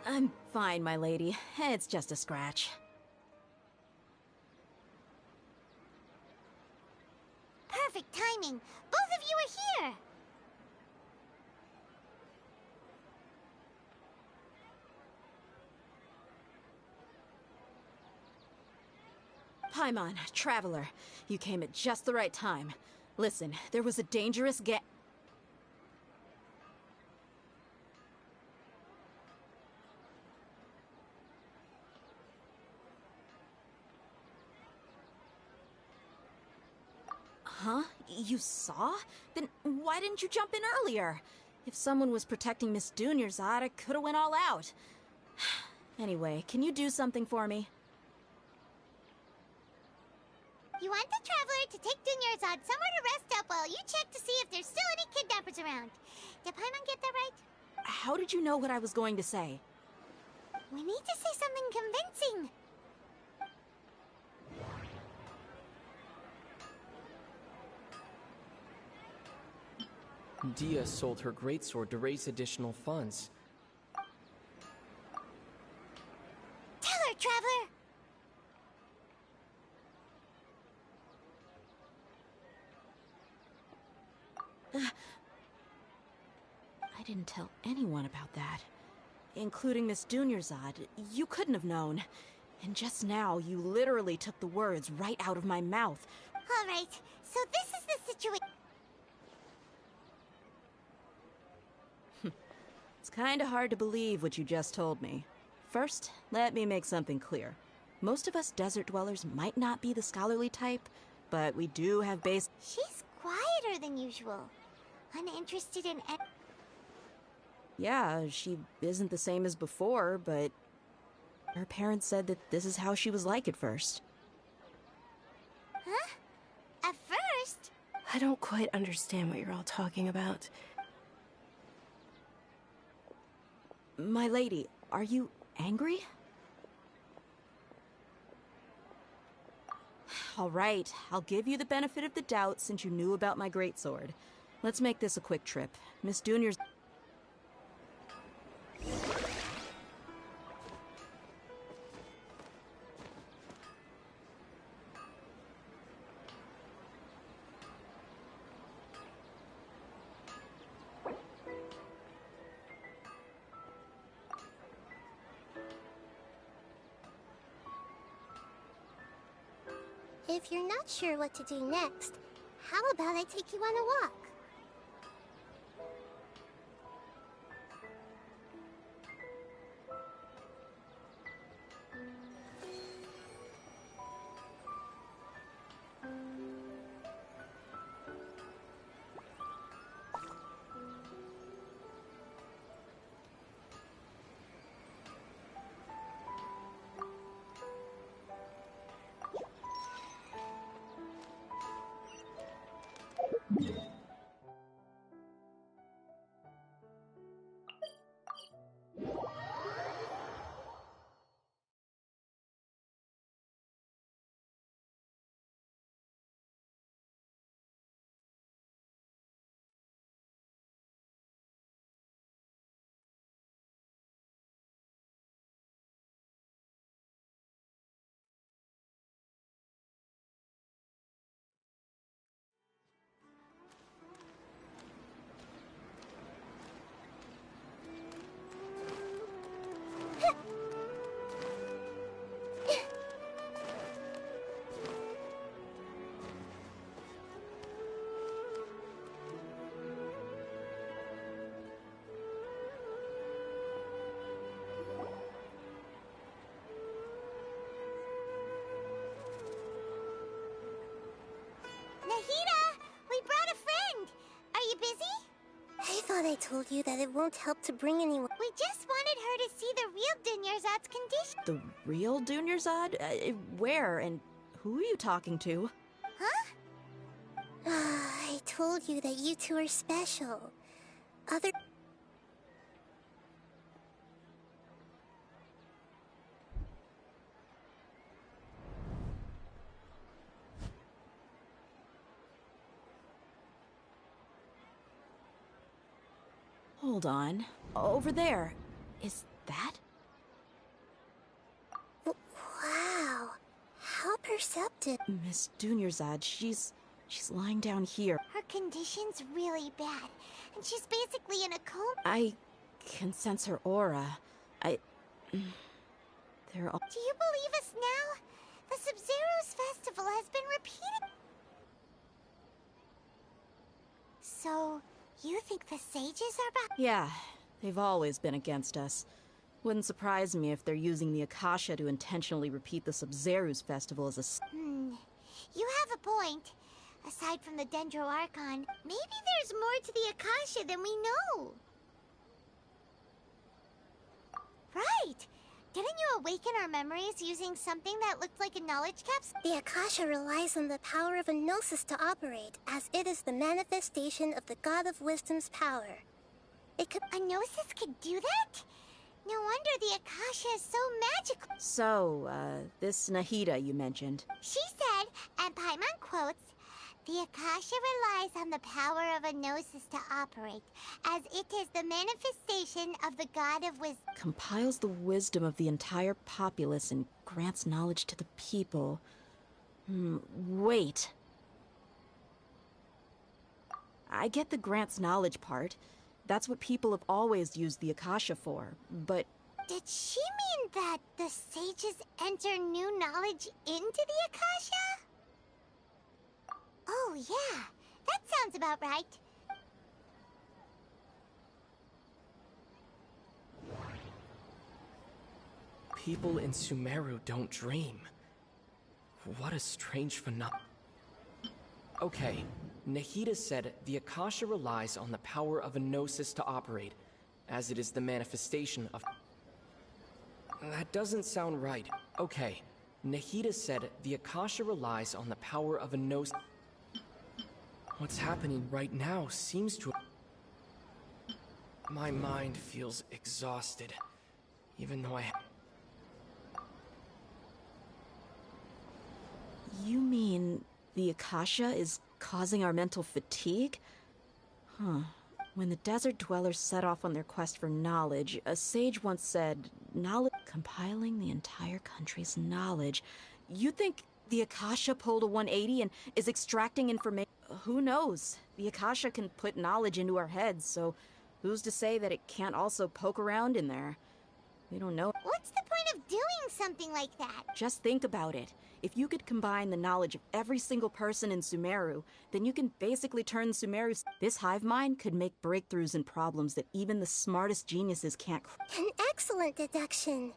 I'm fine, my lady. It's just a scratch. Perfect timing. Both of you are here. Paimon, traveler. You came at just the right time. Listen, there was a dangerous Huh? You saw? Then why didn't you jump in earlier? If someone was protecting Miss Dunyarzad, I could've went all out. Anyway, can you do something for me? You want the traveler to take Dunyarzad somewhere to rest up while you check to see if there's still any kidnappers around. Did Paimon get that right? How did you know what I was going to say? We need to say something convincing. Dia sold her greatsword to raise additional funds. Tell her, traveler! I didn't tell anyone about that. Including Miss Dunyarzad. You couldn't have known. And just now, you literally took the words right out of my mouth. All right, so this is the situation. It's kinda hard to believe what you just told me. First, let me make something clear. Most of us desert dwellers might not be the scholarly type, but we do have base— She's quieter than usual. Uninterested in Yeah, she isn't the same as before, but her parents said that this is how she was like at first. Huh? At first? I don't quite understand what you're all talking about. My lady, are you angry? All right, I'll give you the benefit of the doubt since you knew about my greatsword. Let's make this a quick trip. Miss Dunyarzad— If you're not sure what to do next, how about I take you on a walk? Nahida! We brought a friend! Are you busy? I thought I told you that it won't help to bring anyone. We just wanted her to see the real Dunyarzad's condition. The real Dunyarzad? Where and who are you talking to? Huh? I told you that you two are special. Other... Hold on. Over there. Is that perceptive. Miss Dunyarzad, she's lying down here. Her condition's really bad, and she's basically in a coma. I can sense her aura. They're all... Do you believe us now? The Sub-Zero's festival has been repeated. So, you think the sages are back? Yeah, they've always been against us. Wouldn't surprise me if they're using the Akasha to intentionally repeat the Sub-Zero's festival as a... You have a point. Aside from the Dendro Archon, maybe there's more to the Akasha than we know. Right! Didn't you awaken our memories using something that looked like a knowledge capsule? The Akasha relies on the power of a Gnosis to operate, as it is the manifestation of the God of Wisdom's power. It could... A Gnosis could do that? No wonder the Akasha is so magical. So, this Nahida you mentioned. She said, and Paimon quotes, "The Akasha relies on the power of a Gnosis to operate, as it is the manifestation of the God of Wisdom." Compiles the wisdom of the entire populace and grants knowledge to the people. Wait. I get the grants knowledge part. That's what people have always used the Akasha for, but... Did she mean that the sages enter new knowledge into the Akasha? Oh, yeah. That sounds about right. People in Sumeru don't dream. What a strange phenomenon. Okay, Nahida said the Akasha relies on the power of a Gnosis to operate, as it is the manifestation of... That doesn't sound right. Okay, Nahida said the Akasha relies on the power of a Gnosis... What's happening right now seems to... My mind feels exhausted, even though I... You mean the Akasha is causing our mental fatigue? Huh. When the desert dwellers set off on their quest for knowledge, a sage once said, knowledge... Compiling the entire country's knowledge. You think the Akasha pulled a 180 and is extracting information? Who knows? The Akasha can put knowledge into our heads, so who's to say that it can't also poke around in there? We don't know. What's the point of doing something like that? Just think about it. If you could combine the knowledge of every single person in Sumeru, then you can basically turn Sumeru... This hive mind could make breakthroughs in problems that even the smartest geniuses can't... An excellent deduction.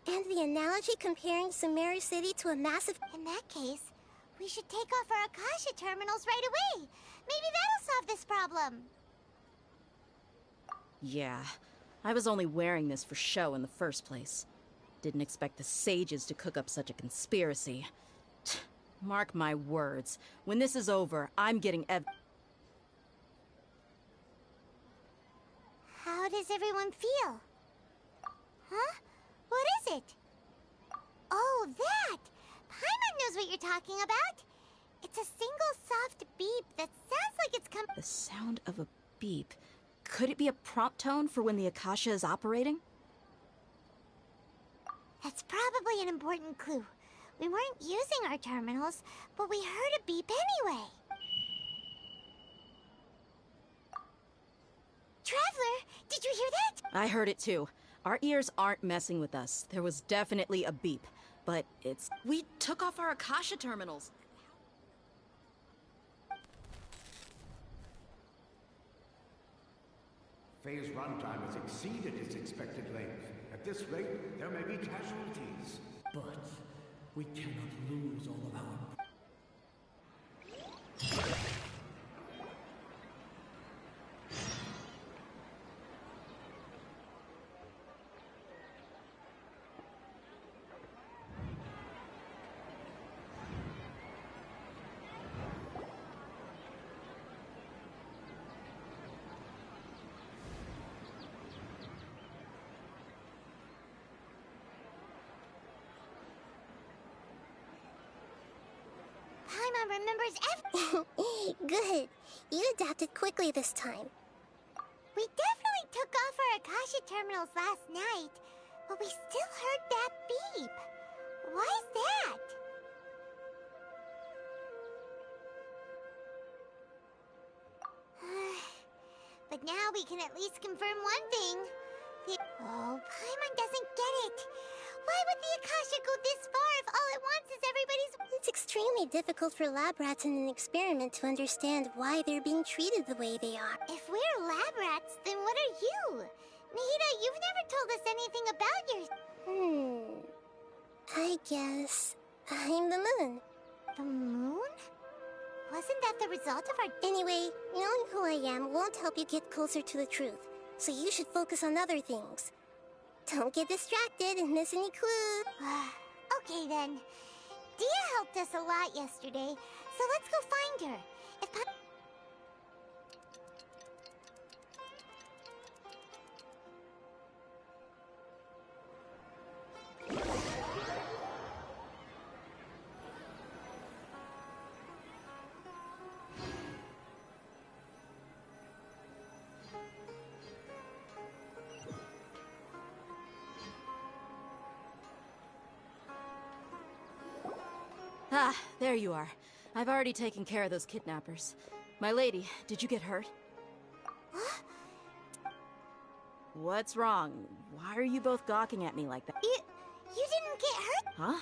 And the analogy comparing Sumeru City to a massive... In that case, we should take off our Akasha terminals right away. Maybe that'll solve this problem. Yeah, I was only wearing this for show in the first place. Didn't expect the sages to cook up such a conspiracy. Mark my words, when this is over, I'm getting How does everyone feel? Huh? What is it? Oh, that! Paimon knows what you're talking about. It's a single soft beep that sounds like it's coming... The sound of a beep. Could it be a prompt tone for when the Akasha is operating? That's probably an important clue. We weren't using our terminals, but we heard a beep anyway. Traveler, did you hear that? I heard it too. Our ears aren't messing with us. There was definitely a beep, but it's... We took off our Akasha terminals. Phase runtime has exceeded its expected length. At this rate, there may be casualties. But we cannot lose all of our... Paimon remembers everything. Good. You adapted quickly this time. We definitely took off our Akasha terminals last night, but we still heard that beep. Why is that? But now we can at least confirm one thing. Oh, Paimon doesn't get it. Why would the Akasha go this far if all it wants is everybody's... It's extremely difficult for lab rats in an experiment to understand why they're being treated the way they are. If we're lab rats, then what are you? Nahida, you've never told us anything about your... I guess I'm the moon. The moon? Wasn't that the result of our... Anyway, knowing who I am won't help you get closer to the truth, so you should focus on other things. Don't get distracted and miss any clues. Okay then. Dia helped us a lot yesterday, so let's go find her. If Ah, there you are. I've already taken care of those kidnappers. My lady, did you get hurt? What's wrong? Why are you both gawking at me like that? You didn't get hurt? Huh?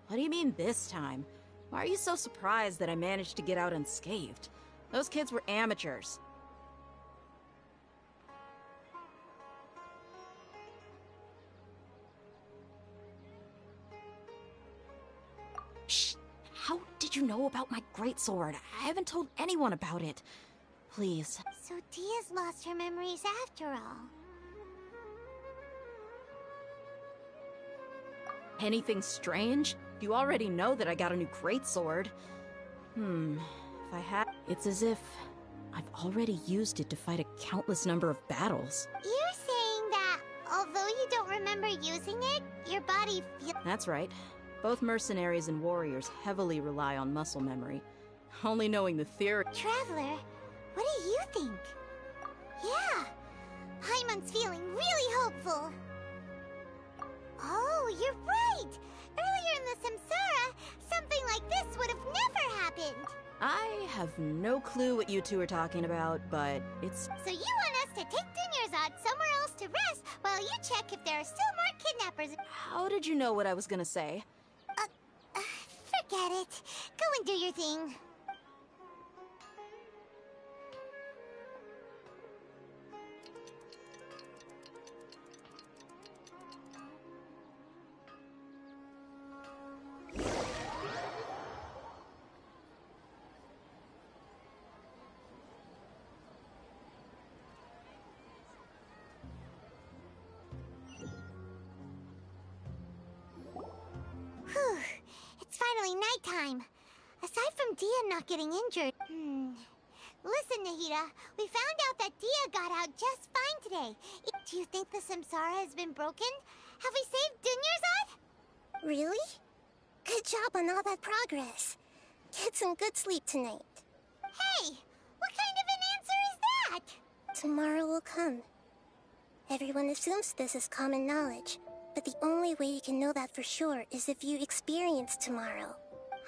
What do you mean this time? Why are you so surprised that I managed to get out unscathed? Those kids were amateurs. Shh! How did you know about my greatsword? I haven't told anyone about it. Please. So Dia's lost her memories after all. Anything strange? You already know that I got a new greatsword. If I had... It's as if I've already used it to fight a countless number of battles. You're saying that, although you don't remember using it, your body feels... That's right. Both mercenaries and warriors heavily rely on muscle memory. Only knowing the theory... Traveler, what do you think? Yeah, Paimon's feeling really hopeful. Oh, you're right! Earlier in the Samsara, something like this would have never happened! I have no clue what you two are talking about, but it's... So you want us to take Dunyarzad somewhere else to rest while you check if there are still more kidnappers? How did you know what I was gonna say? Forget it. Go and do your thing. Whew. It's finally nighttime. Aside from Dia not getting injured... Listen, Nahida, we found out that Dia got out just fine today. Do you think the Samsara has been broken? Have we saved Dunyarzad? Really? Good job on all that progress. Get some good sleep tonight. Hey, what kind of an answer is that? Tomorrow will come. Everyone assumes this is common knowledge, but the only way you can know that for sure is if you experience tomorrow.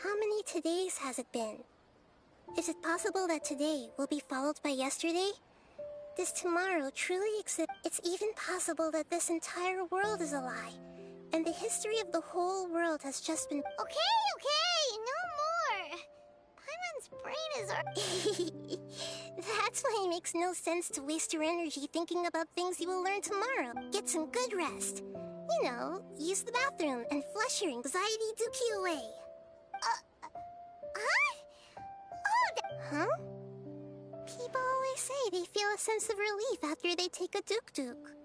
How many todays has it been? Is it possible that today will be followed by yesterday? Does tomorrow truly exist? It's even possible that this entire world is a lie, and the history of the whole world has just been... Okay, no more! Paimon's brain is... That's why it makes no sense to waste your energy thinking about things you will learn tomorrow. Get some good rest. You know, use the bathroom and flush your anxiety dookie away. Huh? People always say they feel a sense of relief after they take a duk-duk.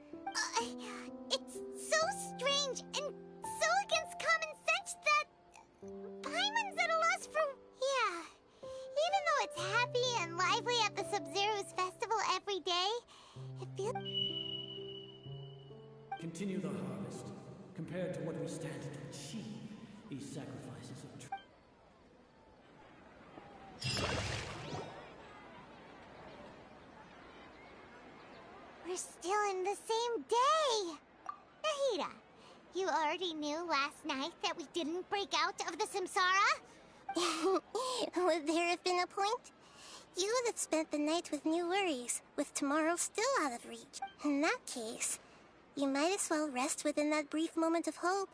It's so strange and so against common sense that... Paimon's at a loss for... Yeah. Even though it's happy and lively at the Sub-Zero's festival every day, it feels... Continue the harvest. Compared to what we stand to achieve, these sacrifices of... We're still in the same day! Nahida, you already knew last night that we didn't break out of the Samsara? Would there have been a point? You would have spent the night with new worries, with tomorrow still out of reach. In that case, you might as well rest within that brief moment of hope.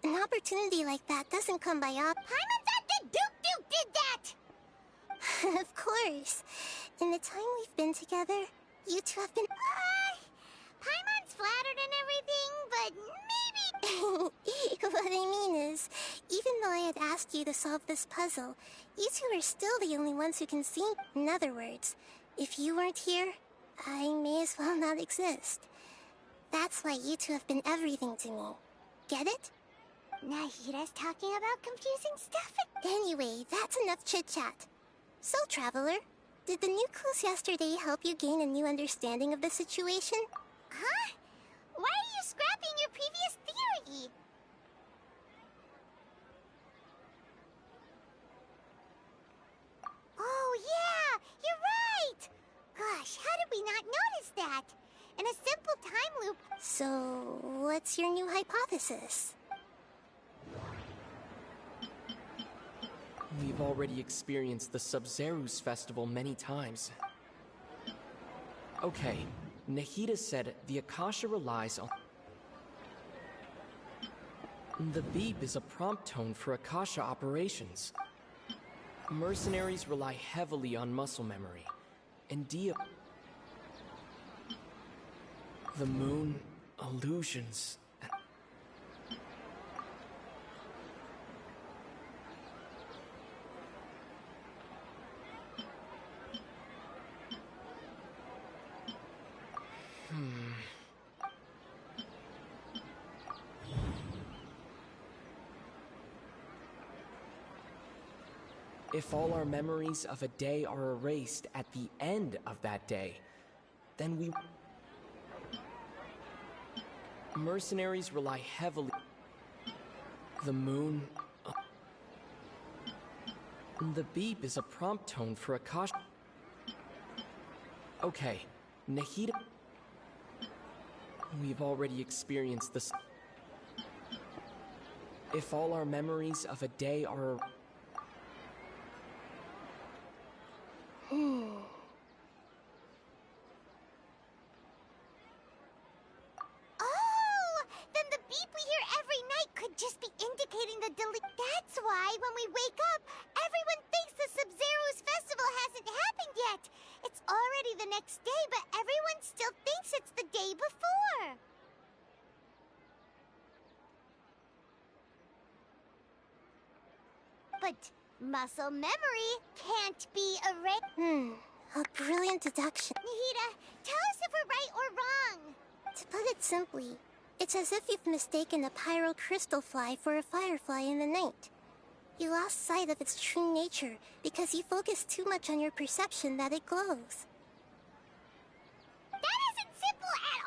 An opportunity like that doesn't come by Paimon's at the Duke did that! Of course. In the time we've been together, you two have been... Paimon's flattered and everything, but maybe... What I mean is, even though I had asked you to solve this puzzle, you two are still the only ones who can see. In other words, if you weren't here, I may as well not exist. That's why you two have been everything to me. Get it? Nahida's talking about confusing stuff. Anyway, that's enough chit-chat. So, Traveler, did the new clues yesterday help you gain a new understanding of the situation? Huh? Why are you scrapping your previous theory? Oh, yeah! You're right! Gosh, how did we not notice that? In a simple time loop... So, what's your new hypothesis? We've already experienced the Sub-Zeru's festival many times. Okay, Nahida said the Akasha relies on... The beep is a prompt tone for Akasha operations. Mercenaries rely heavily on muscle memory, and the moon, illusions, and... If all our memories of a day are erased at the end of that day, then we... Mercenaries rely heavily... The moon... The beep is a prompt tone for Akasha... Okay, Nahida... We've already experienced this... If all our memories of a day are... Oh! Then the beep we hear every night could just be indicating the delete. That's why when we wake up, everyone thinks the Sub-Zeru's festival hasn't happened yet. It's already the next day, but everyone still thinks it's the day before. But muscle memory can't be erased. A brilliant deduction. Nahida, tell us if we're right or wrong. To put it simply, it's as if you've mistaken a pyro crystal fly for a firefly in the night. You lost sight of its true nature because you focused too much on your perception that it glows. That isn't simple at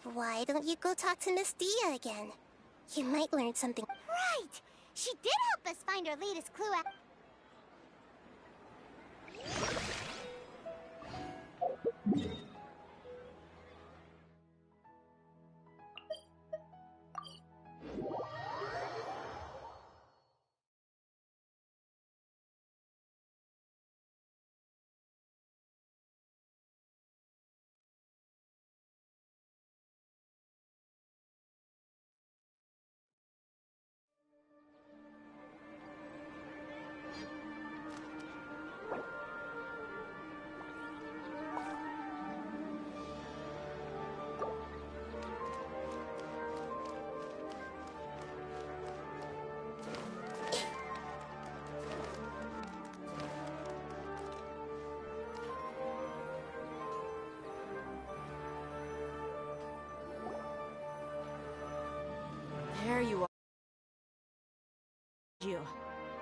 all! Why don't you go talk to Miss Dia again? You might learn something. Right! She did help us find our latest clue out. There you are. You.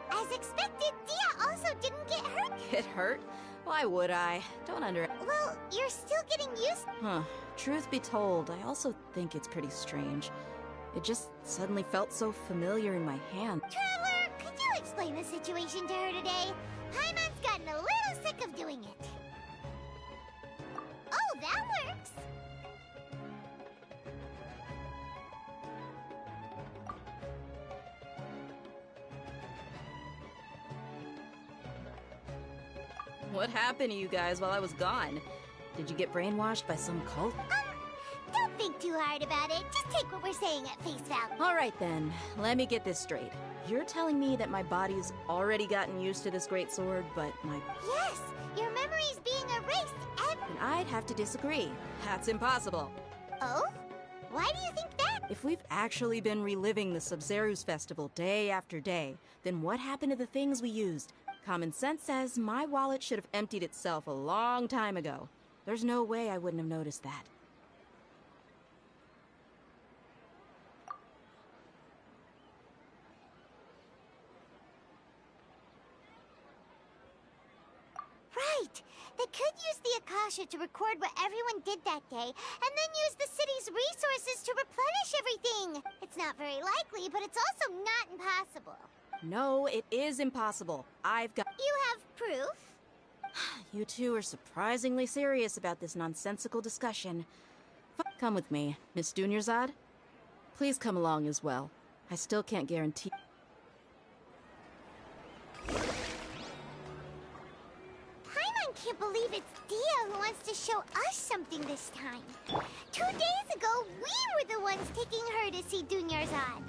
As expected, Dia also didn't get hurt. Get hurt? Why would I? Don't under... Well, you're still getting used... Huh. Truth be told, I also think it's pretty strange. It just suddenly felt so familiar in my hand. Traveler, could you explain the situation to her today? Paimon's gotten a little sick of doing it. Oh, that works. What happened to you guys while I was gone? Did you get brainwashed by some cult? Don't think too hard about it. Just take what we're saying at face value. All right then, let me get this straight. You're telling me that my body's already gotten used to this great sword, but my... Yes, your memory's being erased And I'd have to disagree. That's impossible. Oh? Why do you think that? If we've actually been reliving the Sub-Zeru's festival day after day, then what happened to the things we used? Common sense says my wallet should have emptied itself a long time ago. There's no way I wouldn't have noticed that. Right. They could use the Akasha to record what everyone did that day, and then use the city's resources to replenish everything. It's not very likely, but it's also not impossible. No, it is impossible. I've got... You have proof? You two are surprisingly serious about this nonsensical discussion. Come with me, Miss Dunyarzad. Please come along as well. I still can't guarantee... Paimon can't believe it's Dia who wants to show us something this time. 2 days ago, we were the ones taking her to see Dunyarzad.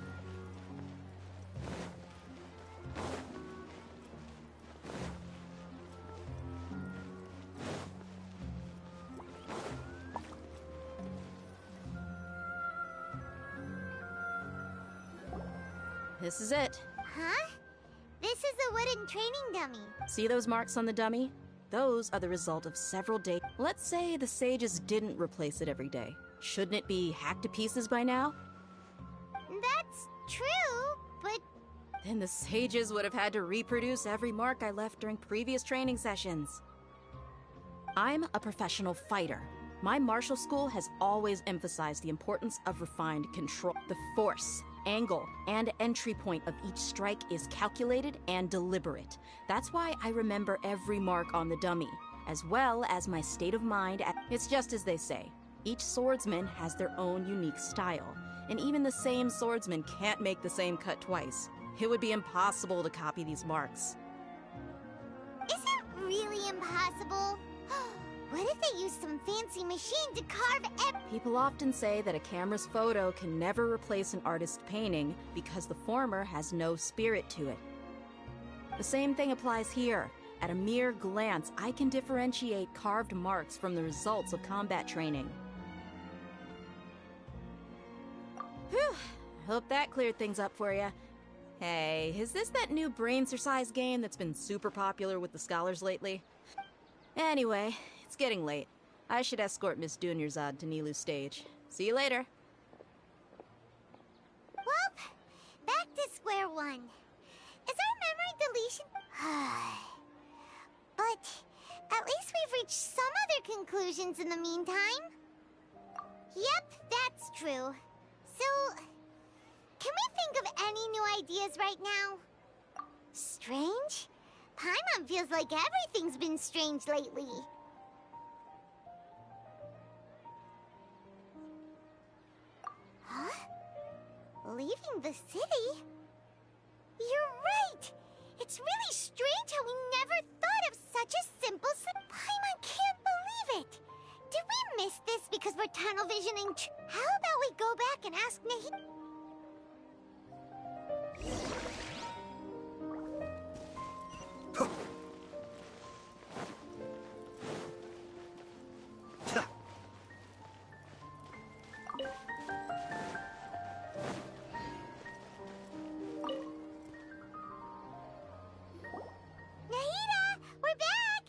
This is it. Huh? This is a wooden training dummy. See those marks on the dummy? Those are the result of several days. Let's say the sages didn't replace it every day. Shouldn't it be hacked to pieces by now? That's true, but Then the sages would have had to reproduce every mark I left during previous training sessions. I'm a professional fighter. My martial school has always emphasized the importance of refined control. The force, angle, and entry point of each strike is calculated and deliberate. That's why I remember every mark on the dummy, as well as my state of mind. It's just as they say. Each swordsman has their own unique style, and even the same swordsman can't make the same cut twice. It would be impossible to copy these marks. is it really impossible? What if they used some fancy machine to carve People often say that a camera's photo can never replace an artist's painting because the former has no spirit to it. The same thing applies here. At a mere glance, I can differentiate carved marks from the results of combat training. Whew, hope that cleared things up for you. Hey, is this that new brain-exercise game that's been super popular with the scholars lately? Anyway, it's getting late. I should escort Miss Dunyarzad to Nilu's stage. See you later. Well, back to square one. Is our memory deletion? But at least we've reached some other conclusions in the meantime. Yep, that's true. So, can we think of any new ideas right now? Strange? Paimon feels like everything's been strange lately. Huh? Leaving the city? You're right! It's really strange how we never thought of such a simple... Paimon can't believe it! Did we miss this because we're tunnel visioning? How about we go back and ask Nahi... Nahida, we're back!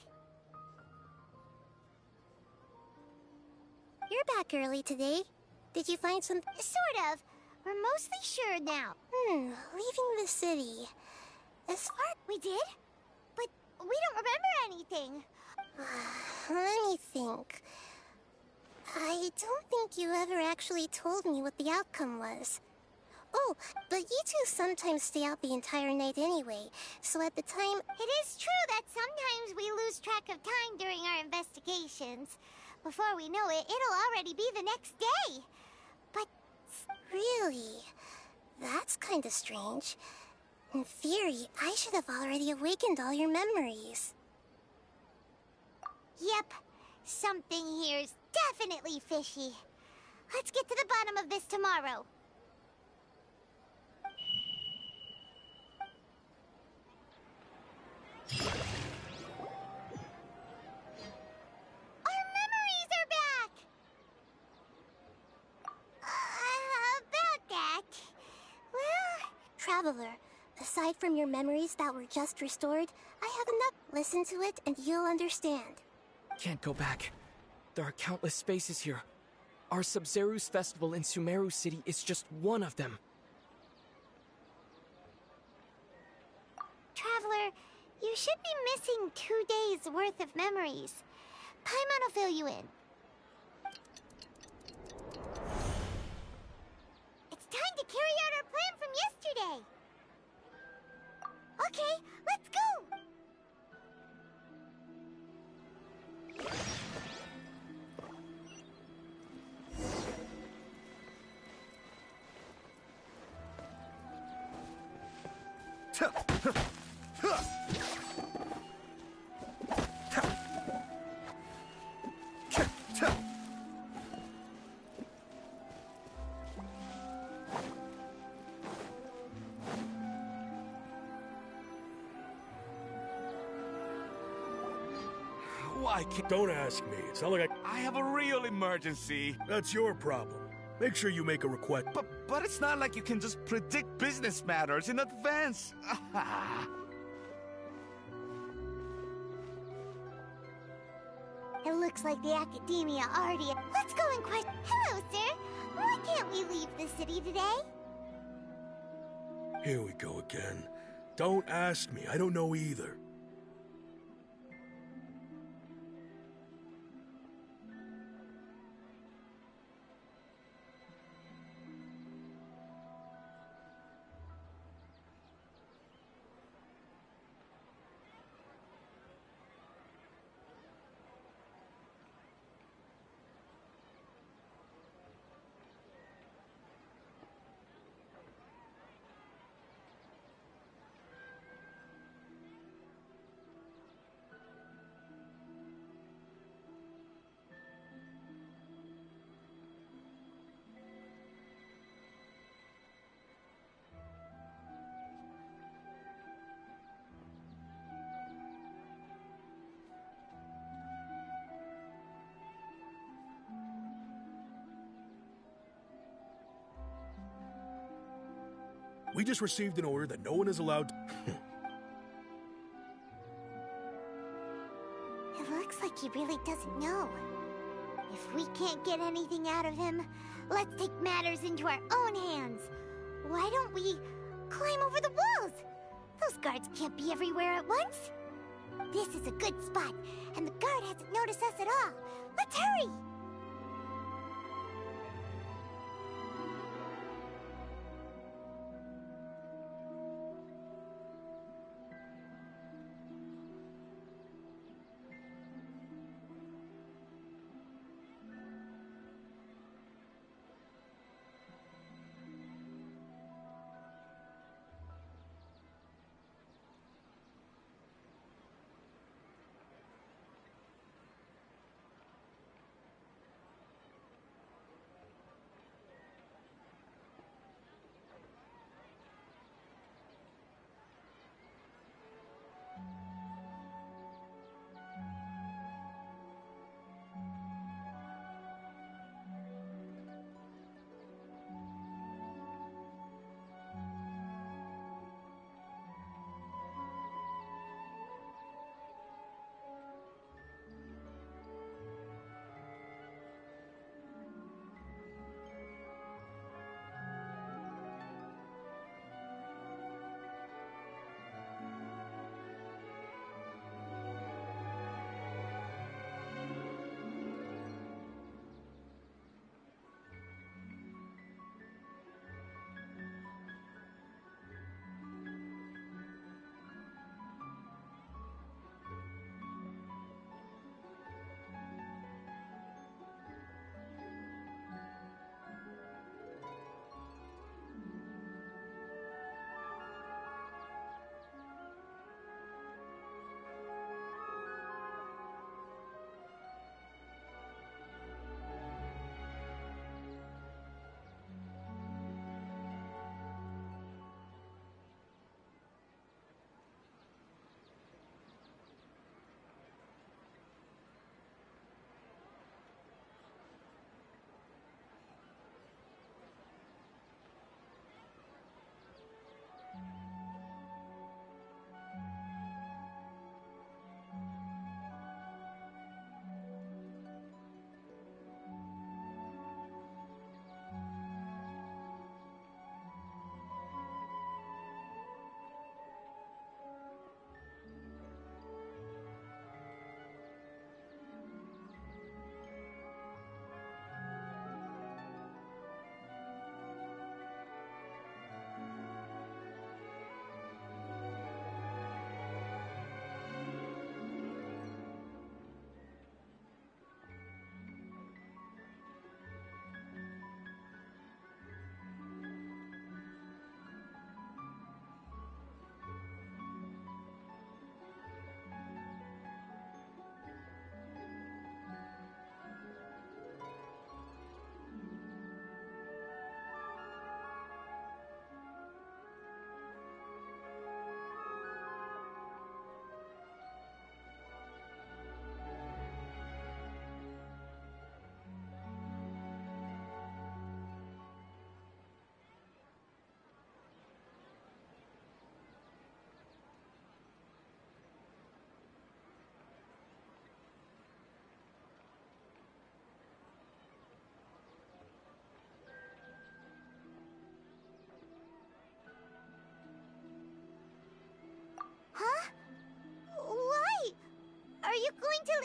You're back early today. Did you find some... Sort of. We're mostly sure now. leaving the city. As far... We did? But we don't remember anything. Let me think. I don't think you ever actually told me what the outcome was. Oh, but you two sometimes stay out the entire night anyway, so at the time... It is true that sometimes we lose track of time during our investigations. Before we know it, it'll already be the next day. But... Really? That's kinda strange. In theory, I should have already awakened all your memories. Yep. Something here's definitely fishy. Let's get to the bottom of this tomorrow. Our memories are back! About that... Well... Traveler, aside from your memories that were just restored, I have enough. Listen to it and you'll understand. Can't go back. There are countless spaces here. Our Sub-Zeru's festival in Sumeru City is just one of them. Traveler, you should be missing 2 days' worth of memories. Paimon will fill you in. It's time to carry out our plan from yesterday. Okay, let's go! Why can't... Don't ask me. It's not like I have a real emergency. That's your problem. Make sure you make a request. But it's not like you can just predict business matters in advance. It looks like the Academia already... Let's go and question... Hello, sir. Why can't we leave the city today? Here we go again. Don't ask me. I don't know either. We just received an order that no one is allowed to... It looks like he really doesn't know. If we can't get anything out of him, let's take matters into our own hands. Why don't we climb over the walls? Those guards can't be everywhere at once. This is a good spot, and the guard hasn't noticed us at all. Let's hurry!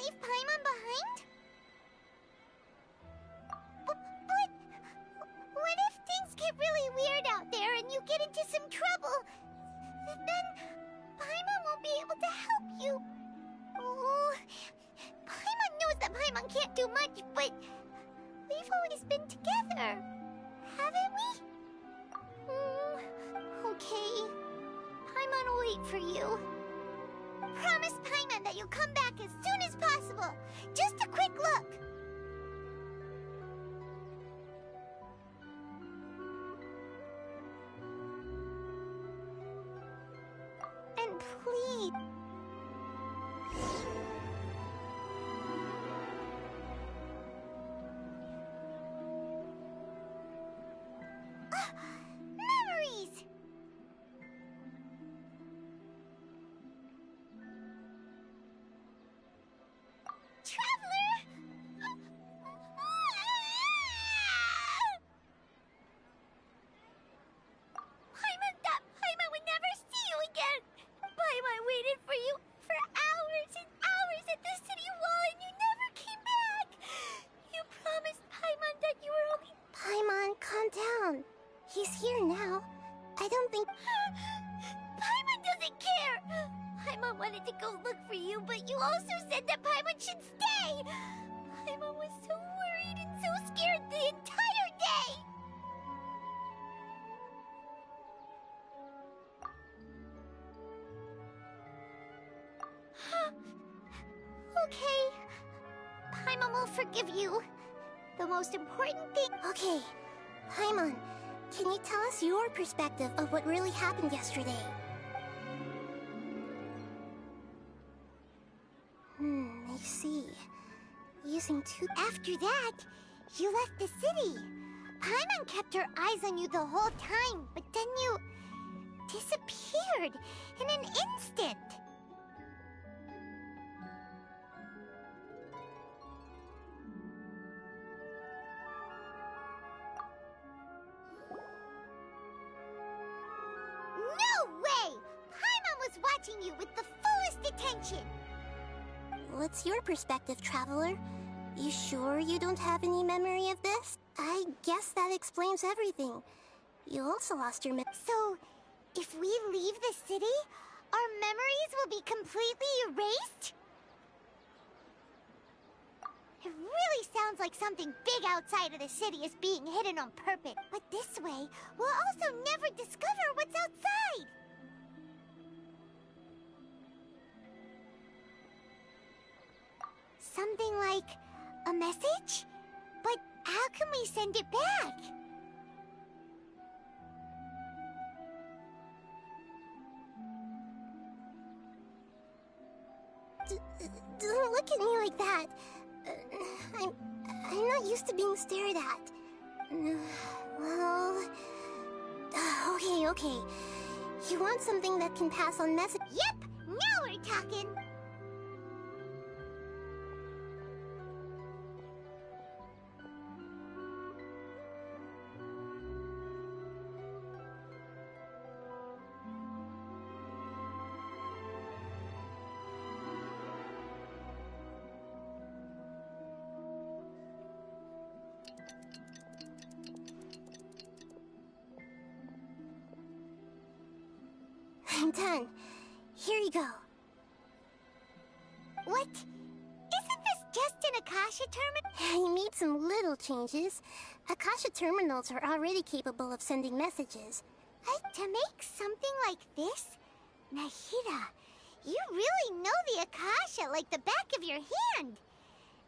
leave Paimon behind? But what if things get really weird out there and you get into some trouble? Then Paimon won't be able to help you. Oh, Paimon knows that Paimon can't do much, but we've always been together, haven't we? Okay. Paimon will wait for you. Promise Paimon that you'll come back as soon as possible. Just a quick look. And please... Memories! Traveler! Paimon thought Paimon would never see you again! Paimon waited for you for hours and hours at the city wall and you never came back! You promised Paimon that you were only... Paimon, calm down. He's here now. I don't think... Paimon doesn't care! Paimon wanted to go look for you, but you also said that Paimon should stay! Paimon was so worried and so scared the entire day! Okay. Paimon will forgive you. The most important thing... Okay. Paimon, can you tell us your perspective of what really happened yesterday? I see. Using two... After that, you left the city. Paimon kept her eyes on you the whole time, but then you... disappeared in an instant. No way! Paimon was watching you with the fullest attention. What's your perspective, Traveler? You sure you don't have any memory of this? I guess that explains everything. You also lost your So, if we leave the city, our memories will be completely erased? It really sounds like something big outside of the city is being hidden on purpose. But this way, we'll also never discover what's outside. Something like a message? But how can we send it back? Don't look at me like that. I'm not used to being stared at. Well... Okay. You want something that can pass on message... Yep! Now we're talking! I'm done. Here you go. What? Isn't this just an Akasha terminal? You made some little changes. Akasha terminals are already capable of sending messages. To make something like this? Nahida, you really know the Akasha like the back of your hand.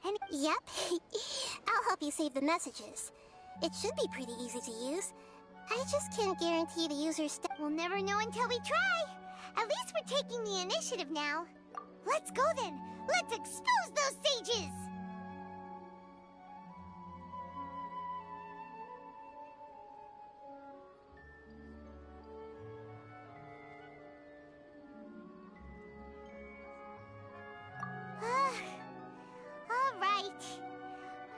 And yep. I'll help you save the messages. It should be pretty easy to use. I just can't guarantee the user's we'll never know until we try. At least we're taking the initiative now. Let's go then. Let's expose those sages. All right.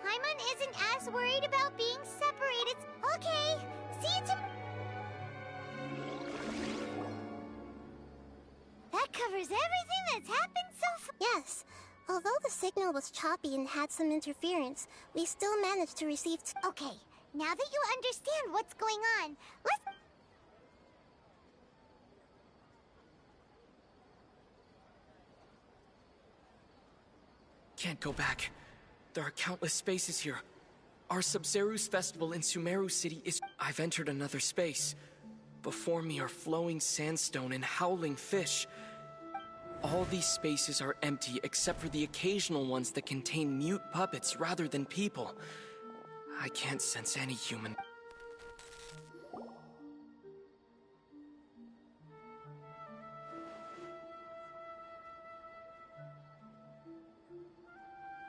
Paimon isn't as worried about being separated. Okay. See you tomorrow. That covers everything that's happened so far. Yes. Although the signal was choppy and had some interference, we still managed to receive Okay, now that you understand what's going on, let's... Can't go back. There are countless spaces here. Our Sub-Zeru's festival in Sumeru City is... I've entered another space. Before me are flowing sandstone and howling fish. All these spaces are empty except for the occasional ones that contain mute puppets rather than people. I can't sense any human...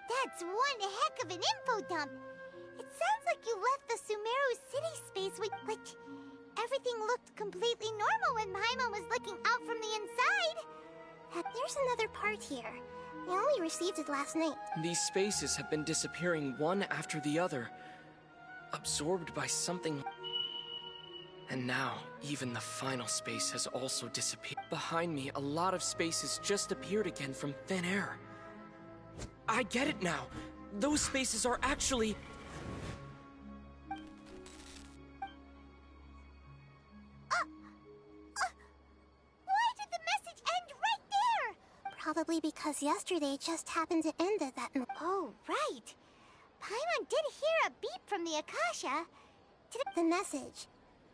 That's one heck of an info dump. It sounds like you left the Sumeru City space with, everything looked completely normal when Paimon was looking out from the inside. There's another part here. We only received it last night. These spaces have been disappearing one after the other, absorbed by something. And now, even the final space has also disappeared. Behind me, a lot of spaces just appeared again from thin air. I get it now. Those spaces are actually... Why did the message end right there? Probably because yesterday just happened to end at that moment. Oh, right. Paimon did hear a beep from the Akasha. The message.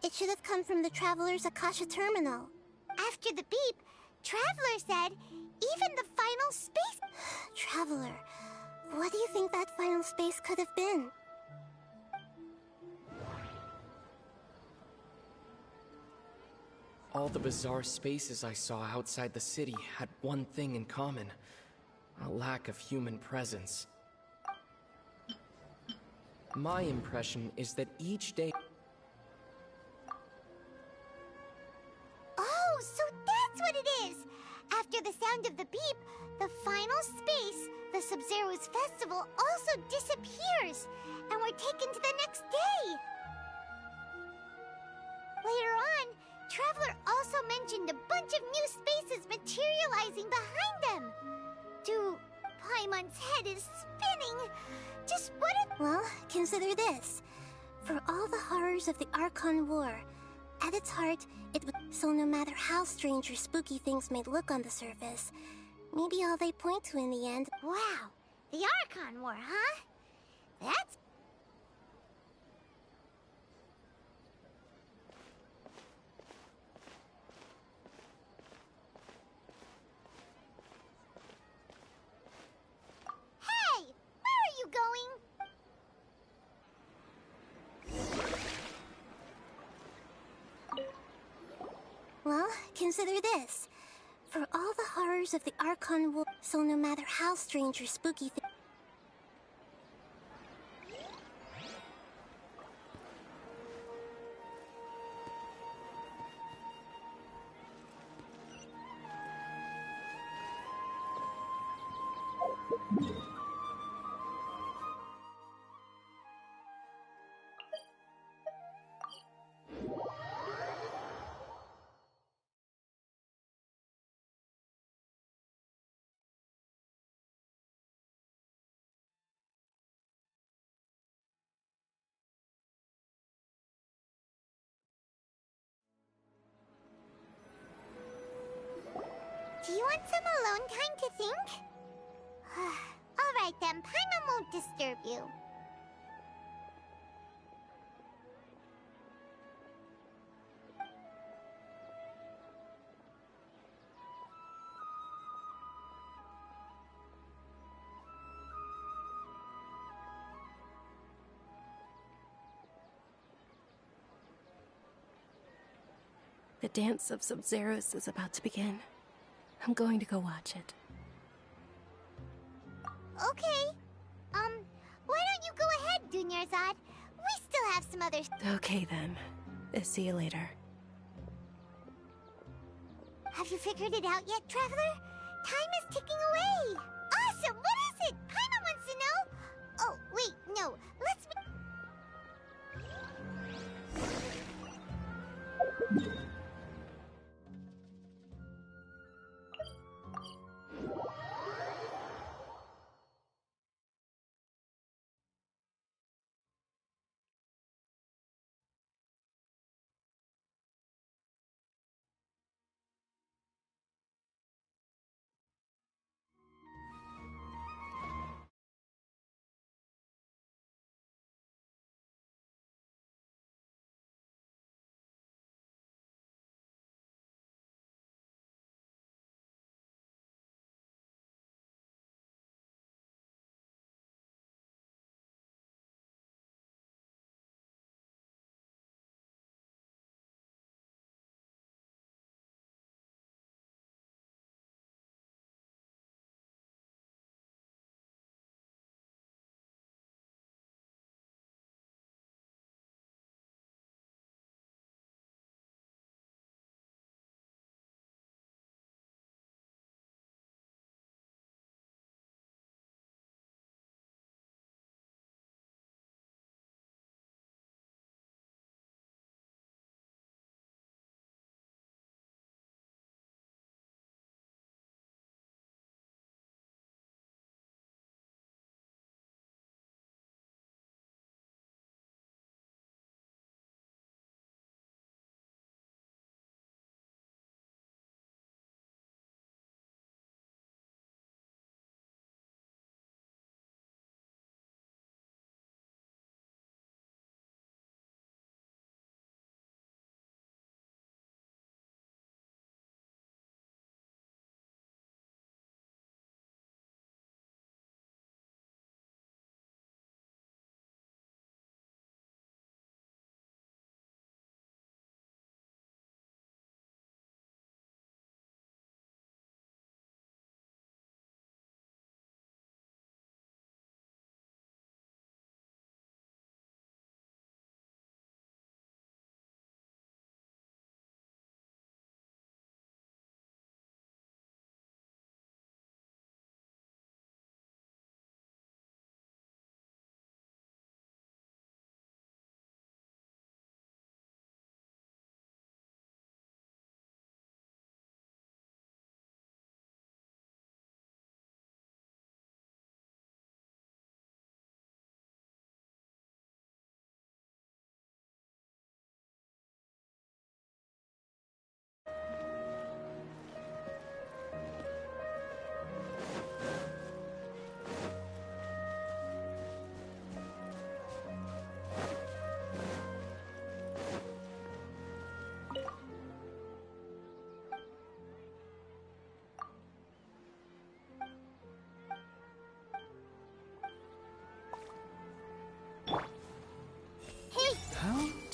It should have come from the Traveler's Akasha terminal. After the beep, Traveler said, even the final space... Traveler, what do you think that final space could have been? All the bizarre spaces I saw outside the city had one thing in common. A lack of human presence. My impression is that each day... Oh, so that's what it is! After the sound of the beep, the final space, the Sub-Zeru's festival, also disappears, and we're taken to the next day! Later on, Traveler also mentioned a bunch of new spaces materializing behind them. Dude, Paimon's head is spinning. Just what if... Well, consider this. For all the horrors of the Archon War, at its heart, it would... So no matter how strange or spooky things may look on the surface, maybe all they point to in the end... Wow, the Archon War, huh? That's... Hey! Where are you going? Well, consider this. For all the horrors of the Archon War, so no matter how strange or spooky things... Do you want some alone time to think? Alright then, Paimon won't disturb you. The dance of Sub-Zerus is about to begin. I'm going to go watch it. Okay. Why don't you go ahead, Dunyarzad? We still have some other... Okay then. See you later. Have you figured it out yet, Traveler? Time is ticking away! Awesome! What is it? Paimon wants to know! Oh, wait, no. Let's...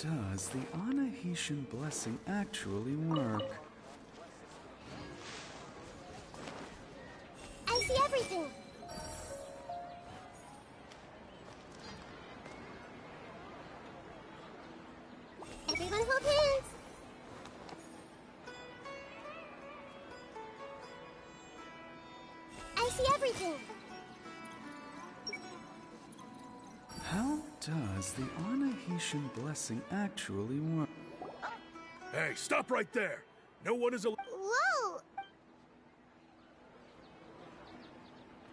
does the Anahitian blessing actually work? I see everything. Everyone hold hands. I see everything. How does the Anahitian blessing actually work? Hey, stop right there! No one is Whoa!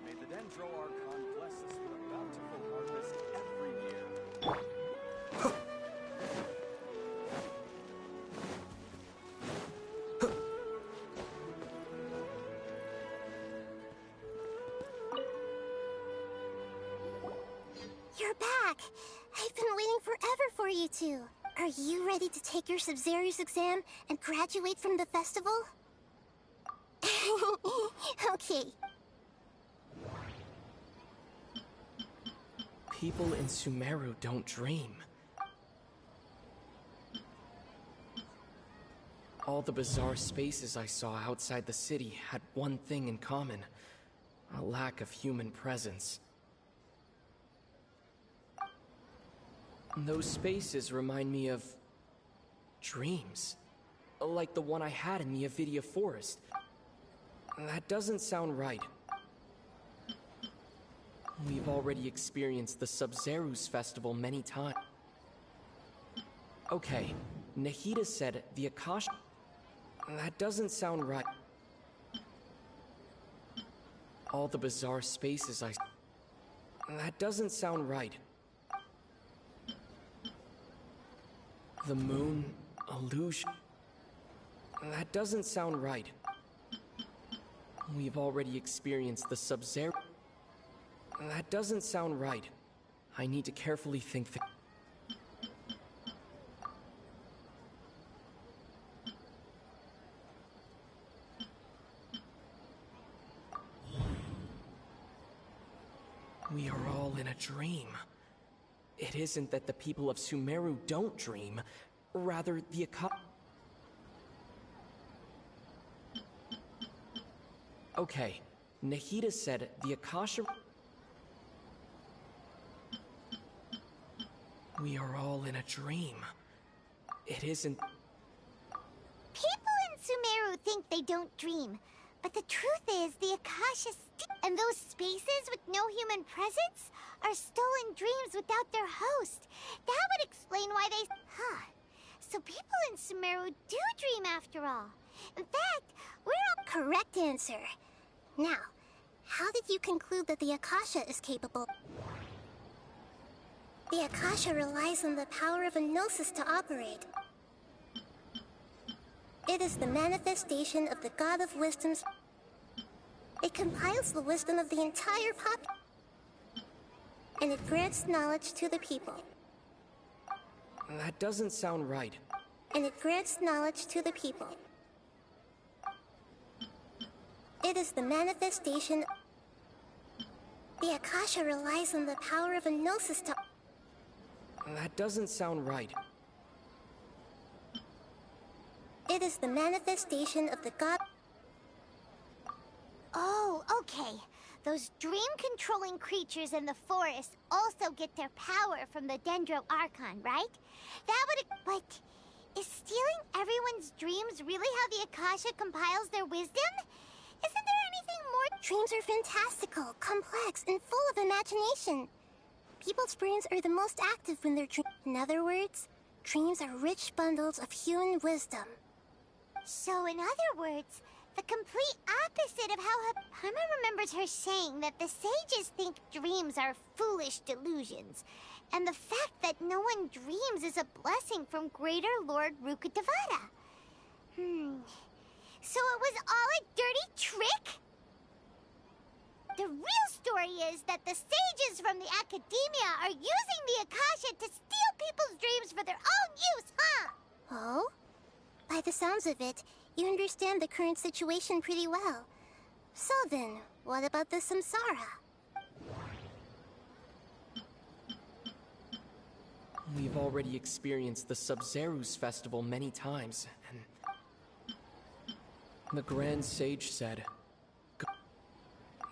May the Dendro Archon bless us with a bountiful harvest every year. You're back. I've been waiting forever for you two. Are you ready to take your Sub-Zero's exam and graduate from the festival? Okay. People in Sumeru don't dream. All the bizarre spaces I saw outside the city had one thing in common: a lack of human presence. Those spaces remind me of dreams, like the one I had in the Avidia Forest. That doesn't sound right. We've already experienced the Sub-Zero's festival many times. Okay, Nahida said the Akasha... That doesn't sound right. All the bizarre spaces I... That doesn't sound right. The moon illusion... That doesn't sound right. We've already experienced the Sub-Zero... That doesn't sound right. I need to carefully think things. We are all in a dream. It isn't that the people of Sumeru don't dream, rather the Akasha... Okay, Nahida said the Akasha... We are all in a dream. It isn't... People in Sumeru think they don't dream, but the truth is the Akasha and those spaces with no human presence are stolen dreams without their host. That would explain why they... Huh. So people in Sumeru do dream after all. In fact, we're all... Correct answer. Now, how did you conclude that the Akasha is capable... The Akasha relies on the power of a gnosis to operate. It is the manifestation of the God of Wisdom's... It compiles the wisdom of the entire and it grants knowledge to the people. That doesn't sound right. And it grants knowledge to the people. It is the manifestation... The Akasha relies on the power of a gnosis to... That doesn't sound right. It is the manifestation of the God... Oh, okay. Those dream-controlling creatures in the forest also get their power from the Dendro Archon, right? That would... But is stealing everyone's dreams really how the Akasha compiles their wisdom? Isn't there anything more... Dreams are fantastical, complex, and full of imagination. People's brains are the most active when they're dreaming. In other words, dreams are rich bundles of human wisdom. So, in other words, the complete opposite of how Paimon remembers her saying that the sages think dreams are foolish delusions, and the fact that no one dreams is a blessing from Greater Lord Rukkhadevata. So it was all a dirty trick? The real story is that the sages from the Academia are using the Akasha to steal people's dreams for their own use, huh? Oh? By the sounds of it, you understand the current situation pretty well. So then, what about the Samsara? We've already experienced the Sub-Zeru's festival many times, and the Grand Sage said,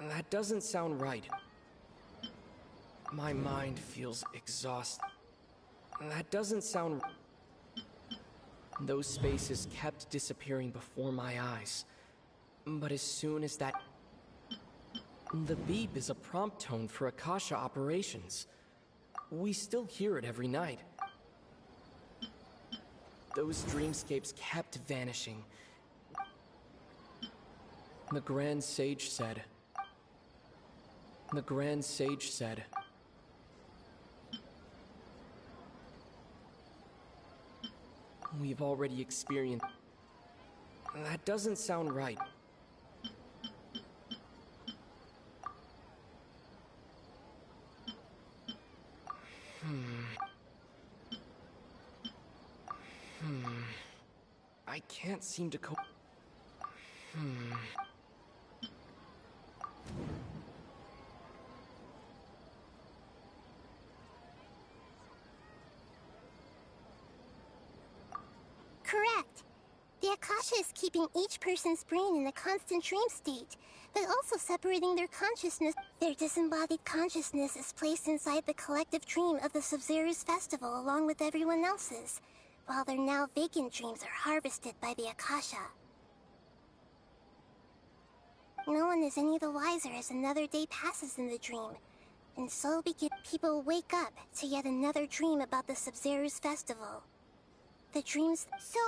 that doesn't sound right. My mind feels exhausted. That doesn't sound... Those spaces kept disappearing before my eyes. But as soon as that... The beep is a prompt tone for Akasha operations. We still hear it every night. Those dreamscapes kept vanishing. The Grand Sage said... The Grand Sage said... We've already experienced... That doesn't sound right. I can't seem to cope. Correct. The Akasha is keeping each person's brain in a constant dream state, but also separating their consciousness. Their disembodied consciousness is placed inside the collective dream of the Sub-Zeru's festival along with everyone else's, while their now vacant dreams are harvested by the Akasha. No one is any the wiser as another day passes in the dream, and so people wake up to yet another dream about the Sub-Zeru's festival. The dreams... So,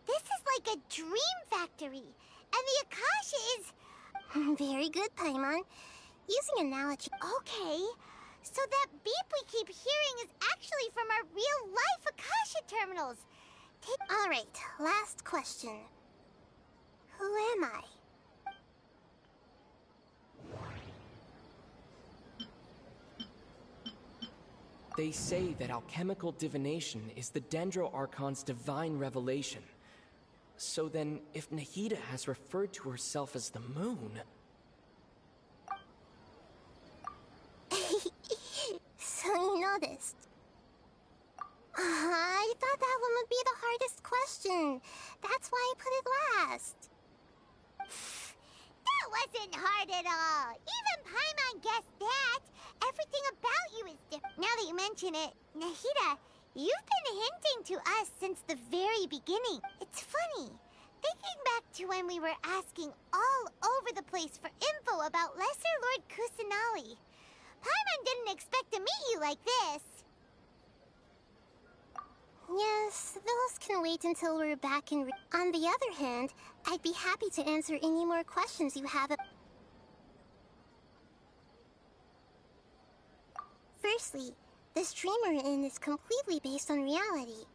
this is like a dream factory, and the Akasha is... Very good, Paimon. Using analogy... Okay, so that beep we keep hearing is actually from our real-life Akasha terminals. Alright, last question. Who am I? They say that alchemical divination is the Dendro Archon's divine revelation. So then, if Nahida has referred to herself as the moon... So you noticed. I thought that one would be the hardest question. That's why I put it last. That wasn't hard at all. Even Paimon guessed that. Everything about you is different. Now that you mention it, Nahida, you've been hinting to us since the very beginning. It's funny. Thinking back to when we were asking all over the place for info about Lesser Lord Kusanali. Paimon didn't expect to meet you like this. Yes, those can wait until we're back in... On the other hand, I'd be happy to answer any more questions you have. Firstly, this dream we're in is completely based on reality.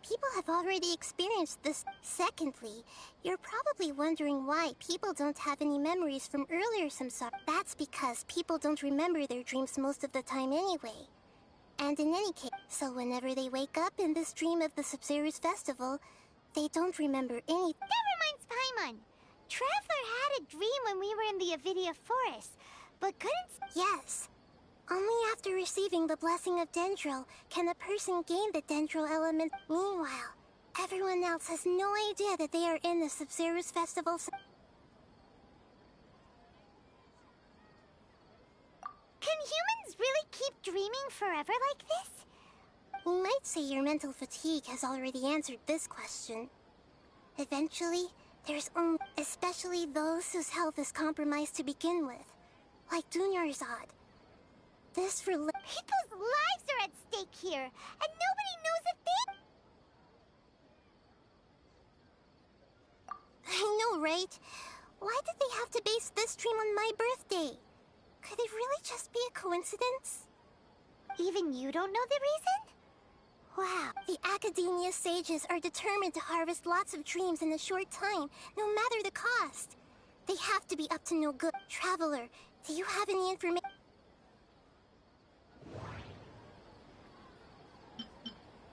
People have already experienced this. Secondly, you're probably wondering why people don't have any memories from earlier samsara. That's because people don't remember their dreams most of the time anyway. And in any case, so whenever they wake up in this dream of the Sub-Zeru's festival, they don't remember anything. That reminds Paimon. Traveler had a dream when we were in the Avidia Forest, but couldn't... Yes. Only after receiving the blessing of Dendro can a person gain the Dendro element. Meanwhile, everyone else has no idea that they are in the Sub-Zeru's festival. Can humans really keep dreaming forever like this? We might say your mental fatigue has already answered this question. Eventually, there's only... especially those whose health is compromised to begin with. Like Dunyarzad. People's lives are at stake here, and nobody knows a thing! I know, right? Why did they have to base this dream on my birthday? Could it really just be a coincidence? Even you don't know the reason? Wow. The Academia sages are determined to harvest lots of dreams in a short time, no matter the cost. They have to be up to no good. Traveler, do you have any information?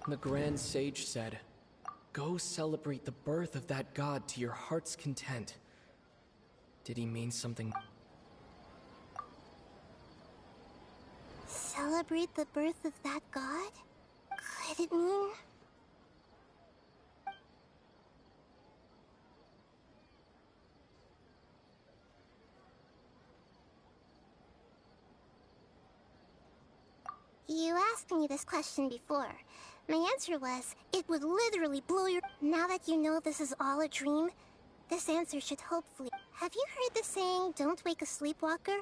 The Grand Sage said, "Go celebrate the birth of that god to your heart's content." Did he mean something? Celebrate the birth of that god? did it mean? You asked me this question before. My answer was, it would literally blow your... Now that you know this is all a dream, this answer should hopefully... Have you heard the saying, don't wake a sleepwalker?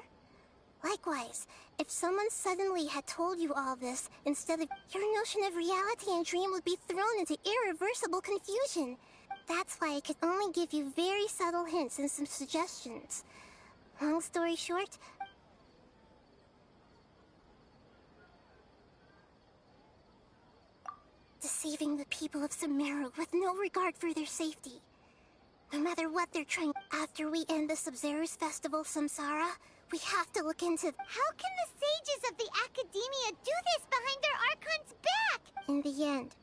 Likewise, if someone suddenly had told you all this, instead of... Your notion of reality and dream would be thrown into irreversible confusion. That's why I could only give you very subtle hints and some suggestions. Long story short, deceiving the people of Sumeru with no regard for their safety. No matter what they're trying, after we end the Sub-Zero's festival Samsara, we have to look into... How can the sages of the Academia do this behind their Archon's back? In the end,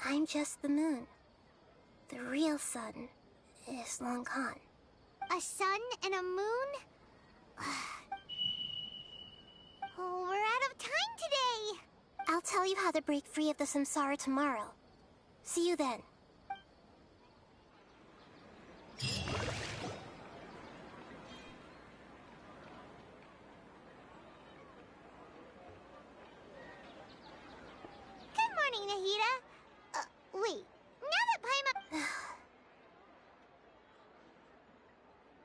I'm just the moon. The real sun is long gone. A sun and a moon? Oh, we're out of time today! I'll tell you how to break free of the samsara tomorrow. See you then. Good morning, Nahida. Wait. Now that Paimon...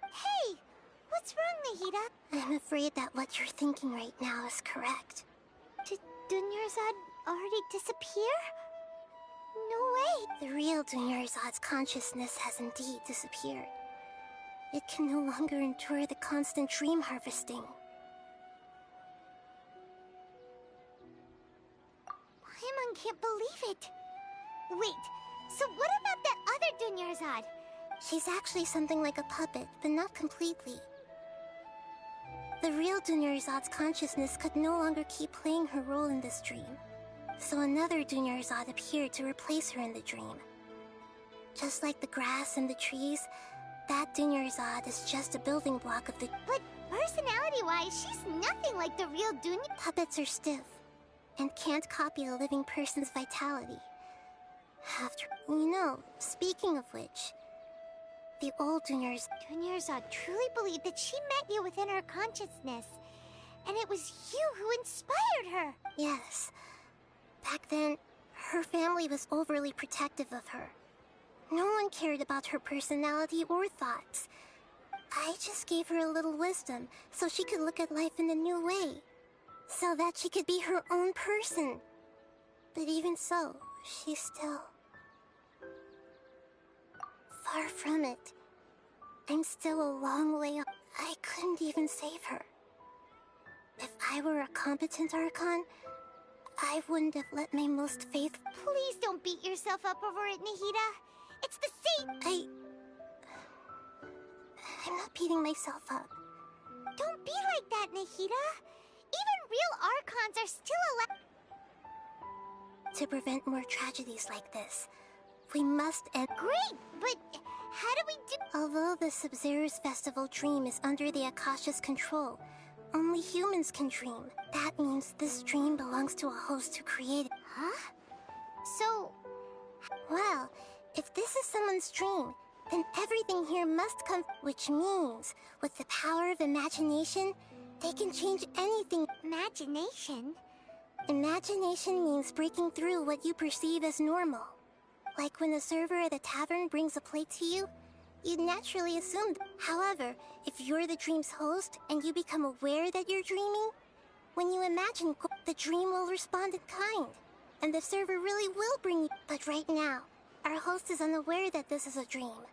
Hey! What's wrong, Nahida? I'm afraid that what you're thinking right now is correct. Did Dunyarzad already disappear? No way! The real Dunyarzad's consciousness has indeed disappeared. It can no longer endure the constant dream harvesting. Paimon can't believe it. Wait, so what about that other Dunyarzad? She's actually something like a puppet, but not completely. The real Dunyarzad's consciousness could no longer keep playing her role in this dream. So another Dunyarzad appeared to replace her in the dream. Just like the grass and the trees, that Dunyarzad is just a building block of the... But personality-wise, she's nothing like the real Dunya... Puppets are stiff, and can't copy a living person's vitality. After... You know, speaking of which... The old Dunyarzad truly believed that she met you within her consciousness. And it was you who inspired her. Yes. Back then, her family was overly protective of her. No one cared about her personality or thoughts. I just gave her a little wisdom so she could look at life in a new way. So that she could be her own person. But even so, she's still... far from it. I'm still a long way up. I couldn't even save her. If I were a competent Archon, I wouldn't have let my most faithful... Please don't beat yourself up over it, Nahida. It's the same... I'm not beating myself up. Don't be like that, Nahida. Even real Archons are still alive. To prevent more tragedies like this, we must end... Great, but how do we do... Although the Sub-Zero's festival dream is under the Akasha's control, only humans can dream. That means this dream belongs to a host who created... Huh? So... Well, if this is someone's dream, then everything here must come... Which means, with the power of imagination, they can change anything... Imagination? Imagination means breaking through what you perceive as normal. Like when the server at a tavern brings a plate to you, you'd naturally assume... However, if you're the dream's host and you become aware that you're dreaming, when you imagine, the dream will respond in kind, and the server really will bring you... But right now, our host is unaware that this is a dream.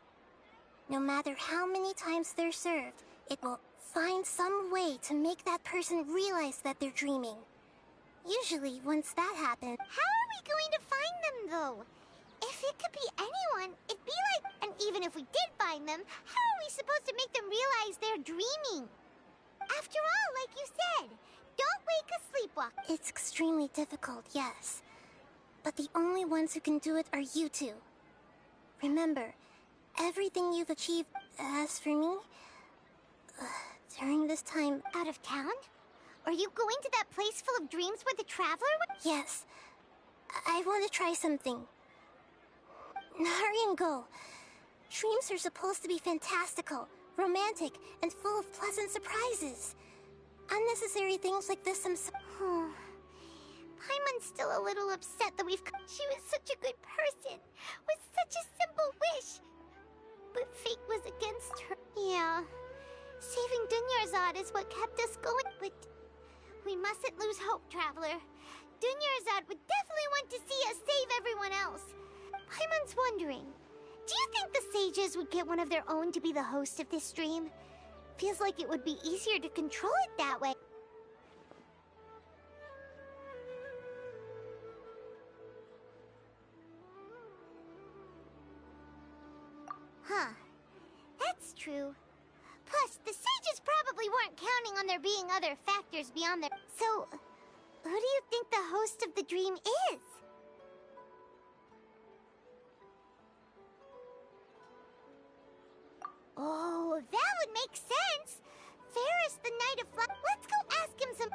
No matter how many times they're served, it will find some way to make that person realize that they're dreaming. Usually, once that happens... How are we going to find them, though? If it could be anyone, it'd be like... And even if we did find them, how are we supposed to make them realize they're dreaming? After all, like you said, don't wake a sleepwalker. It's extremely difficult, yes. But the only ones who can do it are you two. Remember, everything you've achieved... As for me... during this time... Out of town? Are you going to that place full of dreams where the Traveler went? Yes. I want to try something. Hurry and go. Dreams are supposed to be fantastical, romantic, and full of pleasant surprises. Unnecessary things like this, Paimon's still a little upset that She was such a good person, with such a simple wish. But fate was against her. Yeah. Saving Dunyarzad is what kept us going, but we mustn't lose hope, Traveler. Dunyarzad would definitely want to see us save everyone else. Paimon's wondering, do you think the sages would get one of their own to be the host of this stream? Feels like it would be easier to control it that way. Huh. That's true. Plus, the sages probably weren't counting on there being other factors beyond their... So, who do you think the host of the dream is? Oh, that would make sense! Ferris, the Knight of Flight. Let's go ask him some...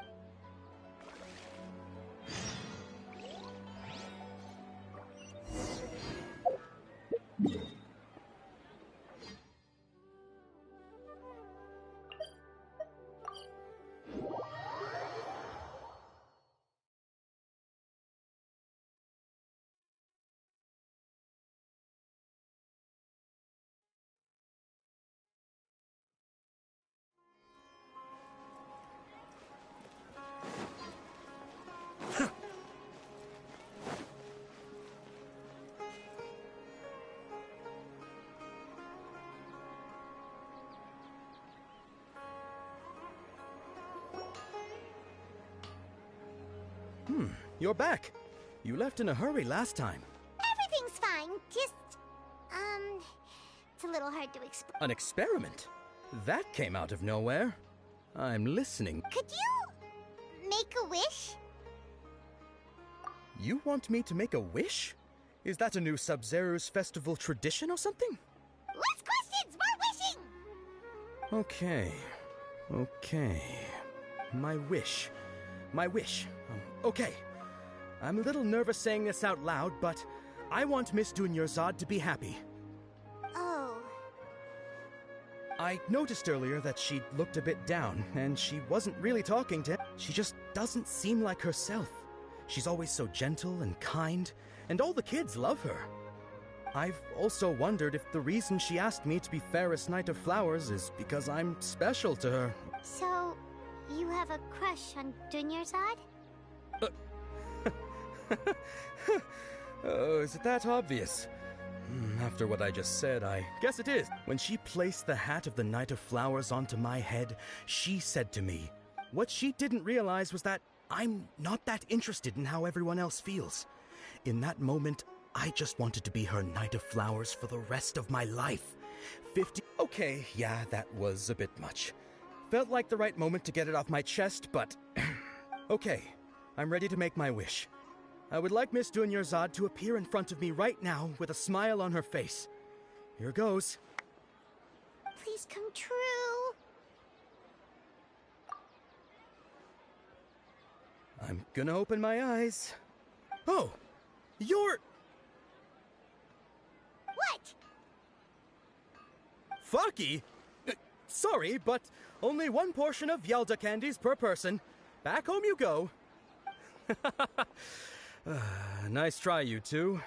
You're back. You left in a hurry last time. Everything's fine, just... it's a little hard to explain. An experiment? That came out of nowhere. I'm listening. Could you... make a wish? You want me to make a wish? Is that a new Sub-Zero's festival tradition or something? Less questions, more wishing! Okay. My wish. Okay. I'm a little nervous saying this out loud, but I want Miss Dunyarzad to be happy. Oh. I noticed earlier that she looked a bit down, and she wasn't really talking to... She just doesn't seem like herself. She's always so gentle and kind, and all the kids love her. I've also wondered if the reason she asked me to be Fairest Knight of Flowers is because I'm special to her. So, you have a crush on Dunyarzad? Oh, is it that obvious? After what I just said, I guess it is. When she placed the hat of the Knight of Flowers onto my head, she said to me, what she didn't realize was that I'm not that interested in how everyone else feels. In that moment, I just wanted to be her Knight of Flowers for the rest of my life. 50... Okay, yeah, that was a bit much. Felt like the right moment to get it off my chest, but... Okay, I'm ready to make my wish. I would like Miss Dunyarzad to appear in front of me right now with a smile on her face. Here goes. Please come true. I'm gonna open my eyes. Oh! You're... What? Faki? Sorry, but only one portion of Yelda candies per person. Back home you go. Nice try, you two.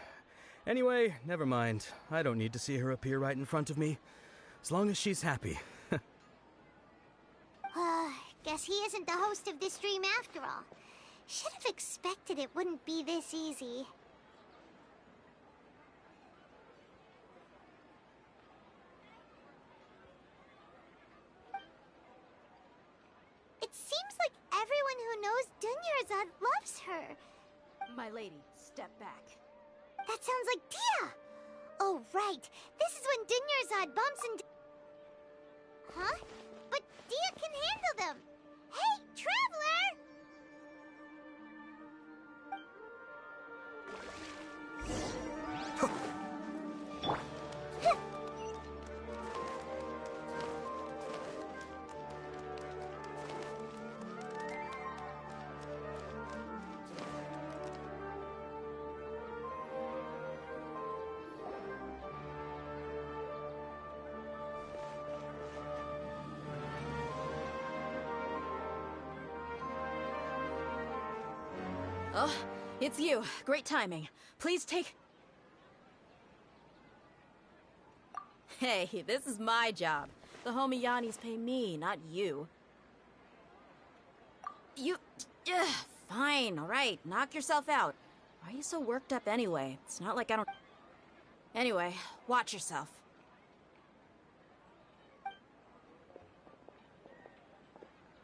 Anyway, never mind. I don't need to see her appear right in front of me. As long as she's happy. Guess he isn't the host of this stream after all. Should have expected it wouldn't be this easy. It seems like everyone who knows Dunyarzad loves her. My lady, step back. That sounds like Dia! Oh, right. This is when Dunyarzad bumps into... Huh? But Dia can handle them! Hey, Traveler! Oh, it's you. Great timing. Please take... Hey, this is my job. The homie Yannis pay me, not you. You... Ugh, fine, alright. Knock yourself out. Why are you so worked up anyway? It's not like I don't... Anyway, watch yourself.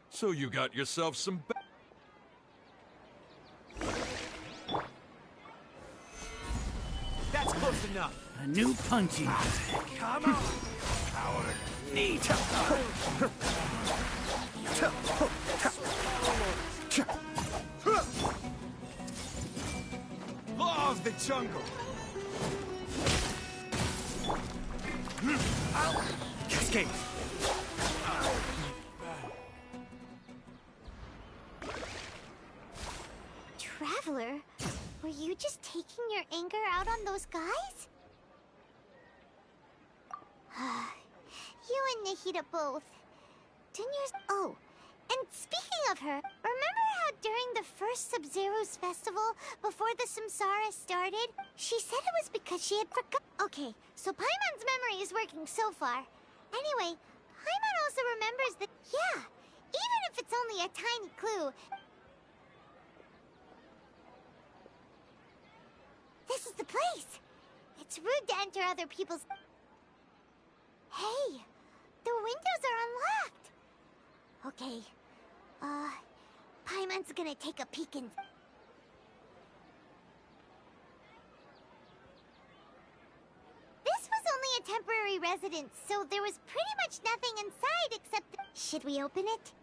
So you got yourself some... That's close enough. A new punching. Come on, coward. Neat. Law of the jungle. Cascade. Traveler, were you just taking your anger out on those guys? You and Nahida both. Oh, and speaking of her, remember how during the first Sub-Zero's festival, before the Samsara started, she said it was because she had forgot. Okay, so Paimon's memory is working so far. Anyway, Paimon also remembers that, yeah, even if it's only a tiny clue, this is the place. It's rude to enter other people's... Hey, the windows are unlocked. Okay, Paimon's gonna take a peek in... This was only a temporary residence, so there was pretty much nothing inside except... Should we open it?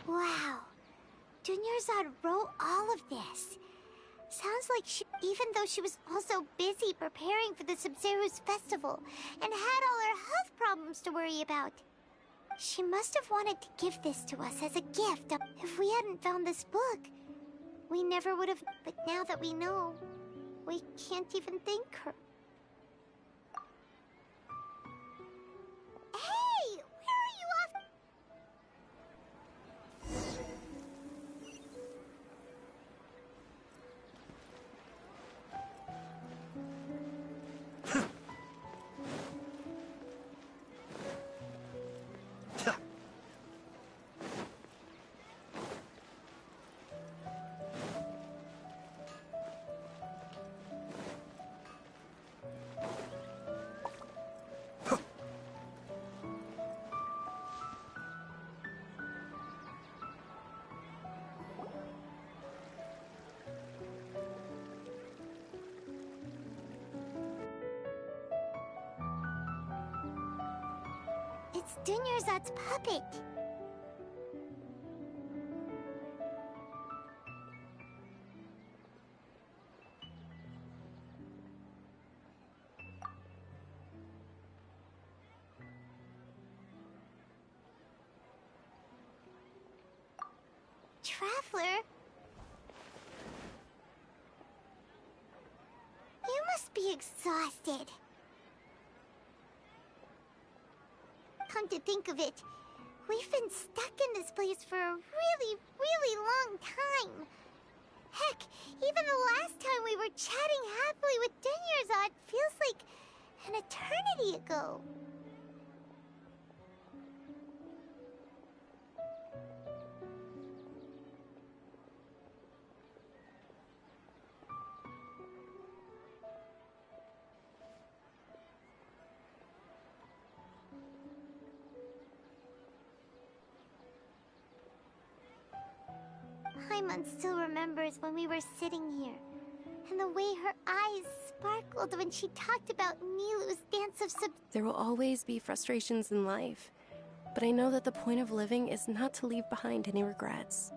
Wow. Dunyarzad wrote all of this. Sounds like she, even though she was also busy preparing for the Sub-Zero's festival and had all her health problems to worry about. She must have wanted to give this to us as a gift. If we hadn't found this book, we never would have. But now that we know, we can't even thank her. Hey! Where are you off? It's Dunyarzad's puppet. Traveler? exhausted. Come to think of it, we've been stuck in this place for a really, really long time. Heck, even the last time we were chatting happily with Dunyarzad feels like an eternity ago. Paimon still remembers when we were sitting here, and the way her eyes sparkled when she talked about Nilu's dance of There will always be frustrations in life, but I know that the point of living is not to leave behind any regrets.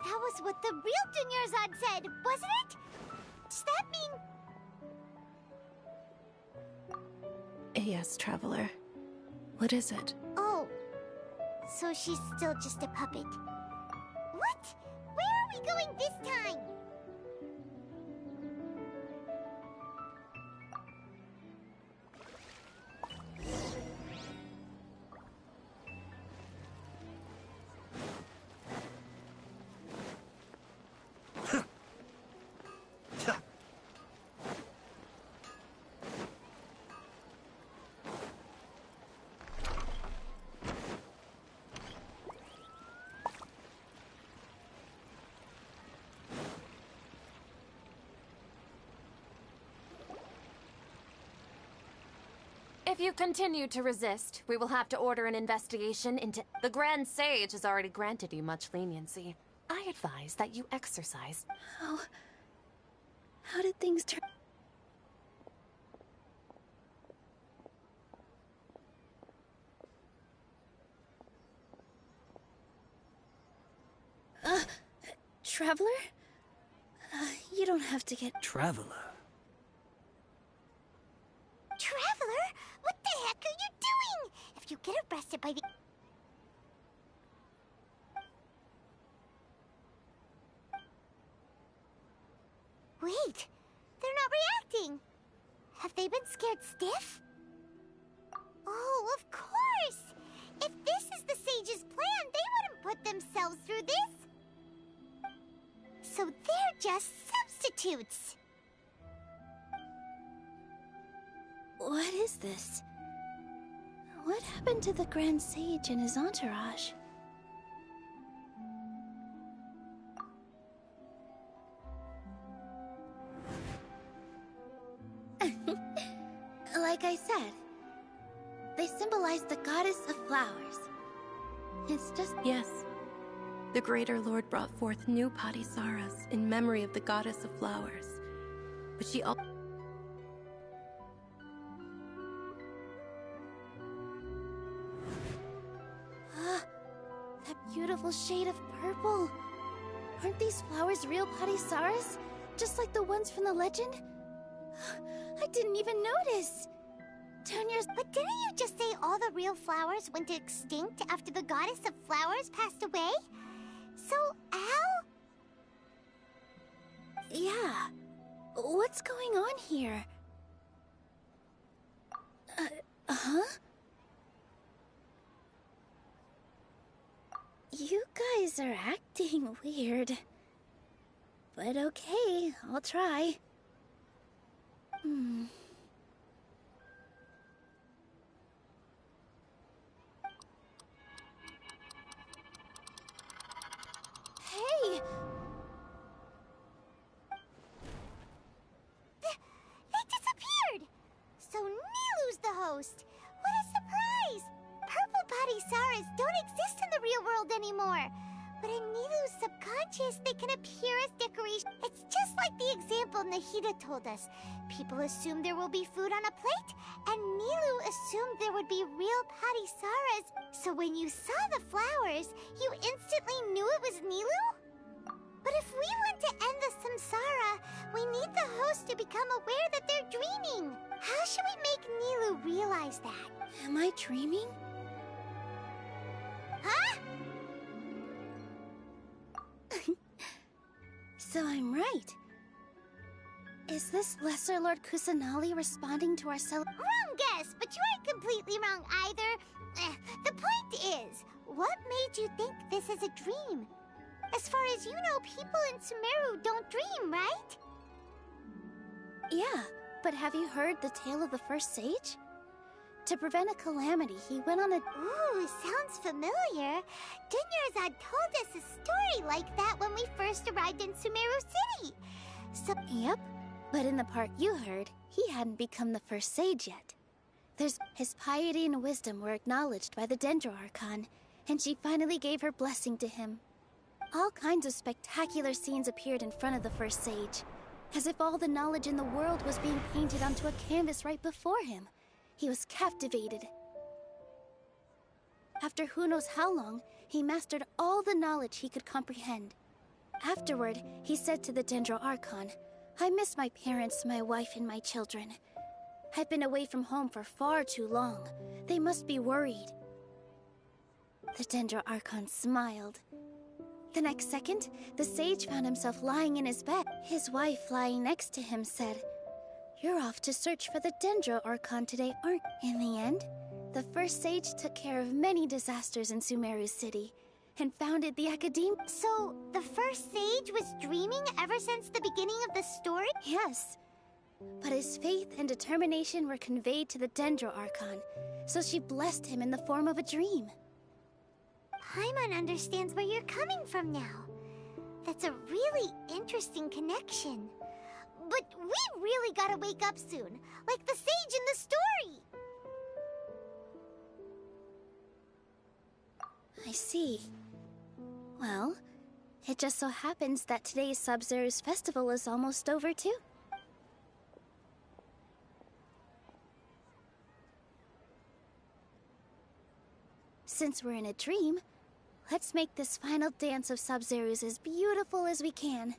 That was what the real Dunyarzad said, wasn't it? Does that mean... Yes, Traveler. What is it? Oh, so she's still just a puppet. What? Where are we going this time? If you continue to resist, we will have to order an investigation into... The Grand Sage has already granted you much leniency. I advise that you exercise. How did things turn? Traveler? You don't have to get... Traveler? Traveler? What the heck are you doing? If you get arrested by the... Wait, they're not reacting. Have they been scared stiff? Oh, of course! If this is the Sage's plan, they wouldn't put themselves through this. So they're just substitutes. What is this? What happened to the Grand Sage and his entourage? Like I said, they symbolize the goddess of flowers. It's just... Yes. The Greater Lord brought forth new Padisaras in memory of the goddess of flowers. But she also... That beautiful shade of purple. Aren't these flowers real Padisaras? Just like the ones from the legend? I didn't even notice. But didn't you just say all the real flowers went extinct after the goddess of flowers passed away? So, Al? Yeah. What's going on here? Huh? You guys are acting weird. But okay, I'll try. Hey! They disappeared! So Nilu's the host! What a surprise! Purple Padisaras don't exist in the real world anymore. But in Nilu's subconscious, they can appear as decoration. It's just like the example Nahida told us. People assume there will be food on a plate, and Nilu assumed there would be real Padisaras. So when you saw the flowers, you instantly knew it was Nilu? But if we want to end the samsara, we need the host to become aware that they're dreaming. How should we make Nilu realize that? Am I dreaming? Huh? So I'm right. Is this Lesser Lord Kusanali responding to our Wrong guess, but you aren't completely wrong either. The point is, what made you think this is a dream? As far as you know, people in Sumeru don't dream, right? Yeah, but have you heard the tale of the first sage? To prevent a calamity, he went on a... Ooh, sounds familiar. Dunyarzad told us a story like that when we first arrived in Sumeru City. So... Yep, but in the part you heard, he hadn't become the first sage yet. His piety and wisdom were acknowledged by the Dendro Archon, and she finally gave her blessing to him. All kinds of spectacular scenes appeared in front of the first sage, as if all the knowledge in the world was being painted onto a canvas right before him. He was captivated. After who knows how long, he mastered all the knowledge he could comprehend. Afterward, he said to the Dendro Archon, "I miss my parents, my wife, and my children. I've been away from home for far too long. They must be worried." The Dendro Archon smiled. The next second, the sage found himself lying in his bed. His wife, lying next to him, said, "You're off to search for the Dendro Archon today, aren't you?" In the end, the first sage took care of many disasters in Sumeru City and founded the Academe. So, the first sage was dreaming ever since the beginning of the story? Yes. But his faith and determination were conveyed to the Dendro Archon, so she blessed him in the form of a dream. Paimon understands where you're coming from now. That's a really interesting connection. But we really gotta wake up soon, like the sage in the story! I see. Well, it just so happens that today's Sub-Zero's festival is almost over too. Since we're in a dream, let's make this final dance of Sub-Zero's as beautiful as we can.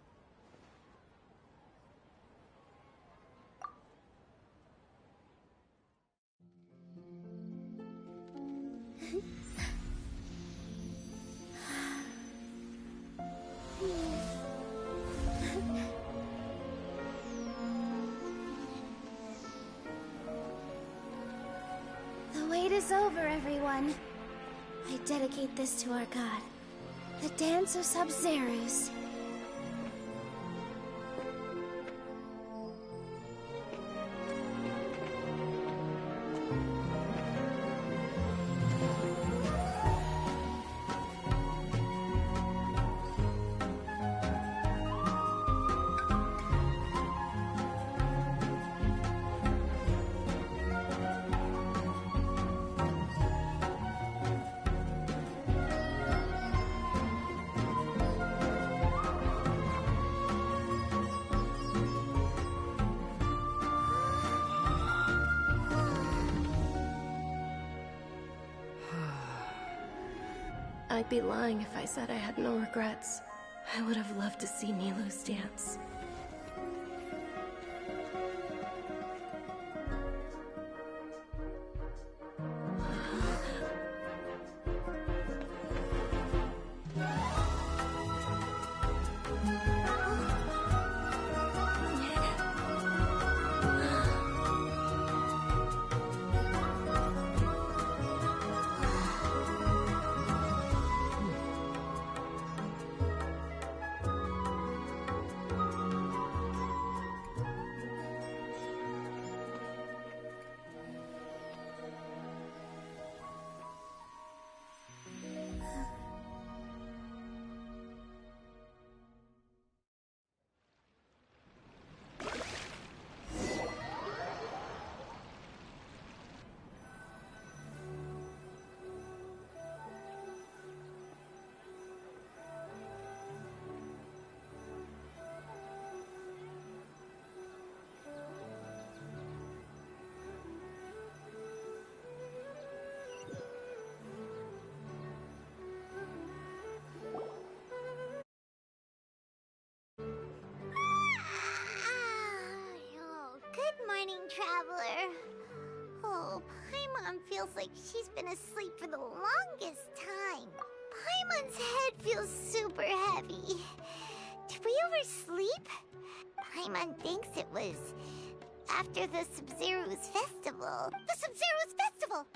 The wait is over, everyone. I dedicate this to our god, the Dance of Sub-Zeros. I'd be lying if I said I had no regrets. I would have loved to see Milu's dance. Traveler. Oh, Paimon feels like she's been asleep for the longest time. Paimon's head feels super heavy. Did we oversleep? Paimon thinks it was after the Sub-Zero's festival. The Sub-Zero's festival!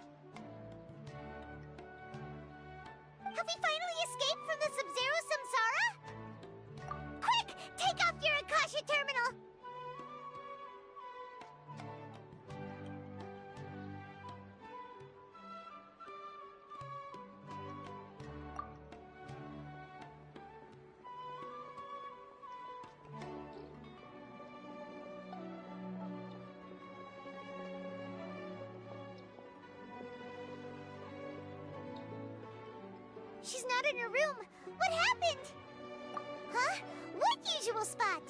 Have we finally escaped from the Sub-Zero samsara? Quick! Take off your Akasha terminal! She's not in her room. What happened? Huh? What usual spot?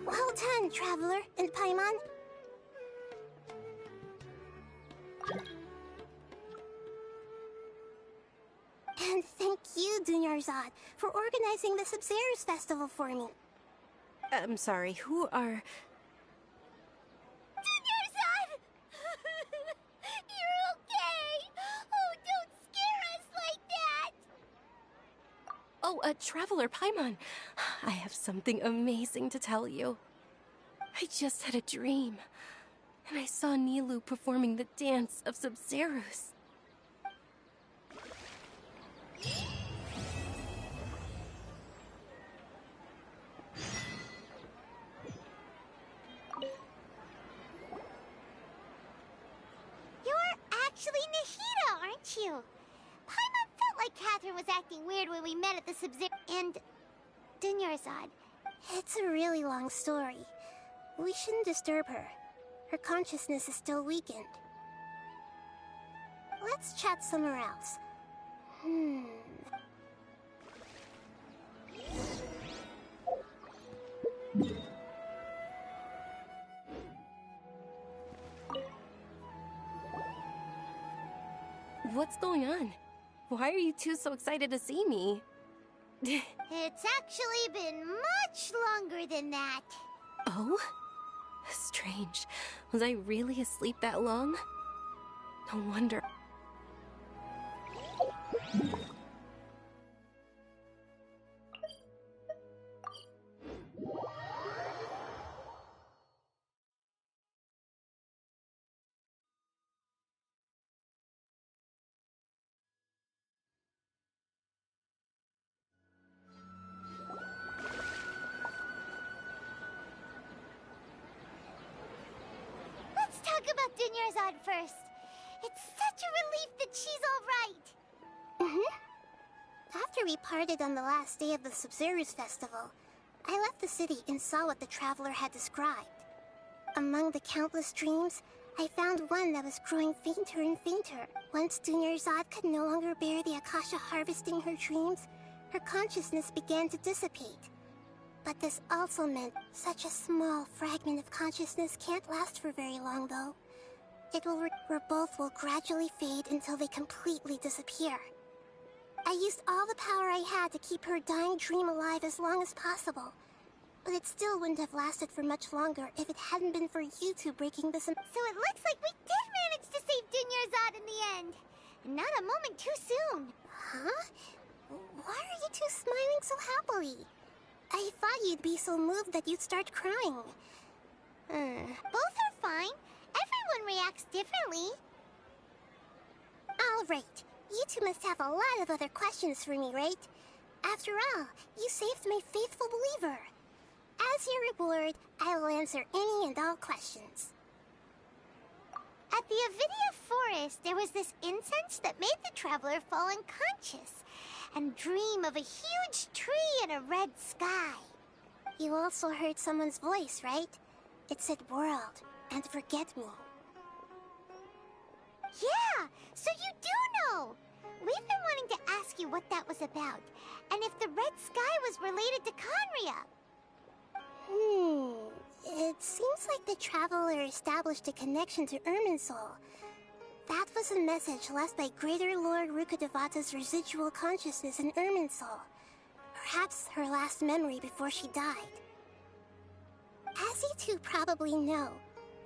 Well done, Traveler and Paimon. And thank you, Dunyarzad, for organizing the Sub-Zero's festival for me. I'm sorry, who are... Dunyarzad! You're okay! Oh, don't scare us like that! Oh, Traveler Paimon. I have something amazing to tell you. I just had a dream, and I saw Nilou performing the dance of Sub-Zeros. You're actually Nahida, aren't you? Paimon felt like Catherine was acting weird when we met at the Sub-Zero... And... Dunyarzad. It's a really long story. We shouldn't disturb her. Her consciousness is still weakened. Let's chat somewhere else. What's going on? Why are you two so excited to see me? It's actually been much longer than that. Oh? Strange. Was I really asleep that long? No wonder. Let's talk about Dunyarzad first. It's such a relief that she's all right. After we parted on the last day of the Sub-Zero's festival, I left the city and saw what the Traveler had described. Among the countless dreams, I found one that was growing fainter and fainter. Once Dunyarzad could no longer bear the Akasha harvesting her dreams, her consciousness began to dissipate. But this also meant such a small fragment of consciousness can't last for very long, though. It will where both will gradually fade until they completely disappear. I used all the power I had to keep her dying dream alive as long as possible. But it still wouldn't have lasted for much longer if it hadn't been for you two breaking this. So it looks like we did manage to save Dunyarzad in the end. Not a moment too soon. Huh? Why are you two smiling so happily? I thought you'd be so moved that you'd start crying. Both are fine. Everyone reacts differently. All right. You two must have a lot of other questions for me, right? After all, you saved my faithful believer. As your reward, I will answer any and all questions. At the Avidia Forest, there was this incense that made the Traveler fall unconscious and dream of a huge tree and a red sky. You also heard someone's voice, right? It said world and forget me. Yeah, so you do know! We've been wanting to ask you what that was about, and if the red sky was related to Conria. It seems like the Traveler established a connection to Irminsul. That was a message left by Greater Lord Rukkhadevata's residual consciousness in Irminsul. Perhaps her last memory before she died. As you two probably know,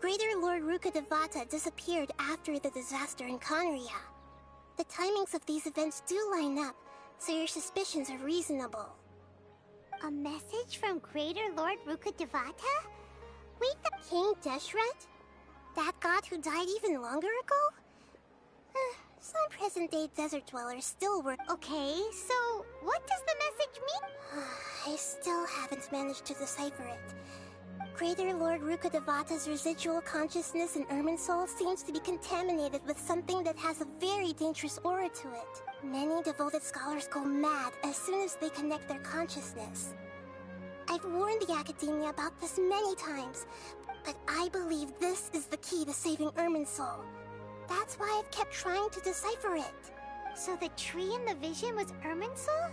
Greater Lord Rukkhadevata disappeared after the disaster in Conria. The timings of these events do line up, so your suspicions are reasonable. A message from Greater Lord Rukkhadevata? Wait, the King Deshret? That god who died even longer ago? Some present-day desert dwellers still work. Okay, so what does the message mean? I still haven't managed to decipher it. Greater Lord Rukkhadevata's residual consciousness in Irminsul seems to be contaminated with something that has a very dangerous aura to it. Many devoted scholars go mad as soon as they connect their consciousness. I've warned the Academia about this many times, but I believe this is the key to saving Irminsul. That's why I've kept trying to decipher it. So the tree in the vision was Irminsul?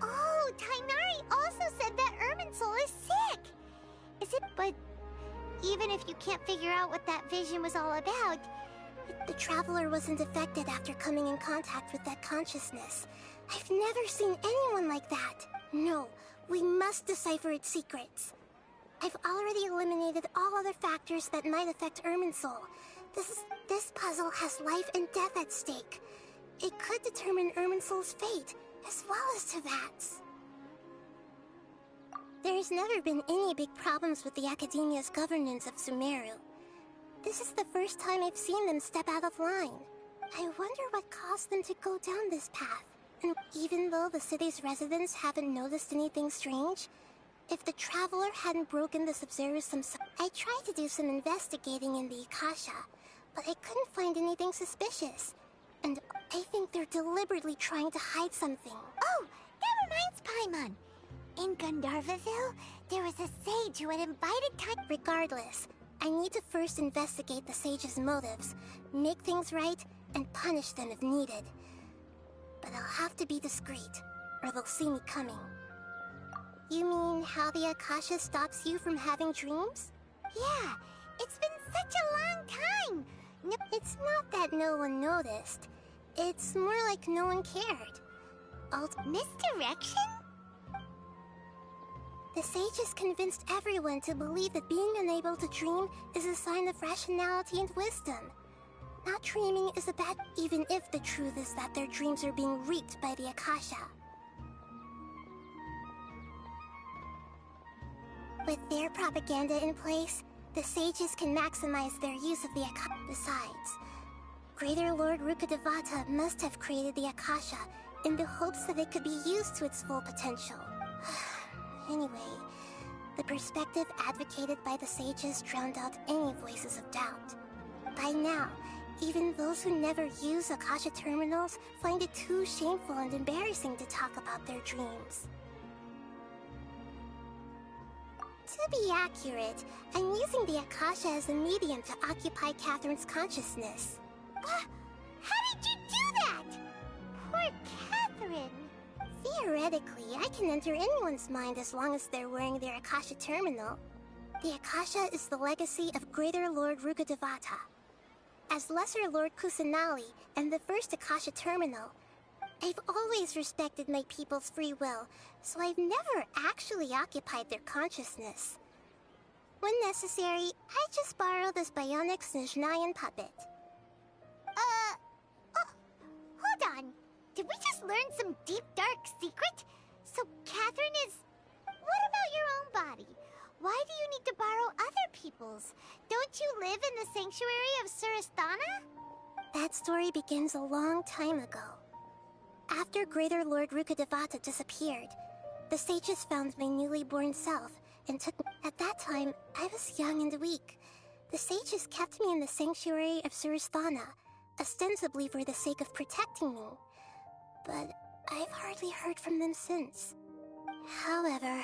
Oh, Tainari also said that Irminsul is sick! Is it, but even if you can't figure out what that vision was all about... The Traveler wasn't affected after coming in contact with that consciousness. I've never seen anyone like that. No, we must decipher its secrets. I've already eliminated all other factors that might affect Irminsul. This puzzle has life and death at stake. It could determine Irminsul's fate, as well as Tevat's. There's never been any big problems with the Academia's governance of Sumeru. This is the first time I've seen them step out of line. I wonder what caused them to go down this path. And even though the city's residents haven't noticed anything strange, if the Traveler hadn't broken the Sub-Zero I tried to do some investigating in the Akasha, but I couldn't find anything suspicious. And I think they're deliberately trying to hide something. Oh, that reminds Paimon. In Gandharvaville, there was a sage who had invited Regardless, I need to first investigate the sage's motives, make things right, and punish them if needed. But I'll have to be discreet, or they'll see me coming. You mean how the Akasha stops you from having dreams? Yeah, it's been such a long time! No, it's not that no one noticed. It's more like no one cared. Misdirection? The sages convinced everyone to believe that being unable to dream is a sign of rationality and wisdom. Not dreaming is a bad, even if the truth is that their dreams are being reaped by the Akasha. With their propaganda in place, the sages can maximize their use of the Akasha. Besides, Greater Lord Rukkhadevata must have created the Akasha in the hopes that it could be used to its full potential. Anyway, the perspective advocated by the sages drowned out any voices of doubt. By now, even those who never use Akasha terminals find it too shameful and embarrassing to talk about their dreams. To be accurate, I'm using the Akasha as a medium to occupy Catherine's consciousness. How did you do that? Poor Catherine. Theoretically, I can enter anyone's mind as long as they're wearing their Akasha terminal. The Akasha is the legacy of Greater Lord Rukkhadevata. As Lesser Lord Kusanali and the first Akasha terminal, I've always respected my people's free will, so I've never actually occupied their consciousness. When necessary, I just borrow this bionic Snezhnayan puppet. Hold on. Did we just learn some deep, dark secret? So Catherine is... What about your own body? Why do you need to borrow other people's? Don't you live in the sanctuary of Surasthana? That story begins a long time ago. After Greater Lord Rukkhadevata disappeared, the sages found my newly born self and took me. At that time, I was young and weak. The sages kept me in the sanctuary of Surasthana, ostensibly for the sake of protecting me. But I've hardly heard from them since. However,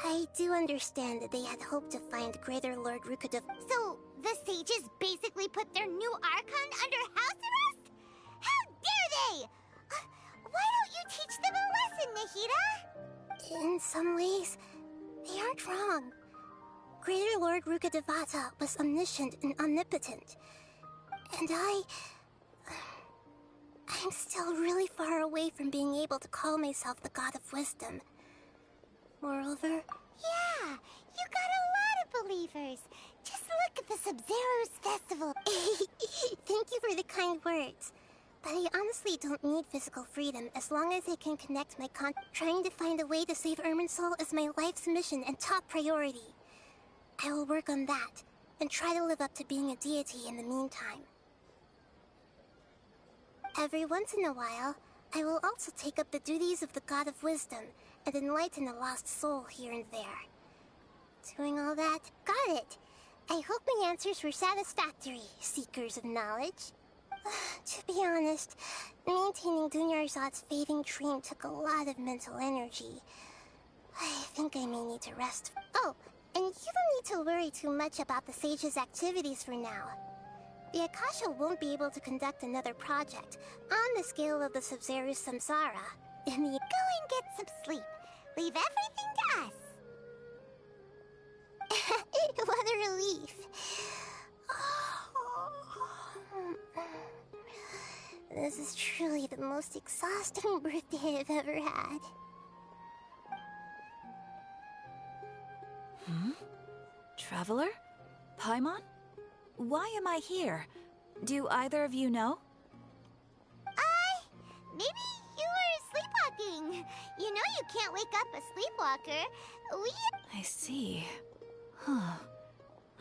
I do understand that they had hoped to find Greater Lord Rukkhadevata. So, the sages basically put their new Archon under house arrest? How dare they! Why don't you teach them a lesson, Nahida? In some ways, they aren't wrong. Greater Lord Rukadevata was omniscient and omnipotent. And I'm still really far away from being able to call myself the God of Wisdom. Moreover... Yeah, you got a lot of believers. Just look at the Sub-Zero's festival. Thank you for the kind words. But I honestly don't need physical freedom as long as I can connect my Trying to find a way to save Irminsul is my life's mission and top priority. I will work on that, and try to live up to being a deity in the meantime. Every once in a while, I will also take up the duties of the God of Wisdom and enlighten a lost soul here and there. Doing all that, got it. I hope my answers were satisfactory, seekers of knowledge. To be honest, maintaining Dunyarzad's fading dream took a lot of mental energy. I think I may need to rest. Oh, and you don't need to worry too much about the Sage's activities for now. The Akasha won't be able to conduct another project on the scale of the Sub-Zero's Samsara. Go and get some sleep. Leave everything to us. What a relief. This is truly the most exhausting birthday I've ever had. Traveler? Paimon? Why am I here? Do either of you know? Maybe you were sleepwalking. You know you can't wake up a sleepwalker. I see. Huh.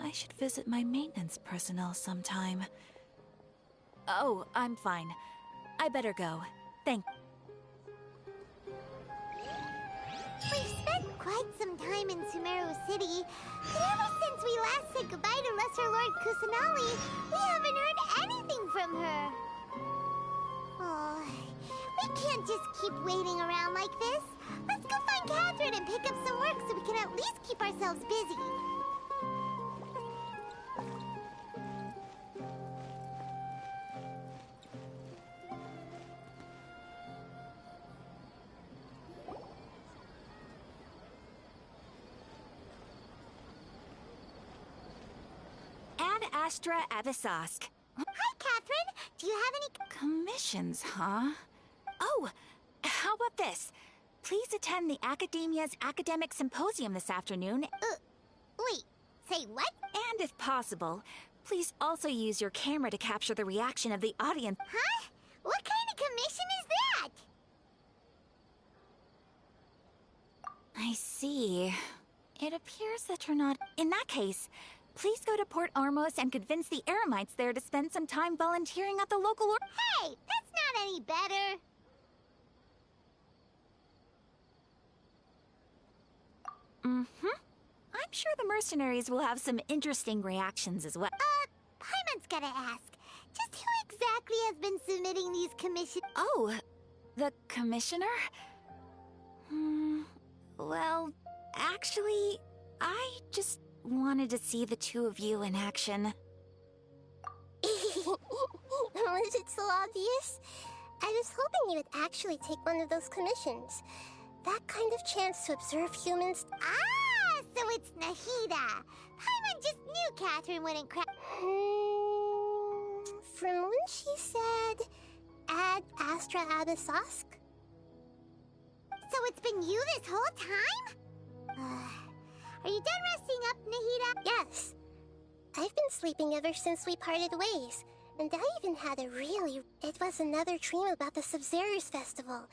I should visit my maintenance personnel sometime. Oh, I'm fine. I better go. Thank. We've spent quite some time in Sumeru City, but ever since we last said goodbye to Lesser Lord Kusanali, we haven't heard anything from her. Oh, we can't just keep waiting around like this. Let's go find Catherine and pick up some work so we can at least keep ourselves busy. Ad Astra Avisask. Hi, Catherine. Do you have any commissions, huh? Oh, how about this? Please attend the Academia's Academic Symposium this afternoon. Wait, say what? And if possible, please also use your camera to capture the reaction of the audience. Huh? What kind of commission is that? I see. It appears that you're not... In that case, please go to Port Armos and convince the Eremites there to spend some time volunteering at the local... Hey, that's not any better. I'm sure the mercenaries will have some interesting reactions as well. Paimon's gotta ask. Just who exactly has been submitting these commissions? Oh, the commissioner? Well, actually, I just wanted to see the two of you in action. Was it so obvious? I was hoping you would actually take one of those commissions. That kind of chance to observe humans... Ah, so it's Nahida. Paimon just knew Catherine wouldn't crack... From when she said... Ad Astra Abisask? So it's been you this whole time? Are you done resting up, Nahida? Yes. I've been sleeping ever since we parted ways. And I even had a really... It was another dream about the Sub-Zero's festival.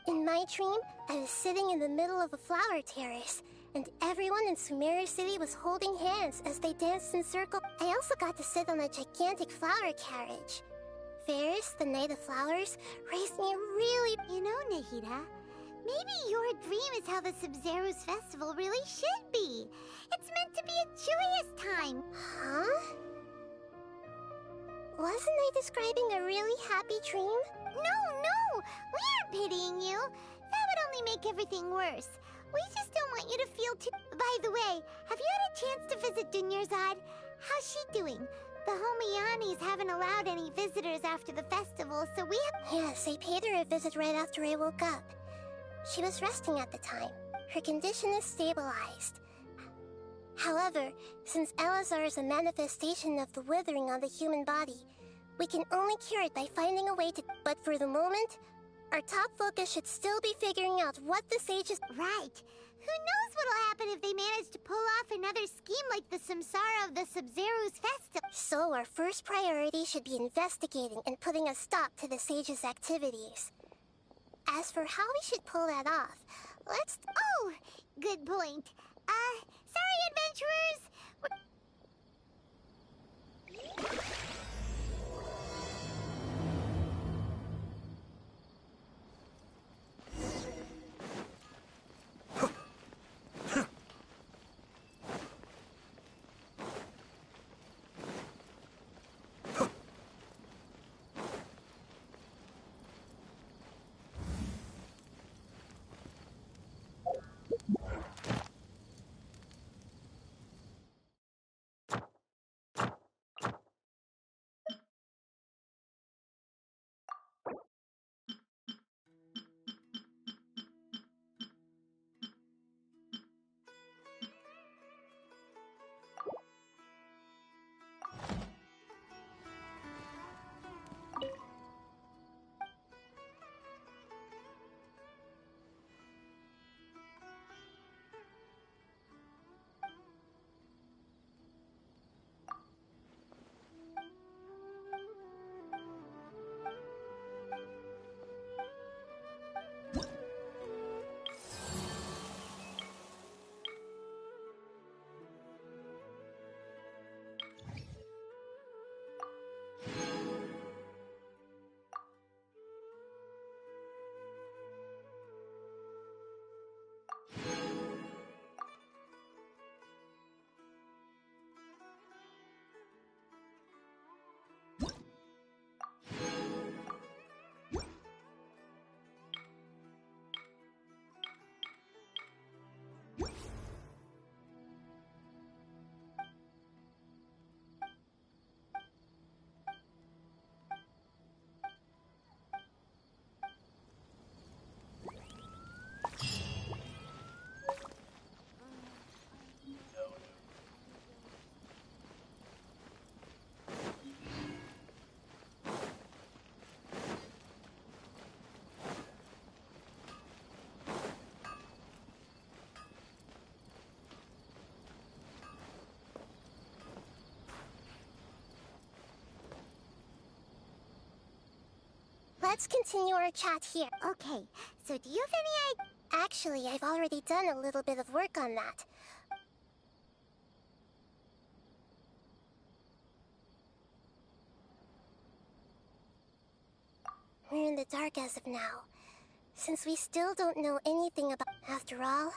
In my dream, I was sitting in the middle of a flower terrace, and everyone in Sumeru City was holding hands as they danced in circle. I also got to sit on a gigantic flower carriage. Ferris, the Knight of Flowers, raised me really... You know, Nahida, maybe your dream is how the Sub-Zero's festival really should be. It's meant to be a joyous time. Huh? Wasn't I describing a really happy dream? No! We aren't pitying you. That would only make everything worse. We just don't want you to feel too... By the way, have you had a chance to visit Dunyarzad? How's she doing? The Homianis haven't allowed any visitors after the festival, so we have... Yes, I paid her a visit right after I woke up. She was resting at the time. Her condition is stabilized. However, since Elazar is a manifestation of the withering on the human body, we can only cure it by finding a way to... But for the moment, our top focus should still be figuring out what the sages... Right. Who knows what'll happen if they manage to pull off another scheme like the Samsara of the Sub-Zero's festival. So our first priority should be investigating and putting a stop to the sages' activities. As for how we should pull that off, let's... Oh, good point. Sorry, adventurers! Let's continue our chat here. Okay, so do you have any Actually, I've already done a little bit of work on that. We're in the dark as of now. Since we still don't know anything about... After all...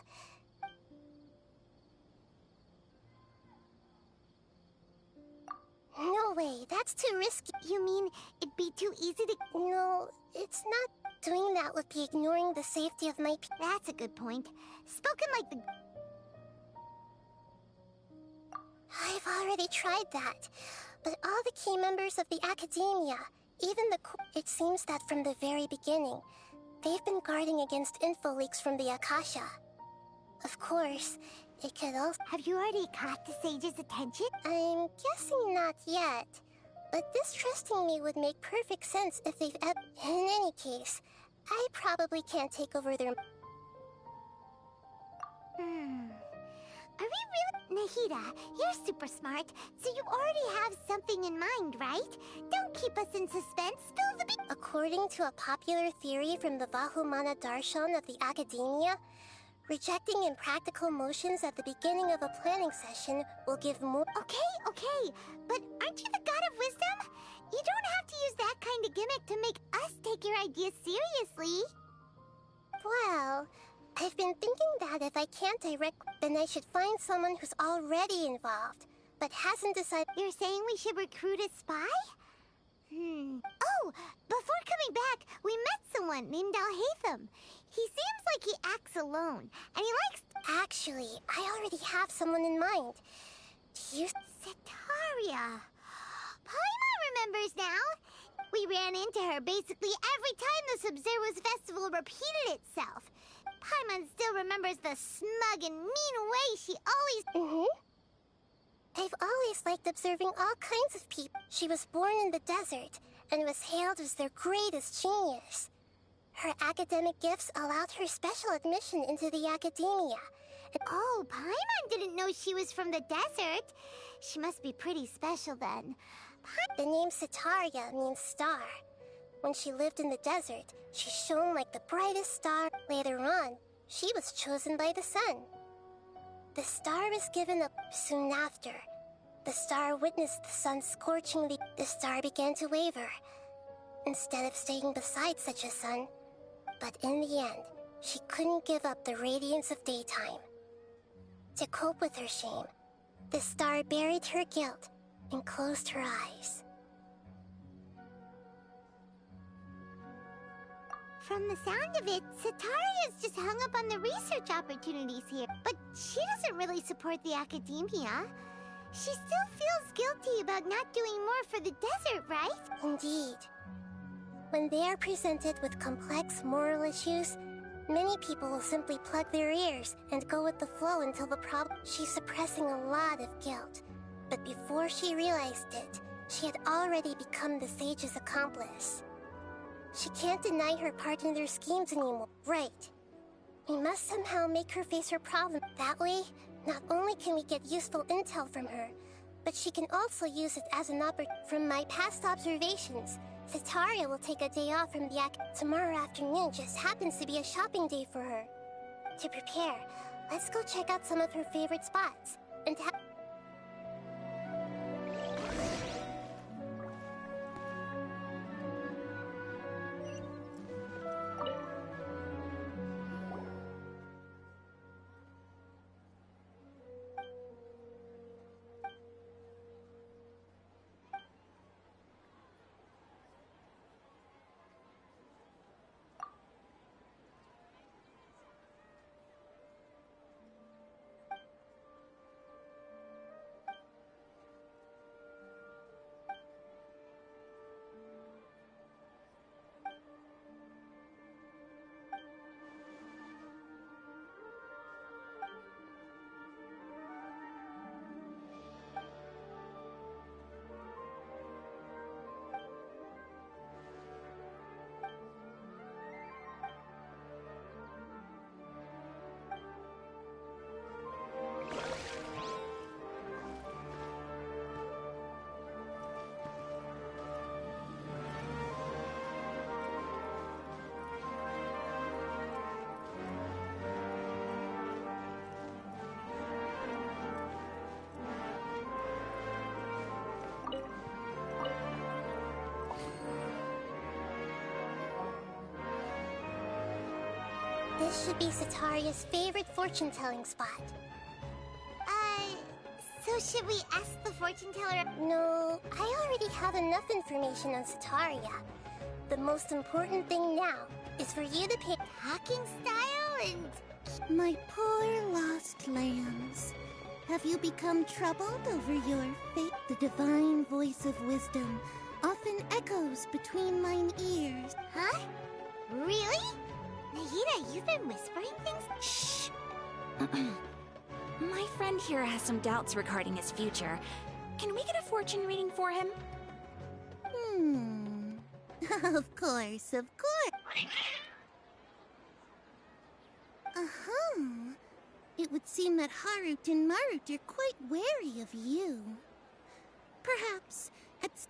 No way, that's too risky. You mean it'd be too easy to... No, it's not. Doing that would be ignoring the safety of my... That's a good point. Spoken like the... I've already tried that. But all the key members of the Academia, even the... It seems that from the very beginning, they've been guarding against info leaks from the Akasha. Of course, it could also... Have you already caught the sage's attention? I'm guessing not yet. But distrusting me would make perfect sense if they've... In any case, I probably can't take over their... Are we really... Nahida, you're super smart, so you already have something in mind, right? Don't keep us in suspense, spill the... According to a popular theory from the Vahumana Darshan of the Academia, rejecting impractical motions at the beginning of a planning session will give more... Okay, but aren't you the god of wisdom? You don't have to use that kind of gimmick to make us take your ideas seriously. Well, I've been thinking that if I can't direct, then I should find someone who's already involved, but hasn't decided... You're saying we should recruit a spy? Oh, before coming back, we met someone named Alhaitham. He seems like he acts alone, and he likes... Actually, I already have someone in mind. Do you... Setaria. Paimon remembers now. We ran into her basically every time the Sub-Zero's festival repeated itself. Paimon still remembers the smug and mean way she always... I've always liked observing all kinds of people. She was born in the desert and was hailed as their greatest genius. Her academic gifts allowed her special admission into the academia. Oh, Paimon didn't know she was from the desert. She must be pretty special then. The name Setaria means star. When she lived in the desert, she shone like the brightest star. Later on, she was chosen by the sun. The star was given up soon after. The star witnessed the sun scorching the star began to waver, instead of staying beside such a sun. But in the end, she couldn't give up the radiance of daytime. To cope with her shame, the star buried her guilt and closed her eyes. From the sound of it, Setaria's just hung up on the research opportunities here. But she doesn't really support the academia. She still feels guilty about not doing more for the desert, right? Indeed. When they are presented with complex moral issues, many people will simply plug their ears and go with the flow until the problem. She's suppressing a lot of guilt. But before she realized it, she had already become the sage's accomplice. She can't deny her part in their schemes anymore. Right. We must somehow make her face her problem. That way, not only can we get useful intel from her, but she can also use it as an opportunity. From my past observations, Setaria will take a day off from the tomorrow afternoon just happens to be a shopping day for her. To prepare, let's go check out some of her favorite spots and this should be Setaria's favorite fortune-telling spot. So should we ask the fortune teller? No, I already have enough information on Setaria. The most important thing now is for you to pick talking style and... My poor lost lambs. Have you become troubled over your fate? The divine voice of wisdom often echoes between mine ears. Huh? Really? Nahida, you've been whispering things? Shh! My friend here has some doubts regarding his future. Can we get a fortune reading for him? Of course, of course. It would seem that Harut and Marut are quite wary of you. Perhaps it's...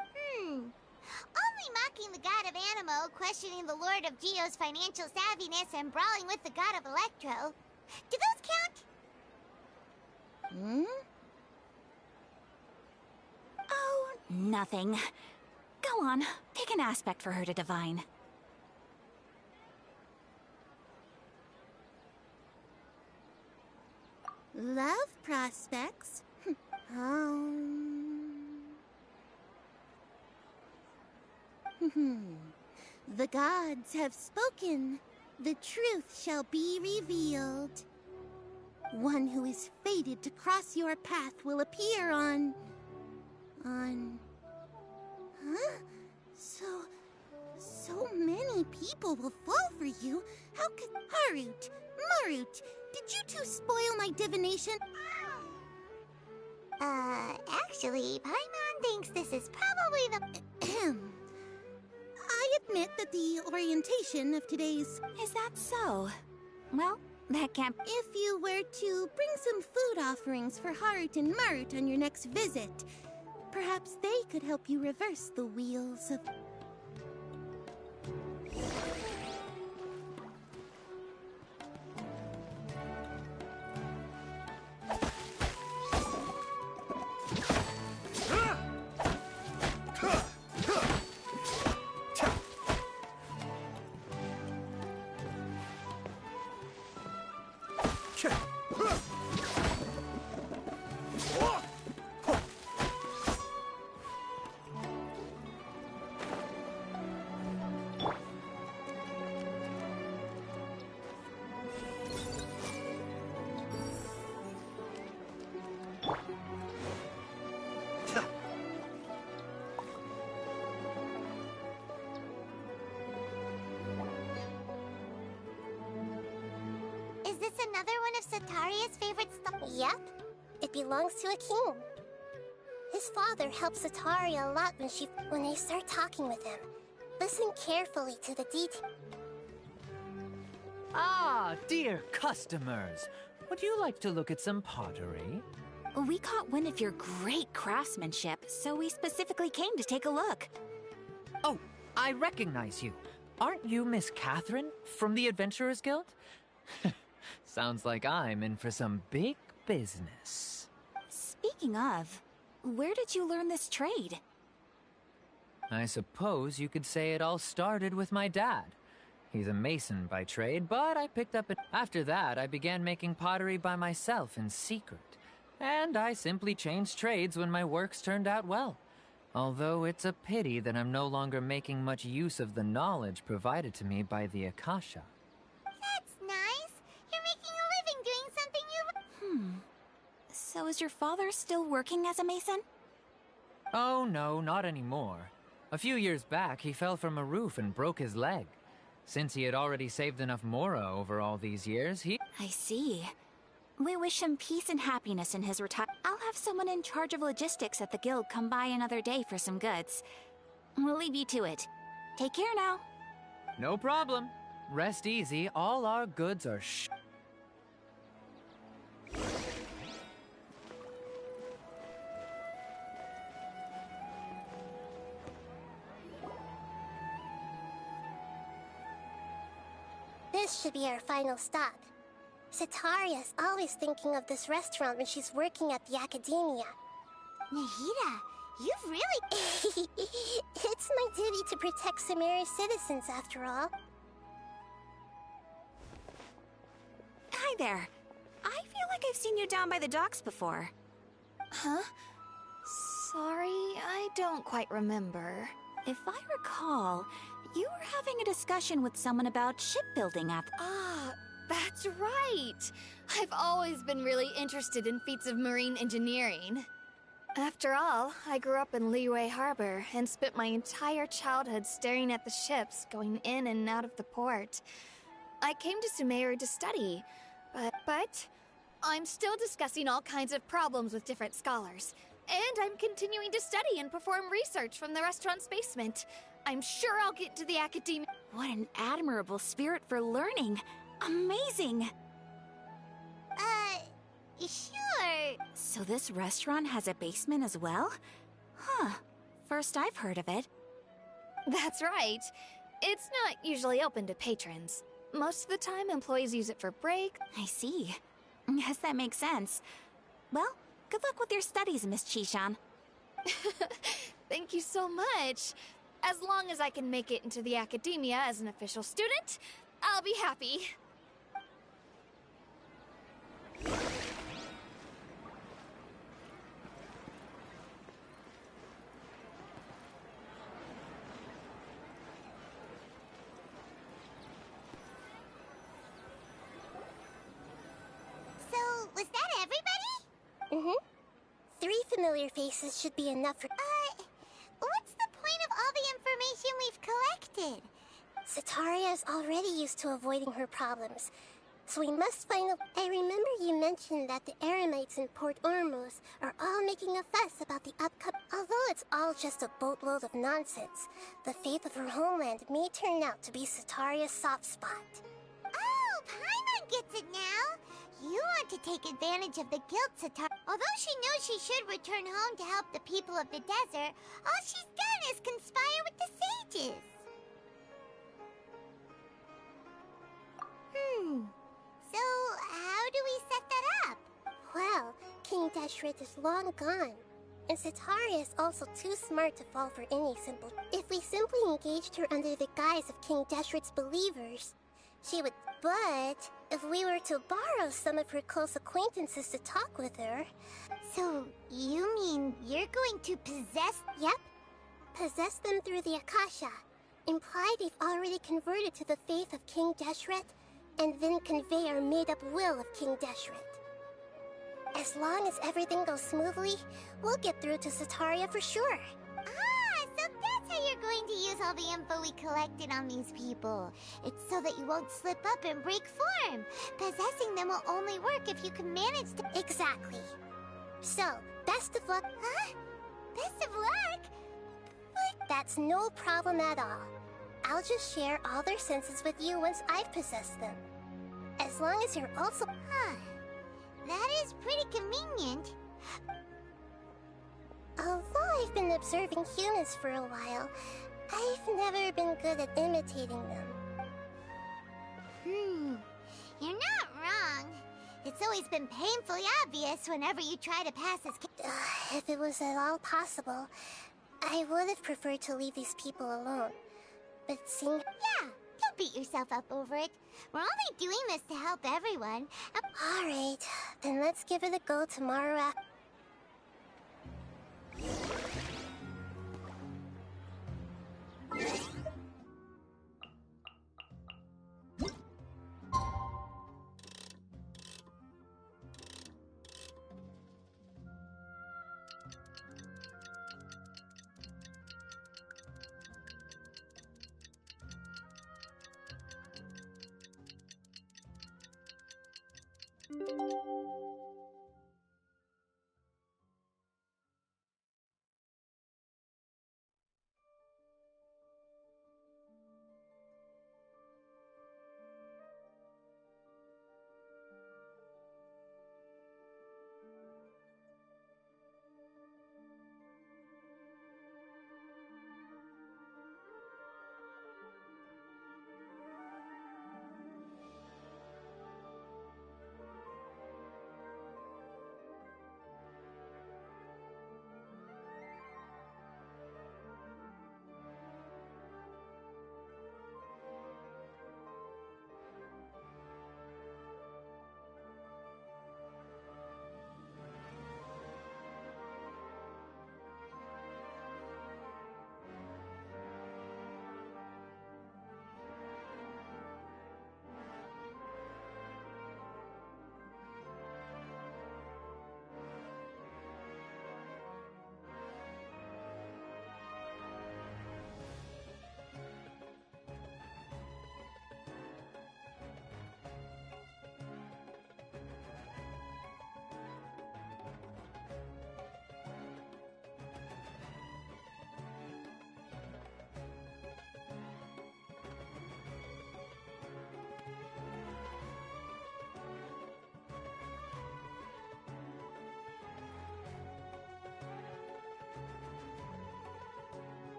Only mocking the god of Animo, questioning the lord of Geo's financial savviness, and brawling with the god of Electro. Do those count? Oh, nothing. Go on, pick an aspect for her to divine. Love prospects? The gods have spoken. The truth shall be revealed. One who is fated to cross your path will appear on... Huh? So many people will fall for you. How could... Harut, Marut, did you two spoil my divination? Actually, Paimon thinks this is probably the... I admit that the orientation of today's... Is that so? Well, that can't... If you were to bring some food offerings for Heart and Mert on your next visit, perhaps they could help you reverse the wheels of... Is this another one of Sataria's favorite stuff? Yep. It belongs to a king. His father helps Sataria a lot when they start talking with him. Listen carefully to the details. Ah, dear customers. Would you like to look at some pottery? We caught wind of your great craftsmanship, so we specifically came to take a look. Oh, I recognize you. Aren't you Miss Catherine from the Adventurers Guild? Sounds like I'm in for some big business. Speaking of, where did you learn this trade? I suppose you could say it all started with my dad. He's a mason by trade, but I picked up it. After that, I began making pottery by myself in secret. And I simply changed trades when my works turned out well. Although it's a pity that I'm no longer making much use of the knowledge provided to me by the Akasha. That's nice. You're making a living doing something you... So is your father still working as a mason? Oh no, not anymore. A few years back, he fell from a roof and broke his leg. Since he had already saved enough Mora over all these years, I see. We wish him peace and happiness in his retirement. I'll have someone in charge of logistics at the guild come by another day for some goods. We'll leave you to it. Take care now. No problem. Rest easy, all our goods are This should be our final stop. Sataria's always thinking of this restaurant when she's working at the academia. Nahida, you've really... It's my duty to protect Sumeru's citizens, after all. Hi there. I feel like I've seen you down by the docks before. Huh? Sorry, I don't quite remember. If I recall, you were having a discussion with someone about shipbuilding at... Ah, that's right! I've always been really interested in feats of marine engineering. After all, I grew up in Liyue Harbor and spent my entire childhood staring at the ships going in and out of the port. I came to Sumeru to study, but I'm still discussing all kinds of problems with different scholars. And I'm continuing to study and perform research from the restaurant's basement. I'm sure I'll get to the academia. What an admirable spirit for learning. Amazing. Sure. So this restaurant has a basement as well? Huh. First I've heard of it. That's right. It's not usually open to patrons. Most of the time, employees use it for break. I see. Guess that makes sense. Well, good luck with your studies, Miss Chishan. Thank you so much. As long as I can make it into the academia as an official student, I'll be happy. So, was that everybody? Mm-hmm. 3 familiar faces should be enough for... What's the point of all the information we've collected? Sataria is already used to avoiding her problems, So we must find a... I remember you mentioned that the Eremites in Port Ormuz are all making a fuss about the upcoming... Although it's all just a boatload of nonsense, the fate of her homeland may turn out to be Sataria's soft spot. Oh, Paimon gets it now! You want to take advantage of the guilt, Satar. Although she knows she should return home to help the people of the desert, all she's done is conspire with the sages. So, how do we set that up? Well, King Deshret is long gone, and Sataria is also too smart to fall for any simple... If we simply engaged her under the guise of King Deshret's believers, she would... But if we were to borrow some of her close acquaintances to talk with her... So, you mean you're going to possess... Yep. Possess them through the Akasha. Imply they've already converted to the faith of King Deshret, and then convey our made-up will of King Deshret. As long as everything goes smoothly, we'll get through to Sataria for sure. Ah, so that's how you're going to use all the info we collected on these people. It's so that you won't slip up and break form. Possessing them will only work if you can manage to... Exactly. So, best of luck. Huh? Best of luck? But that's no problem at all. I'll just share all their senses with you once I've possessed them. As long as you're also... Huh. That is pretty convenient. Although I've been observing humans for a while, I've never been good at imitating them. You're not wrong. It's always been painfully obvious whenever you try to pass as... If it was at all possible, I would have preferred to leave these people alone. But seeing... Yeah, don't beat yourself up over it. We're only doing this to help everyone. Alright, then let's give it a go tomorrow after...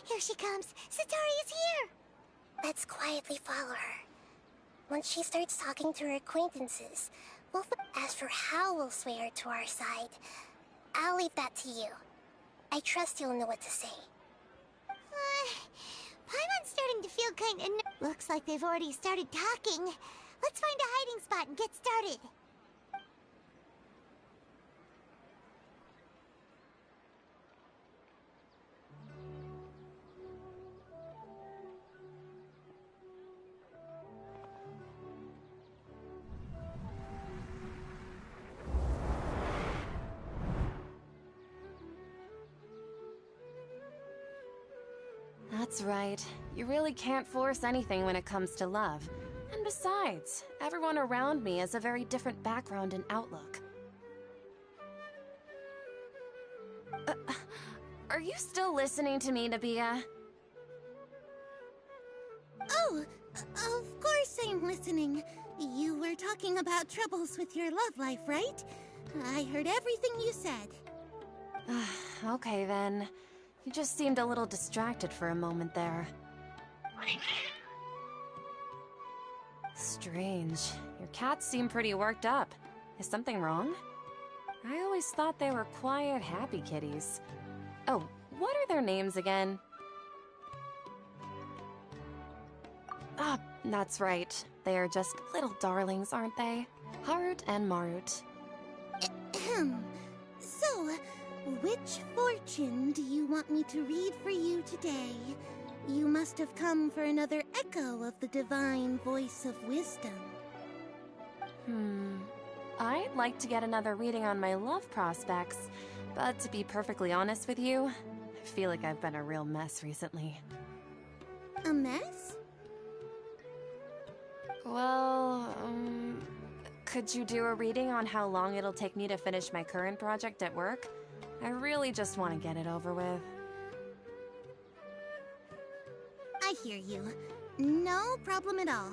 Here she comes. Sataria's here. Let's quietly follow her. Once she starts talking to her acquaintances, we'll... As for how we'll sway her to our side, I'll leave that to you. I trust you'll know what to say. Paimon's starting to feel kinda... Looks like they've already started talking. Let's find a hiding spot and get started. That's right. You really can't force anything when it comes to love. And besides, everyone around me has a very different background and outlook. Are you still listening to me, Nabia? Oh, of course I'm listening. You were talking about troubles with your love life, right? I heard everything you said. Okay then. You just seemed a little distracted for a moment there. Strange. Your cats seem pretty worked up. Is something wrong? I always thought they were quiet, happy kitties. Oh, what are their names again? Ah, that's right. They are just little darlings, aren't they? Harut and Marut. So, which fortune do you want me to read for you today? You must have come for another echo of the divine voice of wisdom. I'd like to get another reading on my love prospects, but to be perfectly honest with you, I feel like I've been a real mess recently. A mess? Well, could you do a reading on how long it'll take me to finish my current project at work? I really just want to get it over with. I hear you. No problem at all.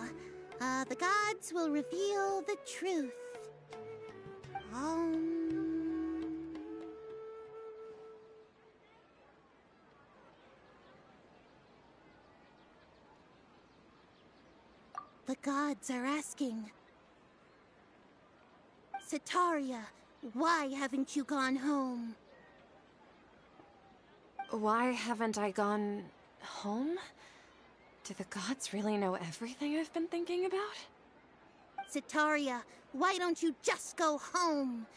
The gods will reveal the truth. The gods are asking. Sitaria, why haven't you gone home? Why haven't I gone home? Do the gods really know everything I've been thinking about? Sitaria, why don't you just go home?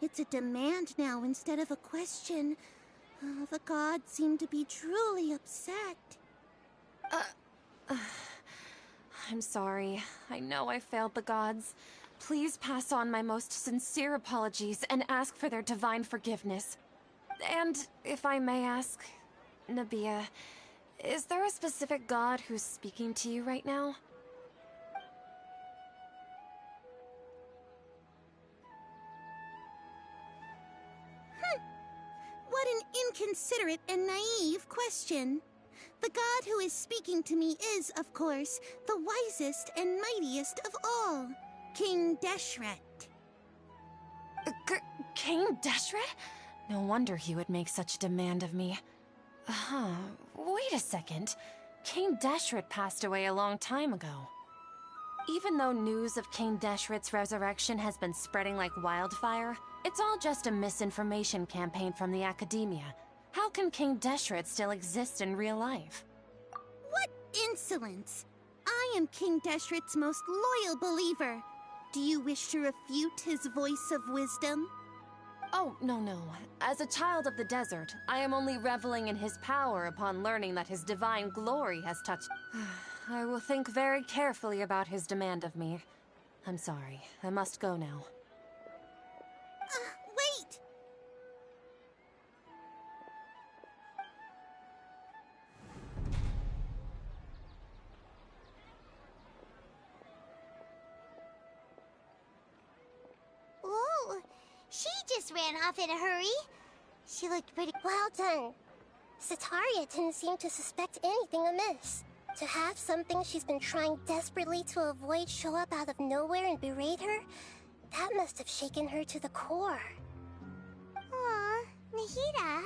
It's a demand now instead of a question. The gods seem to be truly upset. I'm sorry. I know I failed the gods. Please pass on my most sincere apologies and ask for their divine forgiveness. And, if I may ask, Nabia, is there a specific god who's speaking to you right now? What an inconsiderate and naive question. The god who is speaking to me is, of course, the wisest and mightiest of all, King Deshret. King Deshret? No wonder he would make such a demand of me. Wait a second. King Deshret passed away a long time ago. Even though news of King Deshret's resurrection has been spreading like wildfire, it's all just a misinformation campaign from the academia. How can King Deshret still exist in real life? What insolence! I am King Deshret's most loyal believer. Do you wish to refute his voice of wisdom? Oh, no. As a child of the desert, I am only reveling in his power upon learning that his divine glory has touched... I will think very carefully about his demand of me. I'm sorry. I must go now. Wait! Whoa! She just ran off in a hurry. She looked pretty... Well done. Sitaria didn't seem to suspect anything amiss. To have something she's been trying desperately to avoid show up out of nowhere and berate her, that must have shaken her to the core. Aw, Nahida,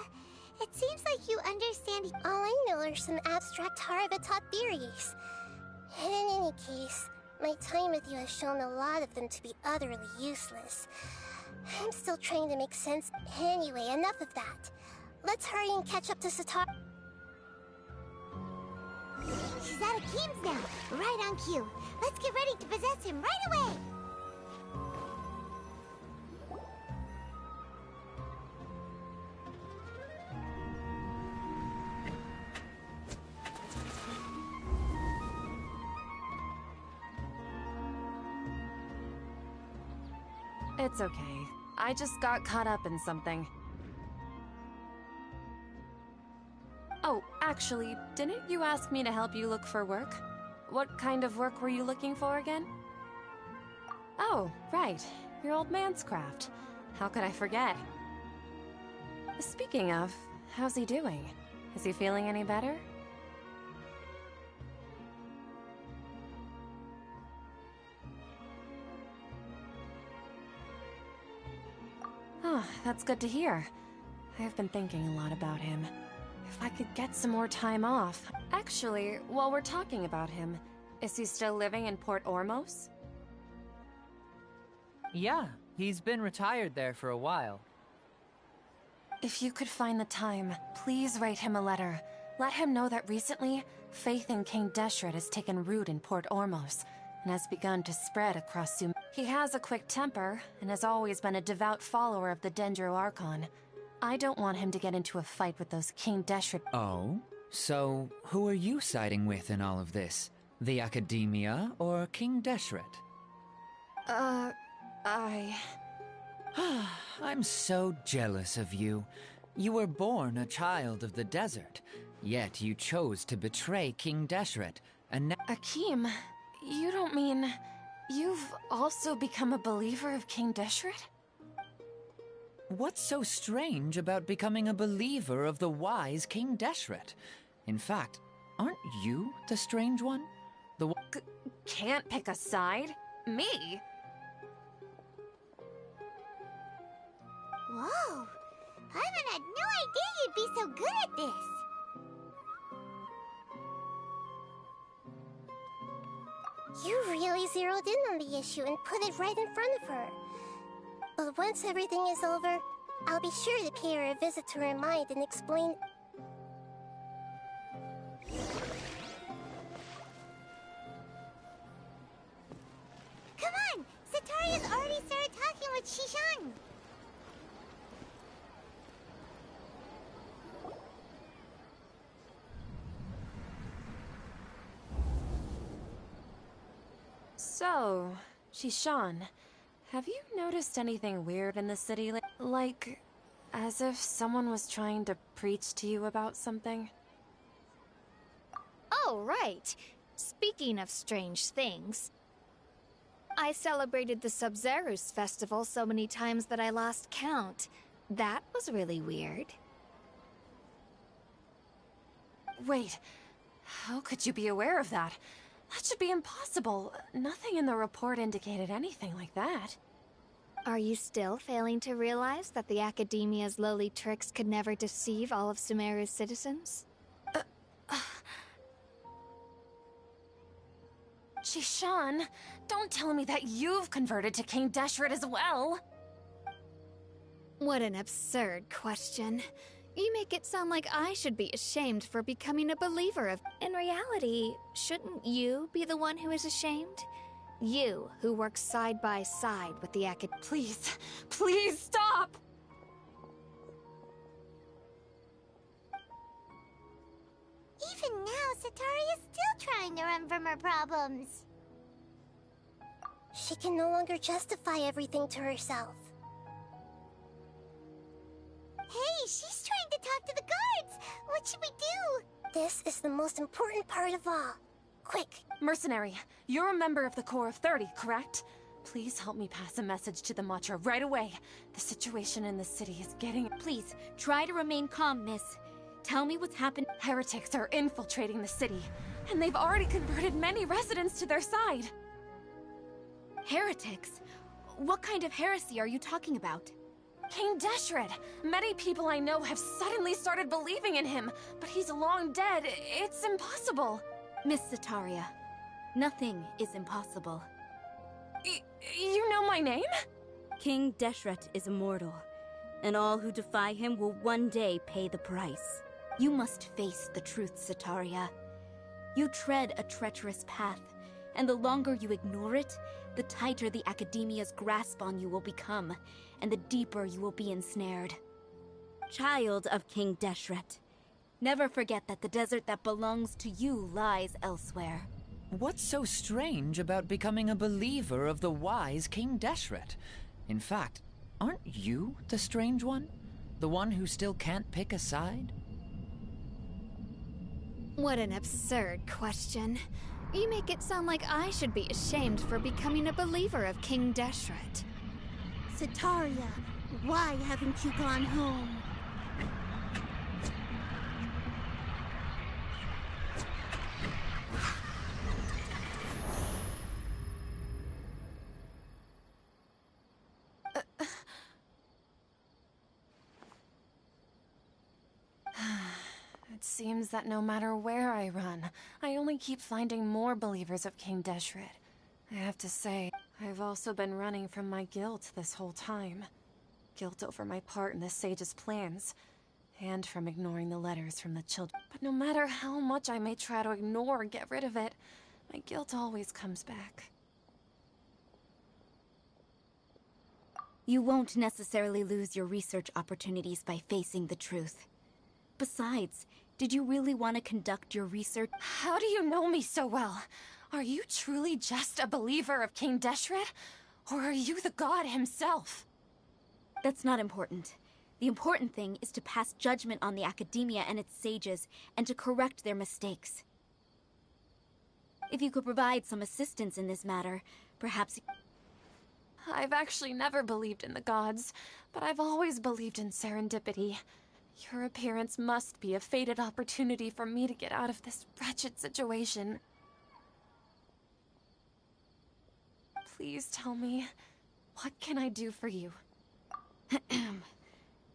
it seems like you understand... All I know are some abstract Haravatot theories. And in any case, my time with you has shown a lot of them to be utterly useless. I'm still trying to make sense. Anyway, enough of that. Let's hurry and catch up to Sitaria. She's at Akeem's now, right on cue. Let's get ready to possess him right away! It's okay. I just got caught up in something. Oh, actually, didn't you ask me to help you look for work? What kind of work were you looking for again? Oh, right. Your old man's craft. How could I forget? Speaking of, how's he doing? Is he feeling any better? Oh, that's good to hear. I've been thinking a lot about him. If I could get some more time off. Actually, while we're talking about him, is he still living in Port Ormos? Yeah, he's been retired there for a while. If you could find the time, please write him a letter. Let him know that recently, faith in King Deshret has taken root in Port Ormos and has begun to spread across Sumeru. He has a quick temper and has always been a devout follower of the Dendro Archon. I don't want him to get into a fight with those King Deshret. Oh? So, who are you siding with in all of this? The Academia or King Deshret? I'm so jealous of you. You were born a child of the desert, yet you chose to betray King Deshret, and now— Akeem, you don't mean you've also become a believer of King Deshret? What's so strange about becoming a believer of the wise King Deshret? In fact, aren't you the strange one? The one— Can't pick a side? Me? Whoa! Paimon had no idea you'd be so good at this! You really zeroed in on the issue and put it right in front of her. But once everything is over, I'll be sure to pay her a visit to her mind and explain— Come on! Sataria's already started talking with Shishan! So, Shishan, have you noticed anything weird in the city? Like, as if someone was trying to preach to you about something? Oh, right. Speaking of strange things, I celebrated the Sub-Zerus festival so many times that I lost count. That was really weird. Wait, how could you be aware of that? That should be impossible. Nothing in the report indicated anything like that. Are you still failing to realize that the Academia's lowly tricks could never deceive all of Sumeru's citizens? Shishan, don't tell me that you've converted to King Deshret as well! What an absurd question. You make it sound like I should be ashamed for becoming a believer of— In reality, shouldn't you be the one who is ashamed? You, who works side by side with the Please, please stop! Even now, Sataria's still trying to run from her problems. she can no longer justify everything to herself. Hey, she's trying to talk to the guards! What should we do? This is the most important part of all. Quick! Mercenary, you're a member of the Corps of 30, correct? Please help me pass a message to the Matcha right away. The situation in the city is getting— Please, try to remain calm, miss. Tell me what's happened. Heretics are infiltrating the city, and they've already converted many residents to their side. Heretics? What kind of heresy are you talking about? King Deshret! Many people I know have suddenly started believing in him, but he's long dead. It's impossible. Miss Sataria, nothing is impossible. You know my name? King Deshret is immortal, and all who defy him will one day pay the price. You must face the truth, Sataria. You tread a treacherous path, and the longer you ignore it, the tighter the Academia's grasp on you will become, and the deeper you will be ensnared. Child of King Deshret, never forget that the desert that belongs to you lies elsewhere. What's so strange about becoming a believer of the wise King Deshret? In fact, aren't you the strange one? The one who still can't pick a side? What an absurd question. You make it sound like I should be ashamed for becoming a believer of King Deshret. Sitaria, why haven't you gone home? It seems that no matter where I run, I only keep finding more believers of King Deshret. I have to say, I've also been running from my guilt this whole time. Guilt over my part in the sage's plans, and from ignoring the letters from the children. But no matter how much I may try to ignore or get rid of it, my guilt always comes back. You won't necessarily lose your research opportunities by facing the truth. Besides, did you really want to conduct your research? How do you know me so well? Are you truly just a believer of King Deshret? Or are you the god himself? That's not important. The important thing is to pass judgment on the Academia and its sages, and to correct their mistakes. If you could provide some assistance in this matter, perhaps... I've actually never believed in the gods, but I've always believed in serendipity. Your appearance must be a fated opportunity for me to get out of this wretched situation. Please tell me, what can I do for you?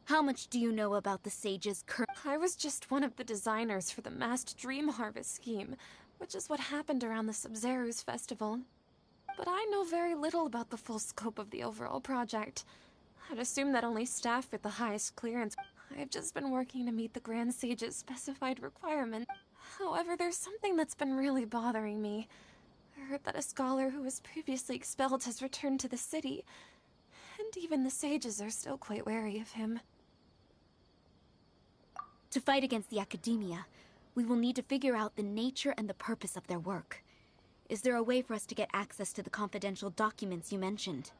How much do you know about the sage's I was just one of the designers for the massed dream harvest scheme, which is what happened around the Sub-Zeru's festival. But I know very little about the full scope of the overall project. I'd assume that only staff with the highest clearance. I've just been working to meet the Grand Sage's specified requirement. However, there's something that's been really bothering me. I heard that a scholar who was previously expelled has returned to the city, and even the sages are still quite wary of him. To fight against the Academia, we will need to figure out the nature and the purpose of their work. Is there a way for us to get access to the confidential documents you mentioned?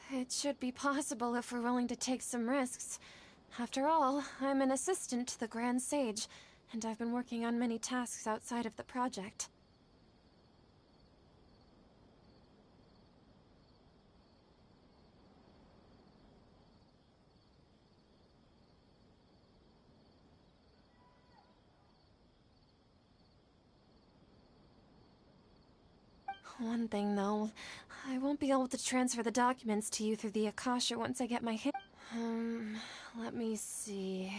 It should be possible if we're willing to take some risks. After all, I'm an assistant to the Grand Sage, and I've been working on many tasks outside of the project. One thing, though. I won't be able to transfer the documents to you through the Akasha once I get my hit. Let me see...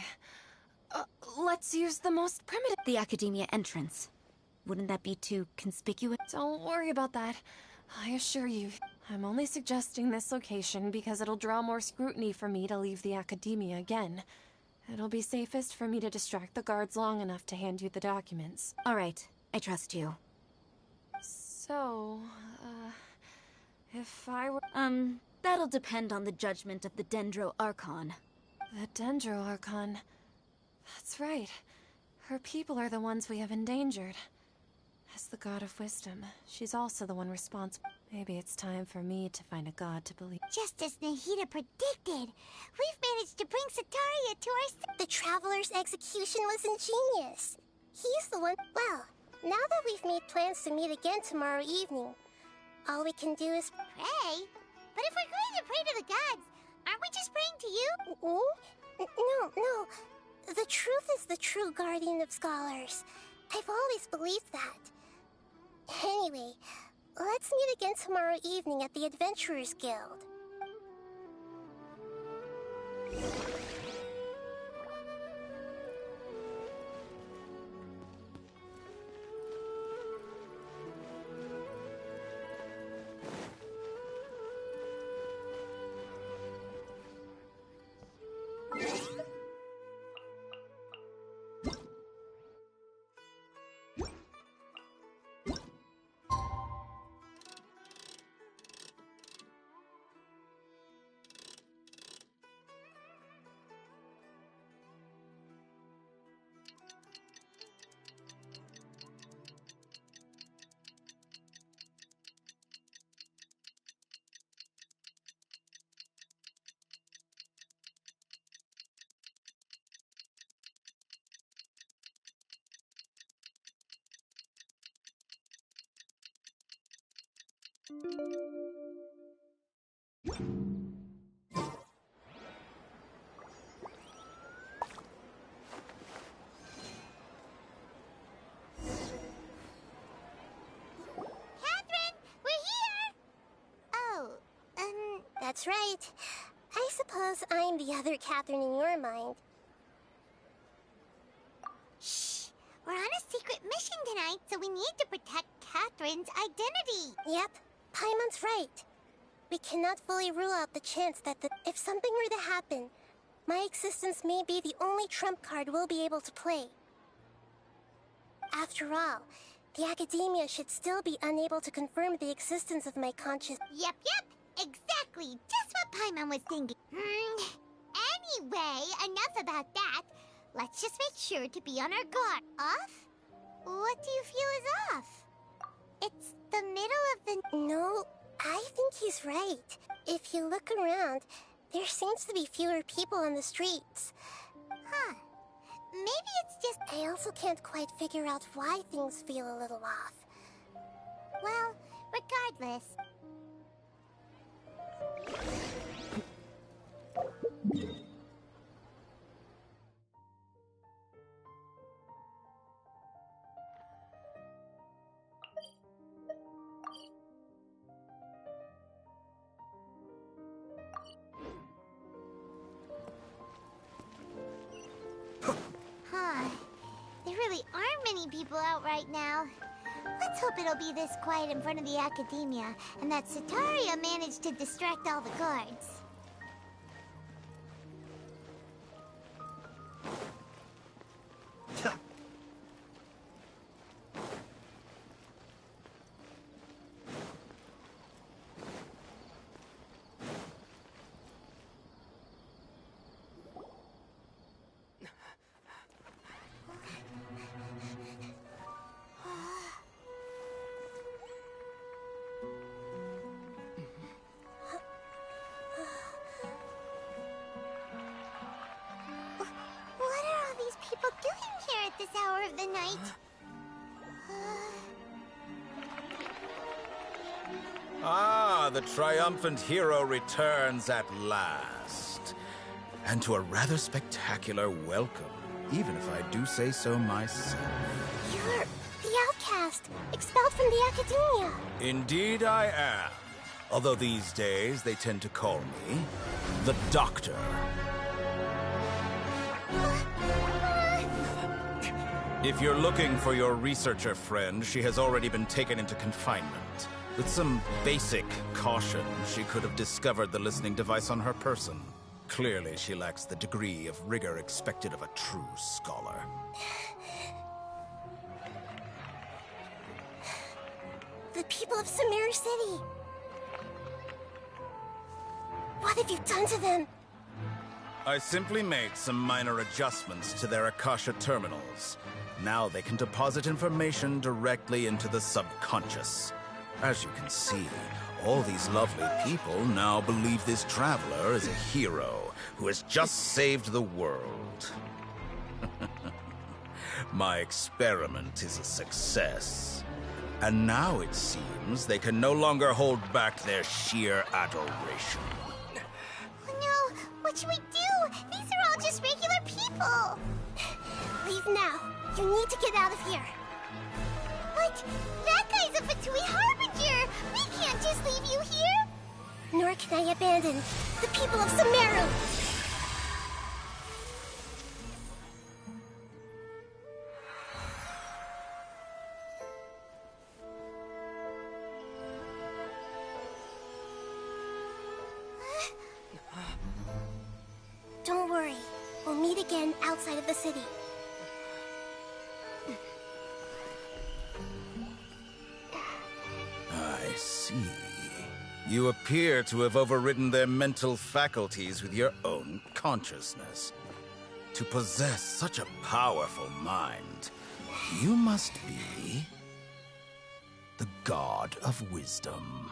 let's use the most primitive... The Academia entrance. Wouldn't that be too conspicuous? Don't worry about that. I assure you, I'm only suggesting this location because it'll draw more scrutiny for me to leave the Academia again. It'll be safest for me to distract the guards long enough to hand you the documents. All right, I trust you. So, if I were... that'll depend on the judgment of the Dendro Archon. The Dendro Archon. That's right. Her people are the ones we have endangered. As the god of wisdom, she's also the one responsible. Maybe it's time for me to find a god to believe. Just as Nahida predicted, we've managed to bring Sitaria to our... The Traveler's execution was ingenious. He's the one... Well, now that we've made plans to meet again tomorrow evening, all we can do is... Pray? But if we're going to pray to the gods, aren't we just praying to you? No. The truth is the true guardian of scholars. I've always believed that. Anyway, let's meet again tomorrow evening at the Adventurers Guild. That's right. I suppose I'm the other Catherine in your mind. Shh! We're on a secret mission tonight, so we need to protect Catherine's identity. Yep, Paimon's right. We cannot fully rule out the chance that if something were to happen, my existence may be the only trump card we'll be able to play. After all, the Academia should still be unable to confirm the existence of my conscious... Yep. Exactly. Just what Paimon was thinking. Anyway, enough about that. Let's just make sure to be on our guard. Off? What do you feel is off? It's the middle of the... No, I think he's right. If you look around, there seems to be fewer people on the streets. Huh. Maybe it's just... I also can't quite figure out why things feel a little off. Well, regardless... There really aren't many people out right now. Let's hope it'll be this quiet in front of the Academia, and that Sataria managed to distract all the guards. This hour of the night. The triumphant hero returns at last. And to a rather spectacular welcome, even if I do say so myself. You're the outcast, expelled from the Academia. Indeed I am. Although these days they tend to call me the Doctor. If you're looking for your researcher friend, she has already been taken into confinement. With some basic caution, she could have discovered the listening device on her person. Clearly, she lacks the degree of rigor expected of a true scholar. The people of Sumeru City! What have you done to them? I simply made some minor adjustments to their Akasha terminals. Now they can deposit information directly into the subconscious. As you can see, all these lovely people now believe this traveler is a hero who has just saved the world. My experiment is a success. And now it seems they can no longer hold back their sheer adoration. No, what should we do? These are all just regular people. Leave now. You need to get out of here. But that guy's a Fatui Harbinger. We can't just leave you here. Nor can I abandon the people of Sumeru. Don't worry. We'll meet again outside of the city. I see. You appear to have overridden their mental faculties with your own consciousness. To possess such a powerful mind, you must be the god of wisdom.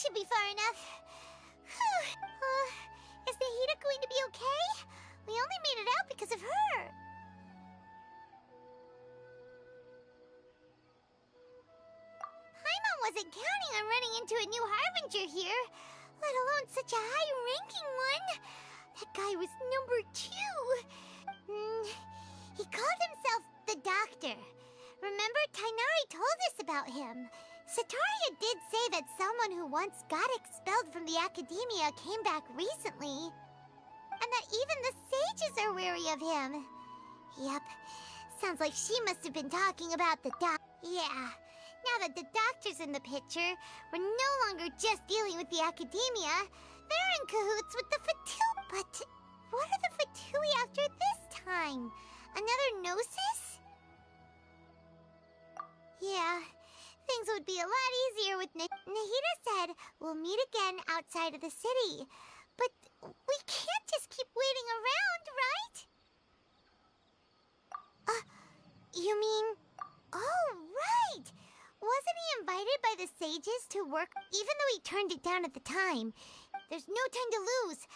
should be far enough. Is Nahida going to be okay? We only made it out because of her. Paimon wasn't counting on running into a new Harbinger here, let alone such a high-ranking one. That guy was number 2. He called himself the Doctor. Remember, Tainari told us about him. Sataria did say that someone who once got expelled from the Academia came back recently. And that even the sages are wary of him. Yep, sounds like she must have been talking about the Yeah, now that the Doctor's in the picture, we're no longer just dealing with the Academia. They're in cahoots with the Fatui. But what are the Fatui after this time? Another Gnosis? Yeah, things would be a lot easier with Nahida said we'll meet again outside of the city. But we can't just keep waiting around, right? You mean... Oh, right! Wasn't he invited by the sages to work? Even though he turned it down at the time. There's no time to lose.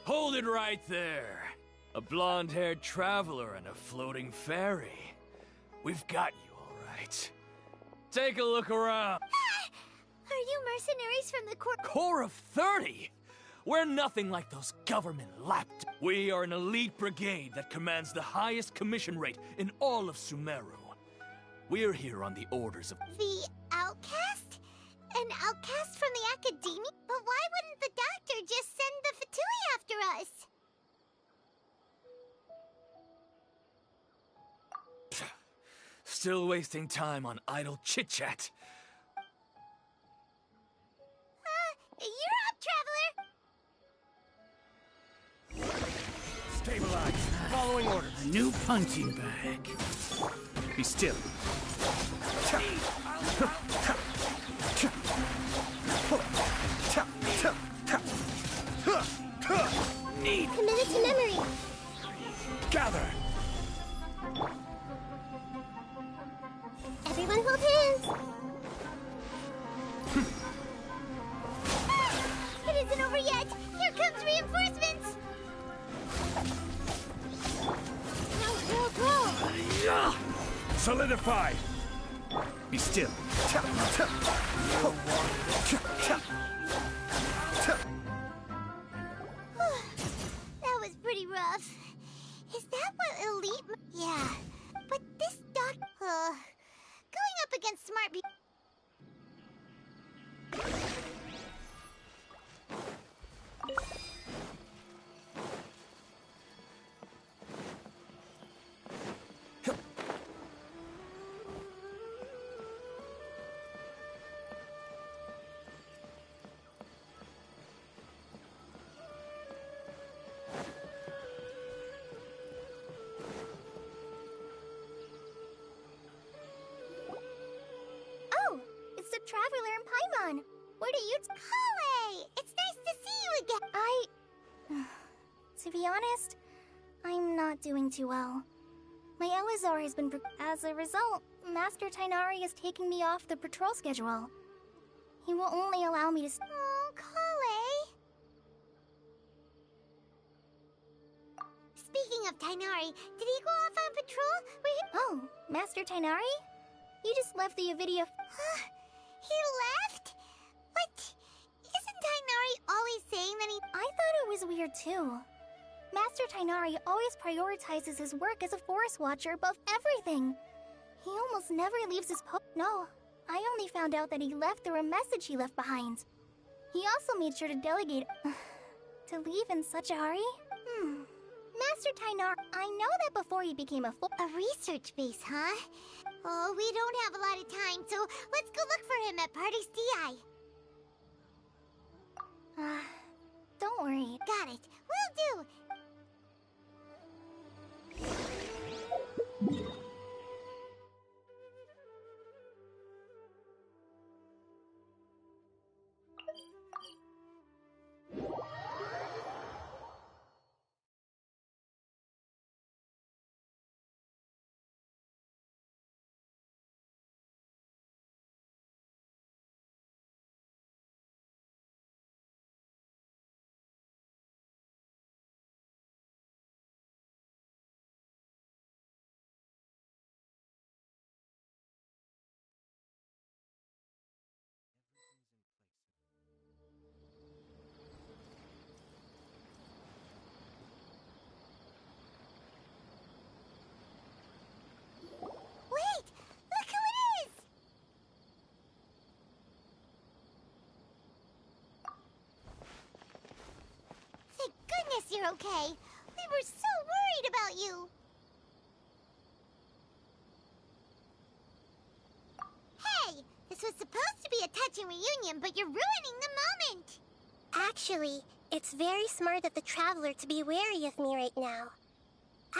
Hold it right there. A blonde-haired traveler and a floating fairy. We've got you, all right. Take a look around. Are you mercenaries from the Corps of 30? We're nothing like those government lapdogs. We are an elite brigade that commands the highest commission rate in all of Sumeru. We're here on the orders of... The outcast? An outcast from the Academia? But why wouldn't the Doctor just send the Fatui after us? Still wasting time on idle chit-chat. You're up, Traveler! Stabilize. Following orders. A new punching bag. Be still. Committed to memory. Gather. Everyone hold hands. It isn't over yet. Here comes reinforcements. Go. Solidify. Be still. That was pretty rough. Is that what elite... Yeah. But this going up against smart people... Traveler and Paimon. Where do you... Kale! It's nice to see you again. To be honest, I'm not doing too well. My Elazar has been... As a result, Master Tainari is taking me off the patrol schedule. He will only allow me to... Oh, Kale! Speaking of Tainari, did he go off on patrol? Oh, Master Tainari? You just left the Avidia... He left? What? Isn't Tainari always saying that he... I thought it was weird too. Master Tainari always prioritizes his work as a forest watcher above everything. He almost never leaves his post. No, I only found out that he left through a message he left behind. He also made sure to delegate... to leave in such a hurry? Master Tainari... I know that before he became a research base, huh? Oh, we don't have a lot of time, so let's go look for him at Party's DI. Don't worry. Got it. Will do. You're okay. We were so worried about you. Hey, this was supposed to be a touching reunion, but you're ruining the moment. Actually, it's very smart of the Traveler to be wary of me right now.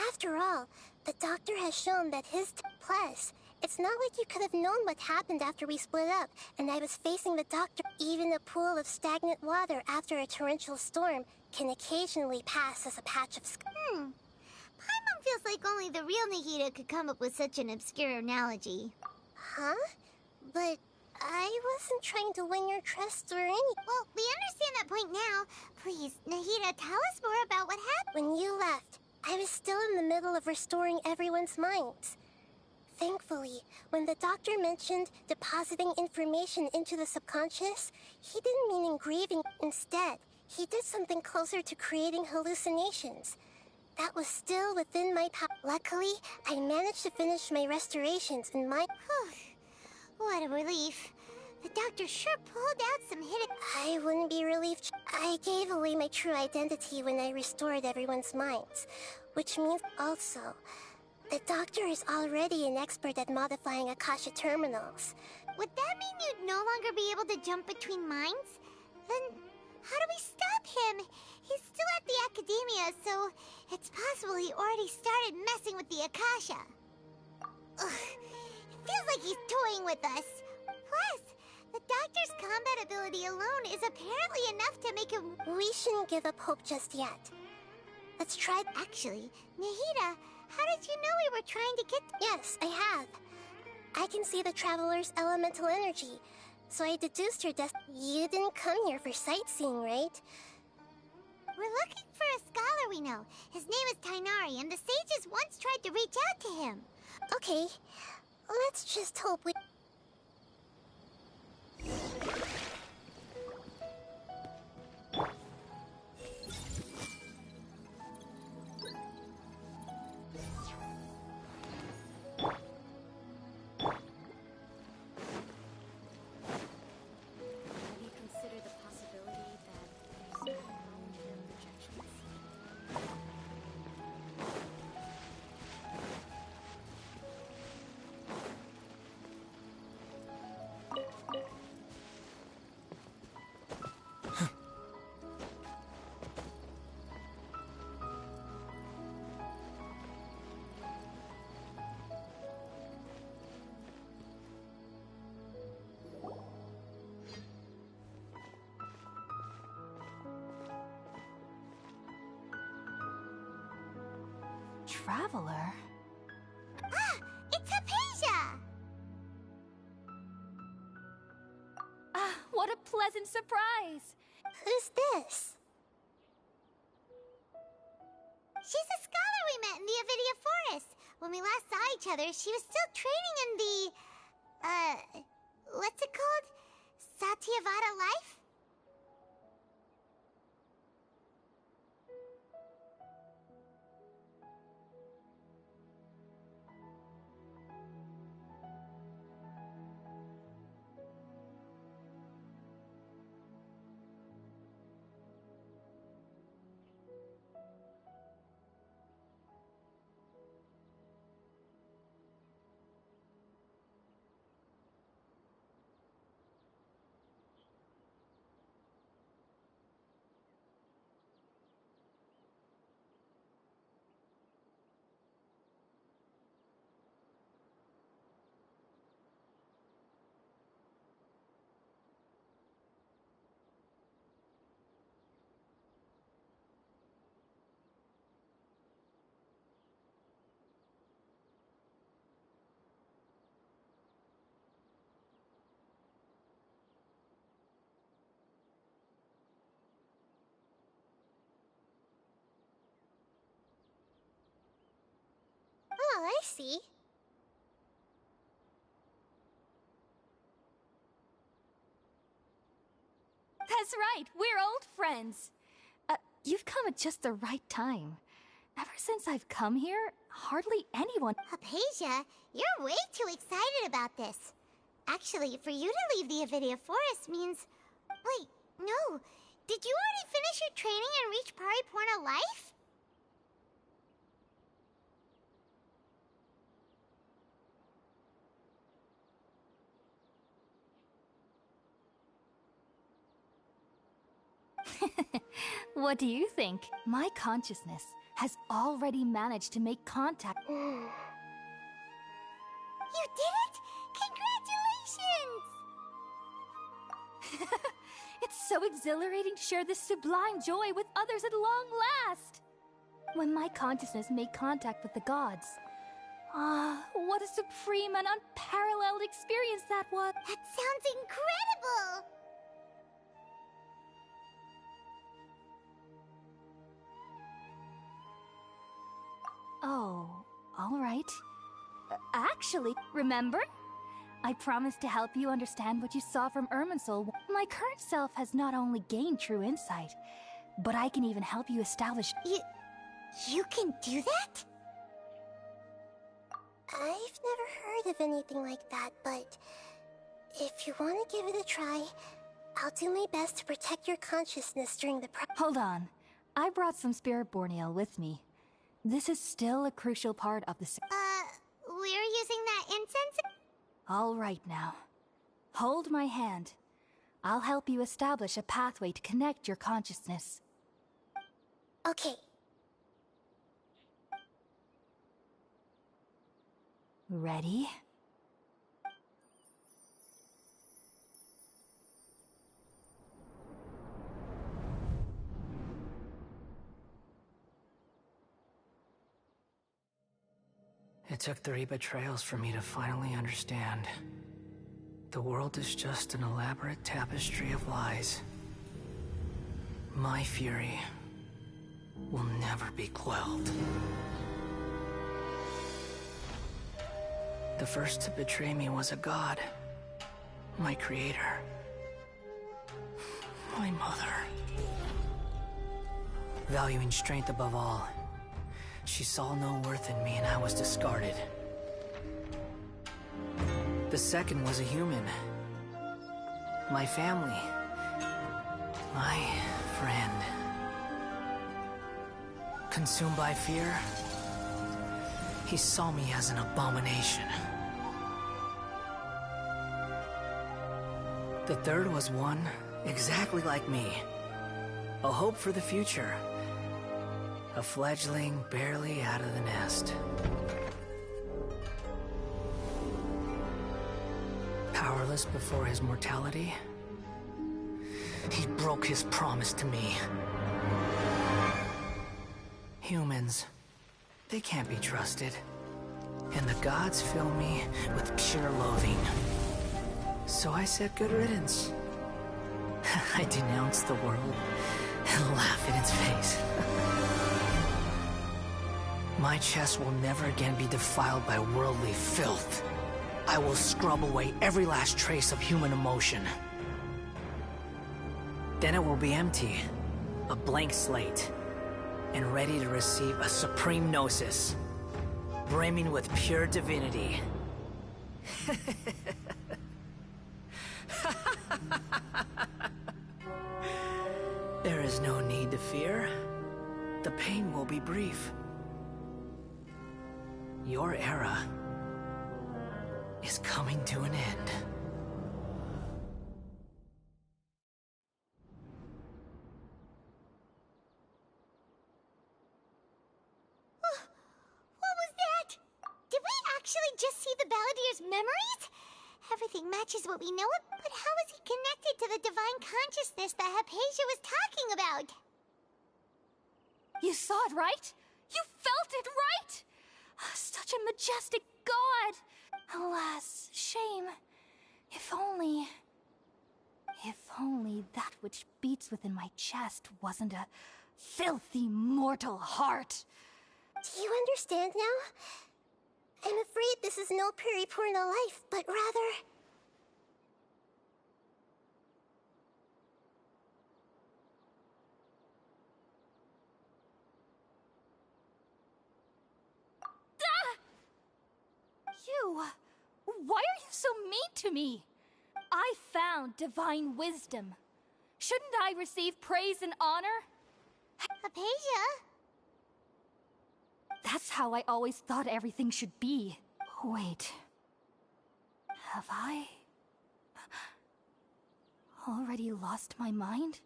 After all, the doctor has shown that his... Plus, it's not like you could have known what happened after we split up, and I was facing the doctor. Even a pool of stagnant water after a torrential storm can occasionally pass as a patch of Paimon feels like only the real Nahida could come up with such an obscure analogy. Huh? But I wasn't trying to win your trust or any... Well, we understand that point now. Please, Nahida, tell us more about what happened. When you left, I was still in the middle of restoring everyone's minds. Thankfully, when the doctor mentioned depositing information into the subconscious, he didn't mean engraving. Instead, he did something closer to creating hallucinations. That was still within my power. Luckily, I managed to finish my restorations and my... What a relief. The doctor sure pulled out some hidden... I wouldn't be relieved. I gave away my true identity when I restored everyone's minds. Which means also... The doctor is already an expert at modifying Akasha terminals. Would that mean you'd no longer be able to jump between minds? Then how do we stop him? He's still at the Academia, so it's possible he already started messing with the Akasha. Ugh, it feels like he's toying with us. Plus, the doctor's combat ability alone is apparently enough to make him... We shouldn't give up hope just yet. Let's try... Actually, Nahida, how did you know we were trying to get... Yes, I have. I can see the Traveler's elemental energy, so I deduced her death. You didn't come here for sightseeing, right? We're looking for a scholar we know. His name is Tainari, and the sages once tried to reach out to him. Okay, let's just hope we... traveler? Ah, it's Hypatia! Ah, what a pleasant surprise! Who's this? She's a scholar we met in the Avidia Forest. When we last saw each other, she was still training in the... what's it called? Satyavada life? Oh, I see. That's right, we're old friends. You've come at just the right time. Ever since I've come here, hardly anyone... Hypatia, you're way too excited about this. Actually, for you to leave the Avidia Forest means... Wait, no. Did you already finish your training and reach Pariporna life? What do you think? My consciousness has already managed to make contact. You did it? Congratulations! It's so exhilarating to share this sublime joy with others at long last! When my consciousness made contact with the gods. Ah, what a supreme and unparalleled experience that was! That sounds incredible! Oh, all right. Actually, remember? I promised to help you understand what you saw from Irminsul. My current self has not only gained true insight, but I can even help you establish... You can do that? I've never heard of anything like that, but if you want to give it a try, I'll do my best to protect your consciousness during the Hold on. I brought some Spirit-born ale with me. This is still a crucial part of the... We're using that incense? All right now. Hold my hand. I'll help you establish a pathway to connect your consciousness. Okay. Ready? It took 3 betrayals for me to finally understand. The world is just an elaborate tapestry of lies. My fury will never be quelled. The first to betray me was a god. My creator. My mother. Valuing strength above all, she saw no worth in me and I was discarded. The second was a human. My family. My friend. Consumed by fear, he saw me as an abomination. The third was one exactly like me. A hope for the future. A fledgling barely out of the nest. Powerless before his mortality, he broke his promise to me. Humans, They can't be trusted. And the gods fill me with pure loathing. So I said good riddance. I denounce the world and laugh in its face. My chest will never again be defiled by worldly filth. I will scrub away every last trace of human emotion. Then it will be empty, a blank slate, and ready to receive a supreme gnosis, brimming with pure divinity. There is no need to fear. The pain will be brief. Your era is coming to an end. What was that? Did we actually just see the Balladier's memories? Everything matches what we know, but how is he connected to the divine consciousness that Hypatia was talking about? You saw it, right? You felt it, right? Such a majestic god! Alas, shame. If only that which beats within my chest wasn't a filthy mortal heart. Do you understand now? I'm afraid this is no Periporno life, but rather... You! Why are you so mean to me? I found divine wisdom. Shouldn't I receive praise and honor? Hypatia? That's how I always thought everything should be. Wait. Have I... already lost my mind?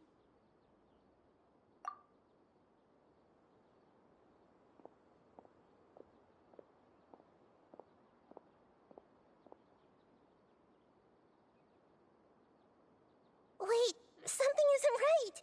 Wait, something isn't right.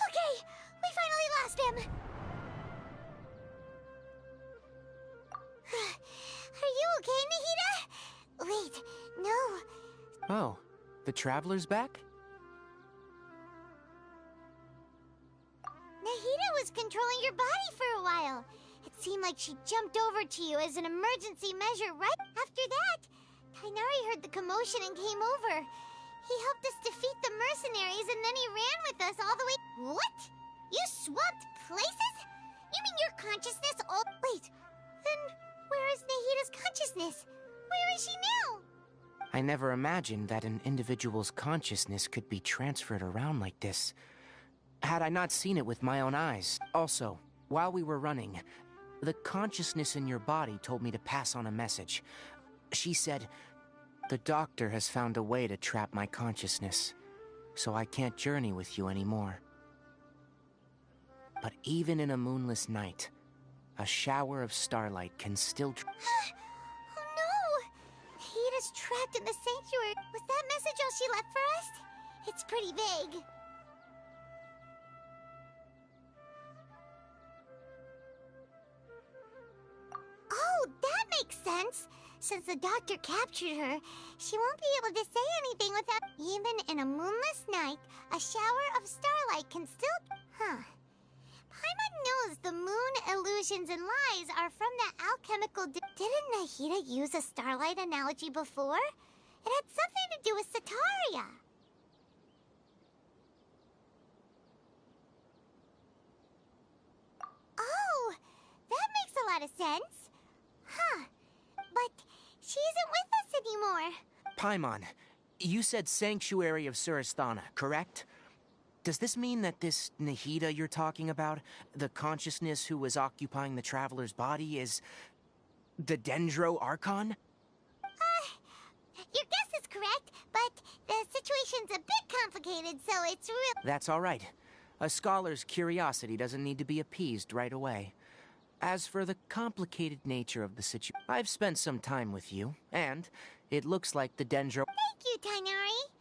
Okay, we finally lost him. Are you okay, Nahida? Wait, no. Oh, the Traveler's back? Nahida was controlling your body for a while. It seemed like she jumped over to you as an emergency measure right after that. Tainari heard the commotion and came over. He helped us defeat the mercenaries and then he ran with us all the way... What? You swapped places? You mean your consciousness all... Wait, then where is Nahida's consciousness? Where is she now? I never imagined that an individual's consciousness could be transferred around like this. Had I not seen it with my own eyes. Also, while we were running, The consciousness in your body told me to pass on a message. She said, "The doctor has found a way to trap my consciousness, so I can't journey with you anymore." But even in a moonless night, a shower of starlight can still... Oh no! Nahida's trapped in the sanctuary. Was that message all she left for us? It's pretty vague. Oh, that makes sense! Since the doctor captured her, she won't be able to say anything without... Even in a moonless night, a shower of starlight can still... Huh. Paimon knows the moon illusions and lies are from the alchemical... Didn't Nahida use a starlight analogy before? It had something to do with Sataria. Oh, that makes a lot of sense. Huh. But she isn't with us anymore. Paimon, you said Sanctuary of Surasthana, correct? Does this mean that this Nahida you're talking about, the consciousness who was occupying the traveler's body, is the Dendro Archon? Your guess is correct, but the situation's a bit complicated, so it's real... That's all right. A scholar's curiosity doesn't need to be appeased right away. As for the complicated nature of the situation, I've spent some time with you, and it looks like the Dendro... Thank you, Tainari.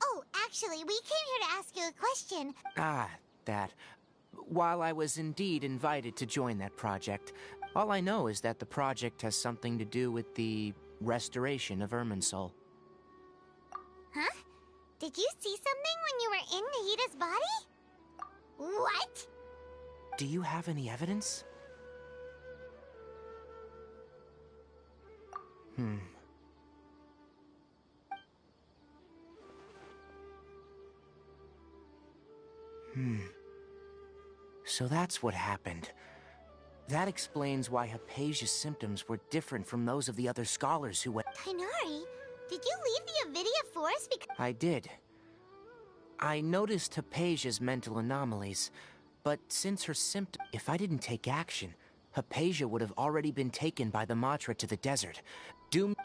Oh, actually, we came here to ask you a question. Ah, that. While I was indeed invited to join that project, all I know is that the project has something to do with the restoration of Irminsul. Huh? Did you see something when you were in Nahida's body? What? Do you have any evidence? So that's what happened. That explains why Hypatia's symptoms were different from those of the other scholars who went... Tainari, did you leave the Avidia Forest because... I did. I noticed Hypatia's mental anomalies, but since her symptoms... If I didn't take action, Hypatia would have already been taken by the Matra to the desert.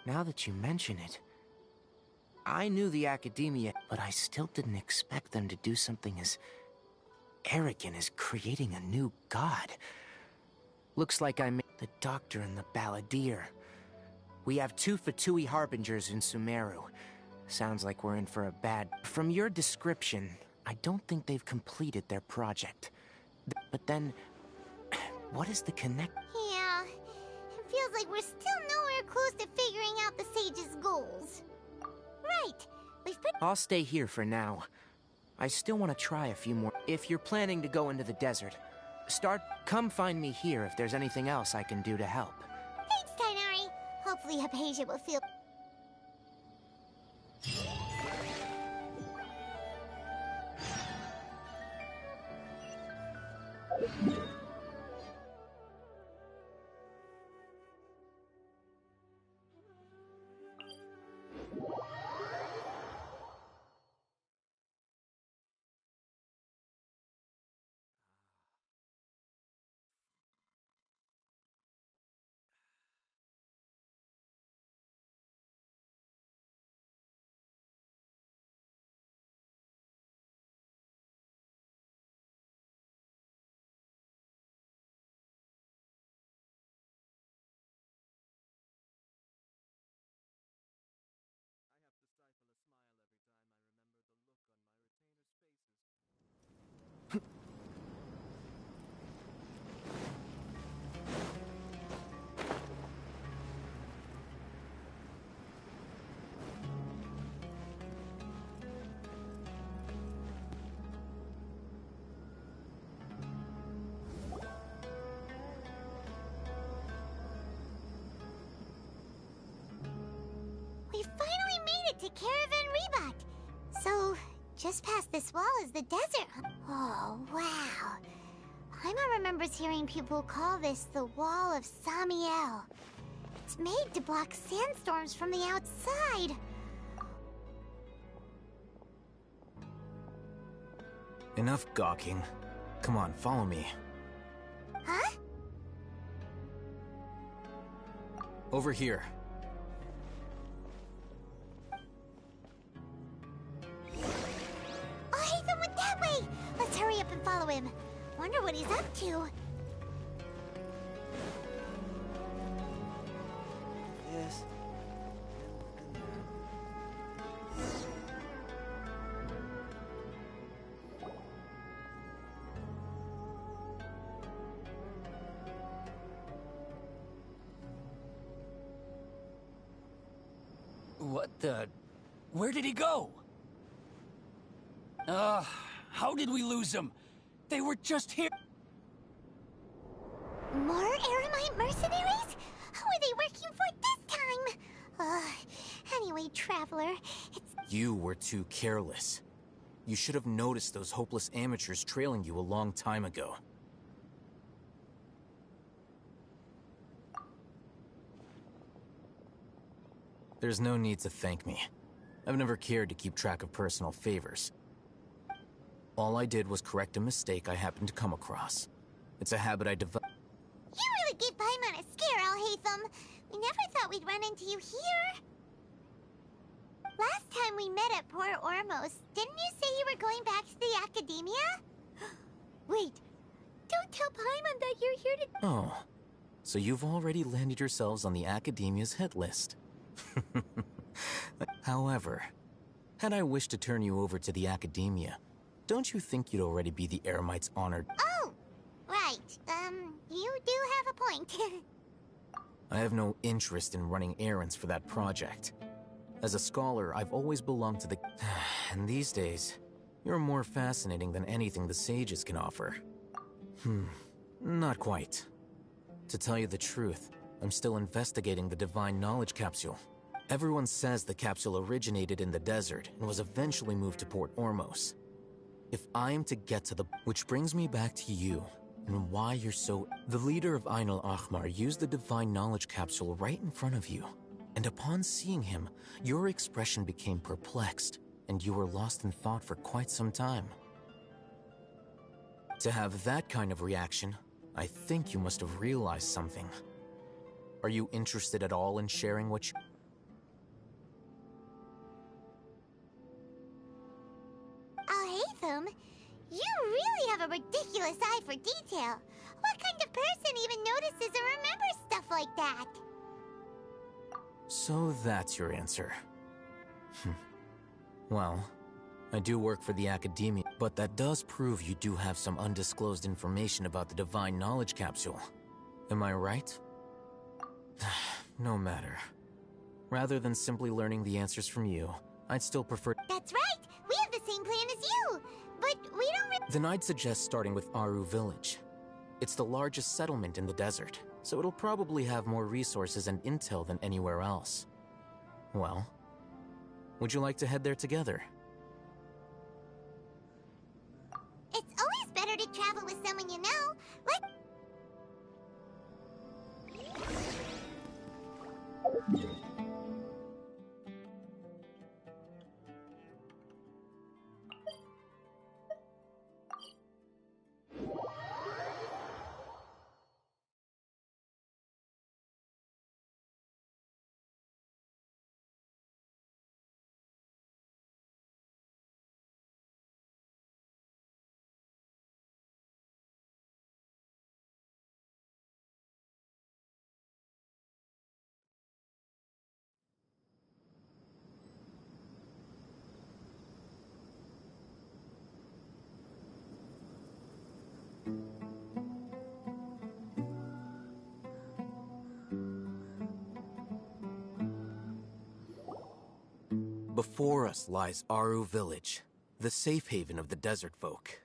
Now that you mention it... I knew the Academia, but I still didn't expect them to do something as arrogant as creating a new god. Looks like I made the Doctor and the Balladeer. We have 2 Fatui Harbingers in Sumeru. Sounds like we're in for a bad... From your description, I don't think they've completed their project. But then, what is the connect... Yeah, it feels like we're still nowhere close to figuring out the Sage's goals. Right, we've put... I'll stay here for now. I still want to try a few more. If you're planning to go into the desert, come find me here if there's anything else I can do to help. Thanks, Tainari. Hopefully Hypatia will feel... We finally made it to Caravan Rebat. So, just past this wall is the desert. Oh, wow. Paimon remembers hearing people call this the Wall of Samiel. It's made to block sandstorms from the outside. Enough gawking. Come on, follow me. Huh? Over here. Oh, Haytham went that way! Let's hurry up and follow him. Wonder what he's up to. Yes. What the... Where did he go? How did we lose him? They were just here. More Eremite mercenaries? Who are they working for this time? Anyway, Traveler, it's... You were too careless. You should have noticed those hopeless amateurs trailing you a long time ago. There's no need to thank me. I've never cared to keep track of personal favors. All I did was correct a mistake I happened to come across. It's a habit I developed. You really gave Paimon a scare, Alhaitham. We never thought we'd run into you here. Last time we met at Port Ormos, didn't you say you were going back to the Academia? Wait, don't tell Paimon that you're here to... Oh, so you've already landed yourselves on the Academia's hit list. However, had I wished to turn you over to the Academia, don't you think you'd already be the Eremite's honored... Oh, right. You do have a point. I have no interest in running errands for that project. As a scholar, I've always belonged to the... And these days, you're more fascinating than anything the sages can offer. Not quite. To tell you the truth, I'm still investigating the Divine Knowledge Capsule. Everyone says the capsule originated in the desert and was eventually moved to Port Ormos. If I am to get to the... Which brings me back to you, and why you're so... The leader of Ain al-Ahmar used the Divine Knowledge Capsule right in front of you. And upon seeing him, your expression became perplexed, and you were lost in thought for quite some time. To have that kind of reaction, I think you must have realized something. Are you interested at all in sharing what you... Alhaitham, you really have a ridiculous eye for detail. What kind of person even notices or remembers stuff like that? So that's your answer. Well, I do work for the Academia, but that does prove you do have some undisclosed information about the Divine Knowledge Capsule. Am I right? No matter. Rather than simply learning the answers from you, I'd still prefer... That's right! We have the same plan as you! But we don't... Then I'd suggest starting with Aru Village. It's the largest settlement in the desert, so it'll probably have more resources and intel than anywhere else. Well, would you like to head there together? It's always better to travel with someone you know. Before us lies Aru Village, the safe haven of the desert folk.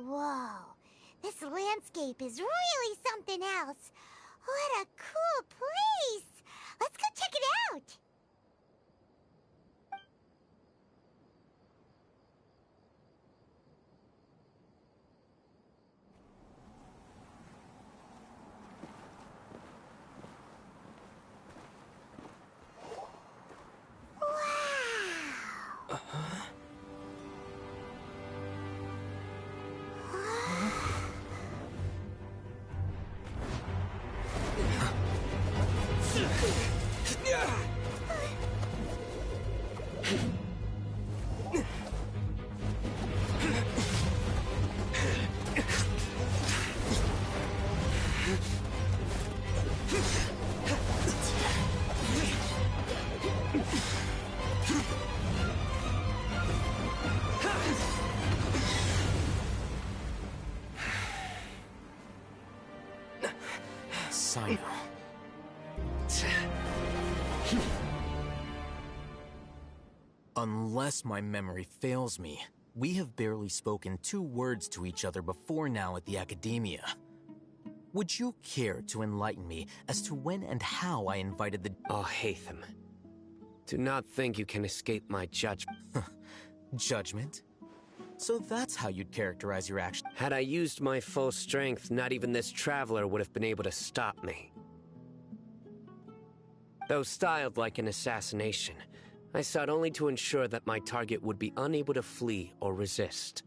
Whoa, this landscape is really something else. What a cool place! Let's go check it out! Sino. Unless my memory fails me, we have barely spoken 2 words to each other before now at the Academia. Would you care to enlighten me as to when and how I invited the— Oh, Hatham. Do not think you can escape my judgment. Judgment? So that's how you'd characterize your action. Had I used my full strength, not even this traveler would have been able to stop me. Though styled like an assassination, I sought only to ensure that my target would be unable to flee or resist.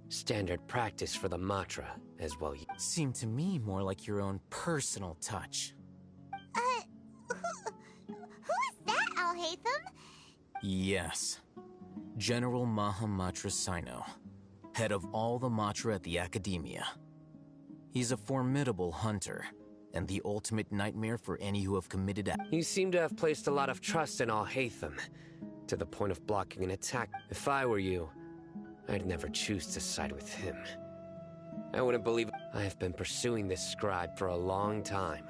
Standard practice for the Matra, as well. Seemed to me more like your own personal touch. Who is that, Al-Haytham? Yes. General Mahamatra Sino, head of all the Matra at the Academia. He's a formidable hunter, and the ultimate nightmare for any who have committed You seem to have placed a lot of trust in Al-Haytham, to the point of blocking an attack. If I were you, I'd never choose to side with him. I wouldn't believe I have been pursuing this scribe for a long time.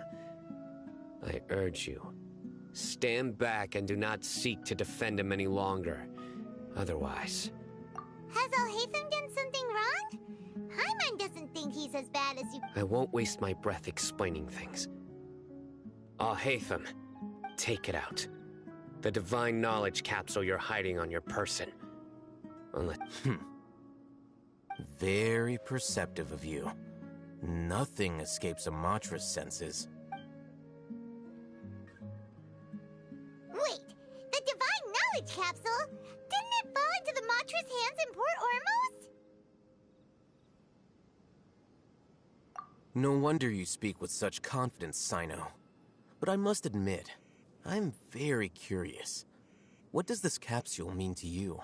I urge you, stand back and do not seek to defend him any longer. Otherwise... Has Al-Haytham done something wrong? Paimon doesn't think he's as bad as you... I won't waste my breath explaining things. Al-Haytham, take it out. The divine knowledge capsule you're hiding on your person. Unless... Very perceptive of you. Nothing escapes a Matra's senses. Wait, the divine knowledge capsule? Didn't it fall into the Matra's hands in Port Ormos? No wonder you speak with such confidence, Sino. But I must admit, I'm very curious. What does this capsule mean to you?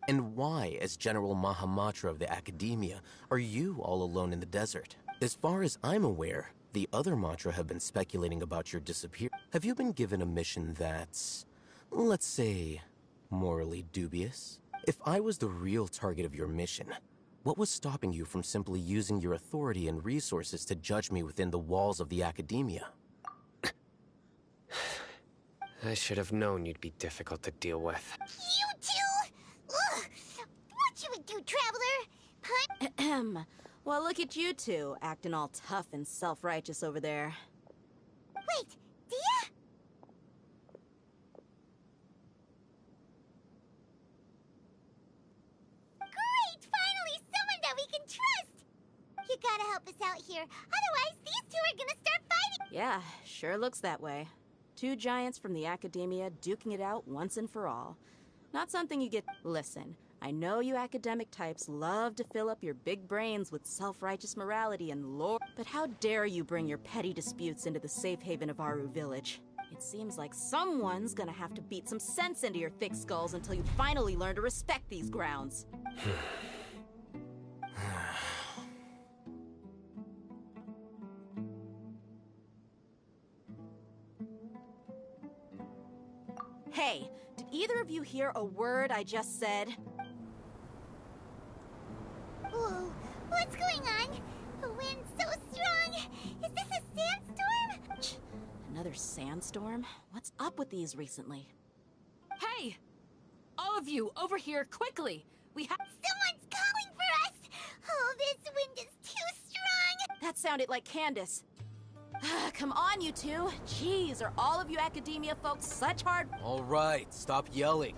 And why, as General Mahamatra of the Academia, are you all alone in the desert? As far as I'm aware, the other Matra have been speculating about your disappearance. Have you been given a mission that's, let's say, morally dubious? If I was the real target of your mission, what was stopping you from simply using your authority and resources to judge me within the walls of the Academia? I should have known you'd be difficult to deal with. You two! Ugh! What you would do, Traveler? Ahem. Well, look at you two, acting all tough and self-righteous over there. Wait, Dia? Great! Finally, someone that we can trust! You gotta help us out here, otherwise these two are gonna start fighting! Yeah, sure looks that way. 2 giants from the Academia duking it out once and for all. Not something you get... Listen, I know you academic types love to fill up your big brains with self-righteous morality and lore, but how dare you bring your petty disputes into the safe haven of Aru Village? It seems like someone's gonna have to beat some sense into your thick skulls until you finally learn to respect these grounds. Hey, did either of you hear a word I just said? Whoa, what's going on? The wind's so strong! Is this a sandstorm? Another sandstorm? What's up with these recently? Hey! All of you, over here, quickly! We have— Someone's calling for us! Oh, this wind is too strong! That sounded like Candace. Come on, you two. Jeez, are all of you Academia folks such hard— All right, stop yelling.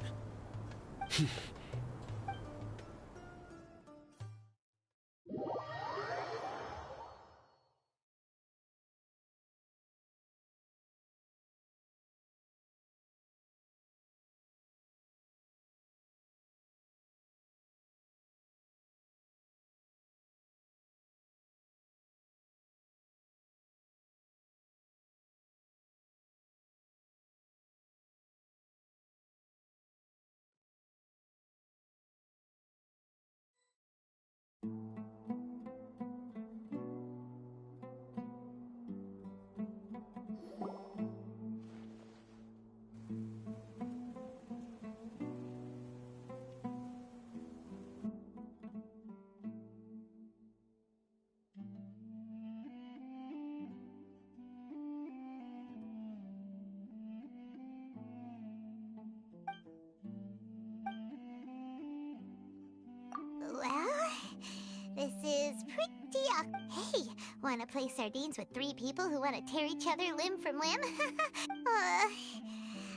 idea. Hey, wanna play sardines with 3 people who wanna tear each other limb from limb?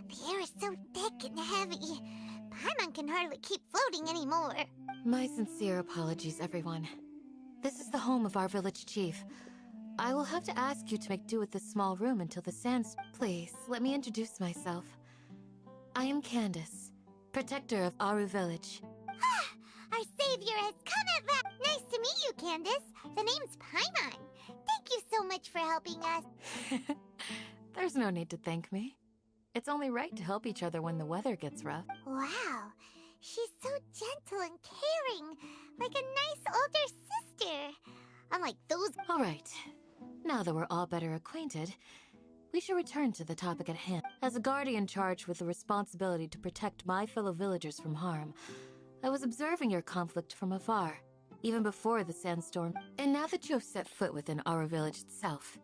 The air is so thick and heavy. Paimon can hardly keep floating anymore. My sincere apologies, everyone. This is the home of our village chief. I will have to ask you to make do with this small room until the sands... Please, let me introduce myself. I am Candace, protector of Aru village. Our savior has come at last. Nice to meet you, Candace. The name's Paimon. Thank you so much for helping us. There's no need to thank me. It's only right to help each other when the weather gets rough. Wow, she's so gentle and caring, like a nice older sister. Unlike those... All right. Now that we're all better acquainted, we should return to the topic at hand. As a guardian charged with the responsibility to protect my fellow villagers from harm, I was observing your conflict from afar, even before the sandstorm. And now that you have set foot within our village itself,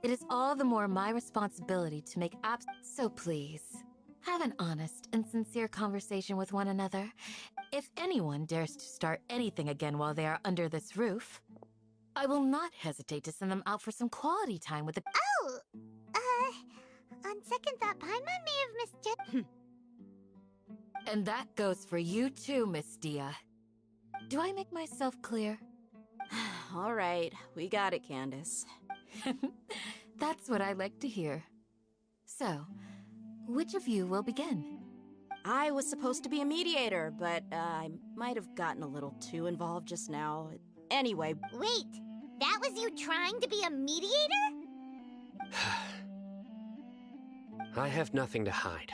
it is all the more my responsibility to make So please, have an honest and sincere conversation with one another. If anyone dares to start anything again while they are under this roof, I will not hesitate to send them out for some quality time with the... Oh! On second thought, Paimon may have misjudged... And that goes for you too, Miss Dia. Do I make myself clear? All right, we got it, Candace. That's what I like to hear. So, which of you will begin? I was supposed to be a mediator, but I might have gotten a little too involved just now. Anyway... Wait, that was you trying to be a mediator? I have nothing to hide,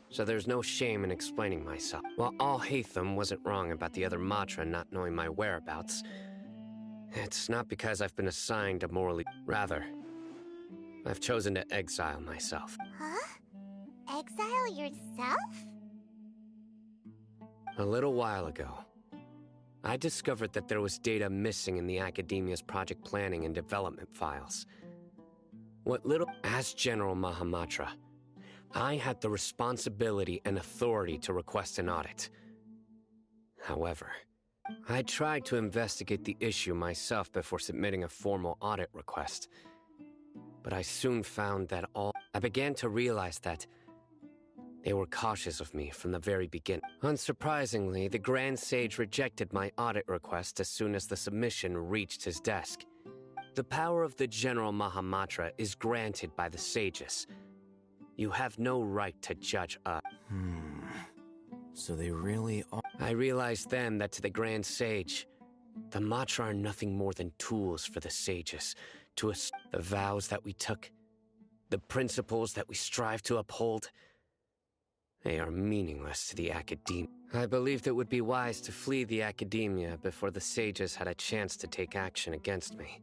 so there's no shame in explaining myself. While Alhaitham wasn't wrong about the other Matra not knowing my whereabouts, it's not because I've been assigned a morally... Rather, I've chosen to exile myself. Huh? Exile yourself? A little while ago, I discovered that there was data missing in the Academia's project planning and development files. What little... As General Mahamatra, I had the responsibility and authority to request an audit. However, I tried to investigate the issue myself before submitting a formal audit request. But I soon found that I began to realize that they were cautious of me from the very beginning. Unsurprisingly, the Grand Sage rejected my audit request as soon as the submission reached his desk. The power of the General Mahamatra is granted by the sages. You have no right to judge us. So they really are... I realized then that to the Grand Sage, the Matra are nothing more than tools for the sages to the vows that we took, the principles that we strive to uphold. They are meaningless to the Academia. I believed it would be wise to flee the Academia before the sages had a chance to take action against me.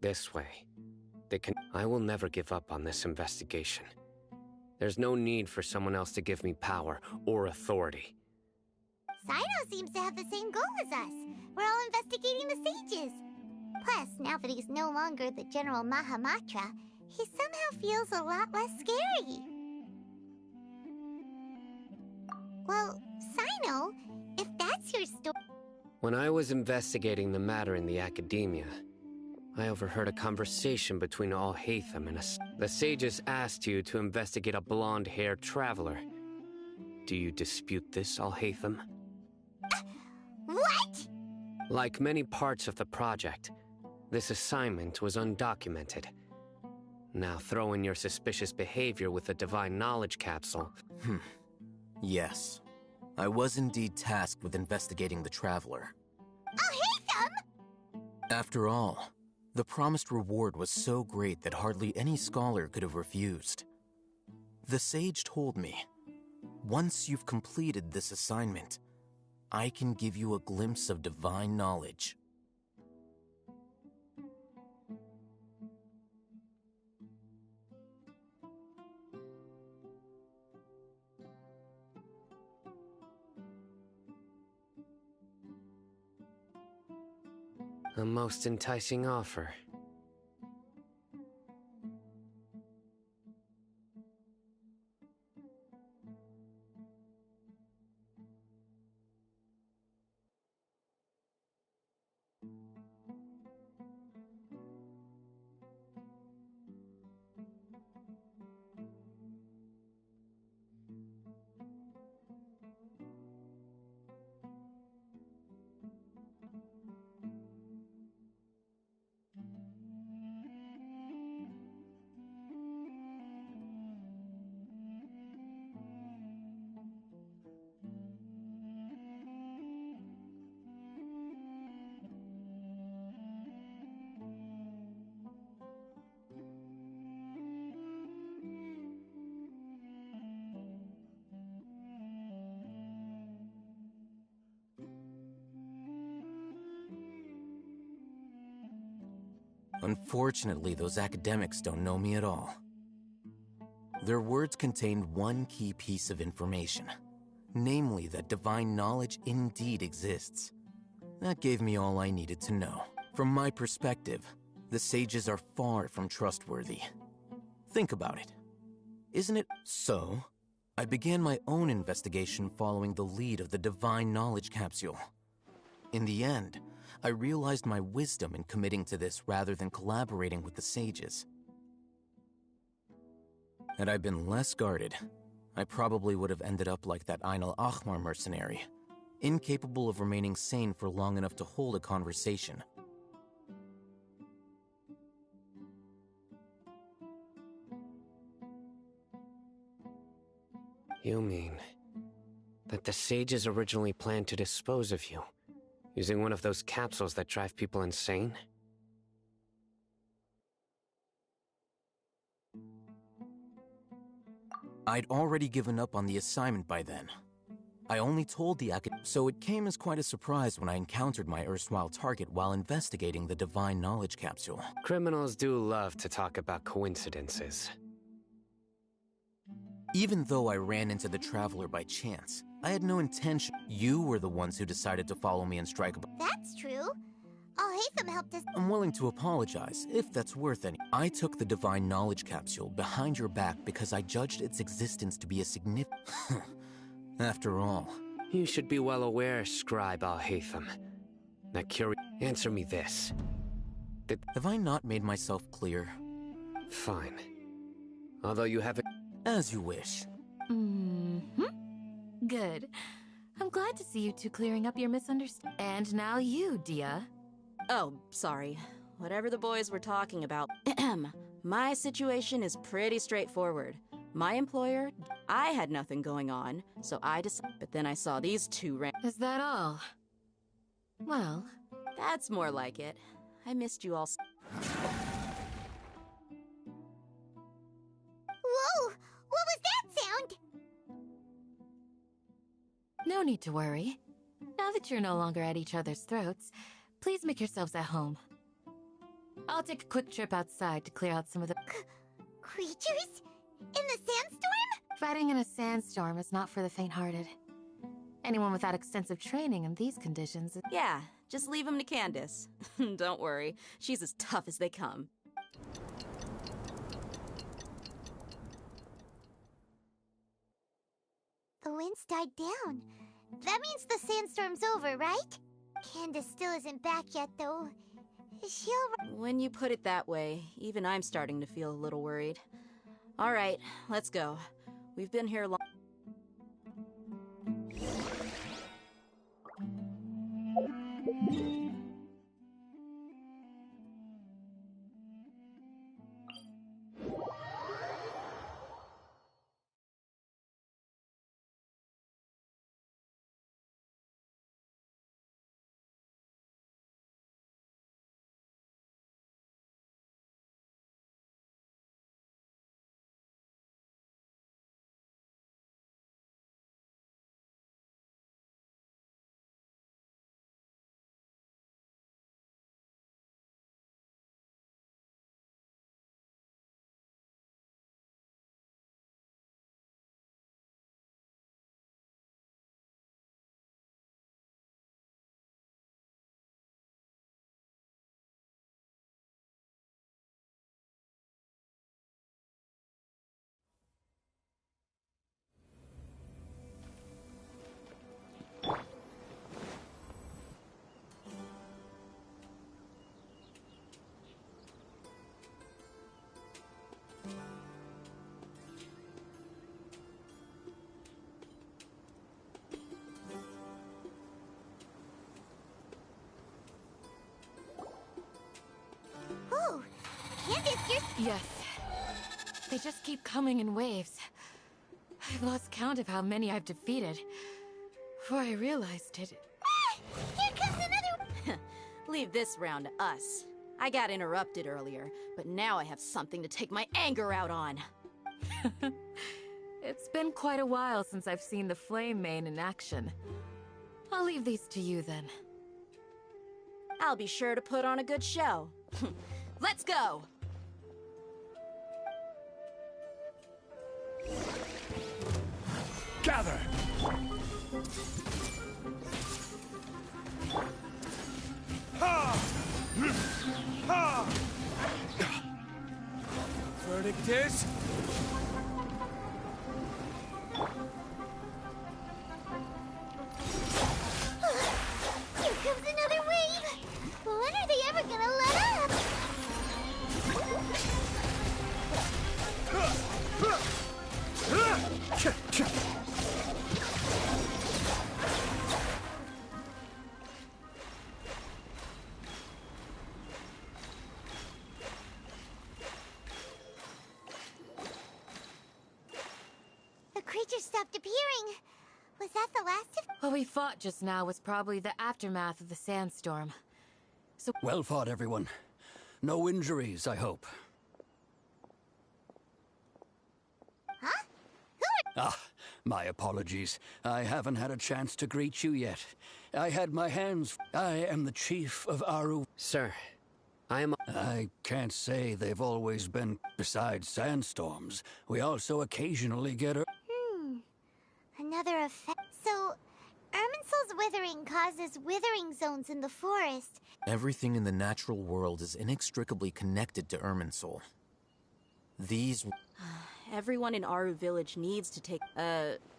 This way, I will never give up on this investigation. There's no need for someone else to give me power or authority. Sino seems to have the same goal as us. We're all investigating the sages. Plus, now that he's no longer the General Mahamatra, he somehow feels a lot less scary. Well, Sino, if that's your story... When I was investigating the matter in the Academia, I overheard a conversation between Alhaitham and the sages asked you to investigate a blonde-haired traveler. Do you dispute this, Alhaitham? What? Like many parts of the project, this assignment was undocumented. Now throw in your suspicious behavior with the Divine Knowledge Capsule. Yes. I was indeed tasked with investigating the traveler. Alhaitham! After all, the promised reward was so great that hardly any scholar could have refused. The sage told me, once you've completed this assignment, I can give you a glimpse of divine knowledge. A most enticing offer. Unfortunately, those academics don't know me at all. Their words contained one key piece of information, namely that divine knowledge indeed exists. That gave me all I needed to know. From my perspective, the sages are far from trustworthy. Think about it. Isn't it? So, I began my own investigation following the lead of the divine knowledge capsule. In the end, I realized my wisdom in committing to this rather than collaborating with the sages. Had I been less guarded, I probably would have ended up like that Ain al-Ahmar mercenary, incapable of remaining sane for long enough to hold a conversation. You mean that the sages originally planned to dispose of you, using one of those capsules that drive people insane? I'd already given up on the assignment by then. I only told the so it came as quite a surprise when I encountered my erstwhile target while investigating the divine knowledge capsule. Criminals do love to talk about coincidences. Even though I ran into the Traveler by chance, I had no intention. You were the ones who decided to follow me and strike a... That's true. Al-Haytham helped us. I'm willing to apologize, if that's worth any. I took the divine knowledge capsule behind your back because I judged its existence to be a significant... After all... You should be well aware, Scribe Al-Haytham. Now, answer me this. Have I not made myself clear? Fine. Although you haven't... As you wish. Good. I'm glad to see you two clearing up your misunderstanding. And now you, Dia. Oh, sorry. Whatever the boys were talking about. My situation is pretty straightforward. My employer, I had nothing going on, so I decided. But then I saw these two Is that all? Well, that's more like it. I missed you all. Whoa! What was that sound? No need to worry. Now that you're no longer at each other's throats, please make yourselves at home. I'll take a quick trip outside to clear out some of the... Creatures? In the sandstorm? Fighting in a sandstorm is not for the faint-hearted. Anyone without extensive training in these conditions... Yeah, just leave them to Candace. Don't worry, she's as tough as they come. The winds died down. That means the sandstorm's over, right? Candace still isn't back yet, though. She'll... When you put it that way, even I'm starting to feel a little worried. All right, let's go. We've been here long. Oh, Candace, you're... Yes. They just keep coming in waves. I've lost count of how many I've defeated. Before I realized it... Ah! Here comes another... Leave this round to us. I got interrupted earlier, but now I have something to take my anger out on. It's been quite a while since I've seen the Flame Mane in action. I'll leave these to you then. I'll be sure to put on a good show. Let's go! Gather! Ha! Ha! Verdict is... Here comes another wave! When are they ever gonna let up? The creature stopped appearing. Was that the last of... What we fought just now was probably the aftermath of the sandstorm. So Well fought, everyone. No injuries, I hope. Huh? Ah, my apologies. I haven't had a chance to greet you yet. I had my hands... I am the chief of Aru... Sir, I can't say they've always been... Besides sandstorms, we also occasionally get a... Another effect. So, Irminsul's withering causes withering zones in the forest. Everything in the natural world is inextricably connected to Irminsul. These... Everyone in Aru Village needs to take...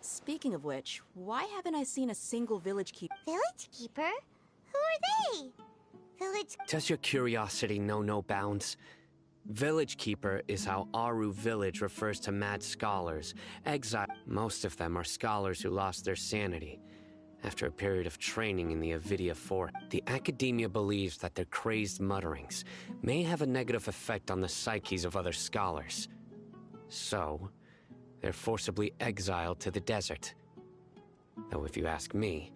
speaking of which, why haven't I seen a single village keeper? Village keeper? Who are they? Village... does your curiosity know no bounds? Village Keeper is how Aru Village refers to mad scholars, exile. Most of them are scholars who lost their sanity after a period of training in the Avidia Forest. The Academia believes that their crazed mutterings may have a negative effect on the psyches of other scholars. So, they're forcibly exiled to the desert. Though if you ask me,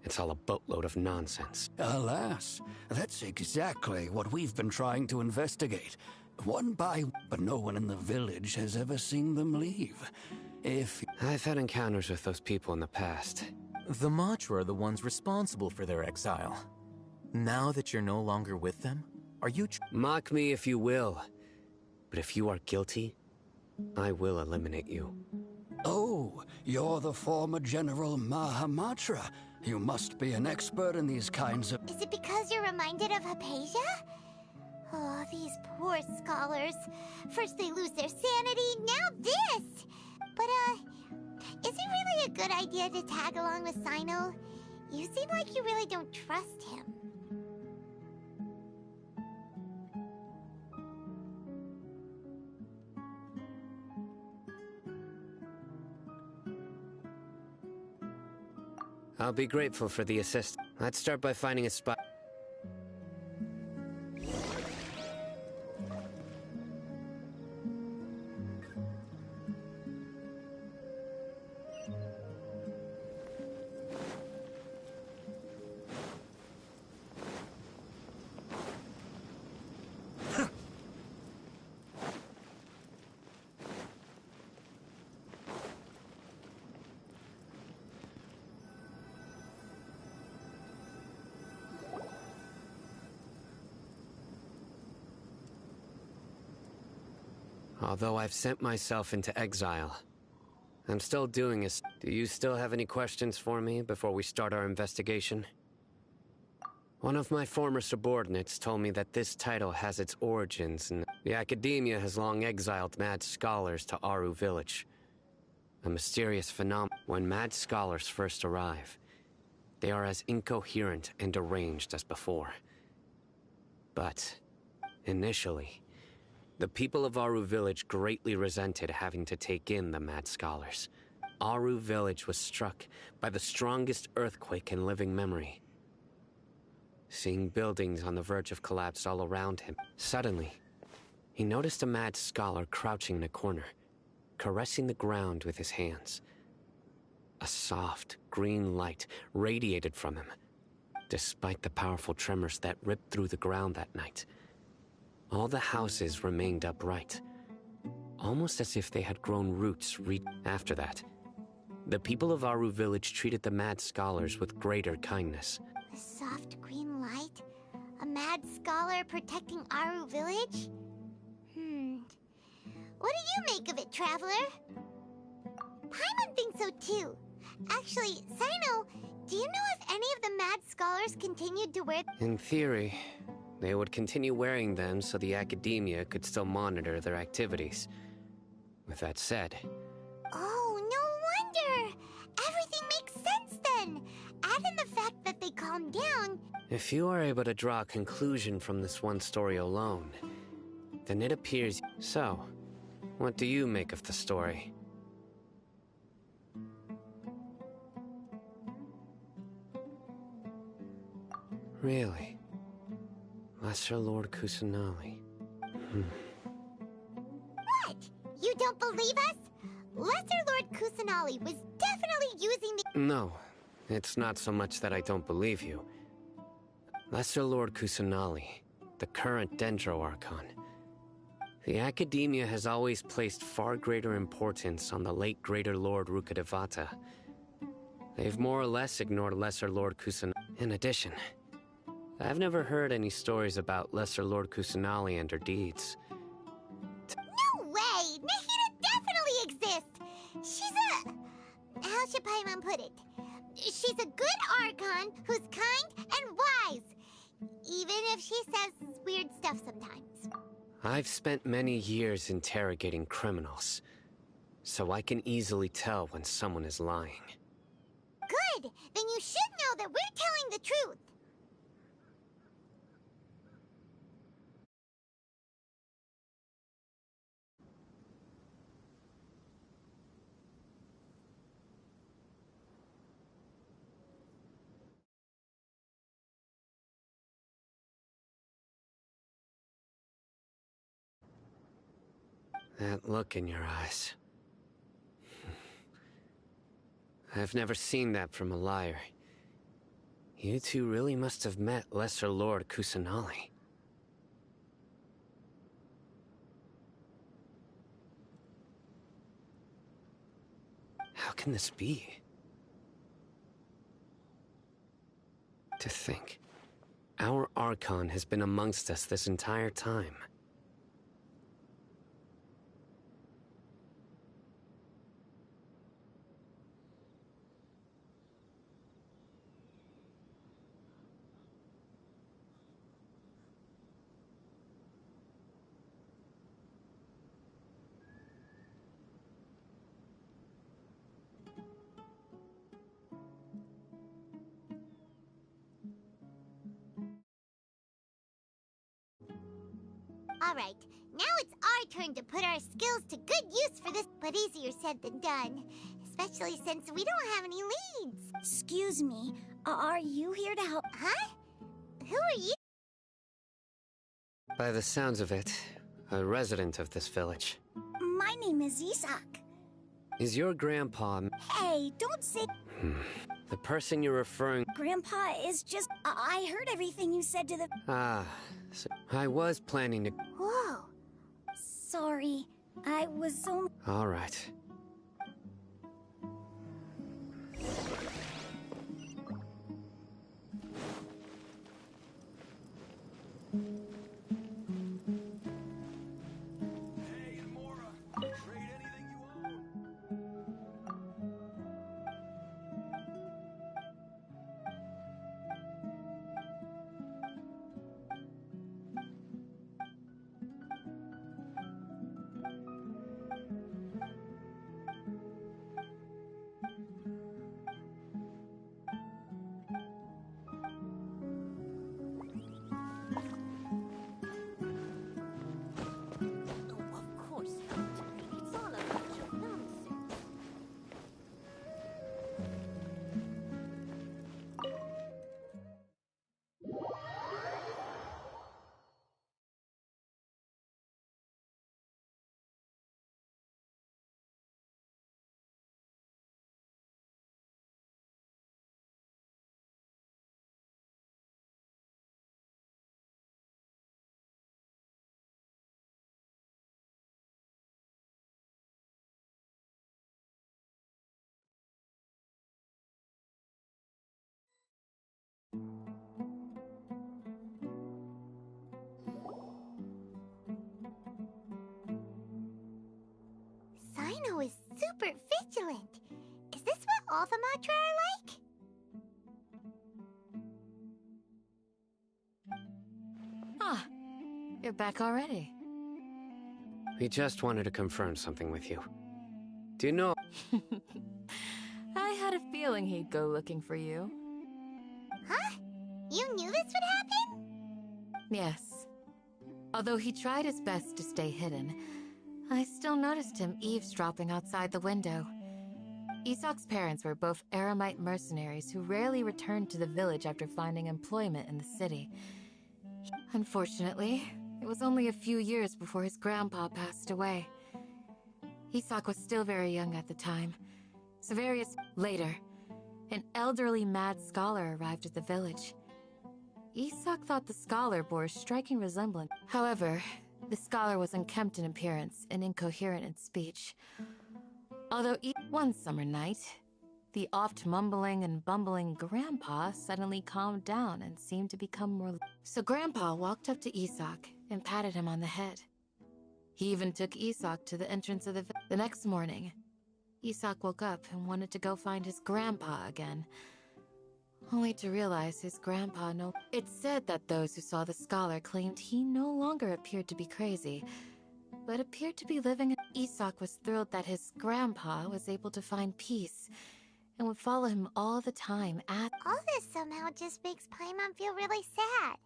it's all a boatload of nonsense. Alas, that's exactly what we've been trying to investigate. One by... But no one in the village has ever seen them leave. I've had encounters with those people in the past. The Matra are the ones responsible for their exile. Now that you're no longer with them, are you... Mock me if you will, but if you are guilty, I will eliminate you. Oh, you're the former General Mahamatra. You must be an expert in these kinds of... Is it because you're reminded of Hypatia? Oh, these poor scholars. First they lose their sanity, now this! But, is it really a good idea to tag along with Sino? You seem like you really don't trust him. I'll be grateful for the assist. Let's start by finding a spot. Although I've sent myself into exile, I'm still doing it. Do you still have any questions for me before we start our investigation? One of my former subordinates told me that this title has its origins in the Academia has long exiled mad scholars to Aru Village. A mysterious phenomenon. When mad scholars first arrive, they are as incoherent and deranged as before. But, initially, the people of Aru Village greatly resented having to take in the mad scholars. Aru Village was struck by the strongest earthquake in living memory. Seeing buildings on the verge of collapse all around him, suddenly, he noticed a mad scholar crouching in a corner, caressing the ground with his hands. A soft, green light radiated from him, despite the powerful tremors that ripped through the ground that night. All the houses remained upright, almost as if they had grown roots. After that, the people of Aru Village treated the mad scholars with greater kindness. A soft green light? A mad scholar protecting Aru village? What do you make of it, Traveler? Paimon thinks so too. Actually, Sino, do you know if any of the mad scholars continued to wear... In theory, they would continue wearing them so the academia could still monitor their activities. With that said... Oh, no wonder! Everything makes sense then! Add in the fact that they calmed down... If you are able to draw a conclusion from this one story alone, then it appears... So, what do you make of the story? Really? Lesser Lord Kusanali. What? You don't believe us? Lesser Lord Kusanali was definitely using the... No, it's not so much that I don't believe you. Lesser Lord Kusanali, the current Dendro Archon. The Academia has always placed far greater importance on the late Greater Lord Rukkhadevata. They've more or less ignored Lesser Lord Kusanali. In addition, I've never heard any stories about Lesser Lord Kusanali and her deeds. No way! Nahida definitely exists! She's a... How should Paimon put it? She's a good Archon who's kind and wise. Even if she says weird stuff sometimes. I've spent many years interrogating criminals, so I can easily tell when someone is lying. Good! Then you should know that we're telling the truth. That look in your eyes. I've never seen that from a liar. You two really must have met Lesser Lord Kusanali. How can this be? To think, our Archon has been amongst us this entire time. Alright, now it's our turn to put our skills to good use for this, but easier said than done. Especially since we don't have any leads. Excuse me, are you here to help? Huh? Who are you? By the sounds of it, a resident of this village. My name is Isak. Is your grandpa... Hey, don't say... The person you're referring... Grandpa is just... I heard everything you said to the... Ah, so I was planning to... Whoa. Sorry, I was so... All right. super vigilant. Is this what all the Matra are like? Ah, you're back already. We just wanted to confirm something with you. Do you know... I had a feeling he'd go looking for you. Huh? You knew this would happen? Yes. Although he tried his best to stay hidden, I still noticed him eavesdropping outside the window. Isak's parents were both Eremite mercenaries who rarely returned to the village after finding employment in the city. Unfortunately, it was only a few years before his grandpa passed away. Isak was still very young at the time. Later, an elderly mad scholar arrived at the village. Isak thought the scholar bore a striking resemblance. However, the scholar was unkempt in appearance and incoherent in speech. Although one summer night, the oft mumbling and bumbling grandpa suddenly calmed down and seemed to become more... So grandpa walked up to Isak and patted him on the head. He even took Isak to the entrance of the next morning. Isak woke up and wanted to go find his grandpa again, only to realize his grandpa It's said that those who saw the scholar claimed he no longer appeared to be crazy, but appeared to be living. Isak was thrilled that his grandpa was able to find peace and would follow him all the time at... All this somehow just makes Paimon feel really sad.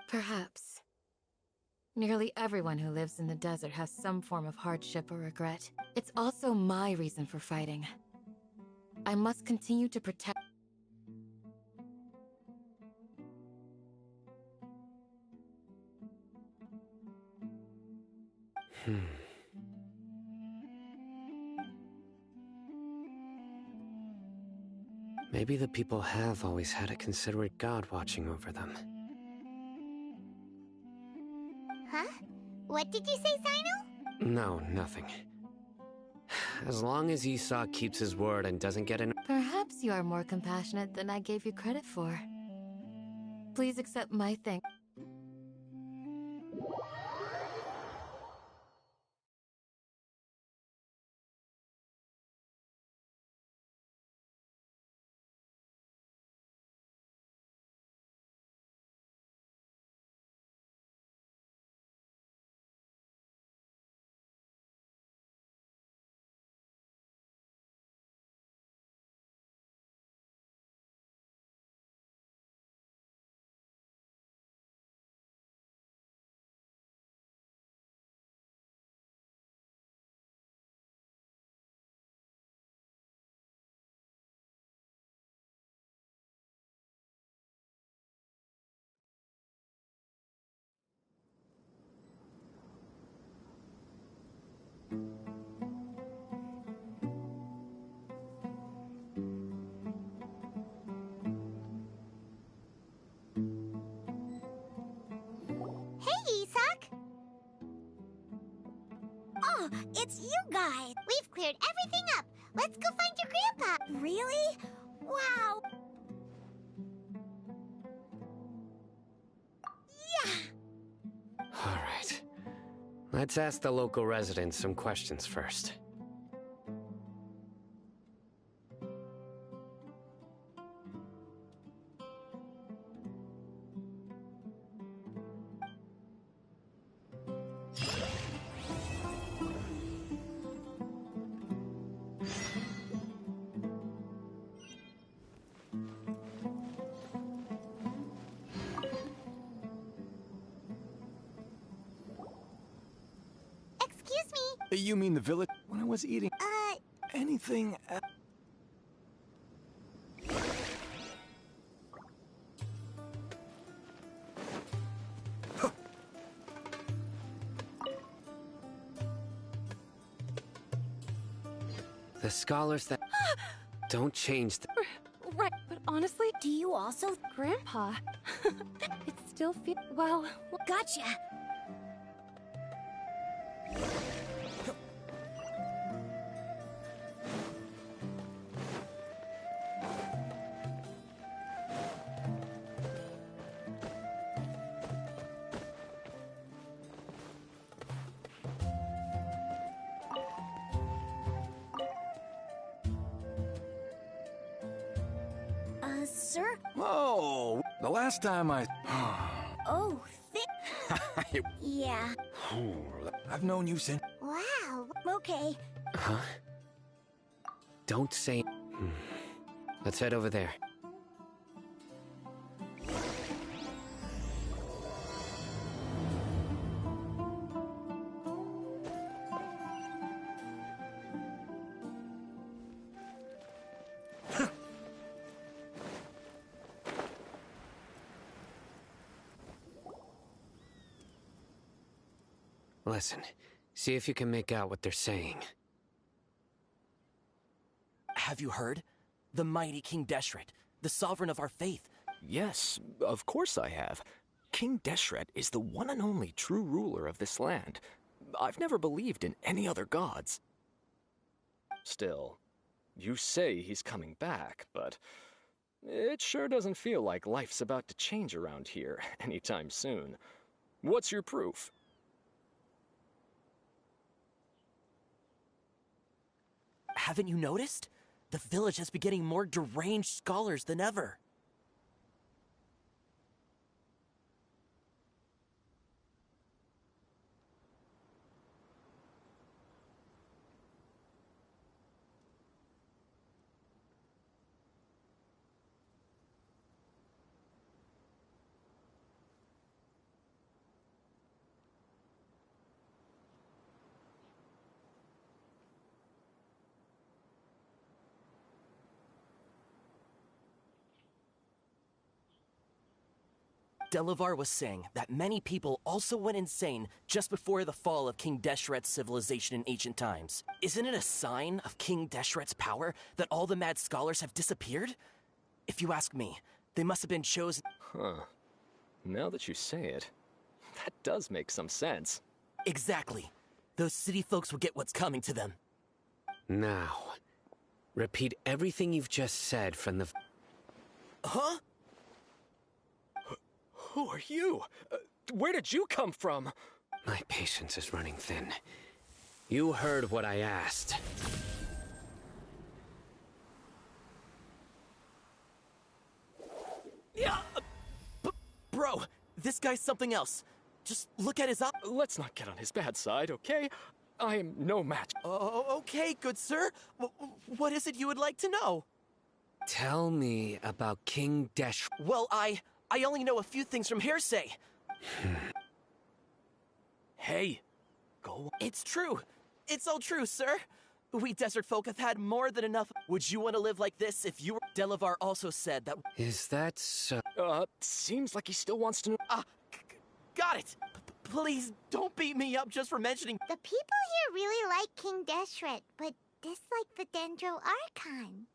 Perhaps. Nearly everyone who lives in the desert has some form of hardship or regret. It's also my reason for fighting. I must continue to protect... Maybe the people have always had a considerate god watching over them. Huh? What did you say, Sino? No, nothing. As long as Isak keeps his word and doesn't get in... Perhaps you are more compassionate than I gave you credit for. Please accept my thanks. Oh, it's you guys! We've cleared everything up! Let's go find your grandpa! Really? Wow! Yeah! Alright. Let's ask the local residents some questions first. You mean the village? When I was eating... anything... The scholars that... don't change the... Right, but honestly... Do you also... Grandpa... it still feels... Well... Gotcha! Oh, the last time I... Oh, yeah. I've known you since... Wow. Okay. Huh? Don't say... Let's head over there. Listen, see if you can make out what they're saying. Have you heard? The mighty King Deshret, the sovereign of our faith. Yes, of course I have. King Deshret is the one and only true ruler of this land. I've never believed in any other gods. Still, you say he's coming back, but it sure doesn't feel like life's about to change around here anytime soon. What's your proof? Haven't you noticed? The village has been getting more deranged scholars than ever. Delavar was saying that many people also went insane just before the fall of King Deshret's civilization in ancient times. Isn't it a sign of King Deshret's power that all the mad scholars have disappeared? If you ask me, they must have been chosen— Huh. Now that you say it, that does make some sense. Exactly. Those city folks will get what's coming to them. Now, repeat everything you've just said from the... Huh? Who are you? Where did you come from? My patience is running thin. You heard what I asked. Yeah! Bro, this guy's something else. Just look at his up— Let's not get on his bad side, okay? I am no match. Okay, good sir. What is it you would like to know? Tell me about King Desh... Well, I only know a few things from hearsay. Hey, go on. It's true. It's all true, sir. We desert folk have had more than enough. Would you want to live like this if you were— Delavar also said that— Is that so? Seems like he still wants to know— got it! Please, don't beat me up just for mentioning— The people here really like King Deshret, but dislike the Dendro Archon.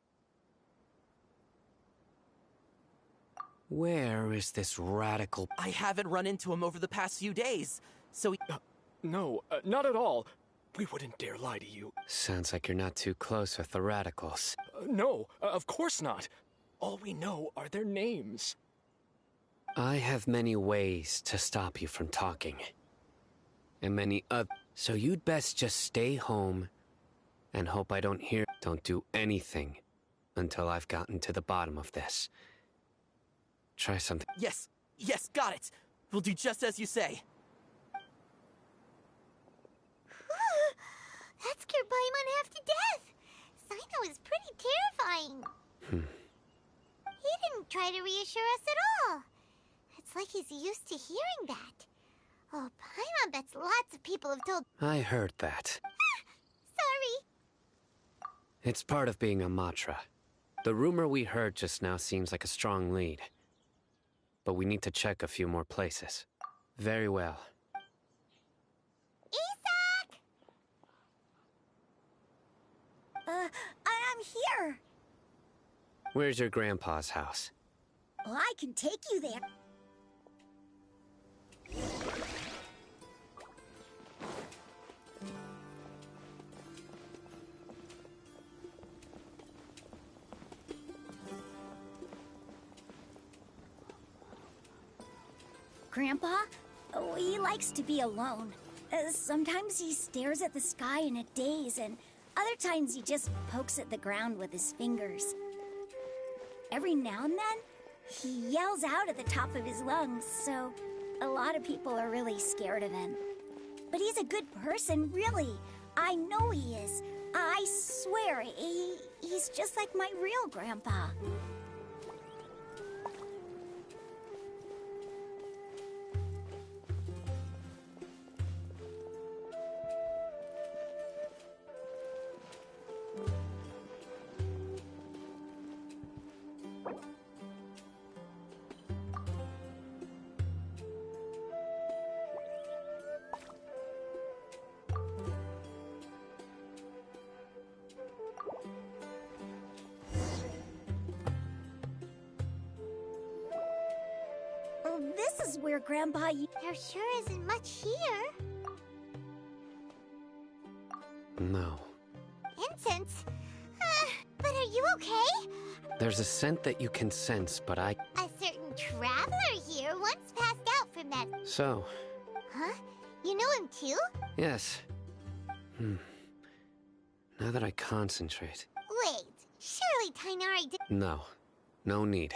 Where is this radical... I haven't run into him over the past few days, so he— No, not at all. We wouldn't dare lie to you. Sounds like you're not too close with the radicals. No, of course not. All we know are their names. I have many ways to stop you from talking. And many other... So you'd best just stay home and hope I don't hear... Don't do anything until I've gotten to the bottom of this. Try something. Yes, got it. We'll do just as you say. That scared Paimon half to death. Sino is pretty terrifying. He didn't try to reassure us at all. It's like he's used to hearing that. Oh, Paimon bets lots of people have told— I heard that. Sorry. It's part of being a Matra. The rumor we heard just now seems like a strong lead. But we need to check a few more places. Very well. Isak! I'm here. Where's your grandpa's house? Well, I can take you there. Grandpa? Oh, he likes to be alone. Sometimes he stares at the sky in a daze, and other times he just pokes at the ground with his fingers. Every now and then, He yells out at the top of his lungs, so a lot of people are really scared of him. But he's a good person, really. I know he is. I swear, he's just like my real grandpa. This is where Grandpa... There sure isn't much here. No. Incense? But are you okay? There's a scent that you can sense, but I... A certain traveler here once passed out from that... So... Huh? You know him too? Yes. Now that I concentrate... Wait, surely Tainari did... No. No need.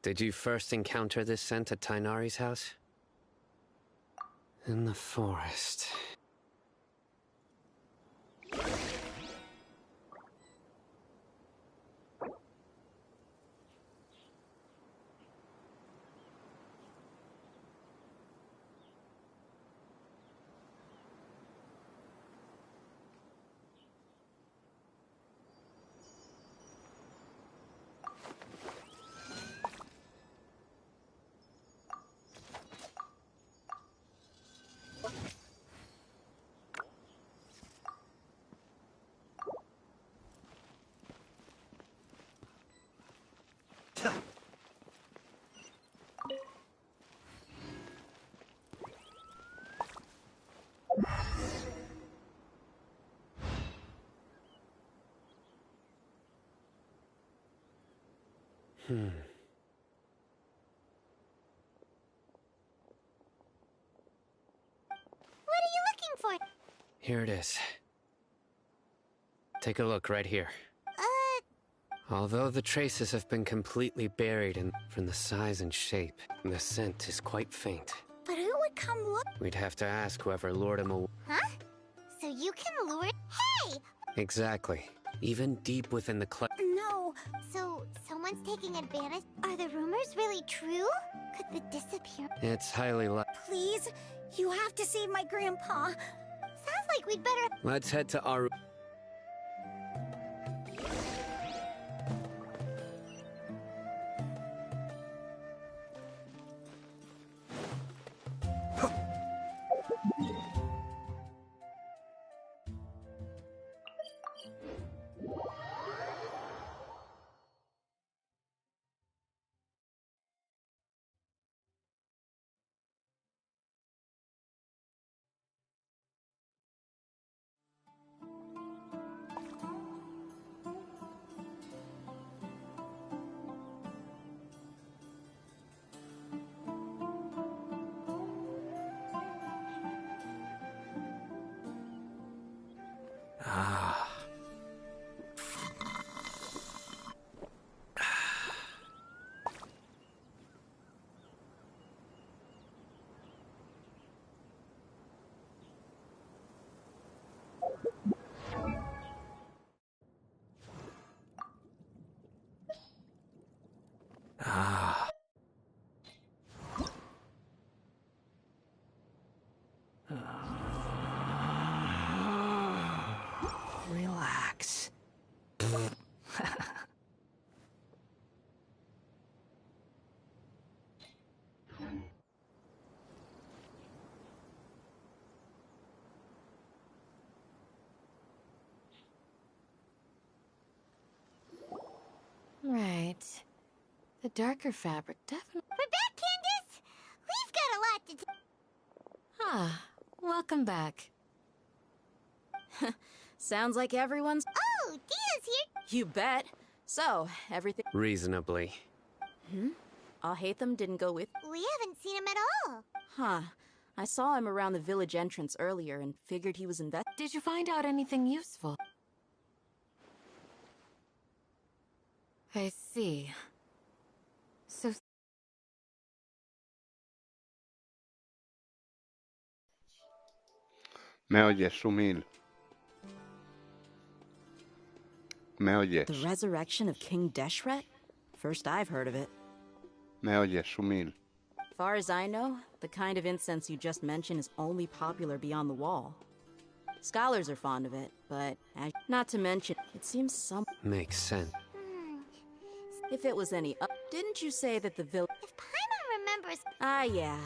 Did you first encounter this scent at Tainari's house? In the forest. What are you looking for? Here it is. Take a look right here. Although the traces have been completely buried from the size and shape, the scent is quite faint. But who would come look? We'd have to ask whoever lured him away. Huh? So you can lure... Hey! Exactly. Even deep within the No. So, someone's taking advantage? Are the rumors really true? Could the disappear... It's highly Please, you have to save my grandpa. Sounds like we'd better... Let's head to Aru. Relax. Right. The darker fabric definitely... We're back, Candace! We've got a lot to... Ah, welcome back. Sounds like everyone's... Oh, Dia's here! You bet. So, everything... Reasonably. Alhaitham didn't go with... We haven't seen him at all. Huh. I saw him around the village entrance earlier and figured he was Did you find out anything useful? I see. ¿Me oyes, Sumil? ¿Me oyes? The resurrection of King Deshret? First I've heard of it. ¿Me oyes, Sumil? Far as I know, the kind of incense you just mentioned is only popular beyond the wall. Scholars are fond of it, but not to mention, it seems some... Makes sense. If it was any up, didn't you say that the village... If Paimon remembers... Ah, yeah.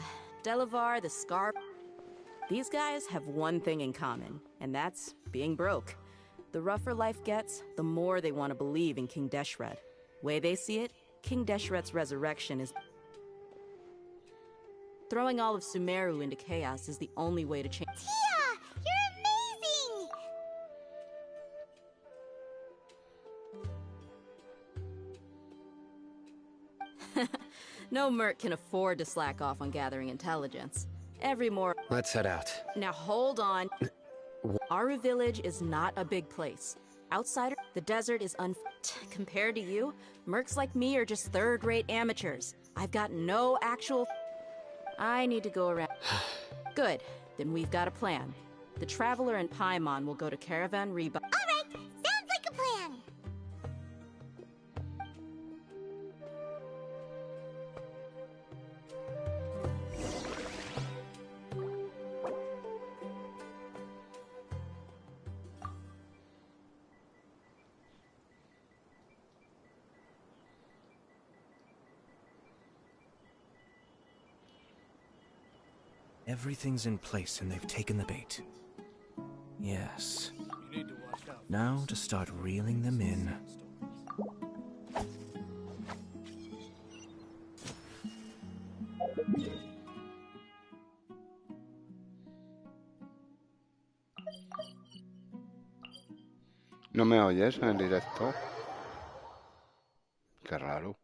Delavar, the Scar... These guys have one thing in common, and that's being broke. The rougher life gets, the more they want to believe in King Deshret. Way they see it, King Deshret's resurrection is... Throwing all of Sumeru into chaos is the only way to change... Tia! You're amazing! No merc can afford to slack off on gathering intelligence. Every more... Let's head out. Now hold on. Aru Village is not a big place. Outsider, the desert is compared to you, mercs like me are just third-rate amateurs. I've got no actual... I need to go around. Good. Then we've got a plan. The Traveler and Paimon will go to Caravan Reba... Alright! Sounds like a plan! Everything's in place and they've taken the bait. Yes. Now to start reeling them in. ¿No me oyes en el directo? Qué raro.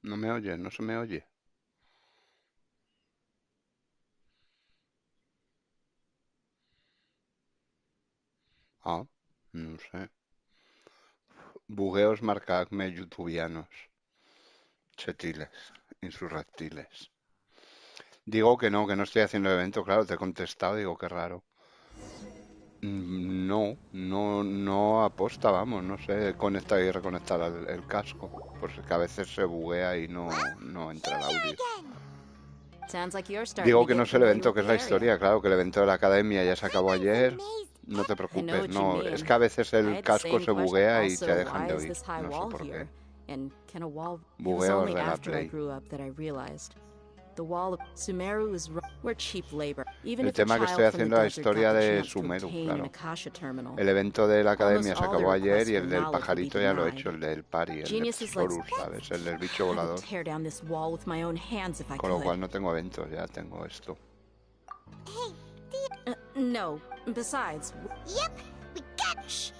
No me oyes, no se me oye. Ah, no sé. Bugueos marcadme youtubianos. Chetiles, insurrectiles. Digo que no estoy haciendo el evento, claro, te he contestado, digo qué raro. No aposta, vamos, no sé, conectar y reconectar el casco, porque a veces se buguea y no entra el audio. Digo que no es el evento, que es la historia, claro, que el evento de la academia ya se acabó ayer. No te preocupes, no, es que a veces el casco se buguea y te dejan de oír, no sé por qué. Bugueos de la Play. El tema que estoy haciendo es la historia de Sumeru, claro. El evento de la academia se acabó ayer y el del pajarito ya lo he hecho, el del pari, el de Sorus, ¿sabes? El del bicho volador. Con lo cual no tengo eventos, ya tengo esto. No, besides... Yep, we got... Shh!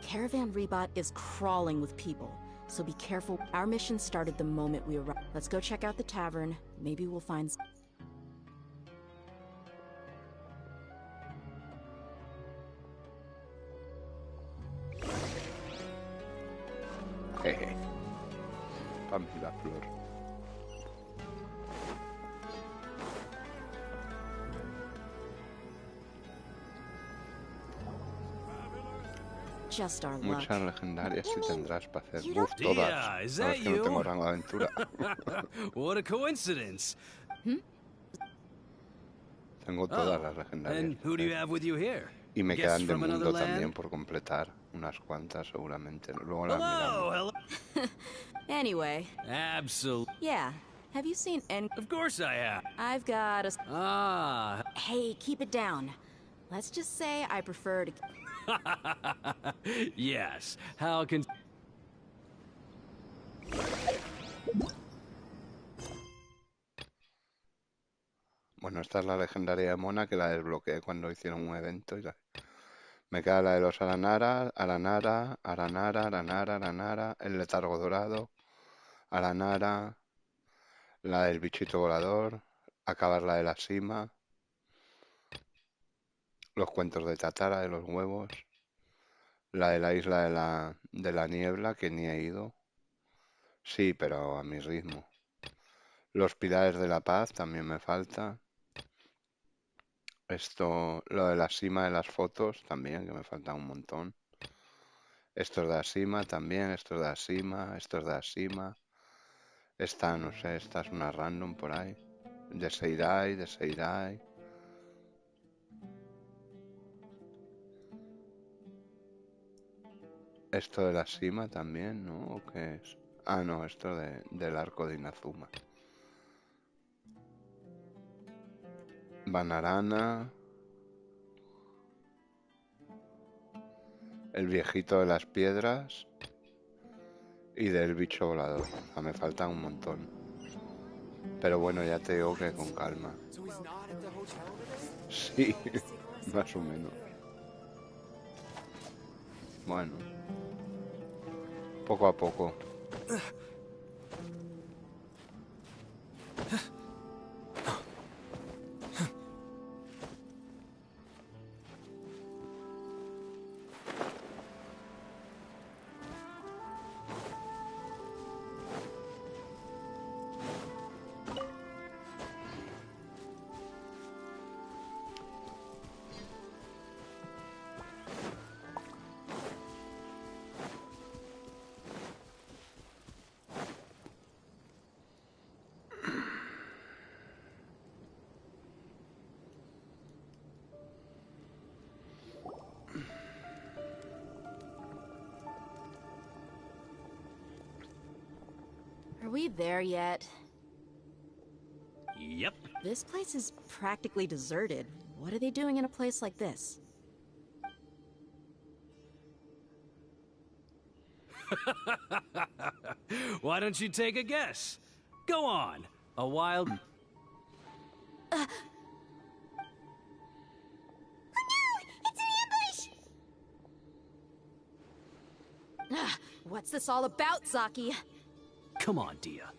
Caravan Rebot is crawling with people. So be careful. Our mission started the moment we arrived. Let's go check out the tavern. Maybe we'll find... Jeje. Pa' mí la flor. Just our luck. Muchas legendarias si tendrás para hacer buff todas. No, es que no tengo rango de aventura. What a coincidence. Tengo todas las legendarias. And who do you have with you here? Y me quedan de mundo también por completar. Unas cuantas seguramente. Luego las miramos. Anyway. Absolutely. Yeah. Have you seen any... Of course I have. I've got a... Ah. Hey, keep it down. Let's just say I prefer to... Yes. How can... Bueno, esta es la legendaria de Mona que la desbloqueé cuando hicieron un evento. Me queda la de los Aranara, el letargo dorado, Aranara, la del bichito volador, acabar la de la Sima, los cuentos de Tatara de los huevos, la de la isla de la niebla, que ni he ido. Sí, pero a mi ritmo. Los pilares de la paz también me falta. Esto, lo de la cima de las fotos también, que me falta un montón. Esto es de la cima también, esto es de la cima, esto es de la cima. Esta, no sé, esta es una random por ahí. De Seirai. Esto de la cima también, ¿no? ¿O qué es? Ah, no, esto del arco de Inazuma. Banarana. El viejito de las piedras. Y del bicho volador. Ah, me falta un montón. Pero bueno, ya te digo que con calma. Sí, más o menos. Bueno. Poco a poco. Are we there yet? Yep. This place is practically deserted. What are they doing in a place like this? Why don't you take a guess? Go on. A wild... What's this all about, Zaki? Come on, Dia.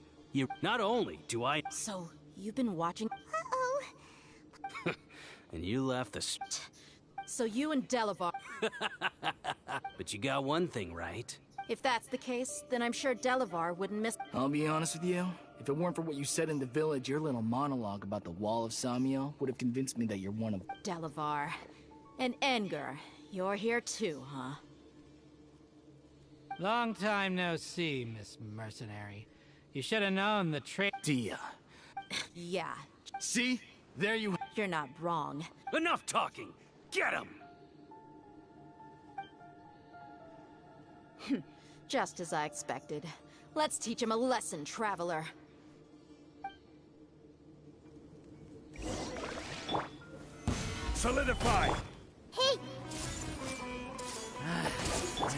Not only do I... So, you've been watching... Uh-oh. And you left the... So you and Delavar... But you got one thing right. If that's the case, then I'm sure Delavar wouldn't miss... I'll be honest with you. If it weren't for what you said in the village, your little monologue about the Wall of Samiel would have convinced me that you're one of... Delavar. And Engar. You're here too, huh? Long time no see, Miss Mercenary. You should have known the trick. Dia. Yeah. See? There you... You're not wrong. Enough talking! Get him! Just as I expected. Let's teach him a lesson, traveler. Solidify! Hey!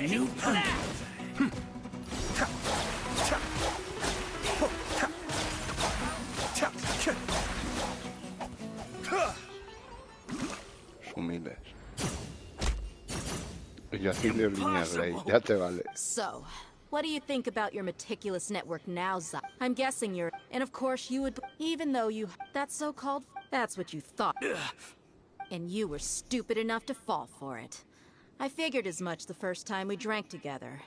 You Humildes. Y yo haciendo líneas ley, ya te vale. So, what do you think about your meticulous network now, Zaki? I'm guessing you're... And of course you would... Even though you... That so-called... That's what you thought. And you were stupid enough to fall for it. I figured as much the first time we drank together.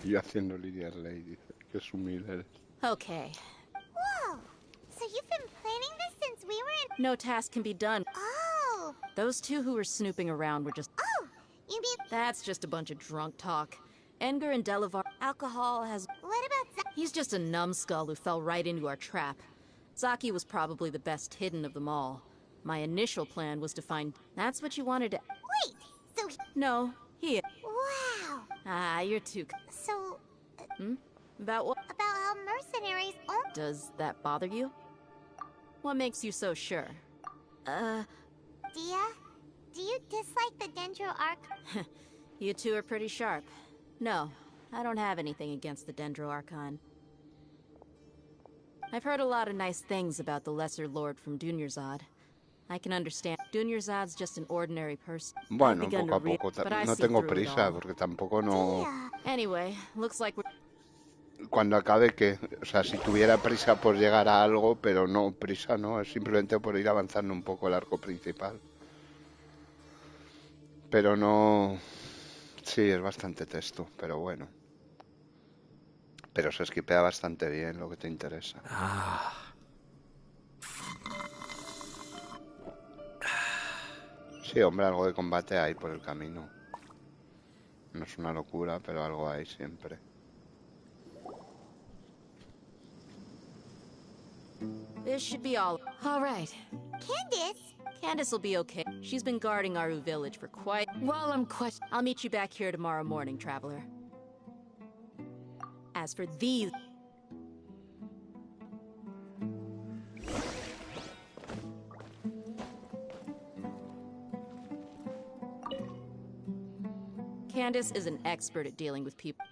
Yo haciendo líneas ley, dice. Qué humilde eres. Okay. Whoa! So you've been planning this since we were in... No task can be done. Oh! Those two who were snooping around were just... Oh! You mean... That's just a bunch of drunk talk. Engar and Delavar... Alcohol has... What about Zaki? He's just a numbskull who fell right into our trap. Zaki was probably the best hidden of them all. My initial plan was to find... That's what you wanted to... Wait! So... No, he... Wow! Ah, you're too... So... About what? About how mercenaries... Oh... Does that bother you? What makes you so sure? Dia? Do you dislike the Dendro Arc? You two are pretty sharp. No, I don't have anything against the Dendro Archon. I've heard a lot of nice things about the Lesser Lord from Dunyarzad. I can understand. Dunyarzad's just an ordinary person. Bueno, poco a poco. No tengo prisa, porque tampoco no... Anyway, looks like we're... Cuando acabe que... O sea, si tuviera prisa por llegar a algo, pero no, prisa no, es simplemente por ir avanzando un poco el arco principal. Pero no... Sí, es bastante texto, pero bueno. Pero se esquipea bastante bien lo que te interesa. Sí, hombre, algo de combate hay por el camino. No es una locura, pero algo hay siempre. This should be all right. Candace will be okay. She's been guarding Aru village for quite... While I'm I'll meet you back here tomorrow morning, traveler. As for these... Candace is an expert at dealing with people.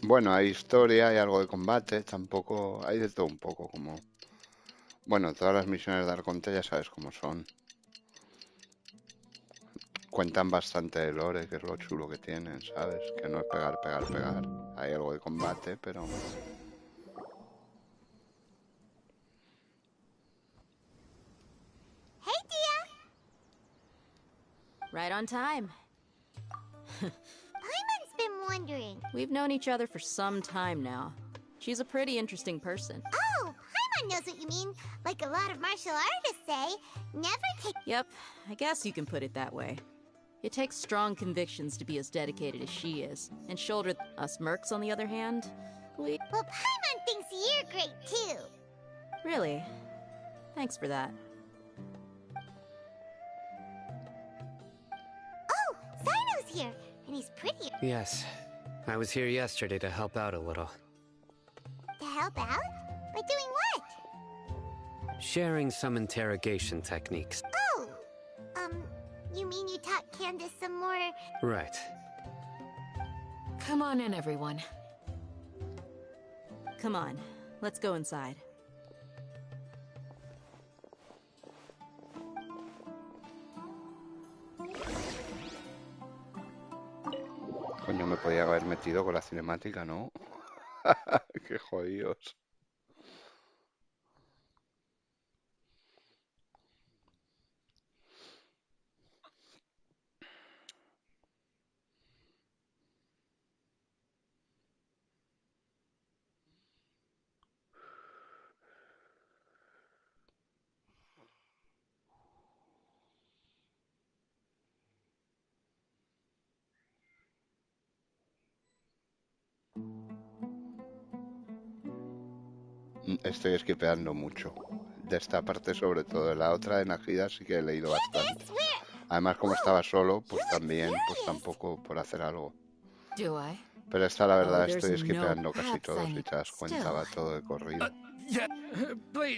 Bueno, hay historia, hay algo de combate, tampoco... Hay de todo un poco, como... Bueno, todas las misiones de Arconte ya sabes cómo son. Cuentan bastante de lore, que es lo chulo que tienen, ¿sabes? Que no es pegar, pegar, pegar. Hay algo de combate, pero... Hey, Dia! Right on time. Paimon's been wondering. We've known each other for some time now. She's a pretty interesting person. Oh, Paimon knows what you mean. Like a lot of martial artists say, never take... Yep, I guess you can put it that way. It takes strong convictions to be as dedicated as she is. And shoulder us mercs, on the other hand, we... Well, Paimon thinks you're great, too. Really? Thanks for that. Oh, Sino's here, and he's pretty. Yes. I was here yesterday to help out a little. To help out? By doing what? Sharing some interrogation techniques. Oh! You mean you taught Candace some more... Right. Come on in, everyone. Come on, let's go inside. Coño, me podía haber metido con la cinemática, ¿no? Qué jodidos. Estoy esquipeando mucho. De esta parte sobre todo. De la otra de Najida sí que he leído bastante. Además, como estaba solo, pues también, pues tampoco por hacer algo. Pero esta, la verdad, estoy esquipeando casi todo. Si te das cuenta, va todo de corrido. Well,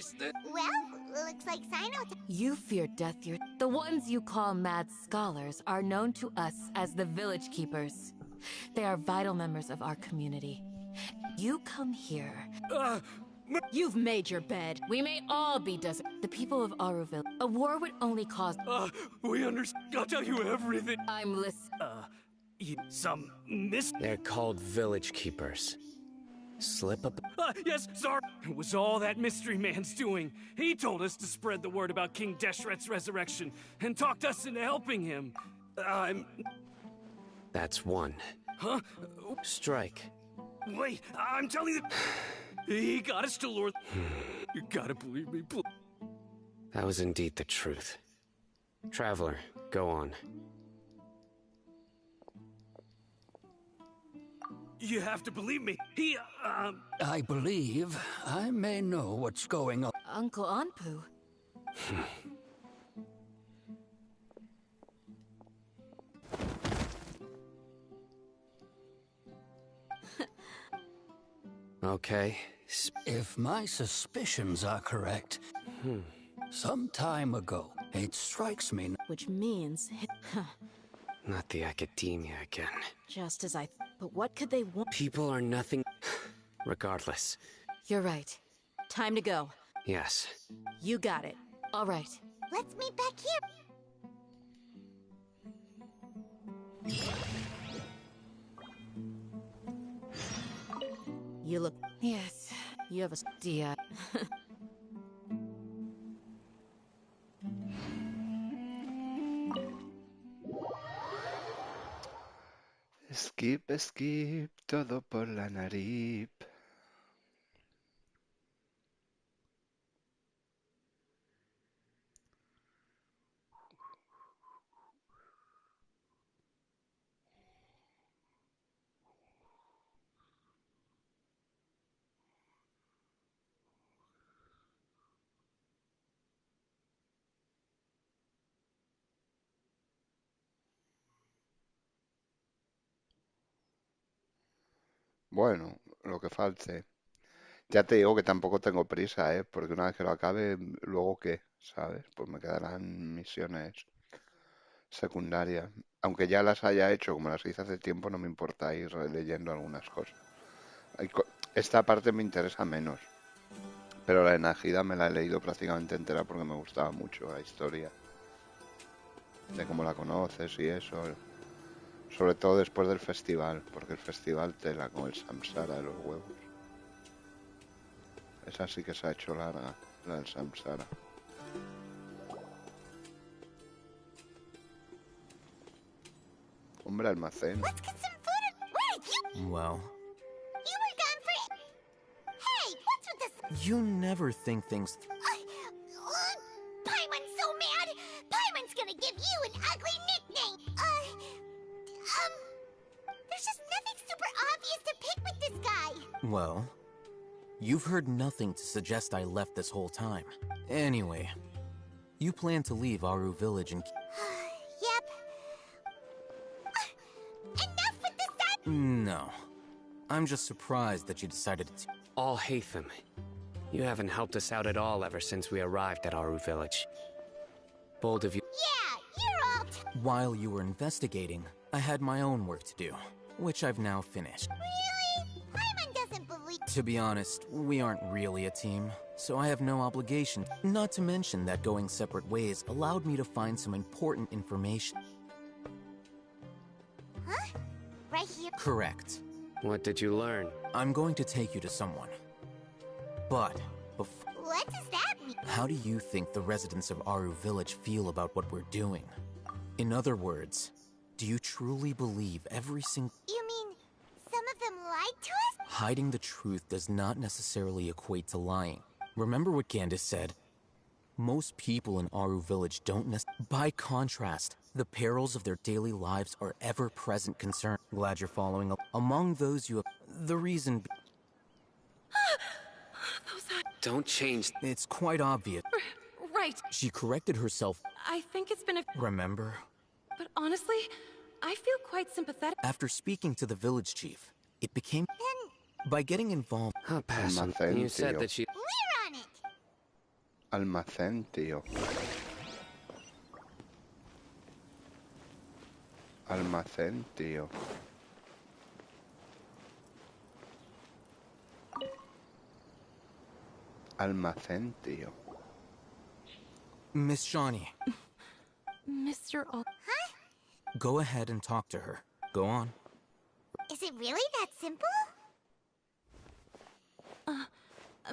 looks like Sino... You fear death. The ones you call mad scholars are known to us as the Village Keepers. They are vital members of our community. You come here... You've made your bed. We may all be desert. The people of Aruville. A war would only cause... We understand. I'll tell you everything. I'm listening. They're called Village Keepers. Slip up... Yes, sorry. It was all that mystery man's doing. He told us to spread the word about King Deshret's resurrection, and talked us into helping him. That's one. Huh? Strike. Wait, I'm telling you... He got us to lure... You gotta believe me, please. That was indeed the truth. Traveler, go on. You have to believe me. I believe I may know what's going on. Uncle Anpu. Okay. If my suspicions are correct, some time ago, it strikes me... Which means... Not the academia again. Just as I... But what could they want? People are nothing... Regardless. You're right. Time to go. Yes. You got it. All right. Let's meet back here. You look... Yes. You have a... Dia. Skip, skip, todo por la nariz. Bueno, lo que falte. Ya te digo que tampoco tengo prisa, ¿eh? Porque una vez que lo acabe, luego qué, ¿sabes? Pues me quedarán misiones secundarias. Aunque ya las haya hecho, como las hice hace tiempo, no me importa ir leyendo algunas cosas. Esta parte me interesa menos. Pero la Enajida me la he leído prácticamente entera porque me gustaba mucho la historia. De cómo la conoces y eso. Sobre todo después del festival, porque el festival tela con el samsara de los huevos. Esa sí que se ha hecho larga, la del samsara. Hombre, almacén. Well, You were gone for... Hey, what's with this? you never think things... Paimon's so mad! Paimon's gonna give you an ugly nickname! There's just nothing super obvious to pick with this guy! Well, you've heard nothing to suggest I left this whole time. Anyway, you plan to leave Aru Village and... Yep. Enough with this side! No. I'm just surprised that you decided to... All Hatham, you haven't helped us out at all ever since we arrived at Aru Village. Bold of you. Yeah, you're all... While you were investigating, I had my own work to do, which I've now finished. Really? Paimon doesn't believe... To be honest, we aren't really a team, so I have no obligation. Not to mention that going separate ways allowed me to find some important information. Huh? Right here? Correct. What did you learn? I'm going to take you to someone. But, before... What does that mean? How do you think the residents of Aru Village feel about what we're doing? In other words, do you truly believe every single... You mean, some of them lied to us? Hiding the truth does not necessarily equate to lying. Remember what Candace said? Most people in Aru Village don't By contrast, the perils of their daily lives are ever-present concern. Glad you're following up. Among those you have... The reason... Don't change. It's quite obvious. Right. She corrected herself. I think it's been a... Remember? But honestly, I feel quite sympathetic. After speaking to the village chief, it became... By getting involved... I'll pass on. You said that she... We're on it! Almacén, tío. Almacén, tío. Almacén, tío. Miss Shawnee. Mr. Huh? Go ahead and talk to her. Go on. Is it really that simple?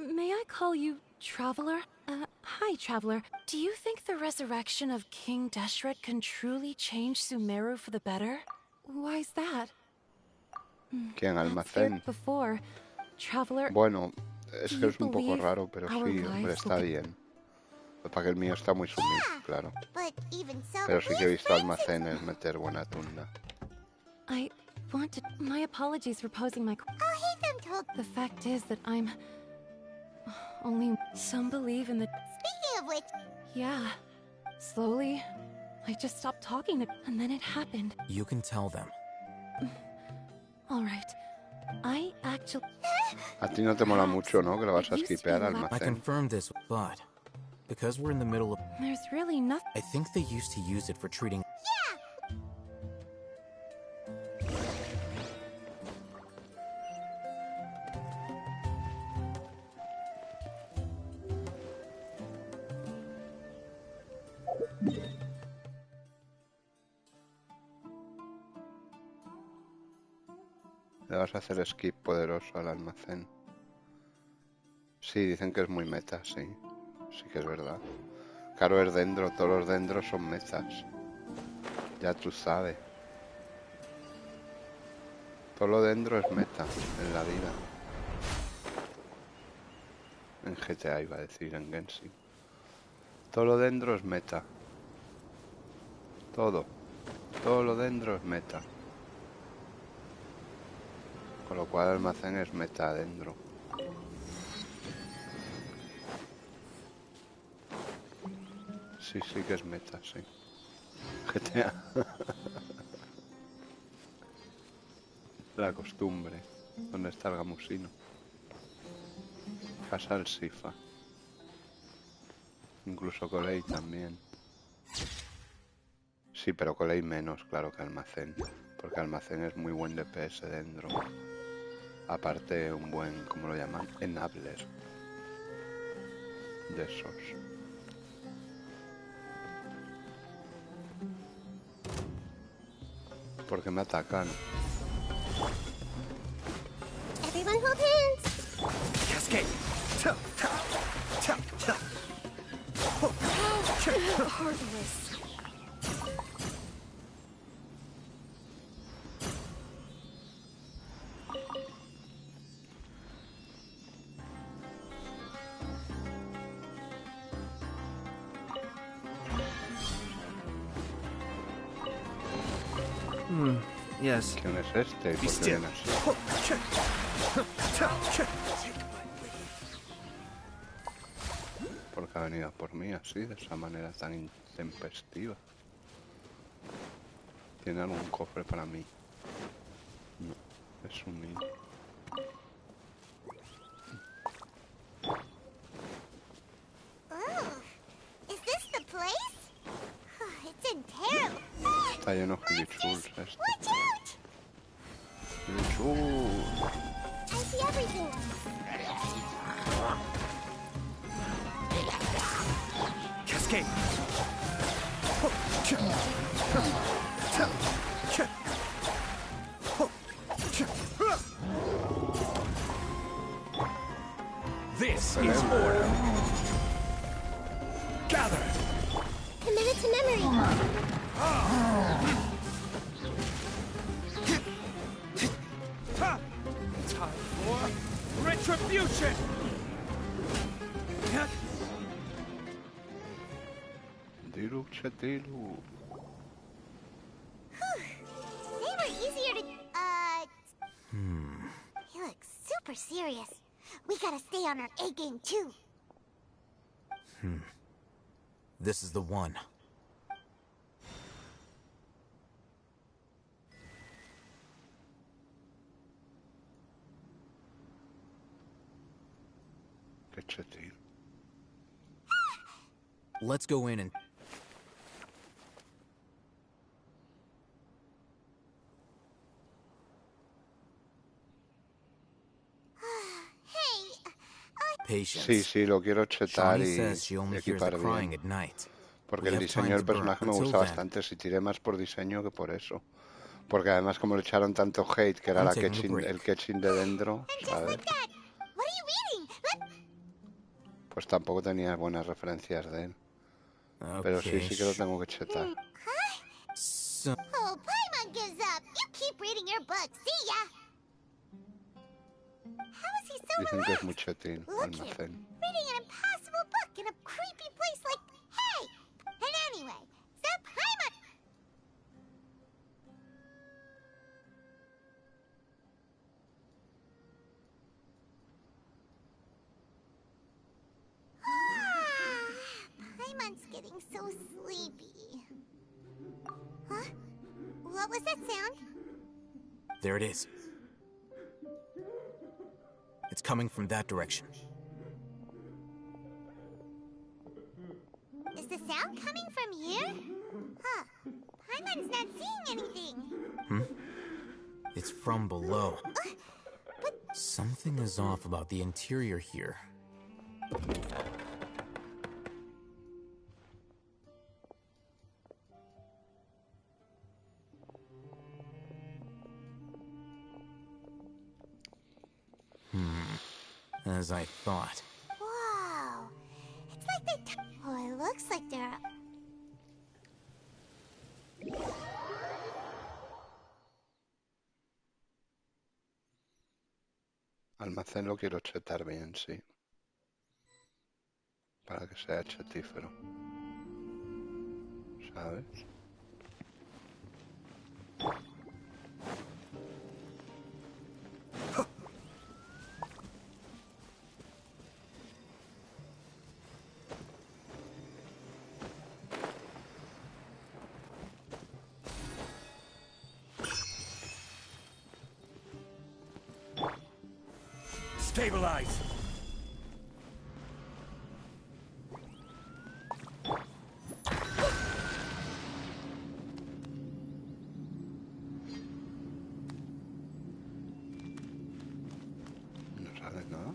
May I call you Traveler? Hi, Traveler. Do you think the resurrection of King Deshret can truly change Sumeru for the better? Why's that? ¿Quién? Almacén. Before, Traveler... Bueno, es que es un poco raro, pero sí, hombre, está bien. Para que el mío está muy sumido, claro. Pero sí que he visto almacenes meter buena tunda. I wanted... My apologies for posing my... I'll hate them told... The fact is that I'm... Only some believe in the... Speaking of which... Yeah. Slowly, I just stopped talking to... And then it happened. You can tell them. Alright. I actually... A ti no te mola mucho, ¿no? Que lo vas a skipear al I almacén. confirmed this, but... Because we're in the middle of... There's really nothing... I think they used to use it for treating... Yeah! Le vas a hacer skip poderoso al almacén. Sí, dicen que es muy meta, sí. Sí que es verdad. Claro, es dendro, todos los dendros son metas. Ya tú sabes. Todo lo dendro es meta en la vida. En GTA iba a decir, en Genshin. Todo lo dendro es meta. Todo. Todo lo dendro es meta. Con lo cual el almacén es meta dendro. Sí, sí que es meta, sí. GTA. La costumbre. ¿Dónde está el gamusino? Casa el Sifa. Incluso Colei también. Sí, pero Colei menos, claro, que almacén. Porque almacén es muy buen DPS dentro. Aparte, un buen, ¿cómo lo llaman? Enabler. De esos. Porque me atacan. Everyone hold hands. Cascade. Heartless. Yes. ¿Quién es este? ¿Por qué viene así? Porque ha venido por mí así, de esa manera tan intempestiva. ¿Tiene algún cofre para mí? No, es humilde. Oh, is this the place? It's in terrible. Está lleno de gilichuls esto. Watch out! Gilichul. I see everything. Cascade. This is order. Gather. Committed to memory. Time for retribution. Dilu chetilu. They were easier to. He looks super serious. We gotta stay on our A game too. This is the one. Qué chetil. Let's go in and... Patience. Sí, sí, lo quiero chetar Shawnee y says she only hears the equipar crying bien. at night. Porque We el have diseño time del to burn. personaje me Until gusta then, bastante. Si tiré más por diseño que por eso. Porque además como le echaron tanto hate, que era I'm la taking a Ketchin, break. el Ketchin de dentro, ¿sabes? What are you reading? Pues tampoco tenía buenas referencias de él. Pero sí, sí que lo tengo que chetar. So... Oh, Paimon gives up. You keep reading your book. See ya. How is he so Dicen que es relaxed? muy chetín, Look at him, almacén. reading an impossible book in a creepy place like... Hey! And anyway, that Paimon... Paimon's getting so sleepy. Huh? What was that sound? There it is. It's coming from that direction. Is the sound coming from here? Huh. Paimon's not seeing anything. It's from below. Something is off about the interior here. as I thought. Whoa. It's like they... Oh, it looks like they're... Almacén lo quiero chetar bien, sí. Para que sea chetífero. ¿Sabes? Stabilize! No sale nada.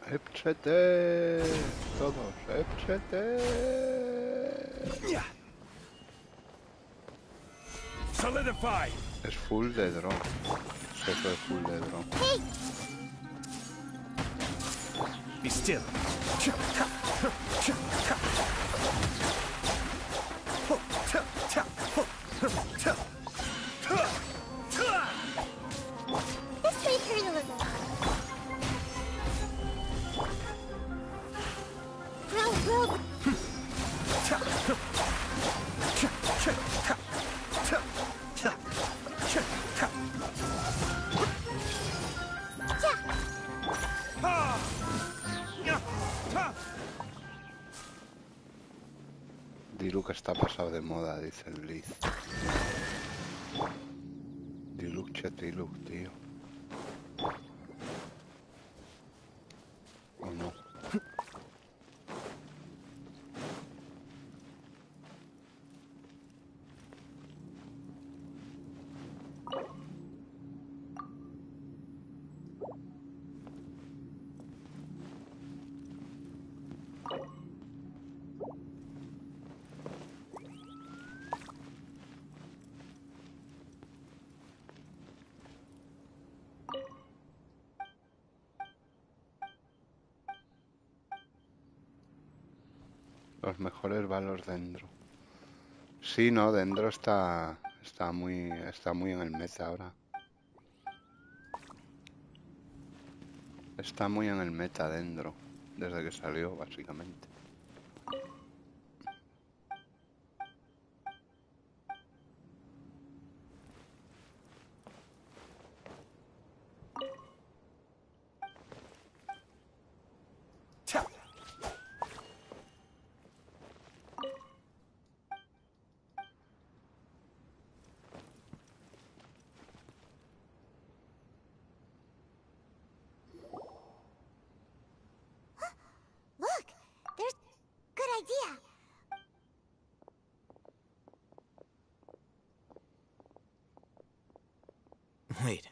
¡Épchete! Todos, épchete. Solidify! Es full de drone. Eso es full de drone. Hey! Be still. This may hurt a little. Bro. Diluc está pasado de moda, dice el Blitz. Diluc, Chetiluc, tío. ¿O no? Los mejores valos dentro. Sí, no, dentro está muy en el meta ahora. Está muy en el meta dentro, desde que salió, básicamente. Look, there's... Good idea. Wait.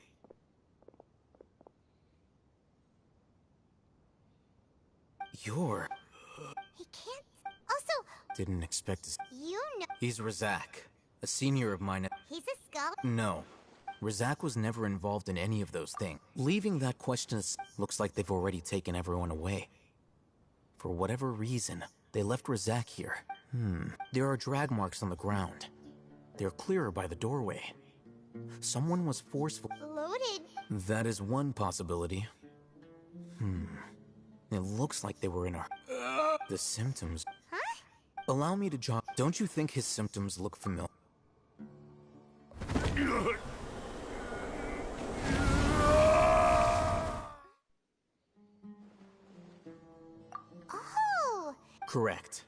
You're... He can't... Also, Didn't expect to... you know... He's Razak, a senior of mine. He's a scholar? No. Razak was never involved in any of those things. Leaving that question looks like they've already taken everyone away. For whatever reason, they left Razak here. There are drag marks on the ground. They're clearer by the doorway. Someone was forceful. Loaded. That is one possibility. It looks like they were in a... The symptoms... Huh? Allow me to jog... Don't you think his symptoms look familiar? Correct.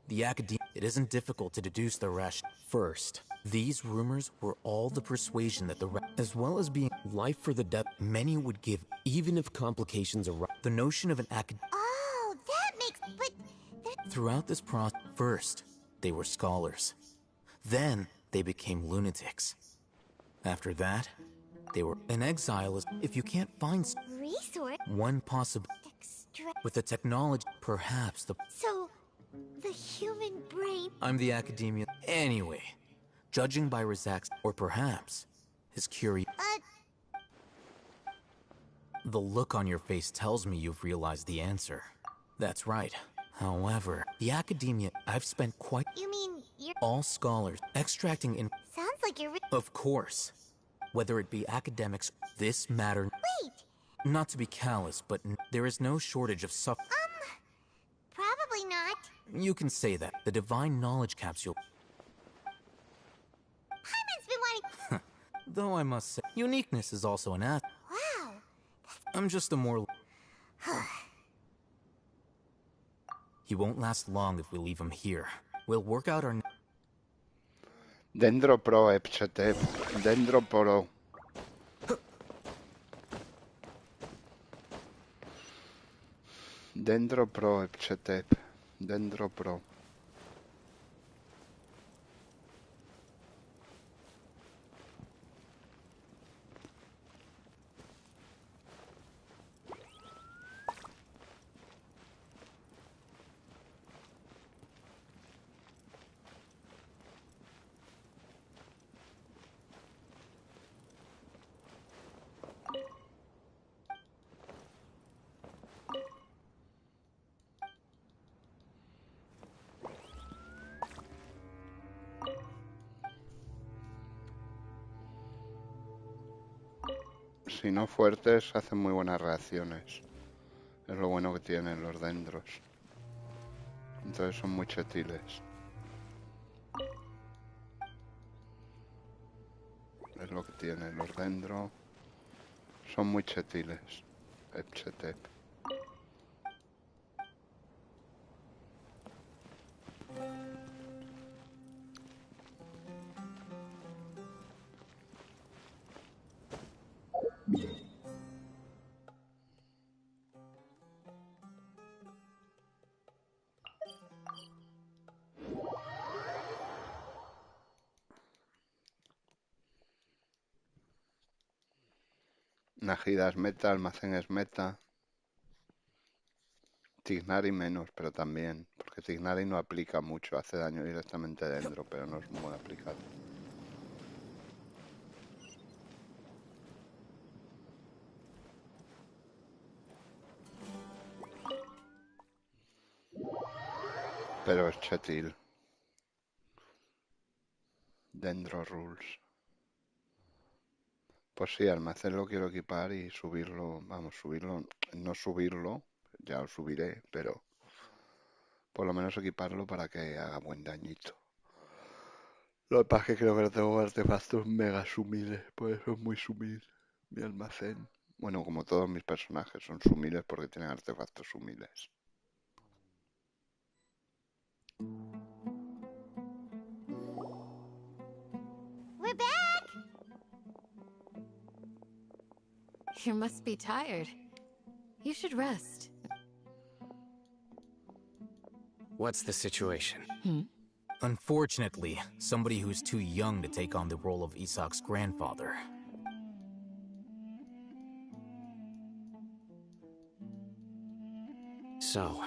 The academia. It isn't difficult to deduce the rationale. First, these rumors were all the persuasion that as well as being life for the dead, many would give, even if complications arise. The notion of an academic. Oh, that makes. But. Throughout this process, first, they were scholars. Then, they became lunatics. After that, they were in exile. If you can't find Resource? One possible. With the technology, perhaps the. So, the human brain. I'm the academia. Anyway, judging by Razak's, or perhaps his curiosity. The look on your face tells me you've realized the answer. That's right. However, the academia, I've spent quite. You mean you're. All scholars extracting in. Sounds like you're. Of course. Whether it be academics, this matter. Wait! Not to be callous, but there is no shortage of Probably not. You can say that. The divine knowledge capsule. Paimon's been wanting. Though I must say, uniqueness is also an asset. Wow. I'm just a more. He won't last long if we leave him here. We'll work out our. Dendro pro epchetep. Dendro pro. Dendro pro epchetep. Dendro pro. Si no fuertes, hacen muy buenas reacciones. Es lo bueno que tienen los dendros. Entonces son muy chetiles. Es lo que tienen los dendros. Son muy chetiles. Epchetep. Najida es meta, Almacén es meta. Tignari menos, pero también. Porque Tignari no aplica mucho, hace daño directamente dentro, pero no es muy aplicado. Pero es chetil. Dendro rules. Pues sí, Almacén lo quiero equipar y subirlo, vamos, subirlo, no subirlo, ya lo subiré, pero por lo menos equiparlo para que haga buen dañito. Lo que pasa es que creo que no tengo artefactos mega sumiles, pues eso es muy sumil, mi Almacén. Bueno, como todos mis personajes son sumiles porque tienen artefactos sumiles. We're back! You must be tired. You should rest. What's the situation? Unfortunately, somebody who's too young to take on the role of Isak's grandfather. So,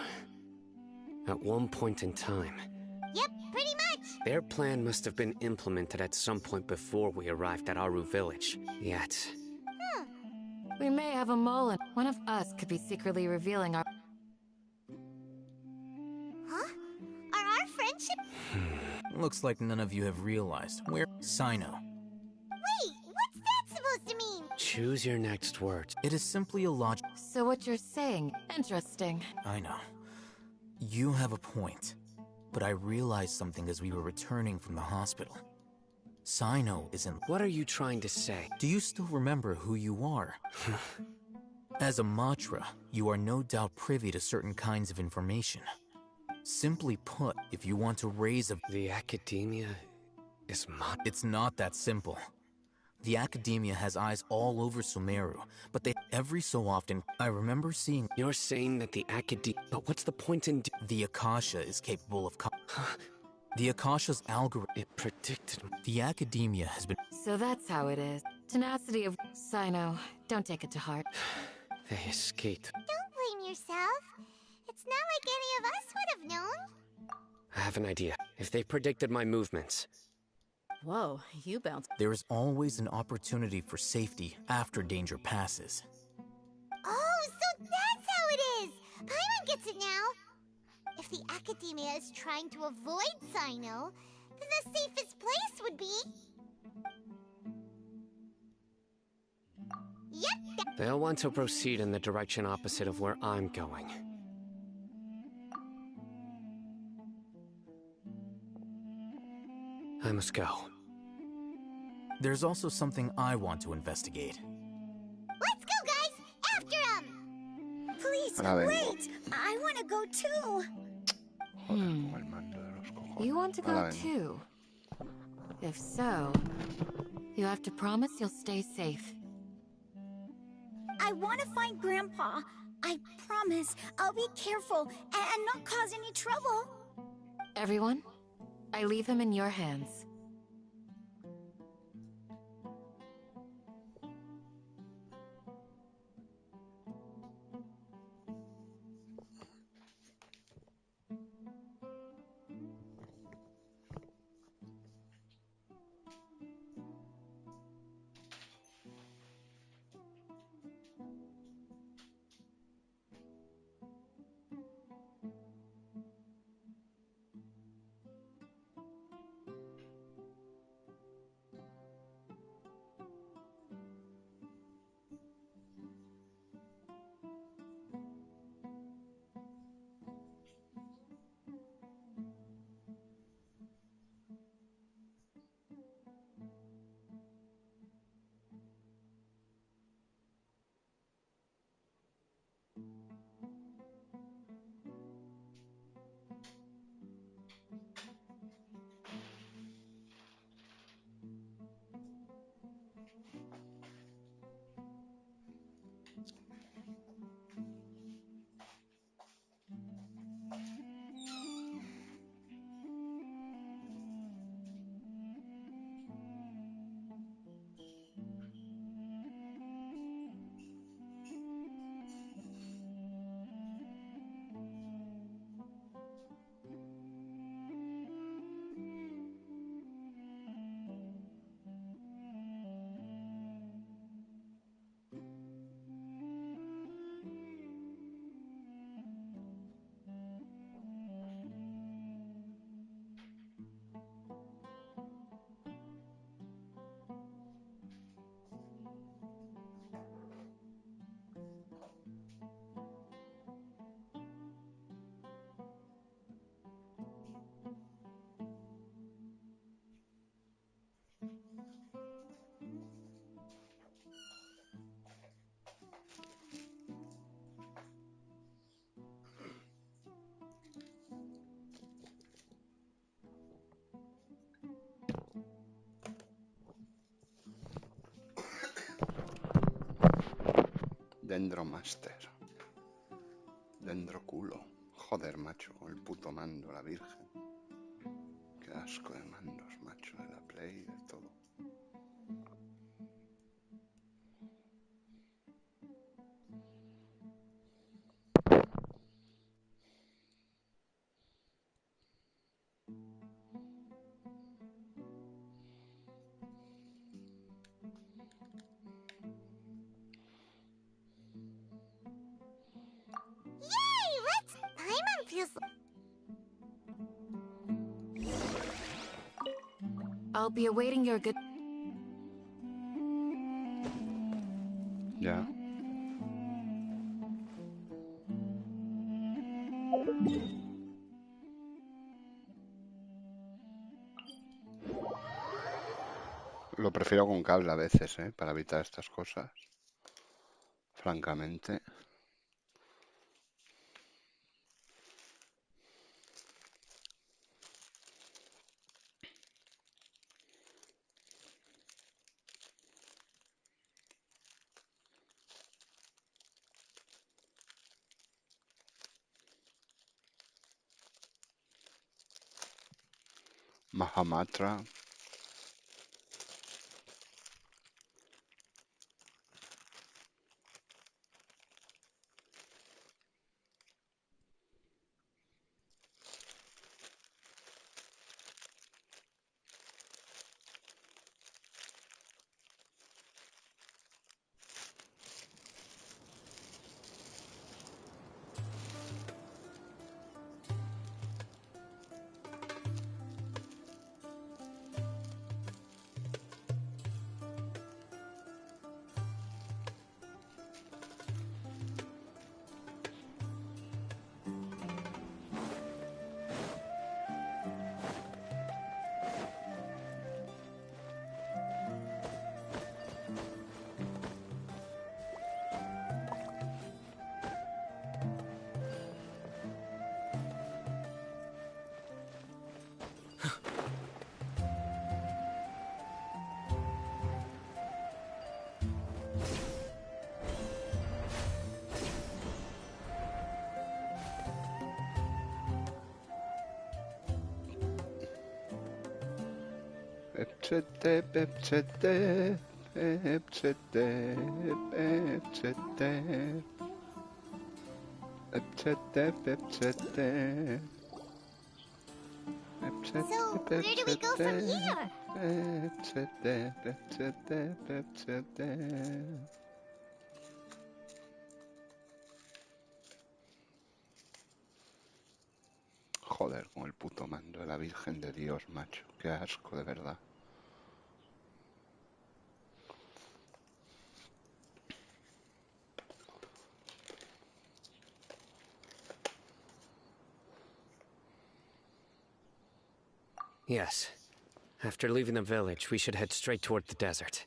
at one point in time... Yep, pretty much! Their plan must have been implemented at some point before we arrived at Aru village. Yet... We may have a mole, and one of us could be secretly revealing our... Huh? Are our friendship... Looks like none of you have realized. Where... Sino. Wait, what's that supposed to mean? Choose your next words. It is simply a logic... So what you're saying, interesting. I know. You have a point. But I realized something as we were returning from the hospital. Sino isn't... What are you trying to say? Do you still remember who you are? As a Matra, you are no doubt privy to certain kinds of information. Simply put, if you want to raise a... The academia is It's not that simple. The academia has eyes all over Sumeru, but they every so often... I remember seeing... You're saying that the academia... But what's the point in... The Akasha is capable of... The Akasha's algorithm... It predicted... The academia has been... So that's how it is. Tenacity of... Sino, don't take it to heart. They escaped. Don't blame yourself. It's not like any of us would have known. I have an idea. If they predicted my movements... Whoa, you bounced. There is always an opportunity for safety after danger passes. Oh, so that's how it is! Paimon gets it now! If the academia is trying to avoid Sino, then the safest place would be... Yep. They'll want to proceed in the direction opposite of where I'm going. I must go. There's also something I want to investigate. Let's go, guys! After him! Please, wait! I want to go too! You want to go too? If so, you have to promise you'll stay safe. I want to find Grandpa. I promise I'll be careful and not cause any trouble. Everyone, I leave him in your hands. Dendromaster. Dendroculo. Joder, macho, con el puto mando, la virgen. Qué asco de mandos, macho, de la Play, de todo. I'll be awaiting your good... Ya. Lo prefiero con cable a veces, para evitar estas cosas. Francamente. Mahamatra. Pepchete, pepchete, pepchete, pepchete. Pepchete, pepchete. So, where do we go from here? Pepchete, pepchete, pepchete. Joder, con el puto mando de la Virgen de Dios, macho. Qué asco, de verdad. Yes. After leaving the village, we should head straight toward the desert.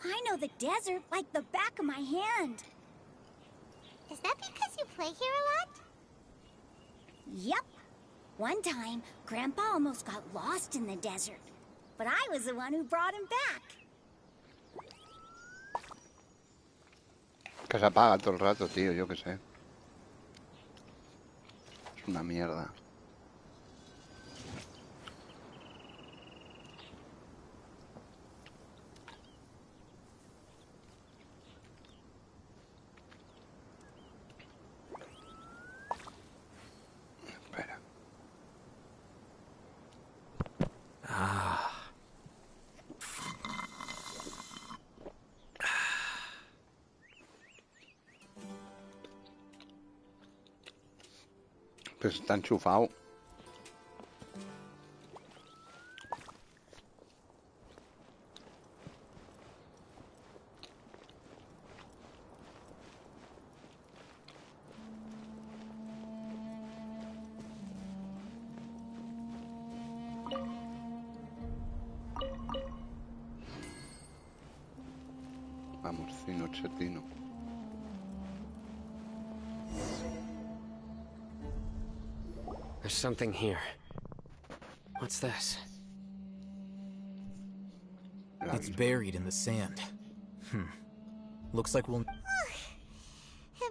I know the desert like the back of my hand. Is that because you play here a lot? Yep. One time, Grandpa almost got lost in the desert. But I was the one who brought him back. Que se apaga todo el rato, tío, yo qué sé. Es una mierda. Espera. Pues está enchufado. Vamos, cino chetino. There's something here. What's this? It's buried in the sand. Looks like we'll... And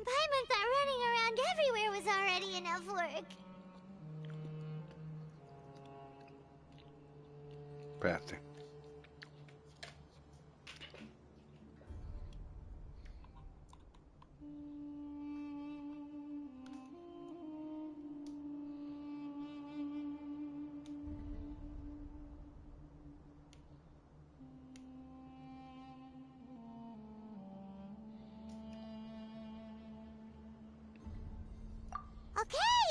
Paimon thought running around everywhere was already enough work. Espérate.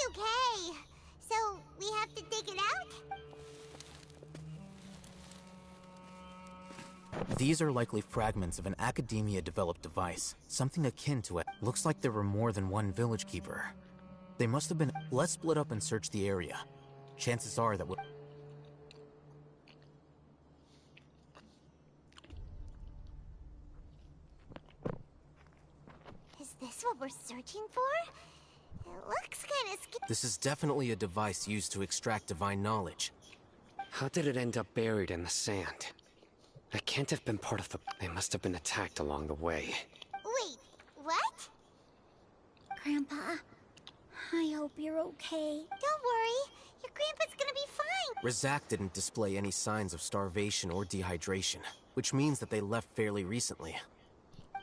Okay. So, we have to dig it out? These are likely fragments of an academia-developed device, something akin to it. Looks like there were more than one village keeper. They must have been... Let's split up and search the area. Chances are that we'll... Is this what we're searching for? It looks kind of scary. This is definitely a device used to extract divine knowledge. How did it end up buried in the sand? That can't have been part of the... They must have been attacked along the way. Wait, what? Grandpa. I hope you're okay. Don't worry. Your grandpa's gonna be fine. Razak didn't display any signs of starvation or dehydration, which means that they left fairly recently.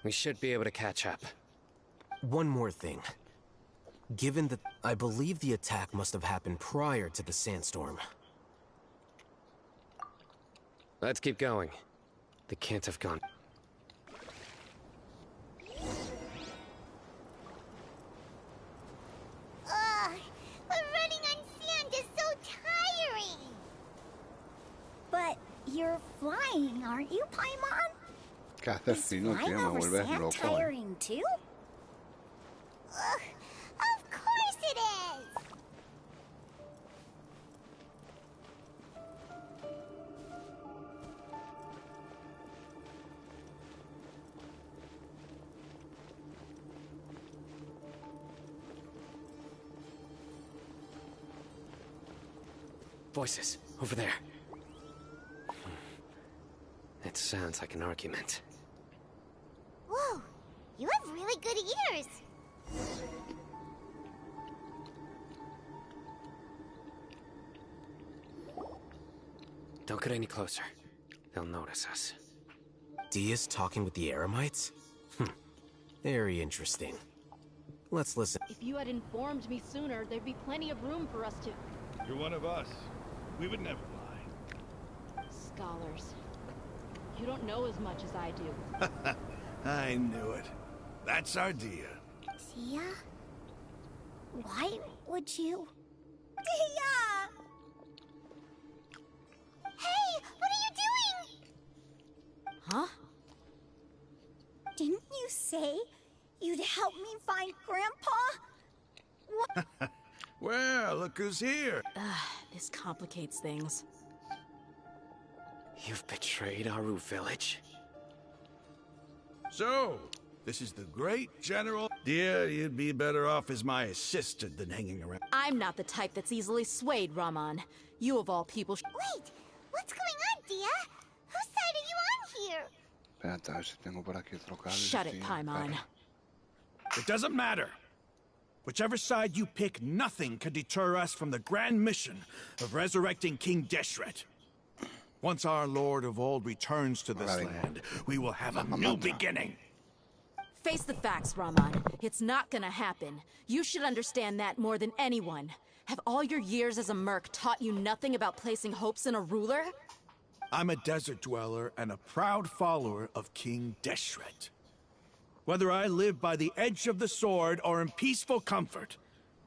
We should be able to catch up. One more thing. Given that I believe the attack must have happened prior to the sandstorm. Let's keep going. They can't have gone. Ugh, but running on sand is so tiring. But you're flying, aren't you, Paimon? ¿Qué haces, Fino, tío? Me vuelves loco. Tiring too? Ugh, of course it is. Voices, over there. It sounds like an argument. Whoa, you have really good ears. Don't get any closer. They'll notice us. Dia's talking with the Eremites? Very interesting. Let's listen. If you had informed me sooner, there'd be plenty of room for us to... You're one of us. We would never lie. Scholars. You don't know as much as I do. I knew it. That's our Dia. Dia? Why would you... Dia! Hey, what are you doing? Huh? Didn't you say you'd help me find Grandpa? What? Well, look who's here. This complicates things. You've betrayed Aru village? So, this is the great General. Dear, you'd be better off as my assistant than hanging around. I'm not the type that's easily swayed, Raman. You of all people... Wait, what's going on, Dia? Whose side are you on here? Espérate, a ver si tengo por aquí otro cable. Shut it, Paimon. It doesn't matter. Whichever side you pick, nothing can deter us from the grand mission of resurrecting King Deshret. Once our Lord of Old returns to this land, we will have a new beginning. Face the facts, Raman. It's not gonna happen. You should understand that more than anyone. Have all your years as a merc taught you nothing about placing hopes in a ruler? I'm a desert dweller and a proud follower of King Deshret. Whether I live by the edge of the sword or in peaceful comfort,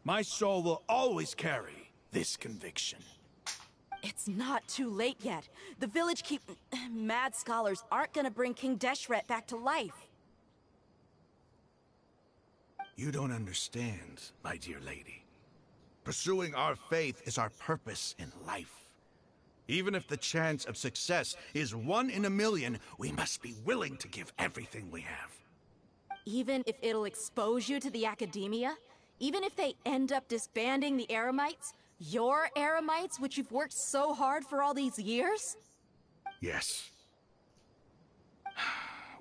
my soul will always carry this conviction. It's not too late yet. The village mad scholars aren't gonna bring King Deshret back to life. You don't understand, my dear lady. Pursuing our faith is our purpose in life. Even if the chance of success is 1 in a million, we must be willing to give everything we have. Even if it'll expose you to the academia? Even if they end up disbanding the Eremites? Your Eremites, which you've worked so hard for all these years? Yes.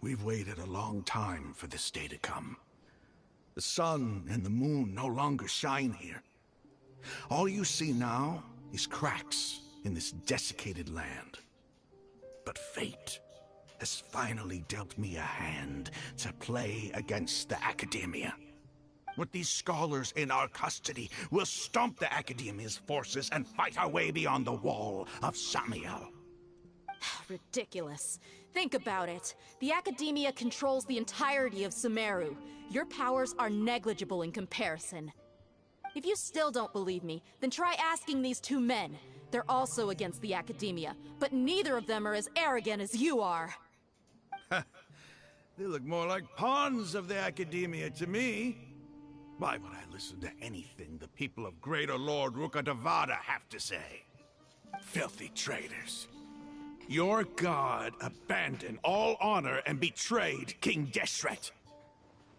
We've waited a long time for this day to come. The sun and the moon no longer shine here. All you see now is cracks in this desiccated land. But fate has finally dealt me a hand to play against the academia. With these scholars in our custody, we'll stomp the academia's forces and fight our way beyond the wall of Samiel. Ridiculous. Think about it. The academia controls the entirety of Sumeru. Your powers are negligible in comparison. If you still don't believe me, then try asking these two men. They're also against the academia, but neither of them are as arrogant as you are. They look more like pawns of the academia to me. Why would I listen to anything the people of Greater Lord Rukkhadevata have to say? Filthy traitors. Your god abandoned all honor and betrayed King Deshret.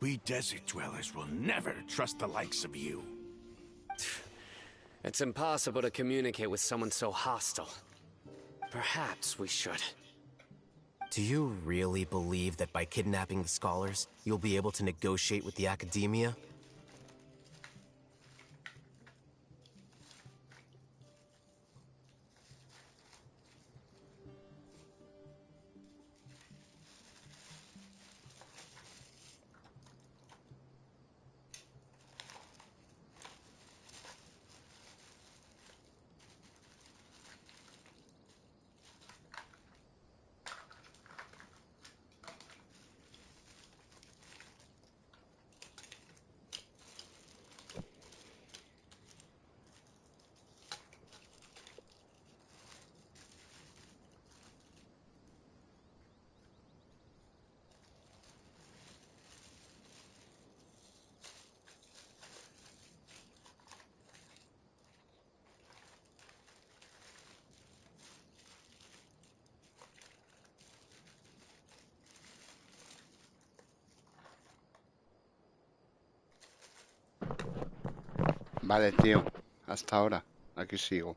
We desert dwellers will never trust the likes of you. It's impossible to communicate with someone so hostile. Perhaps we should. Do you really believe that by kidnapping the scholars, you'll be able to negotiate with the academia? Vale, tío. Hasta ahora. Aquí sigo.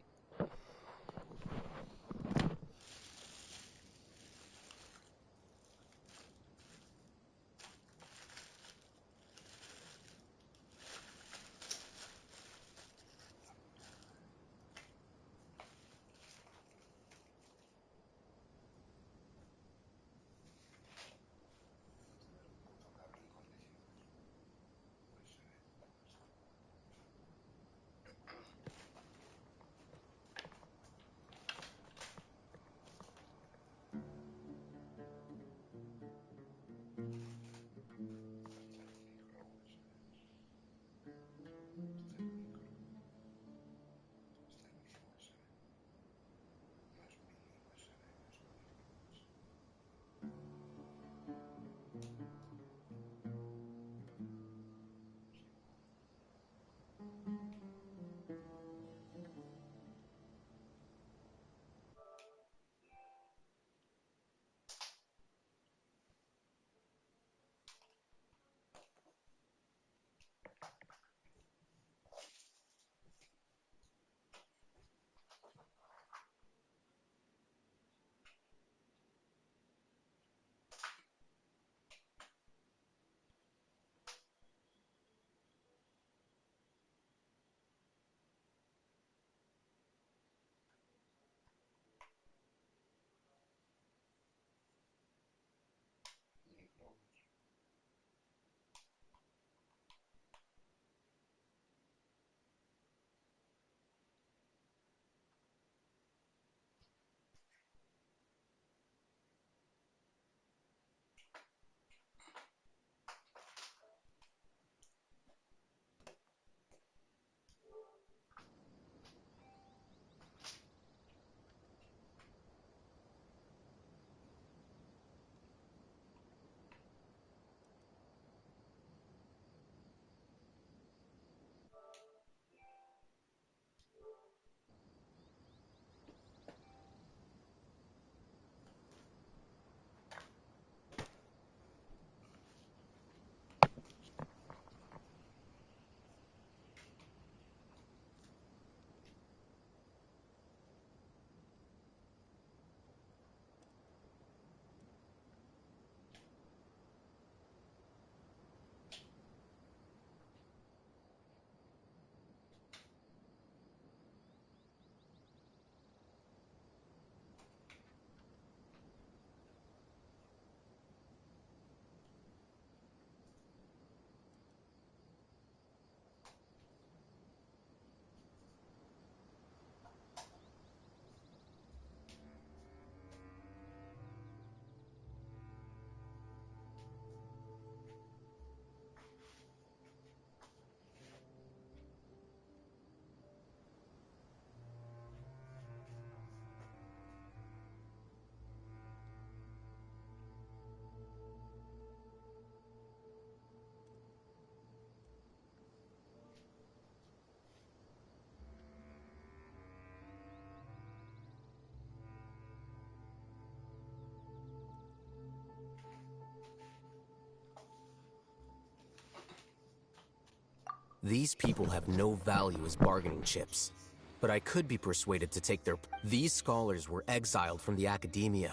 These people have no value as bargaining chips. But I could be persuaded to take their... These scholars were exiled from the academia.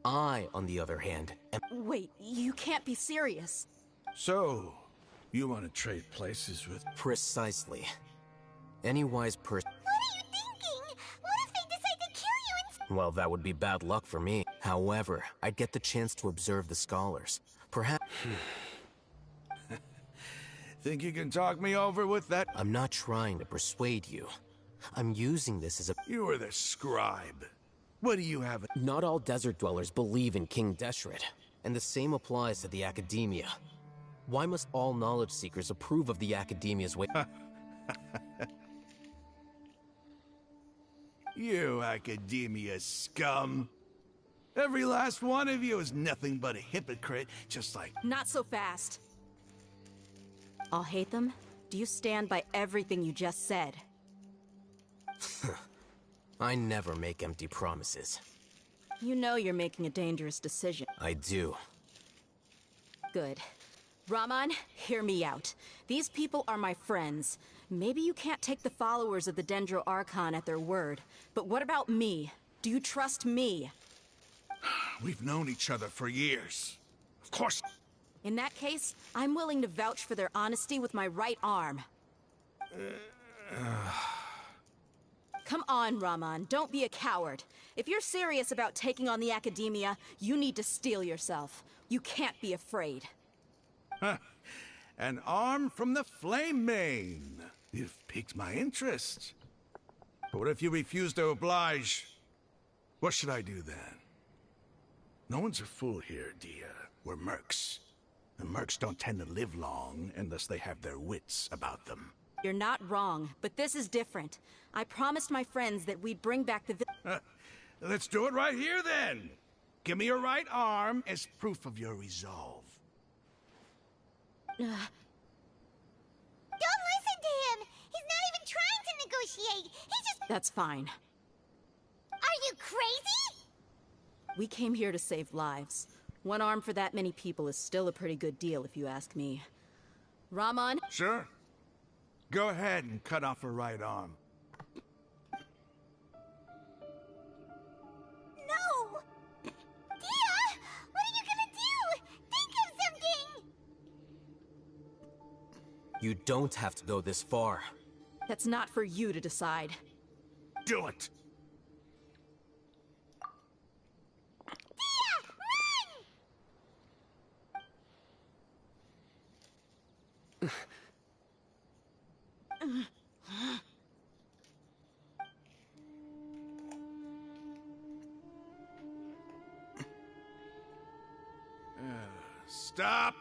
I, on the other hand, am... Wait, you can't be serious. So, you want to trade places with... Precisely. Any wise person... What are you thinking? What if they decide to kill you and... Well, that would be bad luck for me. However, I'd get the chance to observe the scholars. Perhaps... Think you can talk me over with that? I'm not trying to persuade you. I'm using this as a... You are the scribe. What do you have? Not all desert dwellers believe in King Deshret, and the same applies to the academia. Why must all knowledge seekers approve of the academia's way? You academia scum. Every last one of you is nothing but a hypocrite, just like... Not so fast. I'll hate them. Do you stand by everything you just said? I never make empty promises. You know you're making a dangerous decision. I do. Good. Raman, hear me out. These people are my friends. Maybe you can't take the followers of the Dendro Archon at their word, but what about me? Do you trust me? We've known each other for years. Of course. In that case, I'm willing to vouch for their honesty with my right arm. Come on, Raman, don't be a coward. If you're serious about taking on the Academia, you need to steel yourself. You can't be afraid. An arm from the Flame Mane. You've piqued my interest. But what if you refuse to oblige? What should I do then? No one's a fool here, Dia. We're mercs. And mercs don't tend to live long unless they have their wits about them. You're not wrong, but this is different. I promised my friends that we'd bring back the Let's do it right here, then. Give me your right arm as proof of your resolve. Don't listen to him! He's not even trying to negotiate! He just... That's fine. Are you crazy? We came here to save lives. One arm for that many people is still a pretty good deal, if you ask me. Raman? Sure. Go ahead and cut off her right arm. No! Dia! What are you gonna do? Think of something! You don't have to go this far. That's not for you to decide. Do it! Stop!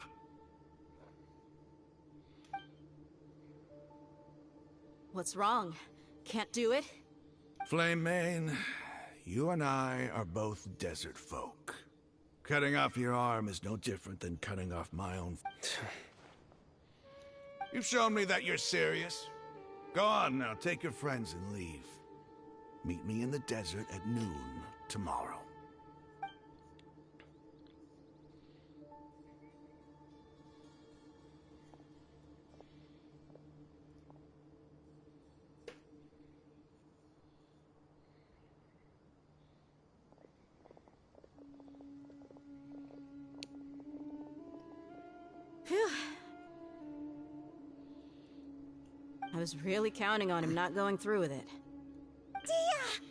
What's wrong? Can't do it? Flame Mane, you and I are both desert folk. Cutting off your arm is no different than cutting off my own. You've shown me that you're serious. Go on now, take your friends and leave. Meet me in the desert at noon tomorrow. Phew. I was really counting on him not going through with it. Dia!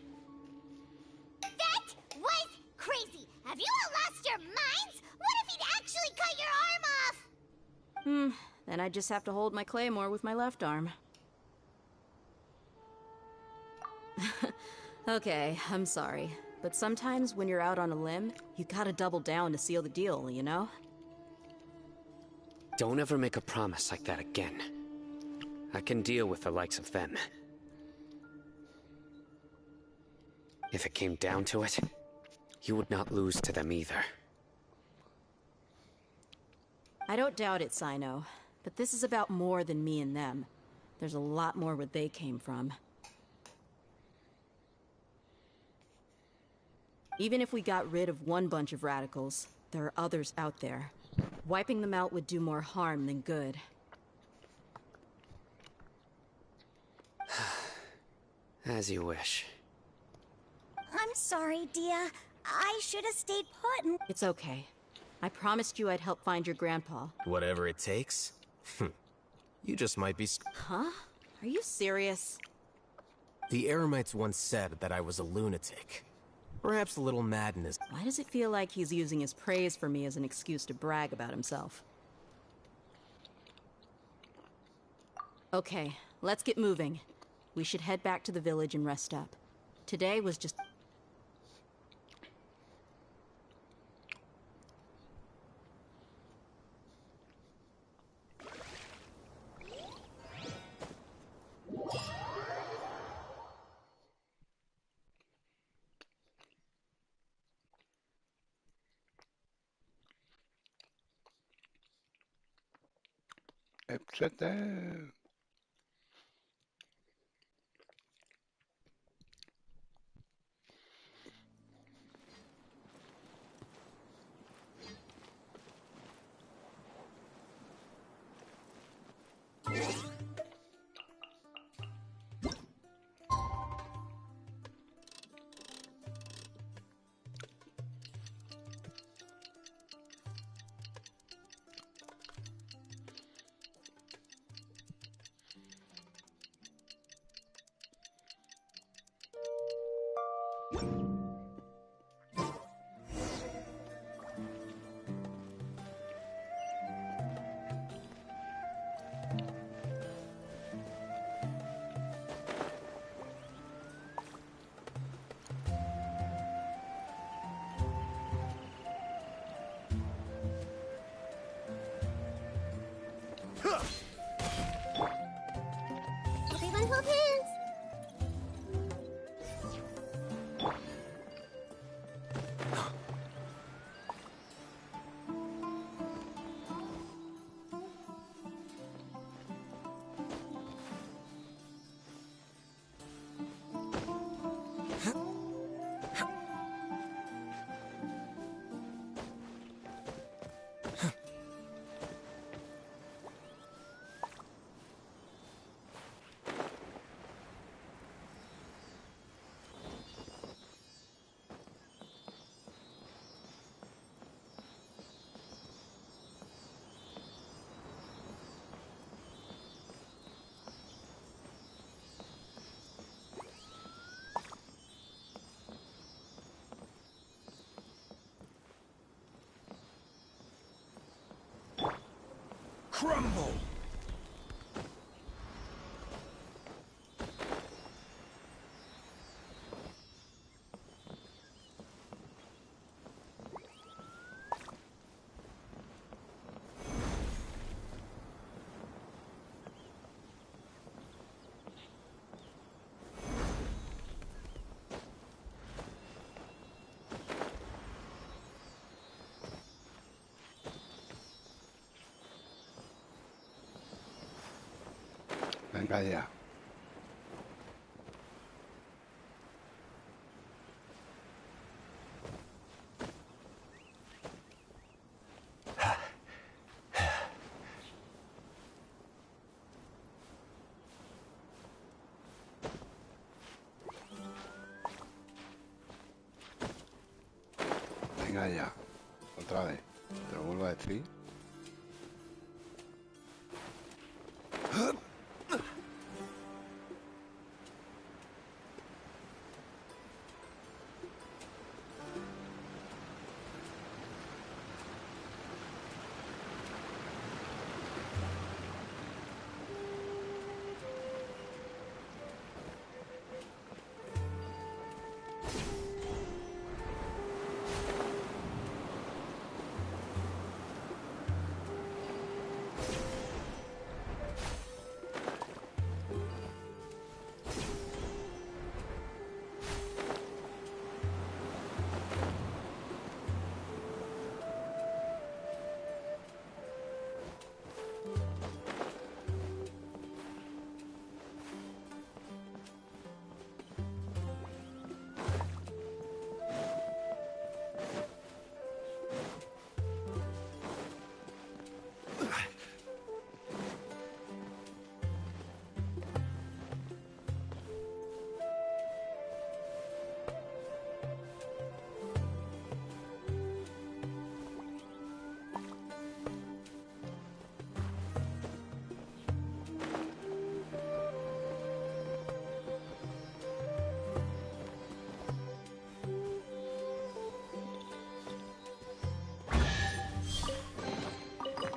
That was crazy! Have you all lost your minds? What if he'd actually cut your arm off? Then I just have to hold my claymore with my left arm. Okay, I'm sorry. But sometimes when you're out on a limb, you gotta double down to seal the deal, you know? Don't ever make a promise like that again. I can deal with the likes of them. If it came down to it, you would not lose to them either. I don't doubt it, Sino. But this is about more than me and them. There's a lot more where they came from. Even if we got rid of one bunch of radicals, there are others out there. Wiping them out would do more harm than good. As you wish. I'm sorry, Dia. I should have stayed put and... It's okay. I promised you I'd help find your grandpa. Whatever it takes? You just might be... Huh? Are you serious? The Eremites once said that I was a lunatic. Perhaps a little madness. Why does it feel like he's using his praise for me as an excuse to brag about himself? Okay, let's get moving. We should head back to the village and rest up. Today was just... Etc. Everyone hold hands. Crumble! Venga ya. Venga ya. Otra vez. Te lo vuelvo a decir.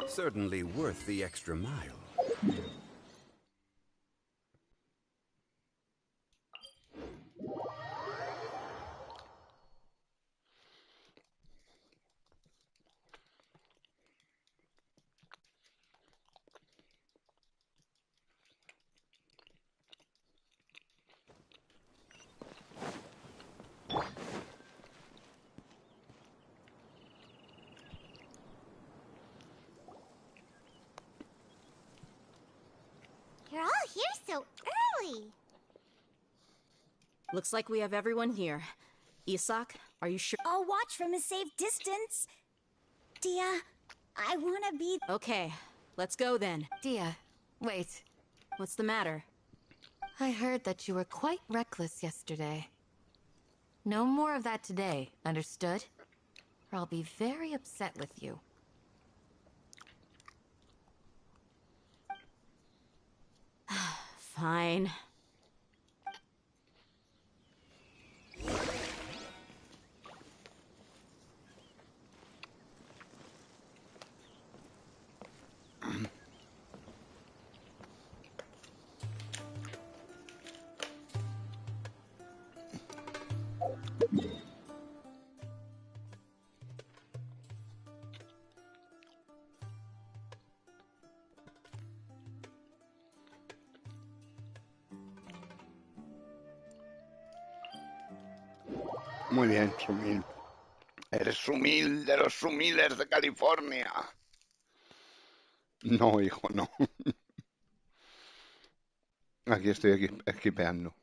Certainly worth the extra mile. You're all here so early. Looks like we have everyone here. Isak, are you sure? I'll watch from a safe distance. Dia, I want to be... Okay, let's go then. Dia, wait. What's the matter? I heard that you were quite reckless yesterday. No more of that today, understood? Or I'll be very upset with you. Fine. Muy bien, Sumil. Eres Sumil de los Sumiles de California. No, hijo, no. Aquí estoy esquipeando.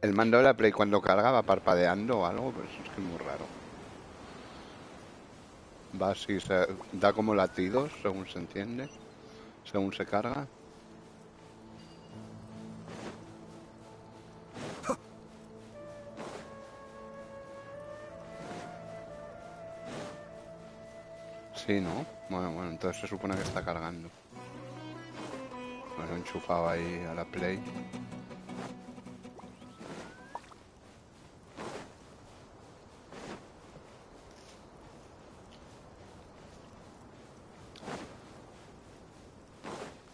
El mando de la Play cuando carga va parpadeando o algo, pues es que es muy raro. Va así, da como latidos según se entiende, según se carga. Sí, ¿no? Bueno, entonces se supone que está cargando. Lo he enchufado ahí a la Play.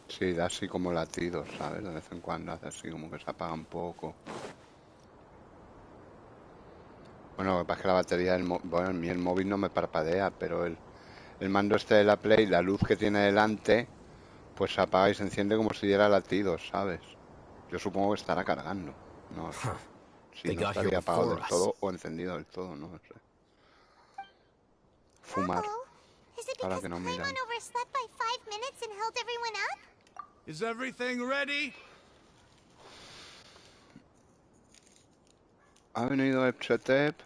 Sí, da así como latidos, ¿sabes? De vez en cuando hace así como que se apaga un poco. Bueno, lo que pasa es que la batería del móvil... Bueno, en mí el móvil no me parpadea, pero el mando este de la Play, la luz que tiene delante, pues se apaga y se enciende como si diera latidos, ¿sabes? Yo supongo que estará cargando. No sé. Si no estaría apagado del todo o encendido del todo, no sé. Fumar. Ahora que no miran. Is everything ready? Ha venido Epchetep.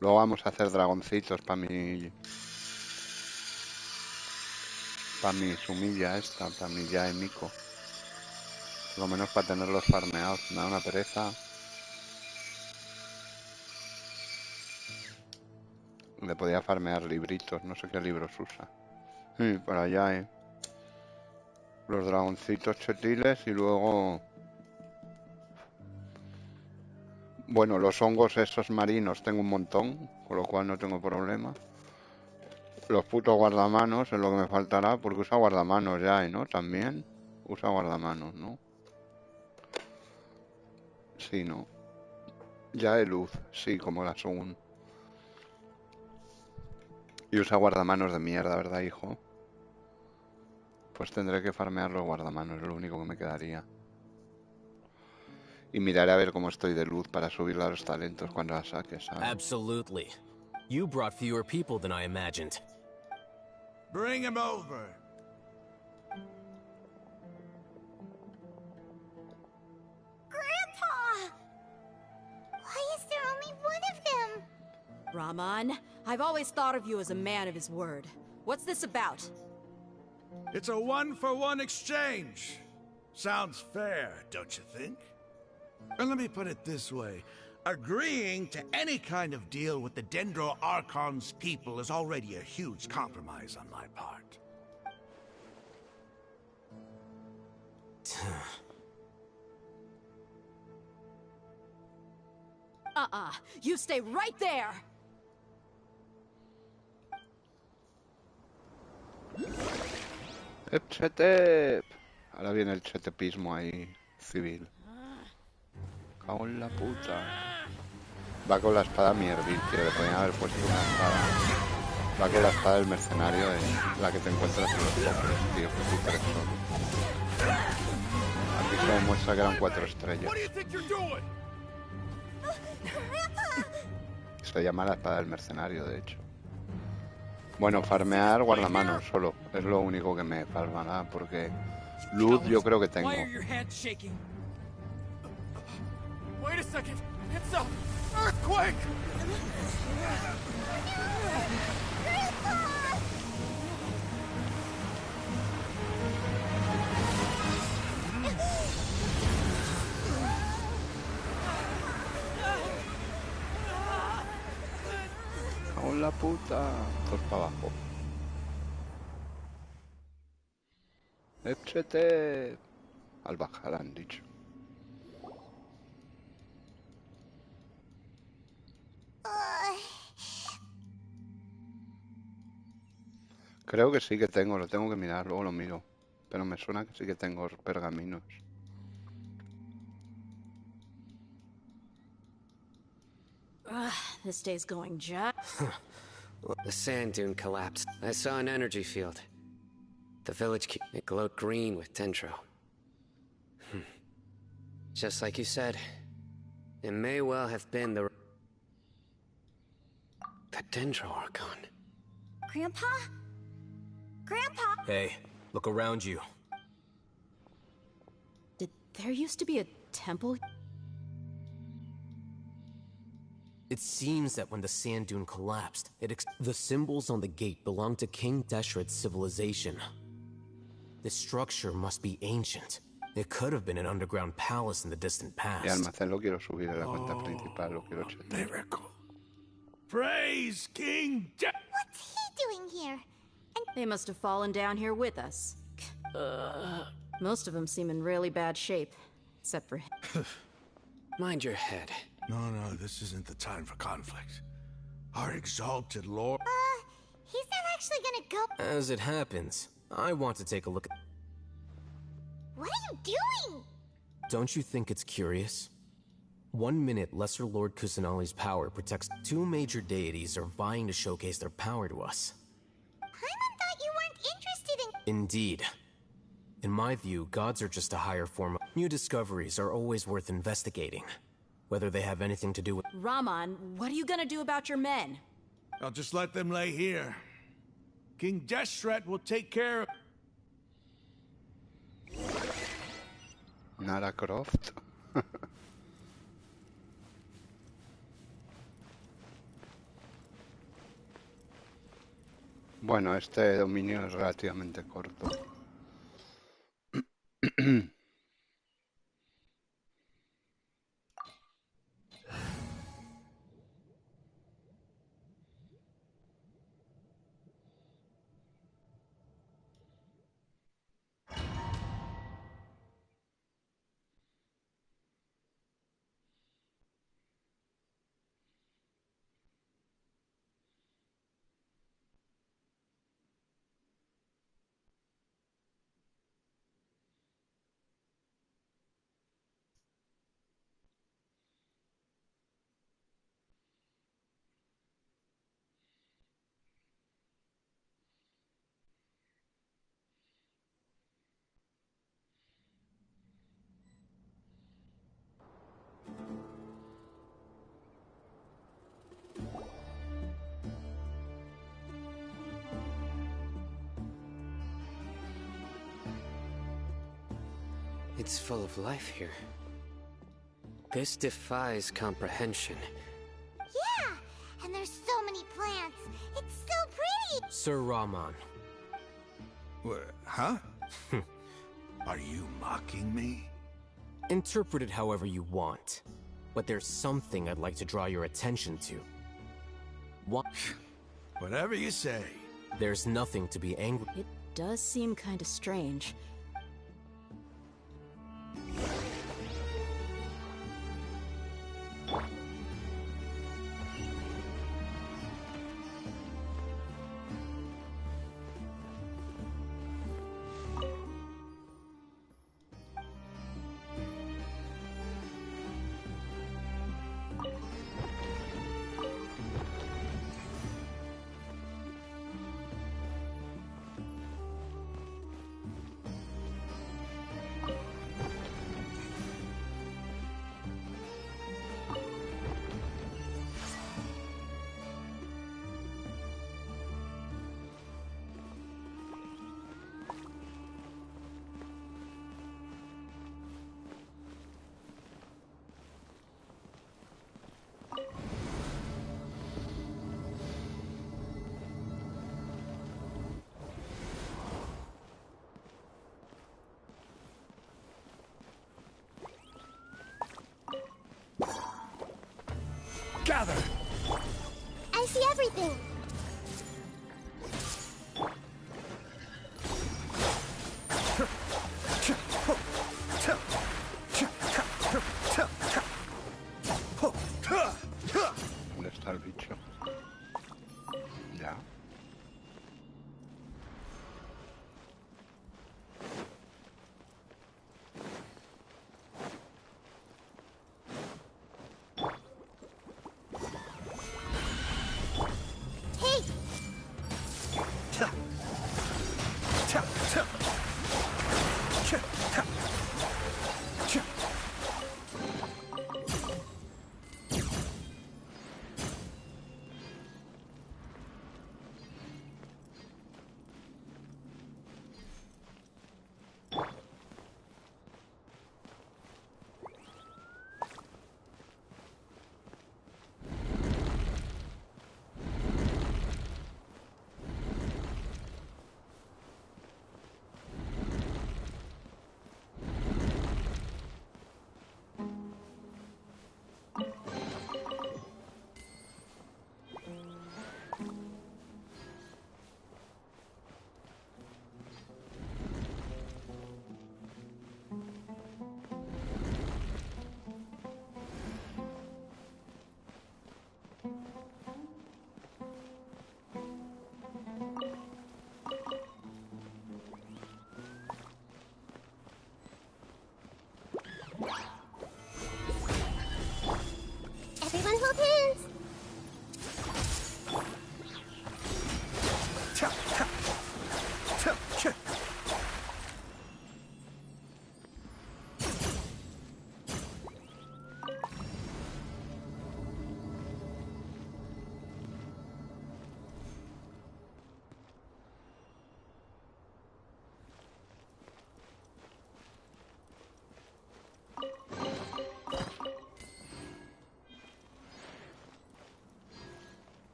Luego vamos a hacer dragoncitos para mi sumilla esta, para mi ya de Mico. Por lo menos para tenerlos farmeados. Me da una pereza. Le podía farmear libritos, no sé qué libros usa. Sí, por allá, los dragoncitos chetiles y luego... Bueno, los hongos esos marinos tengo un montón, con lo cual no tengo problema. Los putos guardamanos es lo que me faltará, porque usa guardamanos ya, ¿no? También usa guardamanos, ¿no? Sí, ¿no? Ya de luz, sí, como la Sun. Y usa guardamanos de mierda, ¿verdad, hijo? Pues tendré que farmear los guardamanos, es lo único que me quedaría. Y miraré a ver cómo estoy de luz para subirle a los talentos cuando la saques, ¿sabes? Absolutely. You brought fewer people than I imagined. Bring him over. Grandpa! Why is there only one of them? Raman, I've always thought of you as a man of his word. What's this about? It's a one-for-one exchange. Sounds fair, don't you think? And let me put it this way. Agreeing to any kind of deal with the Dendro Archon's people is already a huge compromise on my part. You stay right there! ¡Chetep! Ahora viene el chetepismo ahí, civil. Cago en la puta. Va con la espada mierdil, tío. Le podían haber puesto una espada. Va que la espada del mercenario es la que te encuentras en los cofres, tío. Que super solo. Aquí solo muestra que eran 4 estrellas. Se llama la espada del mercenario, de hecho. Bueno, farmear guardamanos solo. Es lo único que me farmará, porque luz yo creo que tengo. Wait a second! It's a earthquake! ¡Cago en la puta! Todos para abajo. ¡Échate! Al bajar han dicho. Creo que sí que tengo, lo tengo que mirar, luego lo miro. Pero me suena que sí que tengo pergaminos. This day's going just... The sand dune collapsed. I saw an energy field. The village it glowed green with dendro. Just like you said, it may well have been the dendro Archon. Grandpa? Grandpa? Hey, look around you. Did there used to be a temple? It seems that when the sand dune collapsed, the symbols on the gate belonged to King Deshret's civilization. This structure must be ancient. It could have been an underground palace in the distant past. Y almacén lo quiero subir a la cuenta principal, lo quiero checar. Miracle. Praise King What's he doing here? They must have fallen down here with us. Most of them seem in really bad shape, except for him. Mind your head. No, this isn't the time for conflict. Our exalted lord... He's not actually gonna go... As it happens, I want to take a look at... What are you doing? Don't you think it's curious? 1 minute, Lesser Lord Kusanali's power protects 2 major deities are vying to showcase their power to us. Paimon thought you weren't interested in... Indeed. In my view, gods are just a higher form of... New discoveries are always worth investigating. Whether they have anything to do with... Raman, what are you gonna do about your men? I'll just let them lay here. King Deshret will take care of... Nara Croft. Bueno, este dominio es relativamente corto. It's full of life here. This defies comprehension. Yeah, and there's so many plants. It's so pretty. Sir Raman. Huh? Are you mocking me? Interpret it however you want. But there's something I'd like to draw your attention to. What? Whatever you say. There's nothing to be angry. It does seem kind of strange. Gather! I see everything. ¿Dónde está el bicho? Ya.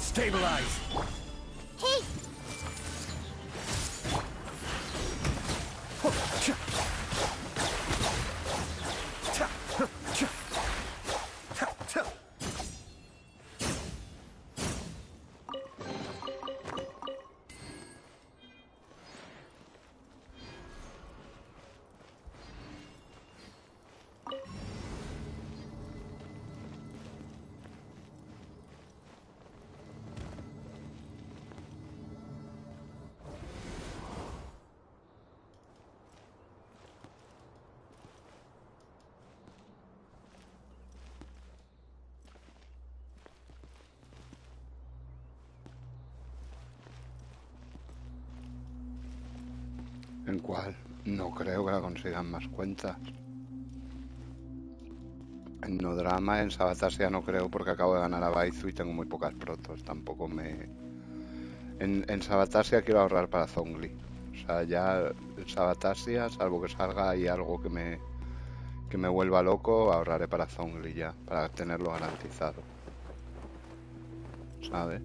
Stabilize! Hey! ¿En cuál? No creo que la consigan más cuentas. En No Drama, en Sabatasia no creo porque acabo de ganar a Baizu y tengo muy pocas protos. Tampoco me... En Sabatasia quiero ahorrar para Zhongli. O sea, ya en Sabatasia, salvo que salga ahí algo que me vuelva loco, ahorraré para Zhongli ya, para tenerlo garantizado. ¿Sabes?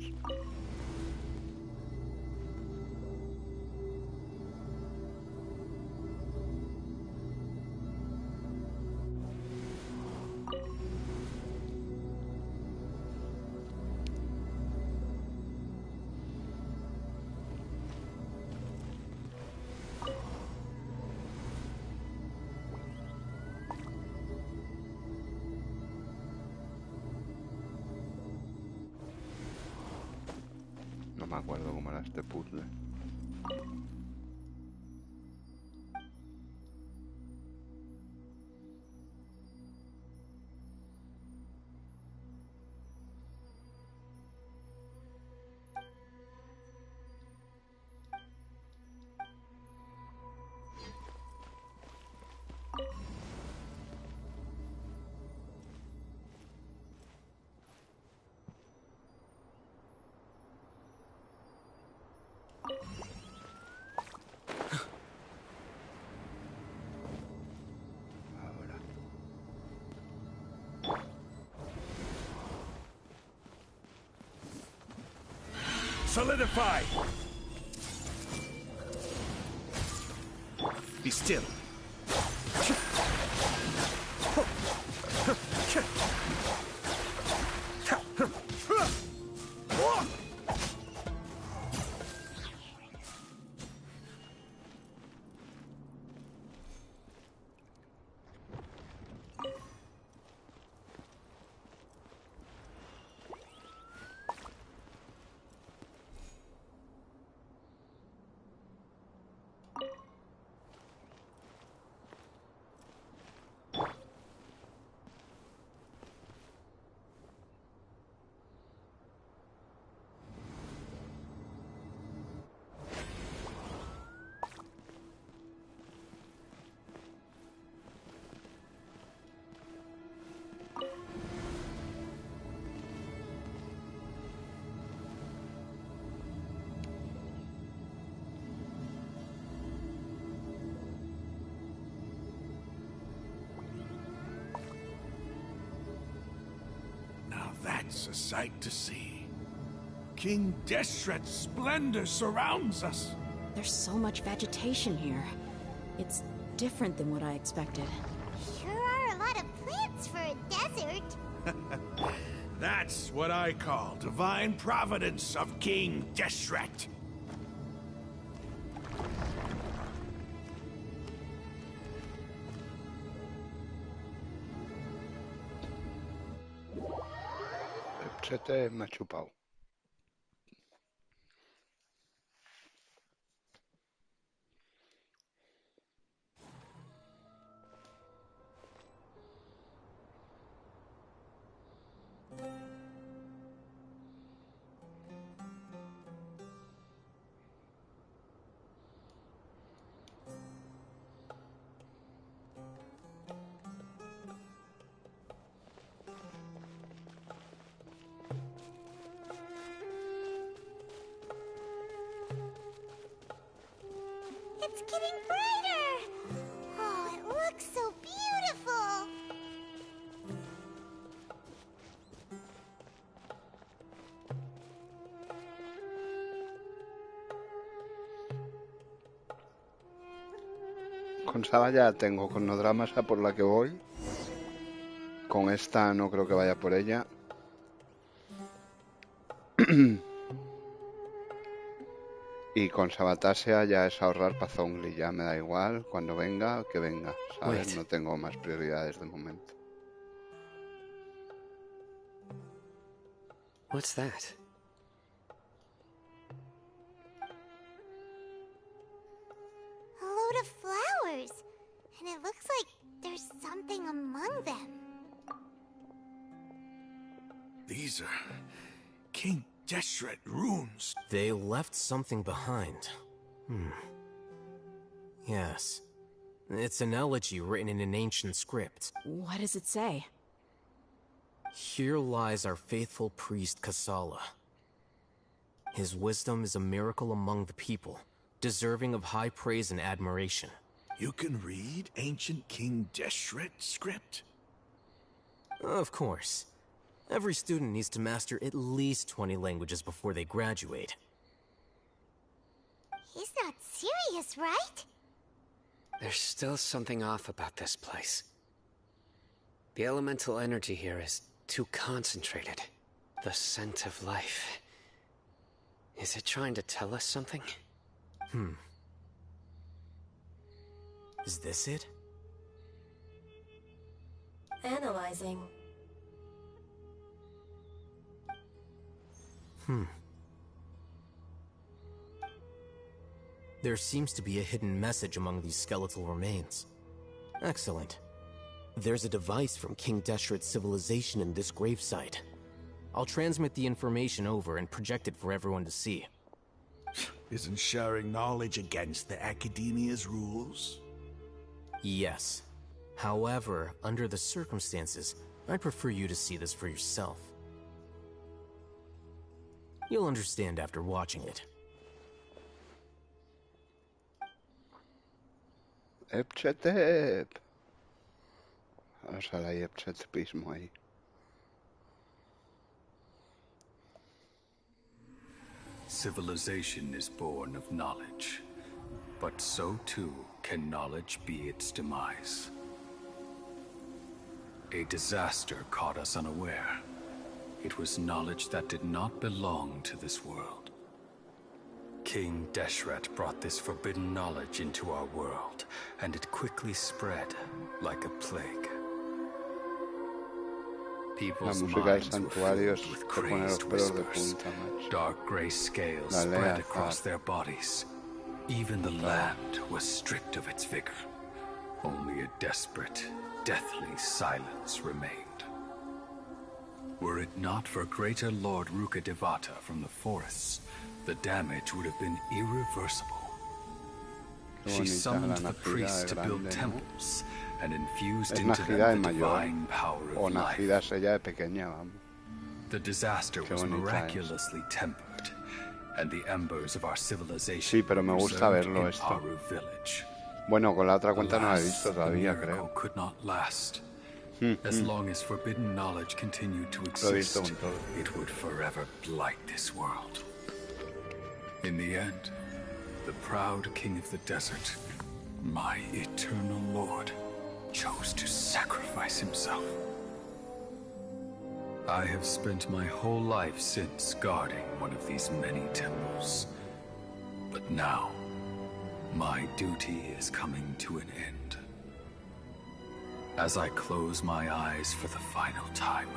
No me acuerdo cómo era este puzzle. Solidify! Be still. That's a sight to see. King Deshret's splendor surrounds us. There's so much vegetation here. It's different than what I expected. Sure are a lot of plants for a desert. That's what I call divine providence of King Deshret. Chete me ha chupado. It's getting brighter! Oh, it looks so beautiful! Con Saba ya tengo, con Nodrama es a por la que voy. Con esta no creo que vaya por ella. Y con Sabatasia ya es ahorrar para Zhongli, ya me da igual, cuando venga, que venga, ¿sabes? Wait. No tengo más prioridades de momento. What's that? A load of flowers. And it looks like there's something among them. These are King Deshret runes. They left something behind. Yes. It's an elegy written in an ancient script. What does it say? Here lies our faithful priest Kasala. His wisdom is a miracle among the people, deserving of high praise and admiration. You can read ancient King Deshret script? Of course. Every student needs to master at least 20 languages before they graduate. He's not serious, right? There's still something off about this place. The elemental energy here is too concentrated. The scent of life. Is it trying to tell us something? Is this it? Analyzing. There seems to be a hidden message among these skeletal remains. Excellent. There's a device from King Deshret's civilization in this gravesite. I'll transmit the information over and project it for everyone to see. Isn't sharing knowledge against the Academia's rules? Yes. However, under the circumstances, I'd prefer you to see this for yourself. You'll understand after watching it. Epchetep. Vamos a la epchetepismo ahí. Civilization is born of knowledge, but so too can knowledge be its demise. A disaster caught us unaware. It was knowledge that did not belong to this world. King Deshret brought this forbidden knowledge into our world, and it quickly spread like a plague. People's minds were filled with crazed whispers. Dark gray scales spread across their bodies. Even the land was stripped of its vigor. Only a desperate, deathly silence remained. Were it not for greater Lord Rukkhadevata from the forests, the damage would have been irreversible. She summoned the priests to build temples and infused into them the divine power of life. The disaster was miraculously tempered, and the embers of our civilization were preserved in Paru village. Bueno, con la otra cuenta no la he visto todavía, creo. Could not last. As long as forbidden knowledge continued to exist, it would forever blight this world. In the end, the proud king of the desert, my eternal lord, chose to sacrifice himself. I have spent my whole life since guarding one of these many temples. But now, my duty is coming to an end. As I close my eyes for the final time,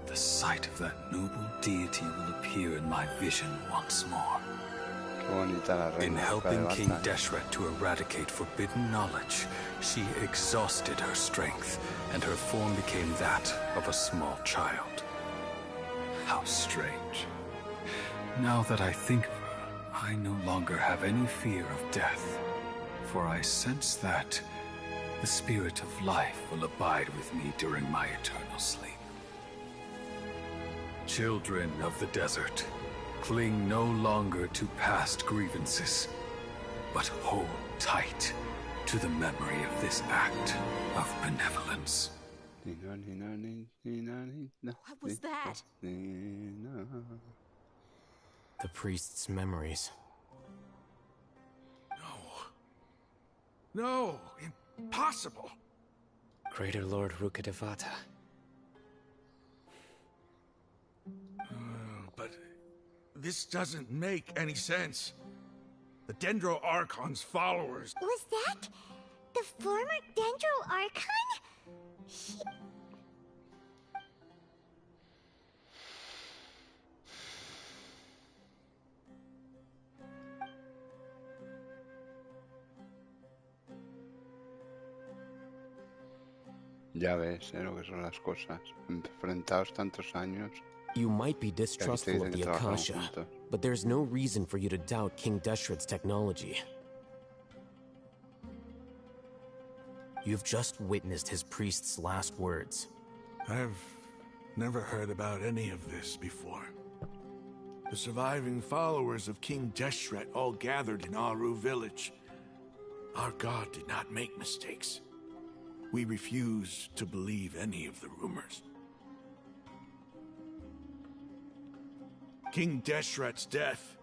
the sight of that noble deity will appear in my vision once more. In helping King Deshret to eradicate forbidden knowledge, she exhausted her strength, and her form became that of a small child. How strange. Now that I think of her, I no longer have any fear of death, for I sense that the spirit of life will abide with me during my eternal sleep. Children of the desert, cling no longer to past grievances, but hold tight to the memory of this act of benevolence. What was that? The priest's memories. No, impossible. Greater Lord Rukkhadevata. But this doesn't make any sense. The Dendro Archon's followers... Was that the former Dendro Archon? Ya ves, lo que son las cosas. Enfrentados tantos años. You might be distrustful of the Akasha, but there's no reason for you to doubt King Deshret's technology. You've just witnessed his priest's last words. I've never heard about any of this before. The surviving followers of King Deshret all gathered in Aru village. Our god did not make mistakes. We refuse to believe any of the rumors. King Deshret's death,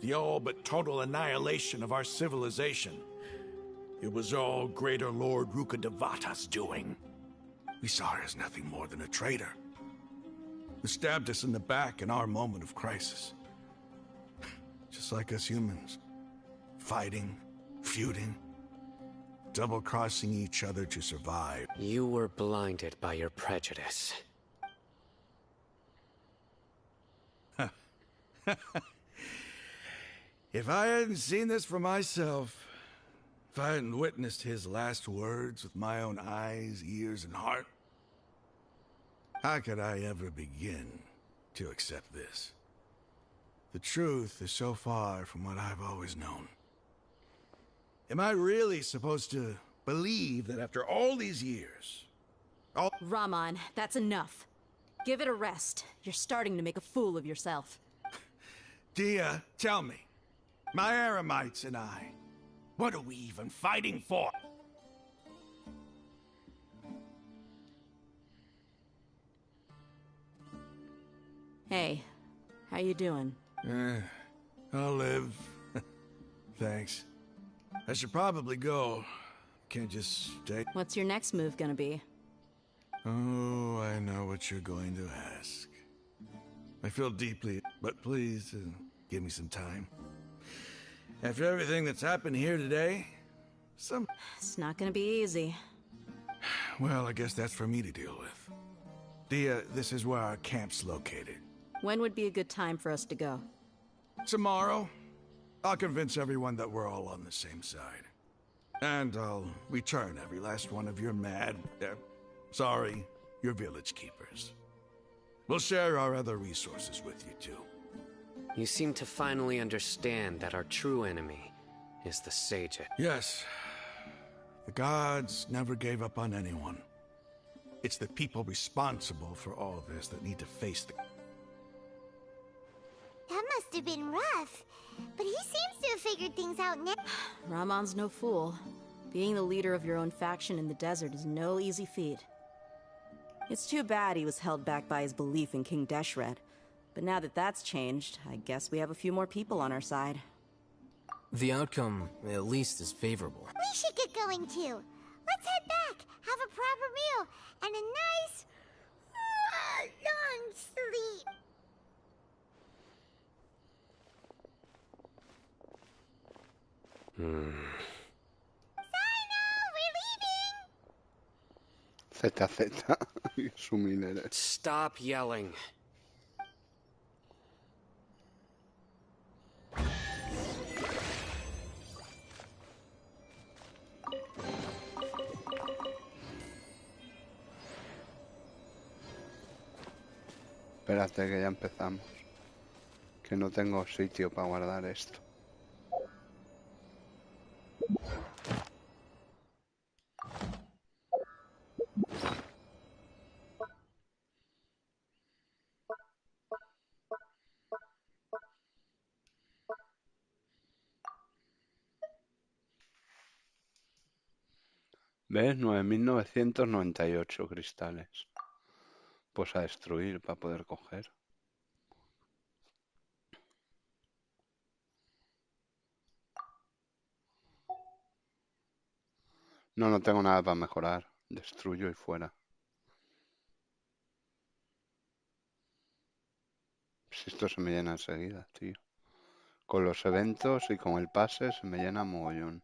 the all but total annihilation of our civilization, it was all Greater Lord Rukkhadevata's doing. We saw her as nothing more than a traitor, who stabbed us in the back in our moment of crisis. Just like us humans, fighting, feuding, double-crossing each other to survive. You were blinded by your prejudice. If I hadn't seen this for myself, if I hadn't witnessed his last words with my own eyes, ears, and heart, how could I ever begin to accept this? The truth is so far from what I've always known. Am I really supposed to believe that after all these years, Raman, that's enough. Give it a rest. You're starting to make a fool of yourself. Dia, tell me, my Eremites and I, what are we even fighting for? Hey, how you doing? I'll live. Thanks. I should probably go. Can't just stay. What's your next move gonna be? Oh, I know what you're going to ask. I feel deeply, but please, give me some time. After everything that's happened here today, It's not gonna be easy. Well, I guess that's for me to deal with. Dia, this is where our camp's located. When would be a good time for us to go? Tomorrow. I'll convince everyone that we're all on the same side. And I'll return every last one of your your village keepers. We'll share our other resources with you, too. You seem to finally understand that our true enemy is the Sage. Yes. The gods never gave up on anyone. It's the people responsible for all this that need to face the... That must have been rough. But he seems to have figured things out now. Ramon's no fool. Being the leader of your own faction in the desert is no easy feat. It's too bad he was held back by his belief in King Deshret. But now that that's changed, I guess we have a few more people on our side. The outcome, at least, is favorable. We should get going too. Let's head back, have a proper meal, and a nice, long sleep. ZZ. Stop yelling. Espérate que ya empezamos. Que no tengo sitio para guardar esto. ¿Ves? 9.998 cristales. Pues a destruir para poder coger. No, no tengo nada para mejorar. Destruyo y fuera. Si esto se me llena enseguida, tío. Con los eventos y con el pase se me llena mogollón.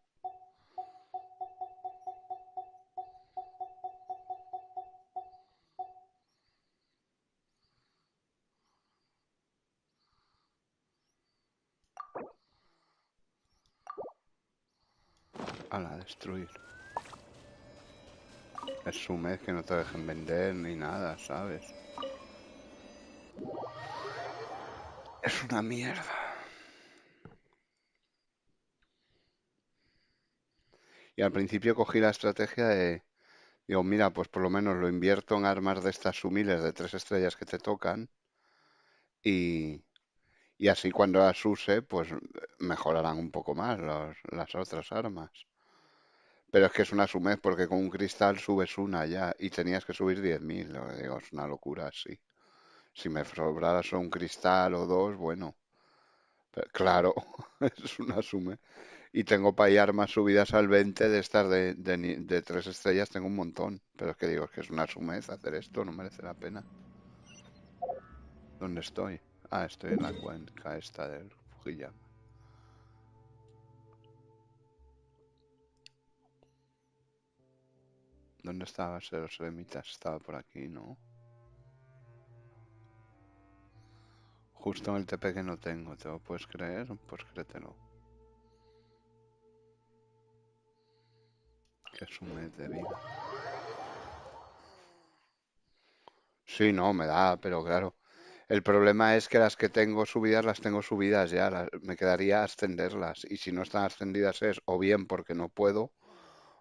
Ala, destruir. Es un mes que no te dejen vender ni nada, ¿sabes? Es una mierda. Y al principio cogí la estrategia de... Digo, mira, pues por lo menos lo invierto en armas de estas sumiles de 3 estrellas que te tocan y así cuando las use, pues mejorarán un poco más las otras armas. Pero es que es una sumez porque con un cristal subes una ya y tenías que subir 10.000. Digo, es una locura, sí. Si me sobrara solo un cristal o dos, bueno. Pero claro, es una sumez. Y tengo para ir armas subidas al 20 de estas de 3 estrellas, tengo un montón. Pero es que digo, es que es una sumez hacer esto, no merece la pena. ¿Dónde estoy? Ah, estoy en la cuenca esta del Fujiyama. ¿Dónde estaba los eremitas? Estaba por aquí, ¿no? Justo en el TP que no tengo, ¿te lo puedes creer? Pues créetelo. Que es un mes de vida. Sí, no, me da, pero claro. El problema es que las que tengo subidas, las tengo subidas ya. Me quedaría ascenderlas. Y si no están ascendidas es o bien porque no puedo,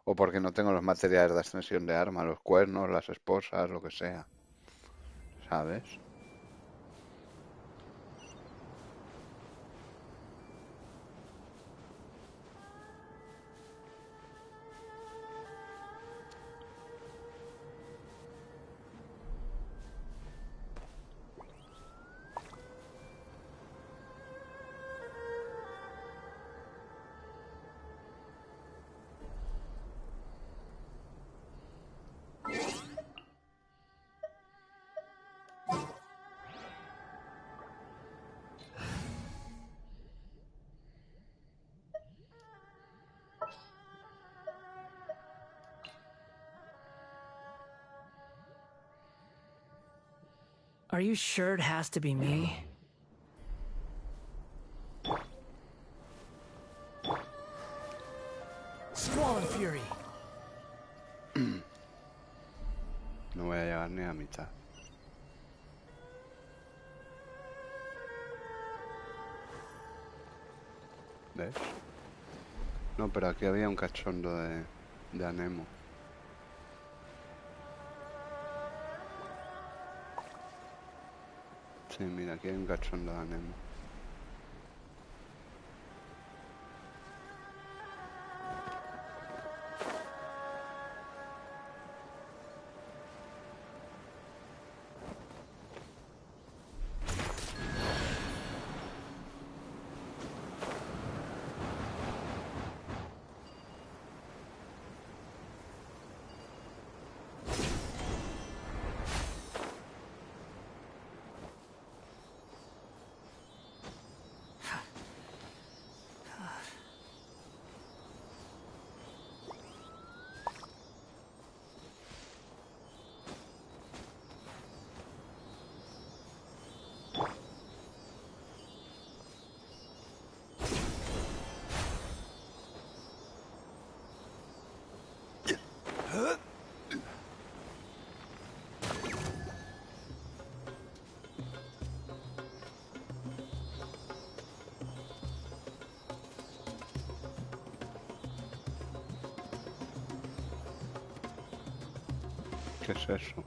o porque no tengo los materiales de ascensión de arma, los cuernos, las esposas, lo que sea. ¿Sabes? Are you sure it has to be me? Squall and Fury. No voy a llegar ni a mitad. ¿Ves? No, pero aquí había un cachondo de anemo. Sí, mira, aquí hay un cachondo de anemo. ¿Qué es eso?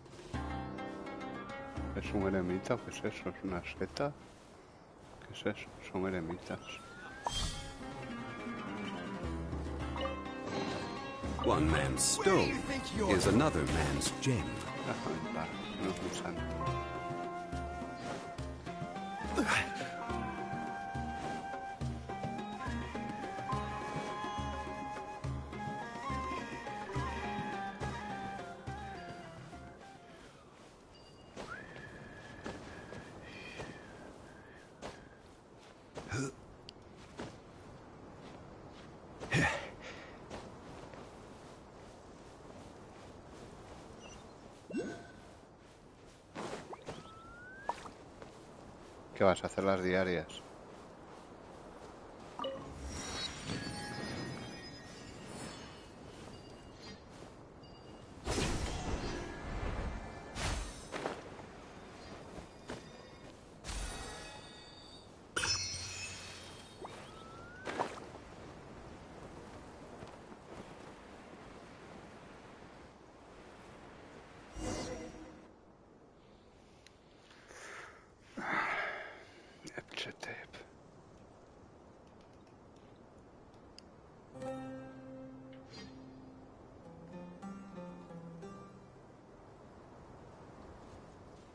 ¿Es un eremita o qué es eso? ¿Es una seta? ¿Qué es eso? Son eremitas. One man's stone is another man's gem. No es muy santo. ¿Qué vas a hacer las diarias?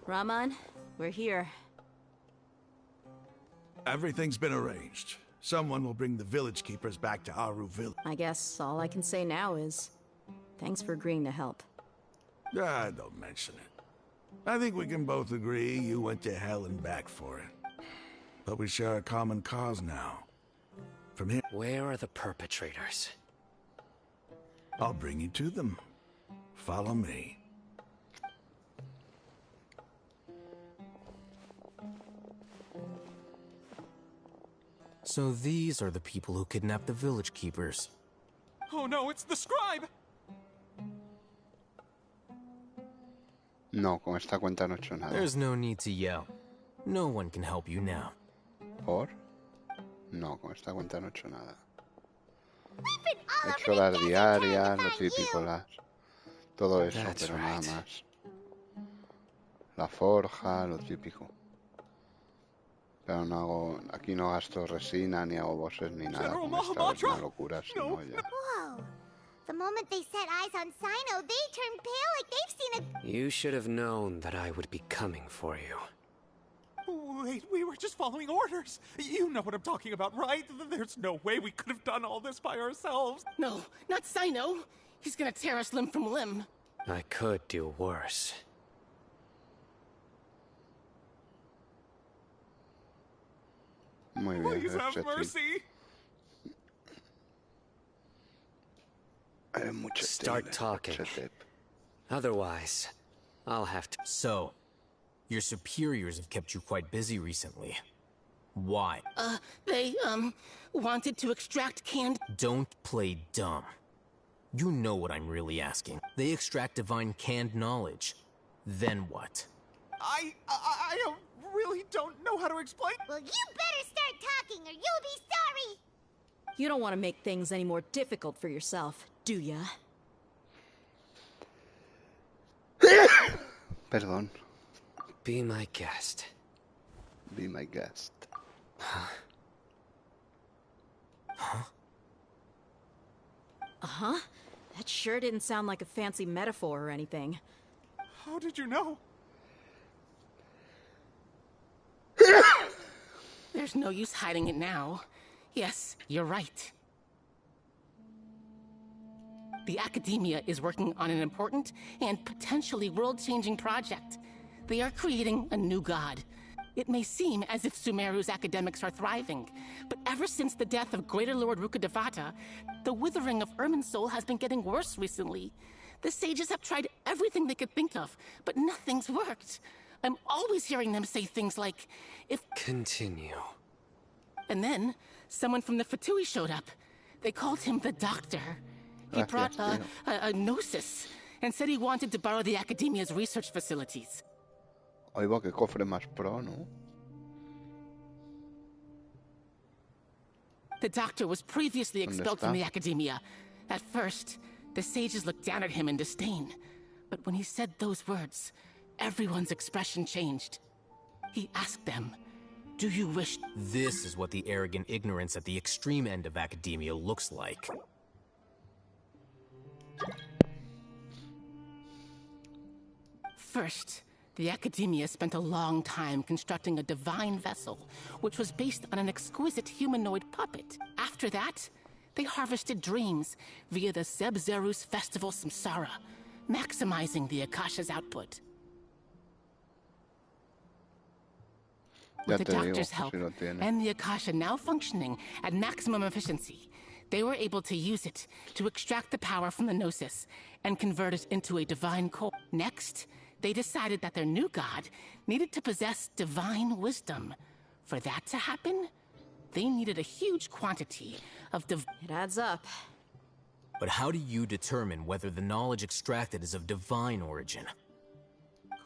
Raman, we're here. Everything's been arranged. Someone will bring the village keepers back to Aru Village. I guess all I can say now is thanks for agreeing to help. Ah, don't mention it. I think we can both agree you went to hell and back for it. But we share a common cause now. From here... Where are the perpetrators? I'll bring you to them. Follow me. So these are the people who kidnapped the village keepers. Oh no, it's the scribe! No, con esta cuenta no he hecho nada. There's no need to yell. No one can help you now. ¿Por? No, con esta cuenta no he hecho nada. He hecho las diarias, lo típico, todo eso, pero nada más. La forja, lo típico. Pero no hago, aquí no gasto resina, ni hago bosses, ni nada. Con esta es una locura, si no ya. Whoa. The moment they set eyes on Sino, they turned pale like they've seen a... You should have known that I would be coming for you. Wait, we were just following orders. You know what I'm talking about, right? There's no way we could have done all this by ourselves. No, not Sino. He's gonna tear us limb from limb. I could do worse. Muy bien, Please have mercy. Start talking. Otherwise, I'll have to... So, your superiors have kept you quite busy recently. Why? They, wanted to extract canned... Don't play dumb. You know what I'm really asking. They extract divine canned knowledge. Then what? I really don't know how to explain. Well, you better start talking or you'll be sorry. You don't want to make things any more difficult for yourself, do ya? Perdón. Be my guest. Be my guest. Huh? Uh-huh. That sure didn't sound like a fancy metaphor or anything. How did you know? There's no use hiding it now. Yes, you're right. The Academia is working on an important and potentially world-changing project. They are creating a new god. It may seem as if Sumeru's academics are thriving, but ever since the death of Greater Lord Rukkhadevata, the withering of Irminsul has been getting worse recently. The sages have tried everything they could think of, but nothing's worked. I'm always hearing them say things like, if... Continue. And then, someone from the Fatui showed up. They called him the Doctor. He brought a gnosis, and said he wanted to borrow the Academia's research facilities. Oigo que cofre más pro, ¿no? The Doctor was previously expelled from the Academia. At first, the sages looked down at him in disdain. But when he said those words, everyone's expression changed. He asked them, "Do you wish..." This is what the arrogant ignorance at the extreme end of academia looks like. First, the Academia spent a long time constructing a divine vessel, which was based on an exquisite humanoid puppet. After that, they harvested dreams via the Zeb-Zerus Festival Samsara, maximizing the Akasha's output. With the Doctor's help, and the Akasha now functioning at maximum efficiency, they were able to use it to extract the power from the Gnosis and convert it into a divine core. Next, they decided that their new god needed to possess divine wisdom, For that to happen, they needed a huge quantity of It adds up. But how do you determine whether the knowledge extracted is of divine origin?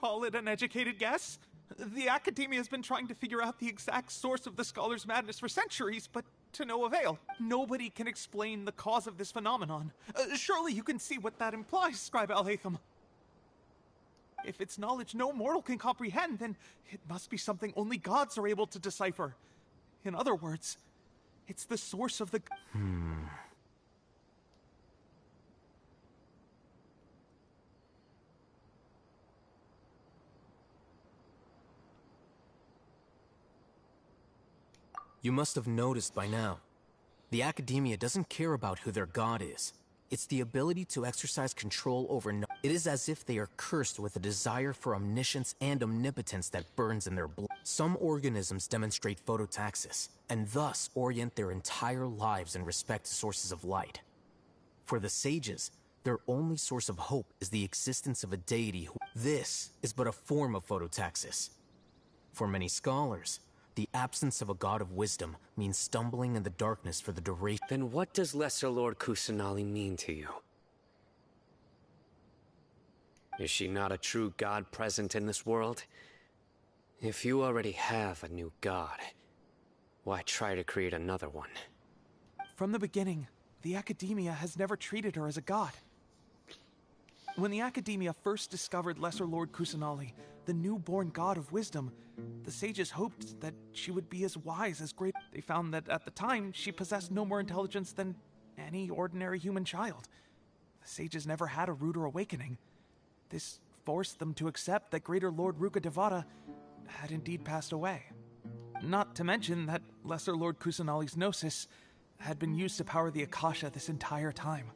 Call it an educated guess? The Academia has been trying to figure out the exact source of the Scholar's madness for centuries, but to no avail. Nobody can explain the cause of this phenomenon. Surely you can see what that implies, Scribe Alhaitham. If it's knowledge no mortal can comprehend, then it must be something only gods are able to decipher. In other words, it's the source of the... You must have noticed by now. The Academia doesn't care about who their god is. It's the ability to exercise control over It is as if they are cursed with a desire for omniscience and omnipotence that burns in their blood. Some organisms demonstrate phototaxis, and thus orient their entire lives in respect to sources of light. For the sages, their only source of hope is the existence of a deity who... This is but a form of phototaxis. For many scholars, the absence of a god of wisdom means stumbling in the darkness for the duration. Then what does Lesser Lord Kusanali mean to you? Is she not a true god present in this world? If you already have a new god, why try to create another one? From the beginning, the Academia has never treated her as a god. When the Academia first discovered Lesser Lord Kusanali, the newborn god of wisdom, the sages hoped that she would be as wise as great. They found that at the time, she possessed no more intelligence than any ordinary human child. The sages never had a ruder awakening. This forced them to accept that Greater Lord Ruka Devata had indeed passed away. Not to mention that Lesser Lord Kusanali's gnosis had been used to power the Akasha this entire time.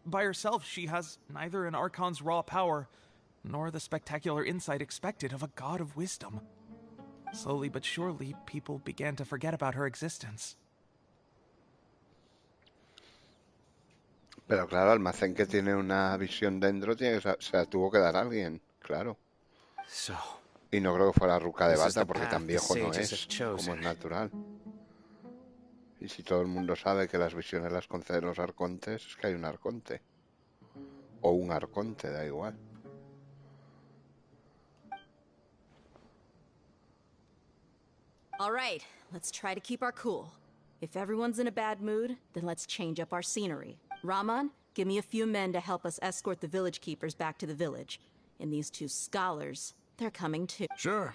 By herself, she has neither an Archon's raw power, nor the spectacular insight expected of a god of wisdom. Slowly but surely, people began to forget about her existence. Pero claro, almacén que tiene una visión dentro tiene que, se la tuvo que dar alguien, claro. Y no creo que fuera Ruka Devata, porque tan viejo no es, como es natural. Y si todo el mundo sabe que las visiones las conceden los arcontes, es que hay un arconte. O un arconte, da igual. All right, let's try to keep our cool. If everyone's in a bad mood, then let's change up our scenery. Raman, give me a few men to help us escort the village keepers back to the village. And these two scholars, they're coming too. Sure,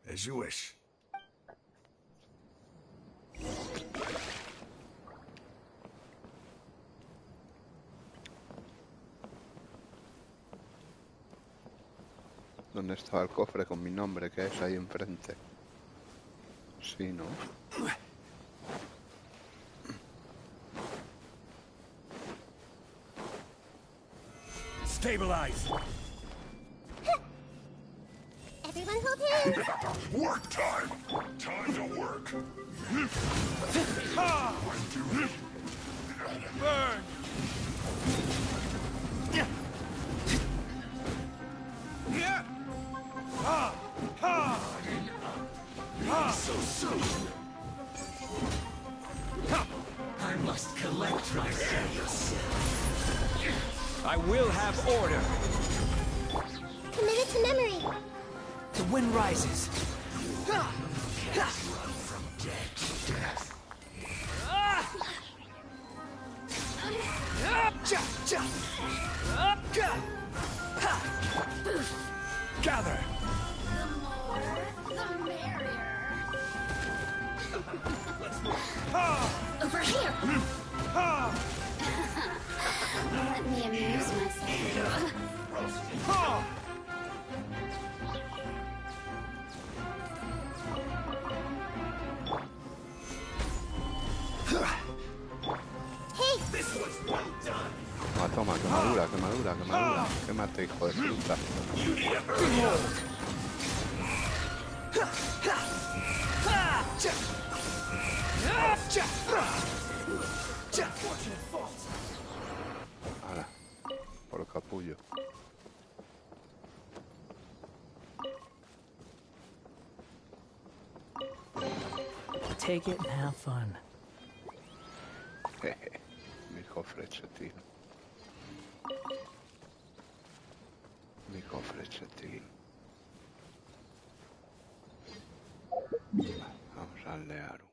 as you wish. ¿Dónde estaba el cofre con mi nombre? Que es ahí enfrente. Sí, ¿no? Stabilize! Everyone hold hands! Work time! Time to work! Burn! So soon! I must collect myself. I will have order. Commit it to memory. The wind rises. Run from death. Gather. Over here. Let me amuse myself. Hey! This was well done. Ah, toma, que madura, que madura, que madura. Que mate, hijo de puta. Ahora, por el capullo. take it and have fun. Mi cofre chetín. Mi cofre chetín. Vamos al de Aru.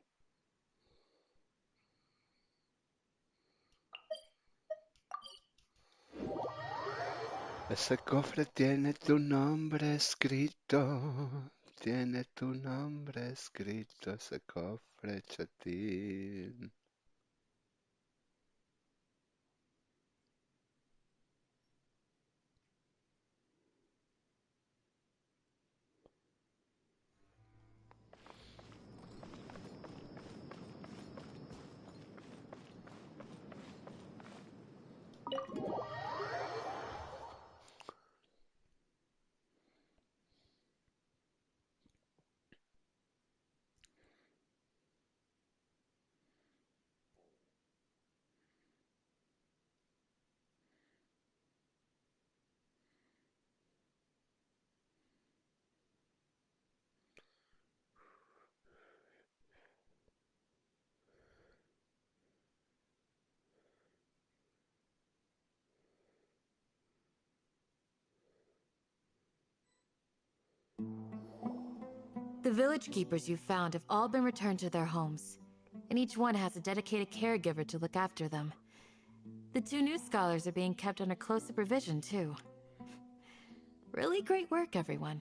Ese cofre tiene tu nombre escrito. Tiene tu nombre escrito ese cofre chetín. The village keepers you found have all been returned to their homes, and each one has a dedicated caregiver to look after them. The 2 new scholars are being kept under close supervision, too. Really great work, everyone.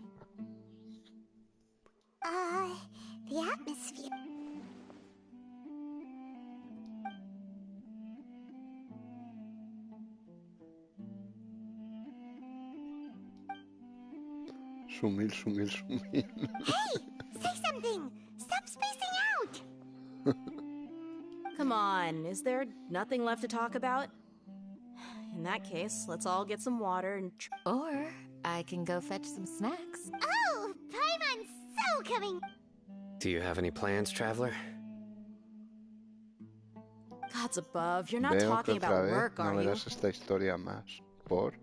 The atmosphere. Sumil, sumil, sumil. Hey! Say something! Stop spacing out! Come on, is there nothing left to talk about? In that case, let's all get some water and... Or I can go fetch some snacks. Oh! Paimon's so coming! Do you have any plans, traveler? Gods above, you're not Veo que talking otra about vez work, no are you? verás esta historia más. ¿Por?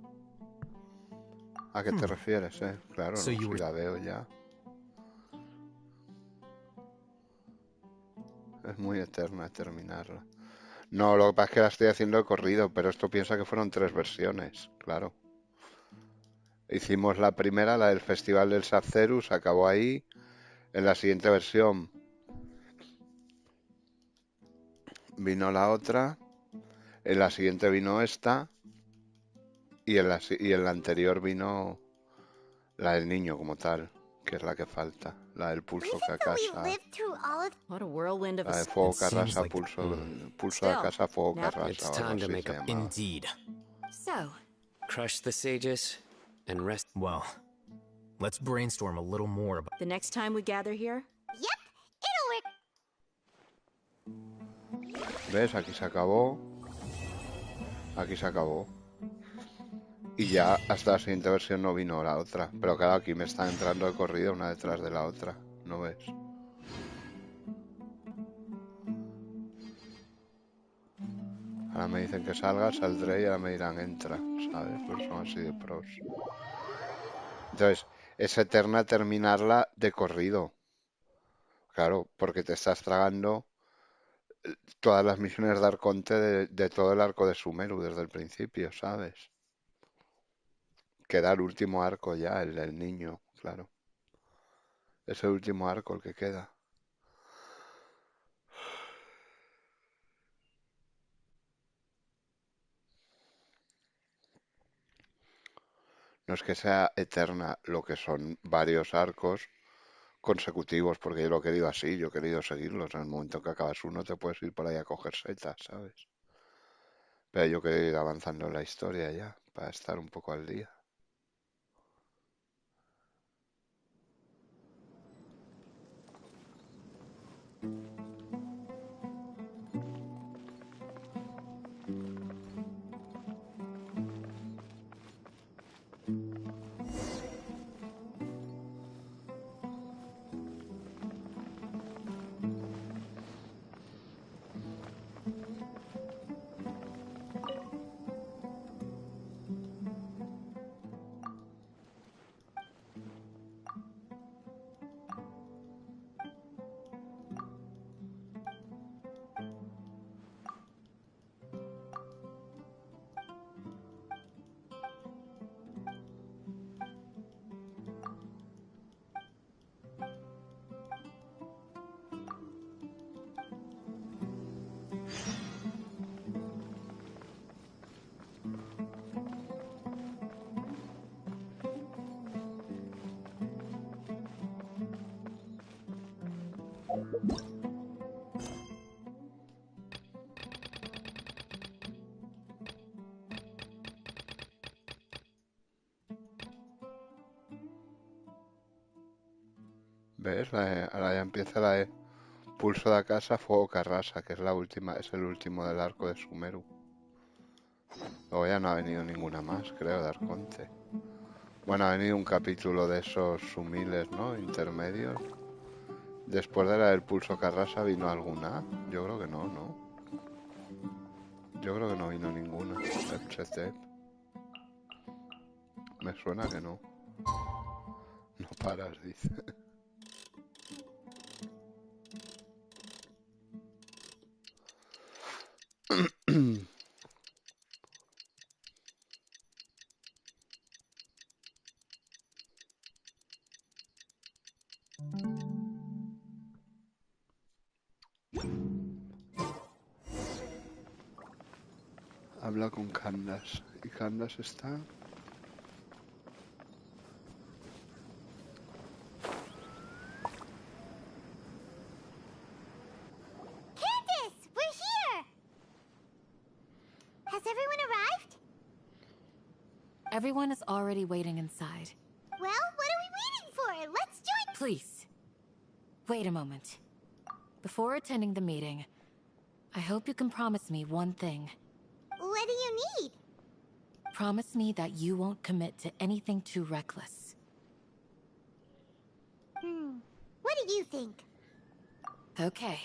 ¿A qué te refieres, Claro, So no, you si were... la veo ya. Es muy eterna terminarla. No, lo que pasa es que la estoy haciendo de corrido, pero esto piensa que fueron 3 versiones, claro. Hicimos la primera, la del Festival del Sapcerus, acabó ahí. En la siguiente versión vino la otra, en la siguiente vino esta, y en la anterior vino la del niño como tal, que es la que falta, la del pulso que acasa, What a whirlwind of la a... de fuego que arrasa, pulso de casa, fuego que arrasa, It's o algo time to así make se up. llamaba. Indeed. So, Crush the sages and rest. Well, let's brainstorm a little more about... The next time we gather here? Yep, it'll work. ¿Ves? Aquí se acabó. Aquí se acabó. Y ya hasta la siguiente versión no vino la otra. Pero claro, aquí me están entrando de corrido una detrás de la otra. ¿No ves? Ahora me dicen que salga, saldré y ahora me dirán entra. ¿Sabes? Pues son así de pros. Entonces, es eterna terminarla de corrido. Claro, porque te estás tragando todas las misiones de Arconte de todo el arco de Sumeru desde el principio, ¿sabes? Queda el último arco ya, el del niño, claro. Es el último arco el que queda. No es que sea eterna, lo que son varios arcos consecutivos, porque yo lo he querido así, yo he querido seguirlos. En el momento que acabas uno te puedes ir por ahí a coger setas, ¿sabes? Pero yo quería ir avanzando en la historia ya, para estar un poco al día. ¿Ves? Ahora ya empieza la E. Pulso da casa, fuego que arrasa, que es la última, es el último del arco de Sumeru. Luego ya no ha venido ninguna más, creo, de Arconte. Bueno, ha venido un capítulo de esos sumiles, ¿no? Intermedios. Después de la del pulso que arrasa, ¿vino alguna? Yo creo que no, ¿no? Yo creo que no vino ninguna. Me suena que no. No paras, dice. Habla con Candace. ¿Y Candace está? Candace, we're here! Has everyone arrived? Everyone is already waiting inside. Well, what are we waiting for? Let's join— Please, wait a moment. Before attending the meeting, I hope you can promise me one thing. What do you need? Promise me that you won't commit to anything too reckless. What do you think? Okay.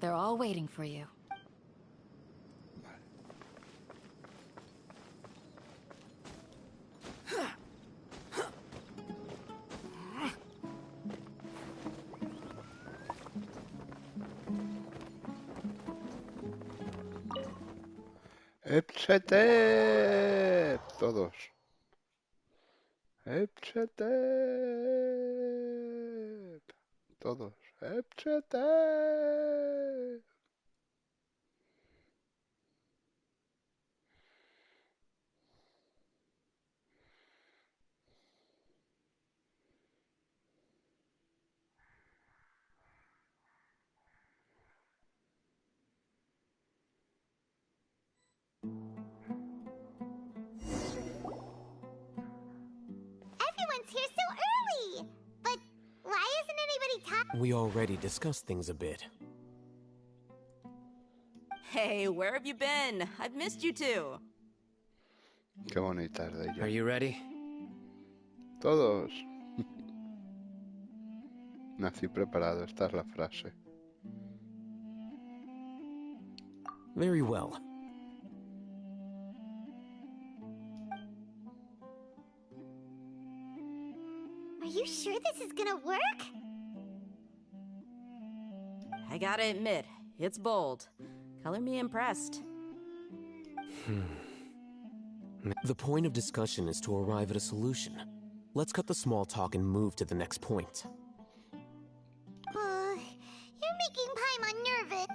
They're all waiting for you. ¡Épchete! Todos. ¡Épchete! Todos. ¡Épchete! Everyone's here so early! But why isn't anybody talking? We already discussed things a bit. Hey, where have you been? I've missed you too. Qué bonita es de ella. Are you ready? Todos. Nací preparado, esta es la frase. Very well. Are you sure this is gonna work? I gotta admit, it's bold. Color me impressed. The point of discussion is to arrive at a solution. Let's cut the small talk and move to the next point. You're making Paimon nervous.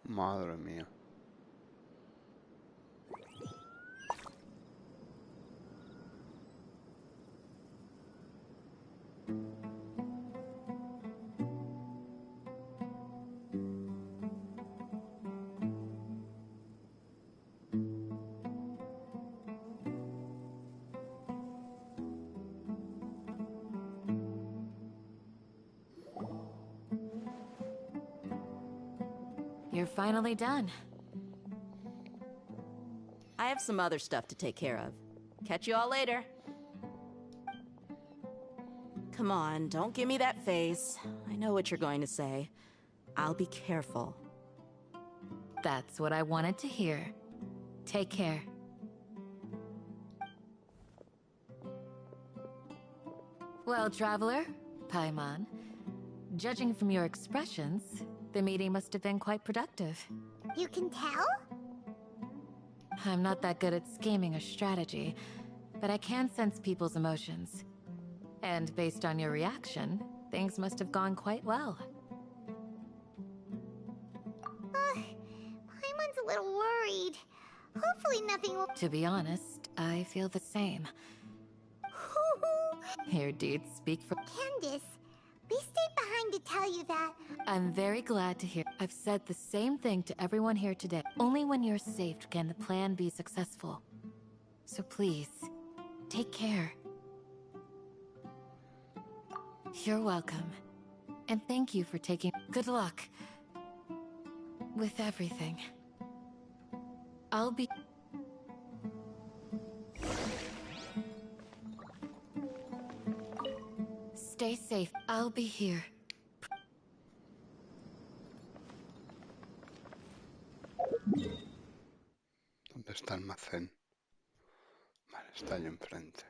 Madre mía. you're finally done. I have some other stuff to take care of. Catch you all later. Come on, don't give me that face. I know what you're going to say. I'll be careful. That's what I wanted to hear. Take care. Well, Traveler, Paimon, judging from your expressions, the meeting must have been quite productive. You can tell? I'm not that good at scheming or strategy, but I can sense people's emotions. And based on your reaction, things must have gone quite well. Paimon's a little worried. Hopefully nothing will— To be honest, I feel the same. Your deeds speak for— Candace, we stayed behind to tell you that. I'm very glad to hear. I've said the same thing to everyone here today. Only when you're safe can the plan be successful. So please, take care. You're welcome. And thank you for taking— Good luck with everything. I'll be— Stay safe. I'll be here. ¿Dónde está el almacén? Vale, está ahí enfrente.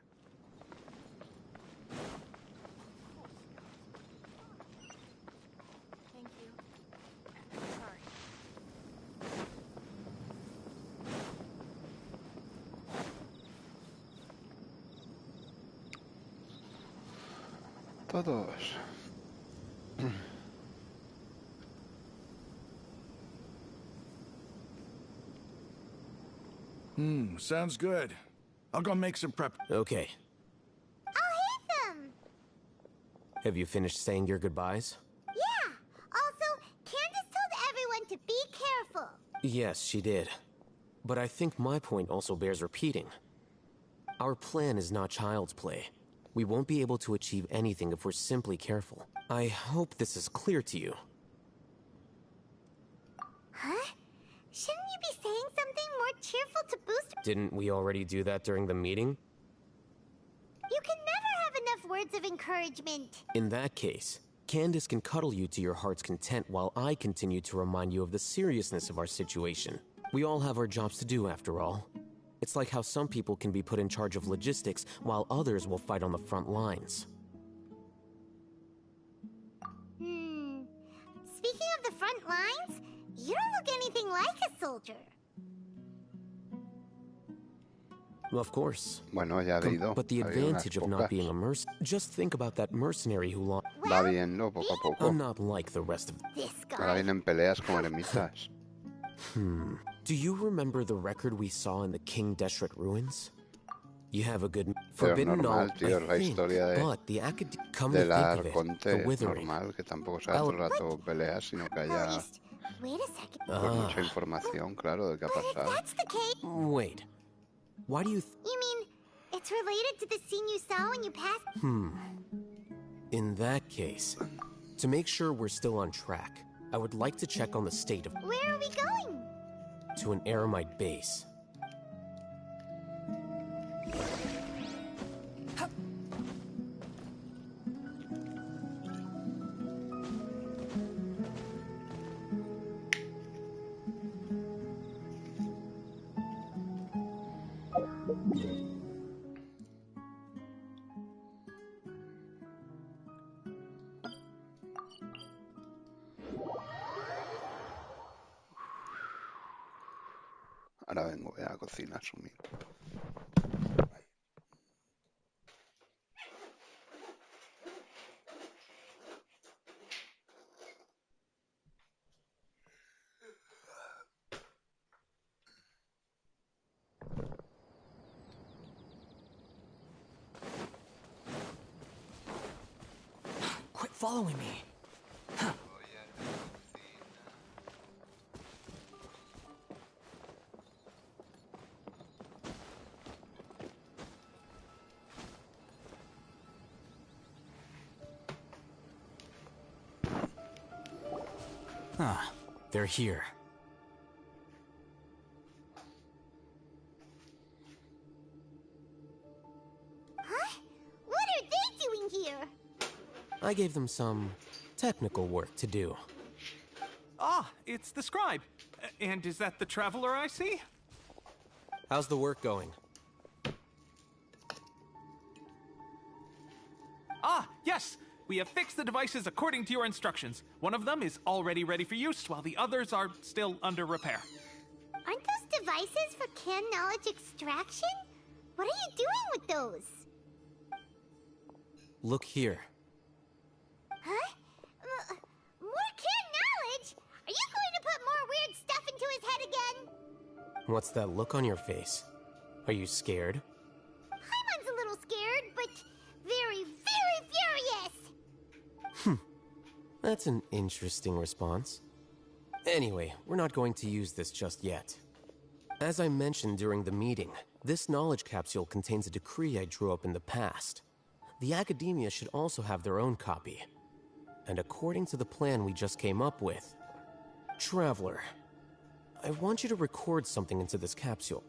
Todos. Sounds good. I'll go make some prep. Okay. I'll hate them! Have you finished saying your goodbyes? Yeah! Also, Candace told everyone to be careful. Yes, she did. But I think my point also bears repeating. Our plan is not child's play. We won't be able to achieve anything if we're simply careful. I hope this is clear to you. Huh? Shouldn't you be saying something more cheerful to boost— Didn't we already do that during the meeting? You can never have enough words of encouragement. In that case, Candace can cuddle you to your heart's content while I continue to remind you of the seriousness of our situation. We all have our jobs to do after all. It's like how some people can be put in charge of logistics while others will fight on the front lines. Speaking of the front lines, you don't look anything like a soldier. Of course. Bueno, ya ha ido. But the advantage of not being a mercenary— Just think about that mercenary who lost— Va bien, ¿no? Poco a poco. I'm not like the rest of— Ahora vienen peleas como eremitas. Do you remember the record we saw in the King Deshret ruins? You have a good— Pero Forbidden normal, knowledge, tío, I la think, historia but the de la Arconte es normal, que tampoco sea todo el rato peleas, sino que haya pues mucha información, claro, de qué ha pasado. Wait, why do you— You mean, it's related to the scene you saw when you passed— In that case, to make sure we're still on track, I would like to check on the state of— Where are we going? To an Eremite base. Ahora vengo a la cocina a sumir. Quit following me. They're here. Huh? What are they doing here? I gave them some technical work to do. Ah, it's the scribe. And is that the traveler I see? How's the work going? Ah, yes! We have fixed the devices according to your instructions. One of them is already ready for use, while the others are still under repair. Aren't those devices for can knowledge extraction? What are you doing with those? Look here. Huh? More can knowledge? Are you going to put more weird stuff into his head again? What's that look on your face? Are you scared? Paimon's a little scared, but very, very furious! That's an interesting response. Anyway, we're not going to use this just yet. As I mentioned during the meeting, this knowledge capsule contains a decree I drew up in the past. The academia should also have their own copy. And according to the plan we just came up with, Traveler, I want you to record something into this capsule.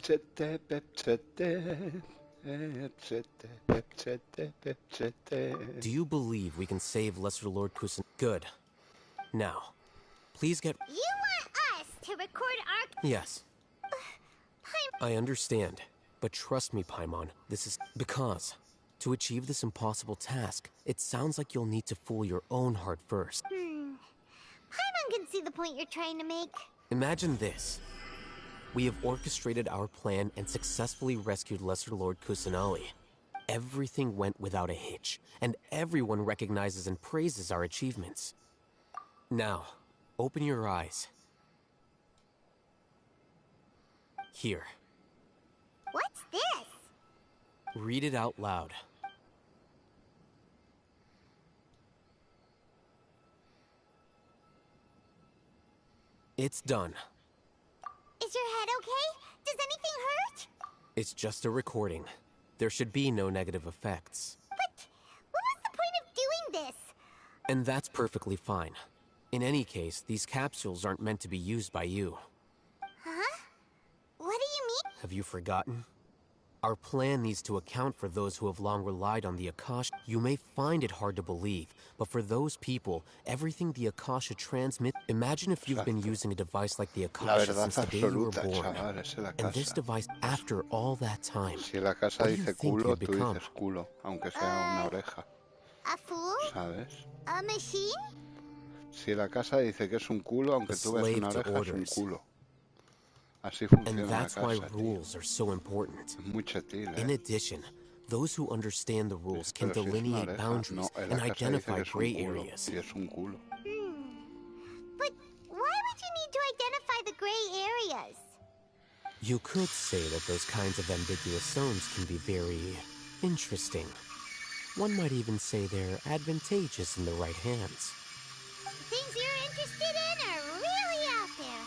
Do you believe we can save Lesser Lord Kusan? Good. Now, please get... You want us to record our... Yes. I understand, but trust me, Paimon, this is... Because, to achieve this impossible task, it sounds like you'll need to fool your own heart first. Paimon can see the point you're trying to make. Imagine this. We have orchestrated our plan and successfully rescued Lesser Lord Kusanali. Everything went without a hitch, and everyone recognizes and praises our achievements. Now, open your eyes. Here. What's this? Read it out loud. It's done. Is your head okay? Does anything hurt? It's just a recording. There should be no negative effects. But what was the point of doing this? And that's perfectly fine. In any case, these capsules aren't meant to be used by you. Huh? What do you mean? Have you forgotten? Our plan needs to account for those who have long relied on the Akasha. You may find it hard to believe, but for those people, everything the Akasha transmits... Imagine if you've been using a device like the Akasha since the day you were born. And this device, after all that time, Si la casa dice culo, tú dices culo, aunque sea una oreja. A fool? ¿Sabes? A machine? Si la casa dice que es un culo, aunque tú ves una oreja, es un culo. Así And funciona la that's why casa, rules are so important. Muy chatil, In addition, those who understand the rules can Pero si es una delineate oreja, boundaries no, en and la casa dice identify que es un gray culo, areas. y es un culo. But why would you need to identify the gray areas? You could say that those kinds of ambiguous zones can be very interesting. One might even say they're advantageous in the right hands. Things you're interested in are really out there.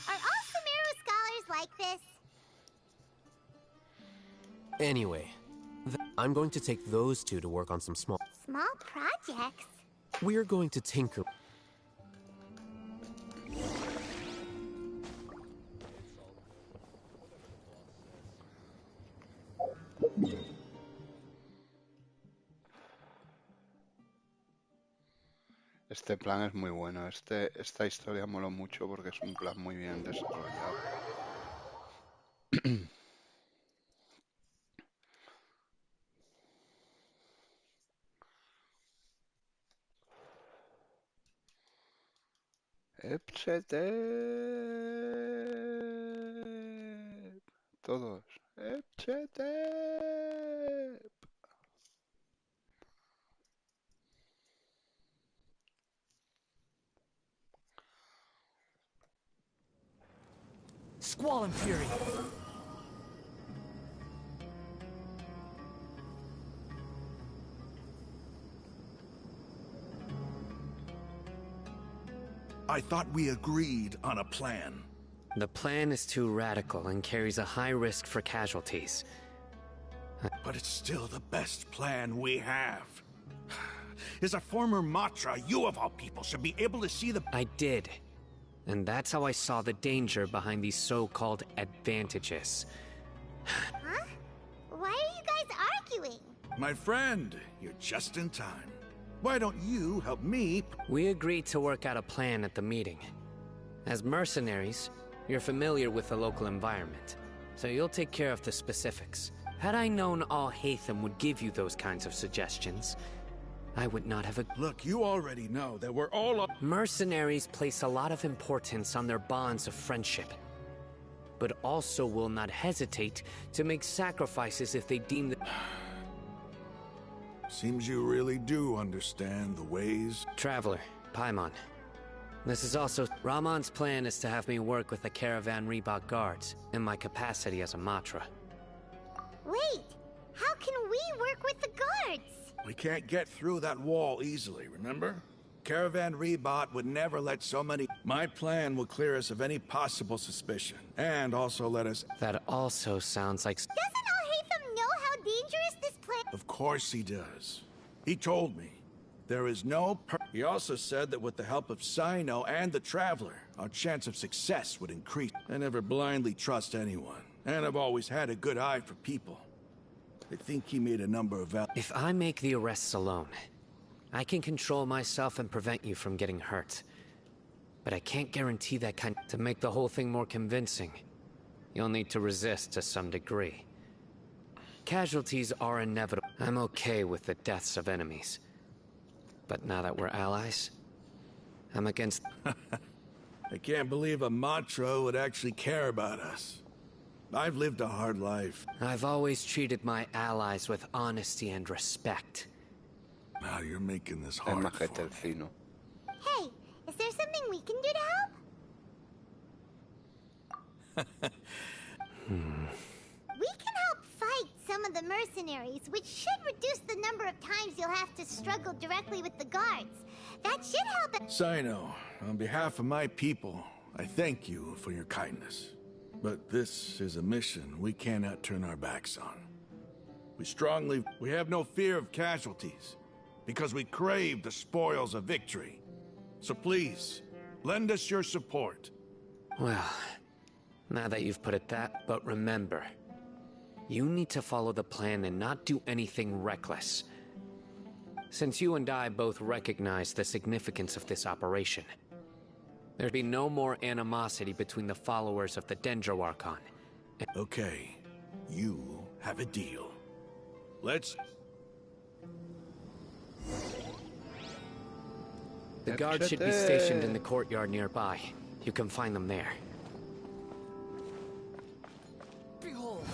Are all Sumeru scholars like this? Anyway, I'm going to take those two to work on some small... Small projects? We're going to tinker... Este plan es muy bueno. Esta historia mola mucho porque es un plan muy bien desarrollado. Todos. Squall and Fury. I thought we agreed on a plan. The plan is too radical and carries a high risk for casualties. But it's still the best plan we have. As a former Matra, you of all people should be able to see the... I did. And that's how I saw the danger behind these so-called advantages. Huh? Why are you guys arguing? My friend, you're just in time. Why don't you help me? We agreed to work out a plan at the meeting. As mercenaries, you're familiar with the local environment, so you'll take care of the specifics. Had I known all Hatham would give you those kinds of suggestions, I would not have... Look, you already know that we're all... Mercenaries place a lot of importance on their bonds of friendship, but also will not hesitate to make sacrifices if they deem that... Seems you really do understand the ways... Traveler, Paimon. This is also... Rahman's plan is to have me work with the Caravan Reebok guards, in my capacity as a Matra. Wait, how can we work with the guards? We can't get through that wall easily, remember? Caravan Rebot would never let so many... My plan will clear us of any possible suspicion, and also let us... That also sounds like... Doesn't Al-Hatham know how dangerous this plan... Of course he does. He told me. There is no... He also said that with the help of Sino and the Traveler, our chance of success would increase. I never blindly trust anyone, and I've always had a good eye for people. I think he made a number of... If I make the arrests alone, I can control myself and prevent you from getting hurt. But I can't guarantee that kind... To make the whole thing more convincing, you'll need to resist to some degree. Casualties are inevitable. I'm okay with the deaths of enemies. But now that we're allies, I'm against... I can't believe a Matra would actually care about us. I've lived a hard life. I've always treated my allies with honesty and respect. Now you're making this hard for me. Hey, is there something we can do to help? We can help fight some of the mercenaries, which should reduce the number of times you'll have to struggle directly with the guards. That should help. Sino, on behalf of my people, I thank you for your kindness. But this is a mission we cannot turn our backs on. We have no fear of casualties, because we crave the spoils of victory. So please, lend us your support. Well, now that you've put it that, but remember, you need to follow the plan and not do anything reckless. Since you and I both recognize the significance of this operation, there'd be no more animosity between the followers of the Dendro Archon. Okay, you have a deal. Let's... The guards should be stationed in the courtyard nearby. You can find them there. Behold.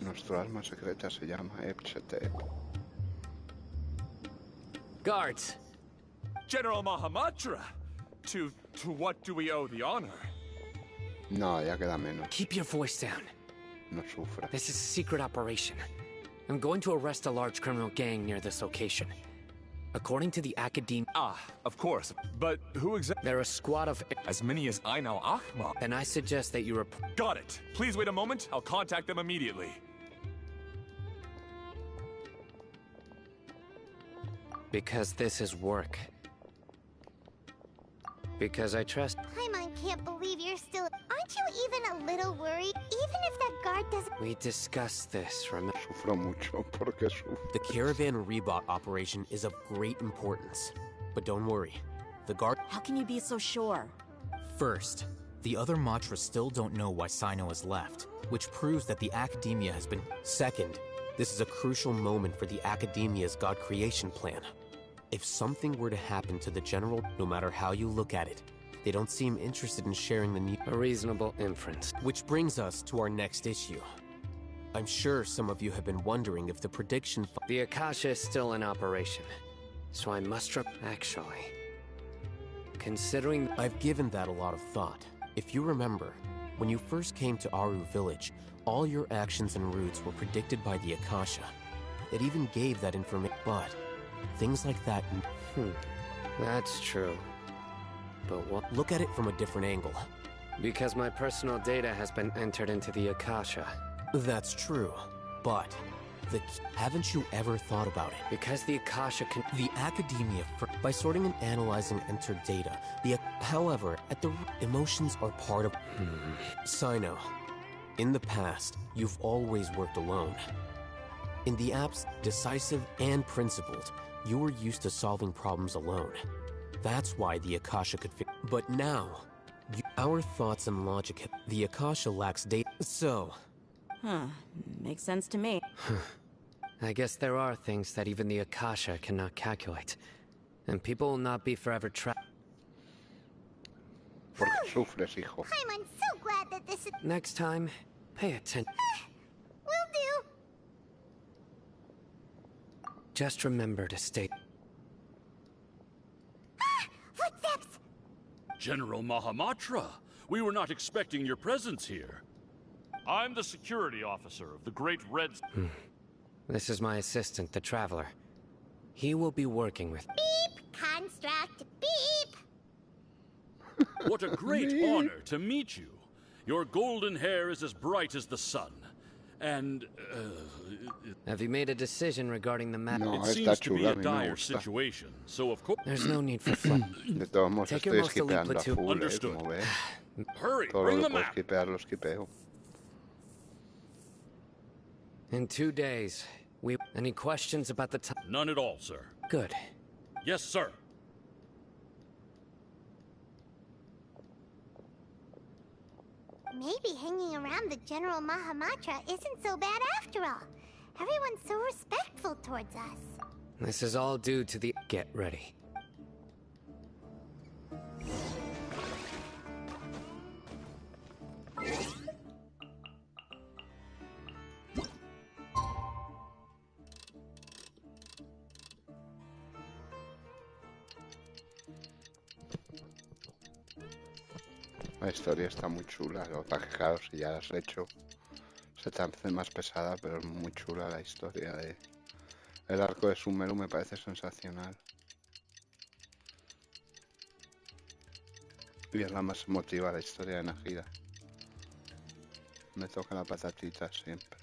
Nuestro arma secreta se llama Epsete. Guards! General Mahamatra! To what do we owe the honor? No, ya queda menos. Keep your voice down. No sufra. This is a secret operation. I'm going to arrest a large criminal gang near this location. According to the Academe... Ah, of course. But who exactly... They're a squad of... As many as I know, Ahmad. And I suggest that you report... Got it. Please wait a moment. I'll contact them immediately. Because this is work. Because I trust... Paimon can't believe you're still... Aren't you even a little worried? Even if that guard doesn't... We discussed this, remember? Sufro mucho porque sufro. The Caravan Rebot operation is of great importance. But don't worry. The guard... How can you be so sure? First, the other Matras still don't know why Sino has left, which proves that the Academia has been... Second, this is a crucial moment for the Academia's God creation plan. If something were to happen to the General, no matter how you look at it, they don't seem interested in sharing the news. A reasonable inference. Which brings us to our next issue. I'm sure some of you have been wondering if the prediction... The Akasha is still in operation, so I must... Actually, considering... I've given that a lot of thought. If you remember, when you first came to Aru Village, all your actions and routes were predicted by the Akasha. It even gave that information, but things like that... That's true. But what? Look at it from a different angle. Because my personal data has been entered into the Akasha. That's true, but... haven't you ever thought about it? Because the Akasha can... The Academia, by sorting and analyzing entered data, however, emotions are part of... Sino, in the past, you've always worked alone. In the apps, decisive and principled, you were used to solving problems alone. That's why the Akasha could fit. But now, our thoughts and logic, the Akasha lacks data. So... Makes sense to me. I guess there are things that even the Akasha cannot calculate. And people will not be forever trapped. Sufres, hijo. I'm so glad that this is... Next time, pay attention. Will do. Just remember to stay... Footsteps! General Mahamatra, we were not expecting your presence here. I'm the security officer of the Great Red... This is my assistant, the Traveler. He will be working with... Beep! Construct! Beep! What a great honor to meet you. Your golden hair is as bright as the sun. And, Have you made a decision regarding the matter? It seems to be a dire situation, so of course... There's no need for fun. De todos modos Take estoy your most elite skipeando a platoon. full, Understood. como ves. Hurry, Todo bring lo the que puedo map. skipear lo skipeo. In 2 days, we... Any questions about the time? None at all, sir. Good. Yes, sir. Maybe hanging around the General Mahamatra isn't so bad after all. Everyone's so respectful towards us. This is all due to the... Get ready. La historia está muy chula, lo que pasa es que claro, si ya la has hecho, se te hace más pesada, pero es muy chula la historia de... El arco de Sumeru me parece sensacional. Y es la más emotiva la historia de Nahida. Me toca la patatita siempre.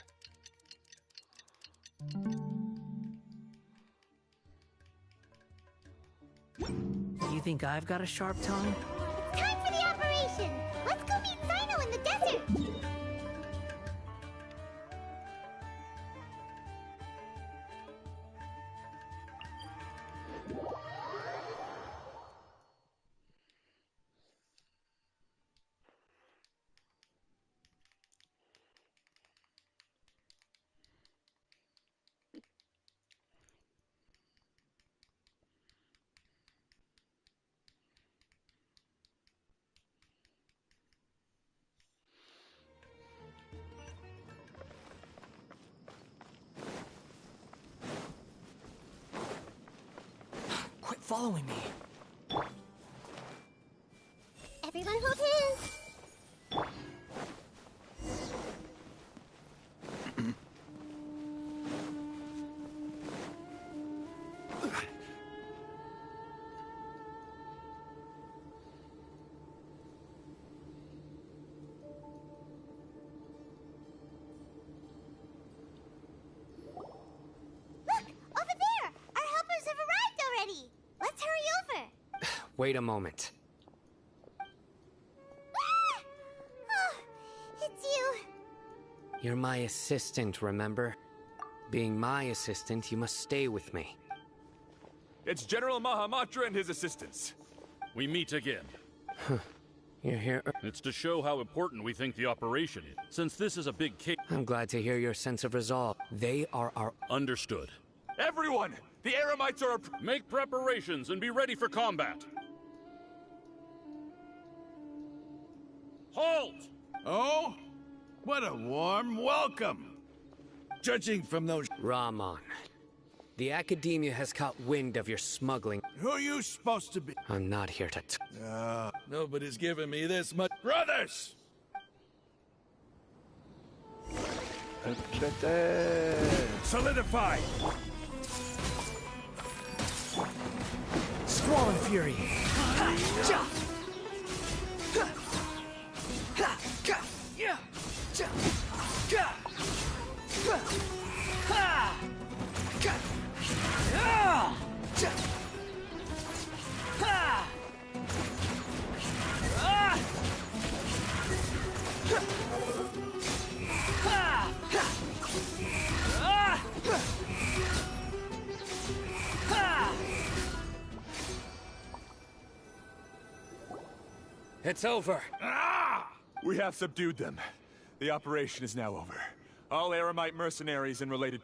You think I've got a sharp tongue? Time for the operation! Let's go meet Sino in the desert! Quit following me. Everyone hold hands! Wait a moment. Oh, it's you. You're my assistant, remember? Being my assistant, you must stay with me. It's General Mahamatra and his assistants. We meet again. You're here... It's to show how important we think the operation is. Since this is a big case... I'm glad to hear your sense of resolve. They are our... Understood. Everyone! The Eremites are... Make preparations and be ready for combat. Halt! Oh? What a warm welcome! Judging from those... Rahman. The Academia has caught wind of your smuggling. Who are you supposed to be? I'm not here to Nobody's giving me this much. Brothers! Solidify! Squall and Fury! It's over. We have subdued them. The operation is now over. All Aramite mercenaries and related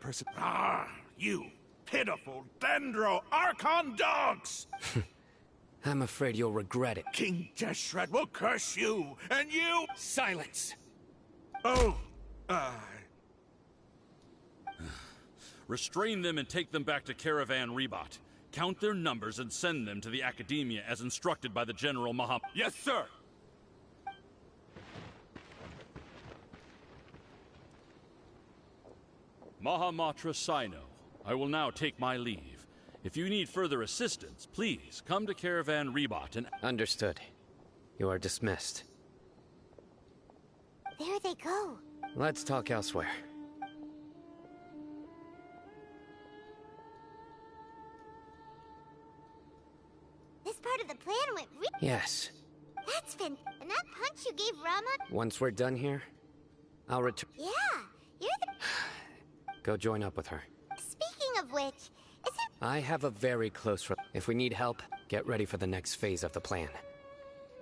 You pitiful Dendro Archon dogs! I'm afraid you'll regret it. King Deshret will curse you, and you... Silence! Oh, Restrain them and take them back to Caravan Rebot. Count their numbers and send them to the Academia as instructed by the General Maham... Yes, sir! Mahamatra Sino, I will now take my leave. If you need further assistance, please come to Caravan Rebot and... Understood. You are dismissed. There they go. Let's talk elsewhere. This part of the plan went Yes. That's and that punch you gave Rama? Once we're done here, I'll return. Yeah, you're the... Go join up with her. Speaking of which, is it... I have a very close... If we need help, get ready for the next phase of the plan.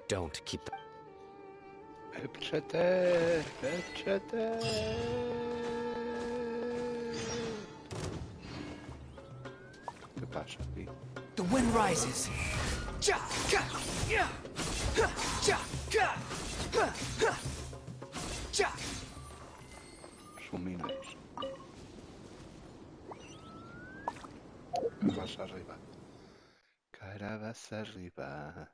Don't keep the... The wind rises. Suminos. Vas arriba. Carabas arriba.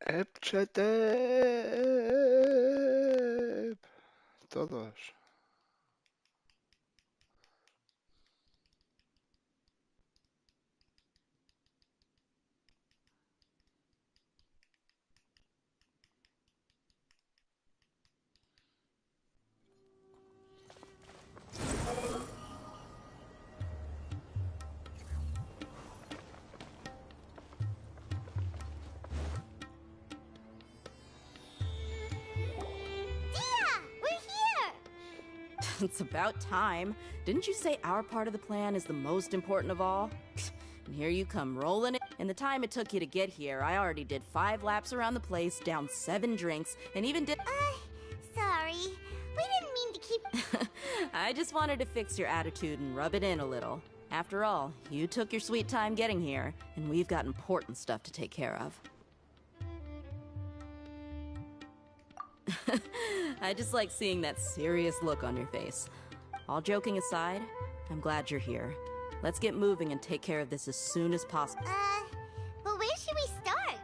Epchetep. Todos. It's about time. Didn't you say our part of the plan is the most important of all? And here you come rolling it. In the time it took you to get here, I already did 5 laps around the place, downed 7 drinks, and even did... sorry. We didn't mean to keep... I just wanted to fix your attitude and rub it in a little. After all, you took your sweet time getting here, and we've got important stuff to take care of. I just like seeing that serious look on your face. All joking aside, I'm glad you're here. Let's get moving and take care of this as soon as possible. But where should we start?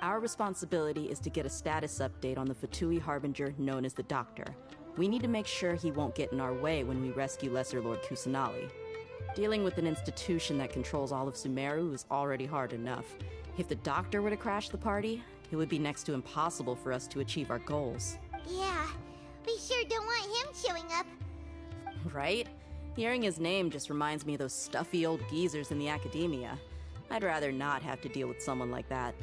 Our responsibility is to get a status update on the Fatui Harbinger known as the Doctor. We need to make sure he won't get in our way when we rescue Lesser Lord Kusanali. Dealing with an institution that controls all of Sumeru is already hard enough. If the Doctor were to crash the party, it would be next to impossible for us to achieve our goals. Yeah, we sure don't want him showing up. Right? Hearing his name just reminds me of those stuffy old geezers in the Academia. I'd rather not have to deal with someone like that.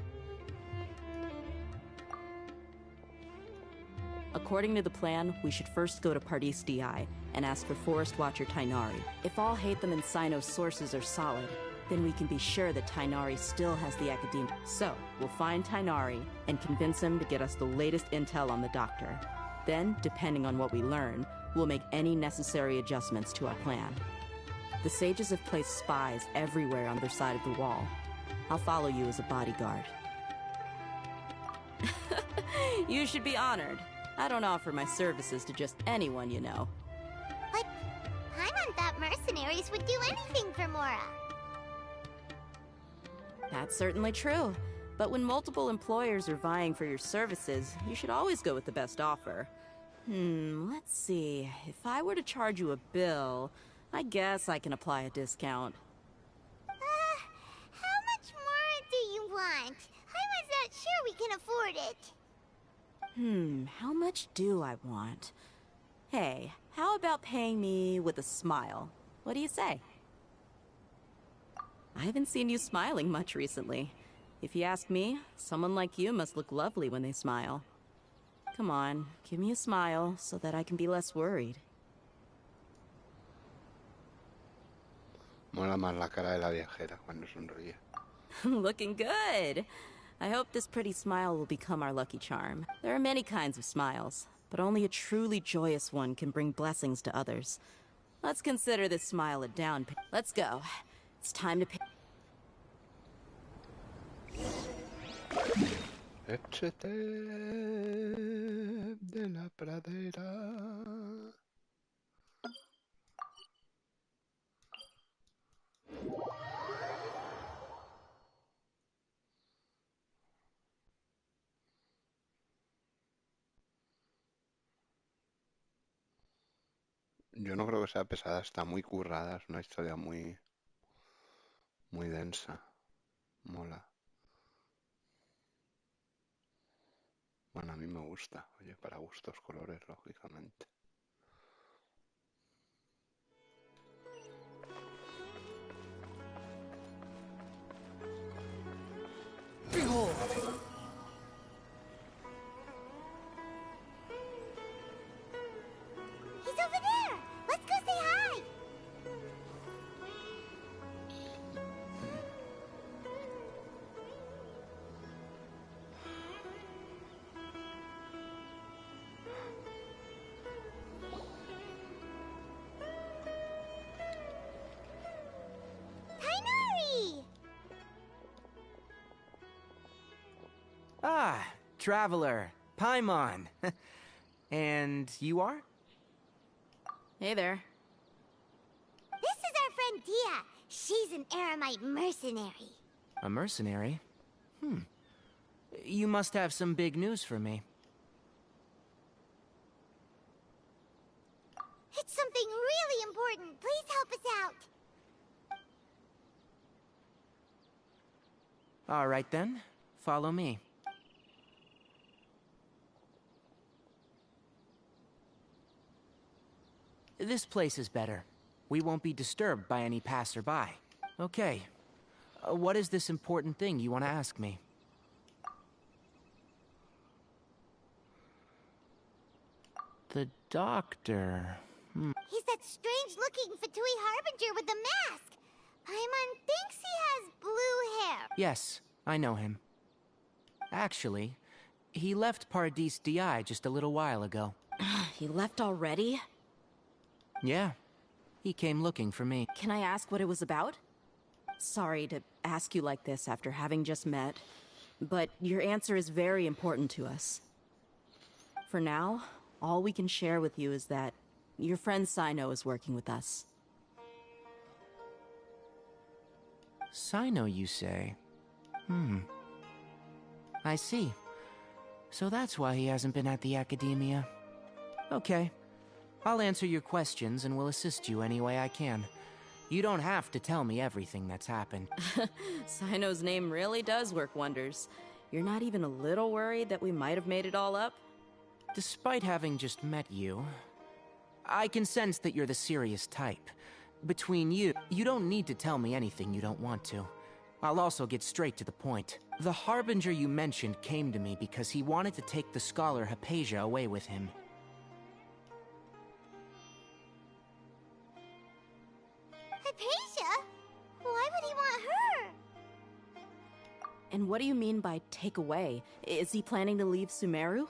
According to the plan, we should first go to Pardis Di and ask for Forest Watcher Tainari. If all Hatham and Sino's sources are solid, then we can be sure that Tainari still has the Academia. So, we'll find Tainari and convince him to get us the latest intel on the Doctor. Then, depending on what we learn, we'll make any necessary adjustments to our plan. The sages have placed spies everywhere on their side of the wall. I'll follow you as a bodyguard. You should be honored. I don't offer my services to just anyone, you know. But Paimon thought mercenaries would do anything for Mora. That's certainly true. But when multiple employers are vying for your services, you should always go with the best offer. Let's see. If I were to charge you a bill, I guess I can apply a discount. How much more do you want? Paimon's not sure we can afford it. How much do I want? Hey, how about paying me with a smile? What do you say? I haven't seen you smiling much recently. If you ask me, someone like you must look lovely when they smile. Come on, give me a smile so that I can be less worried. Mola más la cara de la viajera cuando sonríe. Looking good! I hope this pretty smile will become our lucky charm. There are many kinds of smiles, but only a truly joyous one can bring blessings to others. Let's consider this smile a down payment. Let's go. It's time to pay. Échate de la pradera. Yo no creo que sea pesada, está muy currada, es una historia muy densa. Mola. Bueno, a mí me gusta. Oye, para gustos colores, lógicamente. Behold! He's over there! Let's go say hi! Tainari! Ah, traveler, Paimon. And you are? Hey there. This is our friend Dia. She's an Aramite mercenary. A mercenary? You must have some big news for me. It's something really important. Please help us out. All right then, follow me. This place is better. We won't be disturbed by any passerby. Okay. What is this important thing you want to ask me? The doctor. He's that strange-looking Fatui Harbinger with the mask. Paimon thinks he has blue hair. Yes, I know him. Actually, he left Paradis DI just a little while ago. He left already? Yeah. He came looking for me. Can I ask what it was about? Sorry to ask you like this after having just met, but your answer is very important to us. For now, all we can share with you is that your friend Sino is working with us. Sino, you say? I see. So that's why he hasn't been at the Academia. Okay. I'll answer your questions and will assist you any way I can. You don't have to tell me everything that's happened. Sino's name really does work wonders. You're not even a little worried that we might have made it all up? Despite having just met you, I can sense that you're the serious type. Between you don't need to tell me anything you don't want to. I'll also get straight to the point. The Harbinger you mentioned came to me because he wanted to take the scholar Hypatia away with him. Hypatia? Why would he want her? And what do you mean by take away? Is he planning to leave Sumeru?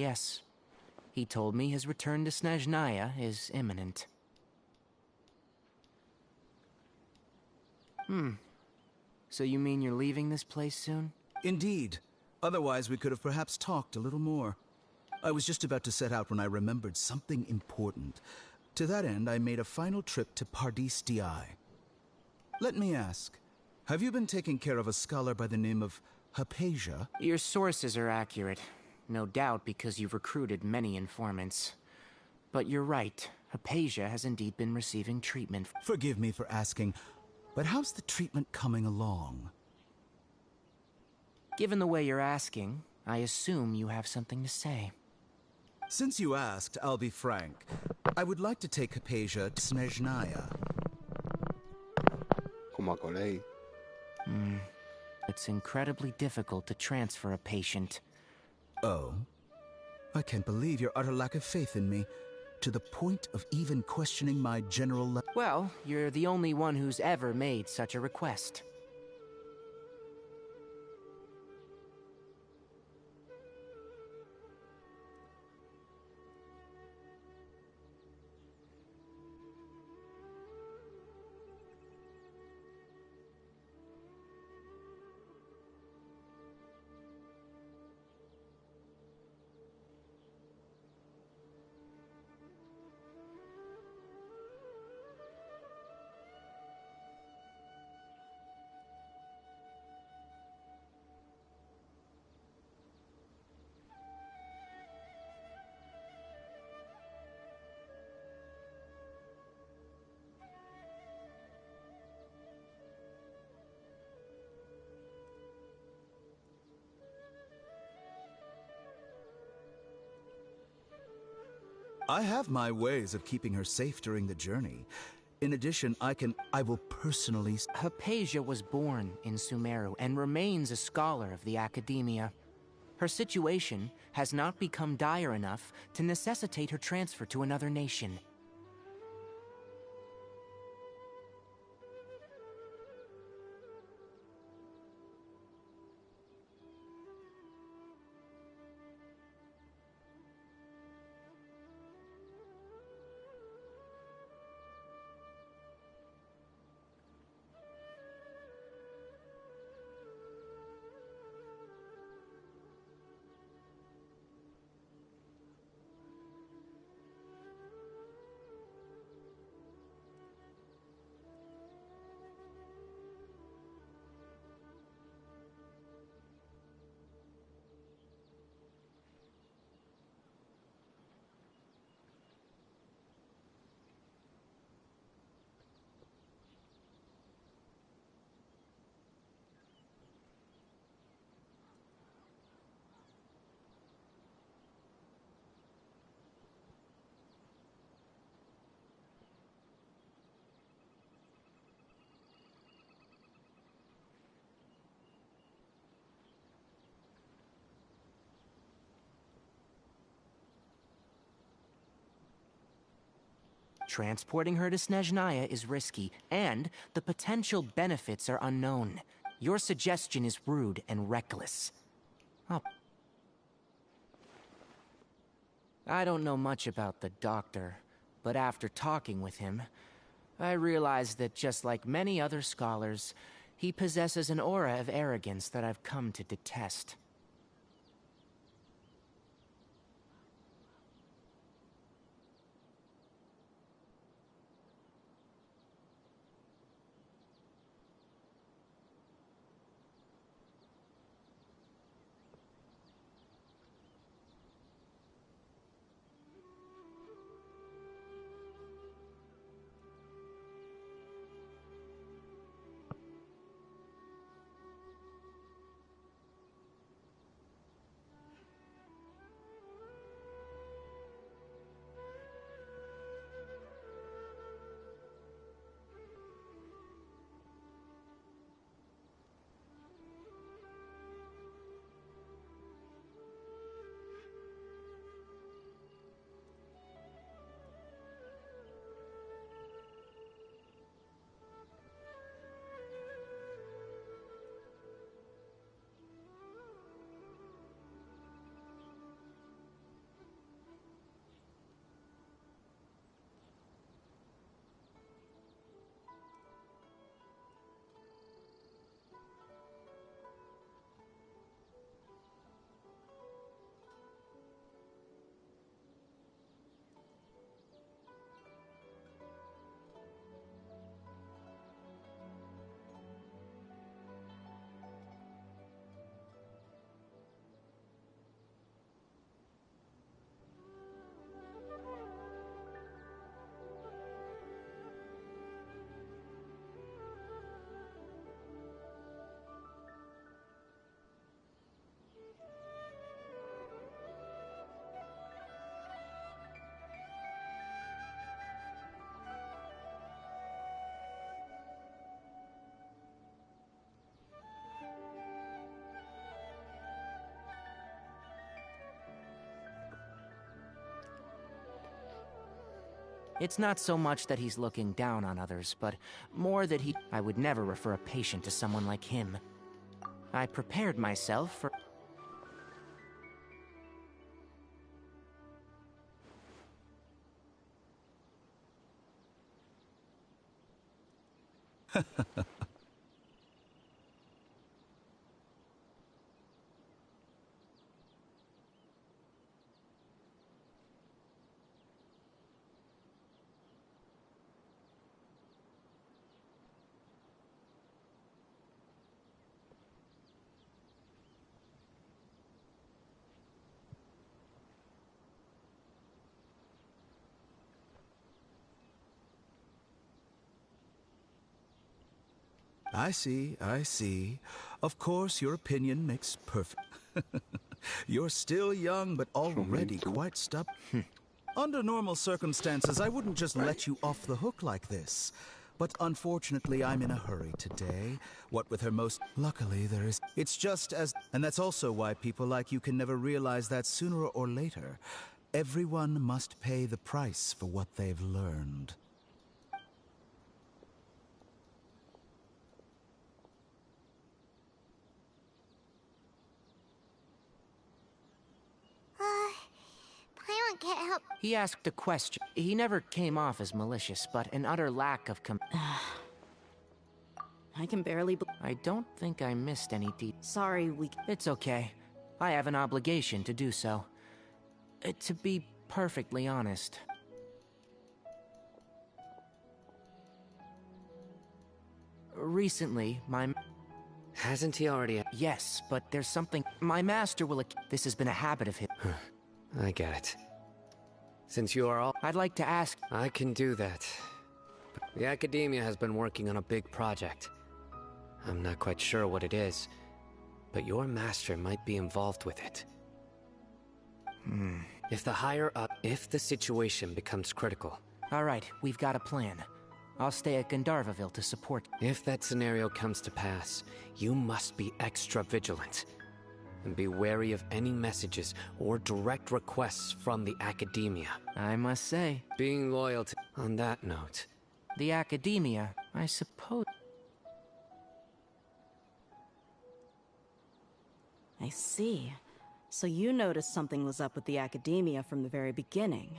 Yes. He told me his return to Snezhnaya is imminent. So you mean you're leaving this place soon? Indeed. Otherwise, we could have perhaps talked a little more. I was just about to set out when I remembered something important. To that end, I made a final trip to Pardis Di. Let me ask, have you been taking care of a scholar by the name of Hypatia? Your sources are accurate. No doubt because you've recruited many informants. But you're right. Hypatia has indeed been receiving treatment. Forgive me for asking, but how's the treatment coming along? Given the way you're asking, I assume you have something to say. Since you asked, I'll be frank. I would like to take Hypatia to Snezhnaya. Como a Colei. It's incredibly difficult to transfer a patient. Oh? I can't believe your utter lack of faith in me, to the point of even questioning my general Well, you're the only one who's ever made such a request. I have my ways of keeping her safe during the journey. In addition, I will personally... Hypatia was born in Sumeru and remains a scholar of the Academia. Her situation has not become dire enough to necessitate her transfer to another nation. Transporting her to Snezhnaya is risky, and the potential benefits are unknown. Your suggestion is rude and reckless. I don't know much about the doctor, but after talking with him, I realized that just like many other scholars, he possesses an aura of arrogance that I've come to detest. It's not so much that he's looking down on others, but more that I would never refer a patient to someone like him. I prepared myself for... I see, I see. Of course, your opinion makes perfect. You're still young, but already quite stubborn. Under normal circumstances, I wouldn't just let you off the hook like this. But unfortunately, I'm in a hurry today. What with her most... Luckily, there is... It's just as... And that's also why people like you can never realize that sooner or later, everyone must pay the price for what they've learned. Paimon can't help. He asked a question. He never came off as malicious, but an utter lack of I can barely I don't think I missed any Sorry, It's okay. I have an obligation to do so. To be perfectly honest. Recently, Hasn't he already... Yes, but there's something... My master will... This has been a habit of his... I get it. Since you are all... I'd like to ask... I can do that. The Academia has been working on a big project. I'm not quite sure what it is, but your master might be involved with it. If the situation becomes critical... All right, we've got a plan. I'll stay at Gandharvaville to support... If that scenario comes to pass, you must be extra vigilant. And be wary of any messages or direct requests from the Academia. I must say... Being loyal to... On that note... The Academia, I suppose... I see. So you noticed something was up with the Academia from the very beginning.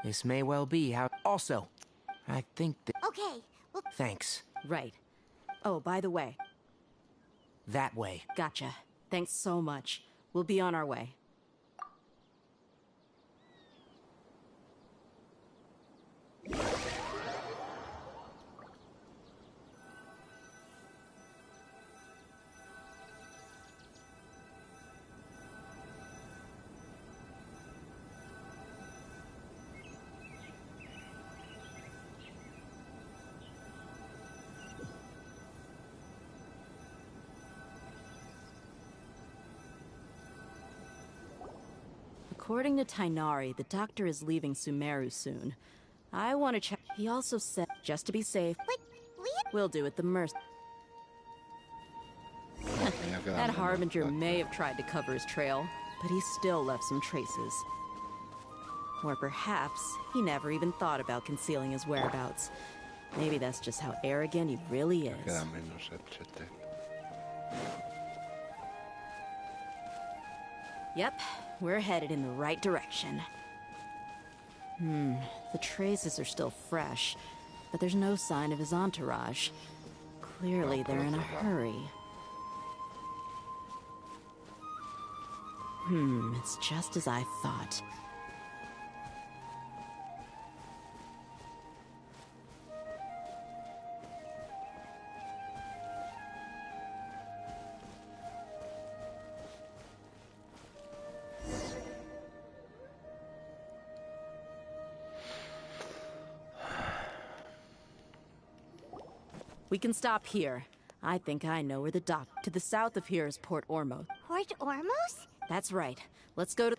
This may well be how... Also, I think that... Okay, well... Thanks. Right. Oh, by the way. That way. Gotcha. Thanks so much. We'll be on our way. According to Tainari, the doctor is leaving Sumeru soon. I want to check. He also said, just to be safe, we'll do it the Merc. That Harbinger may have tried to cover his trail, but he still left some traces. Or perhaps he never even thought about concealing his whereabouts. Maybe that's just how arrogant he really is. Yep, we're headed in the right direction. The traces are still fresh, but there's no sign of his entourage. Clearly, they're in a hurry. It's just as I thought. We can stop here. I think I know where the dock. To the south of here is Port Ormos. Port Ormos? That's right. Let's go to...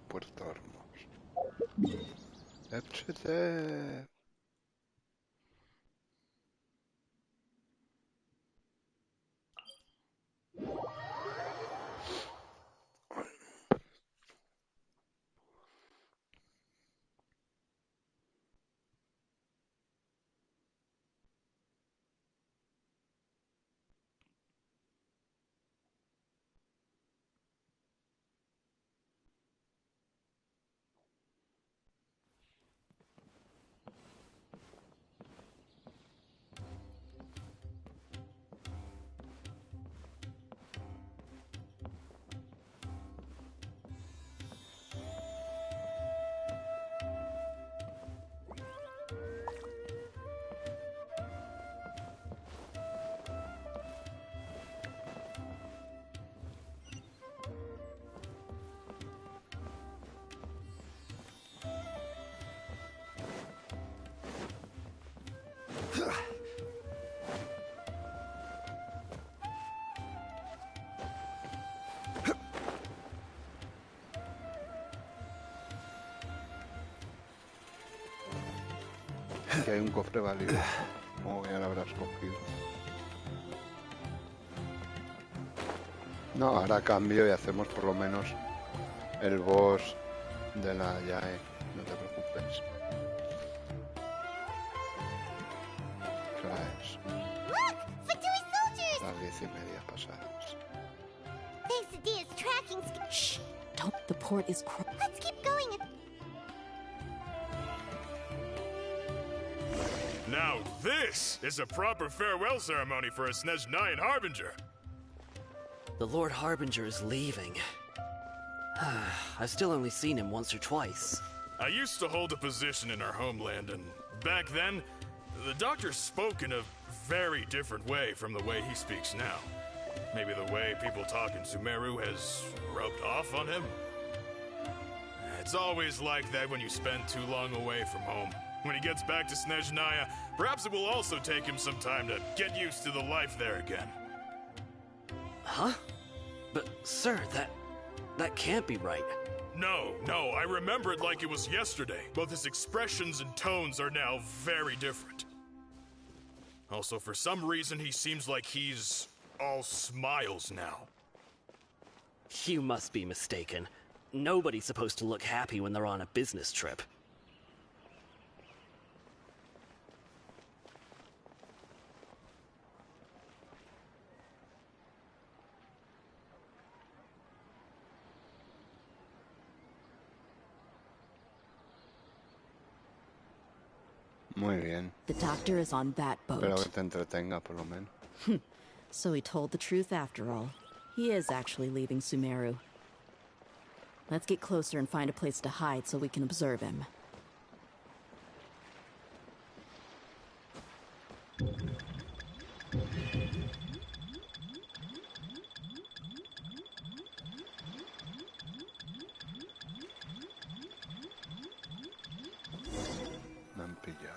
Puerto Ormos. Échate. Aquí hay un cofre válido. Oh, ya lo habrás cogido. No, ahora cambio y hacemos por lo menos el boss de la Yae. No te preocupes. ¿Qué hora es? Look! Fatui soldiers! Las 10:30 pasadas. Quesadilla's tracking... Shh! Don't... The port is... Let's keep going and... Now this is a proper farewell ceremony for a Snezhnayan Harbinger. The Lord Harbinger is leaving. I've still only seen him once or twice. I used to hold a position in our homeland, and back then, the doctor spoke in a very different way from the way he speaks now. Maybe the way people talk in Sumeru has rubbed off on him? It's always like that when you spend too long away from home. When he gets back to Snezhnaya, perhaps it will also take him some time to get used to the life there again. Huh? But, sir, that can't be right. No, I remember it like it was yesterday. Both his expressions and tones are now very different. Also, for some reason, he seems like he's all smiles now. You must be mistaken. Nobody's supposed to look happy when they're on a business trip. Muy bien. The doctor is on that boat. Espero que te entretenga, por lo menos. So he told the truth after all. He is actually leaving Sumeru. Let's get closer and find a place to hide so we can observe him. Me han pillado.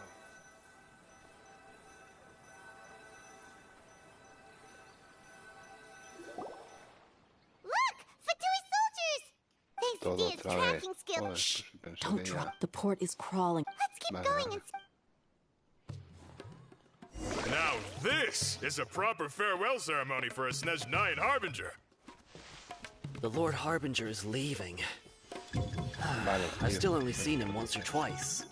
Todo otra vez. Joder, Shh! pensé Don't que drop. ya... The port is crawling. Let's keep going and... Now this is a proper farewell ceremony for a Snezhnayan Harbinger. The Lord Harbinger is leaving. I've still only seen him once or twice.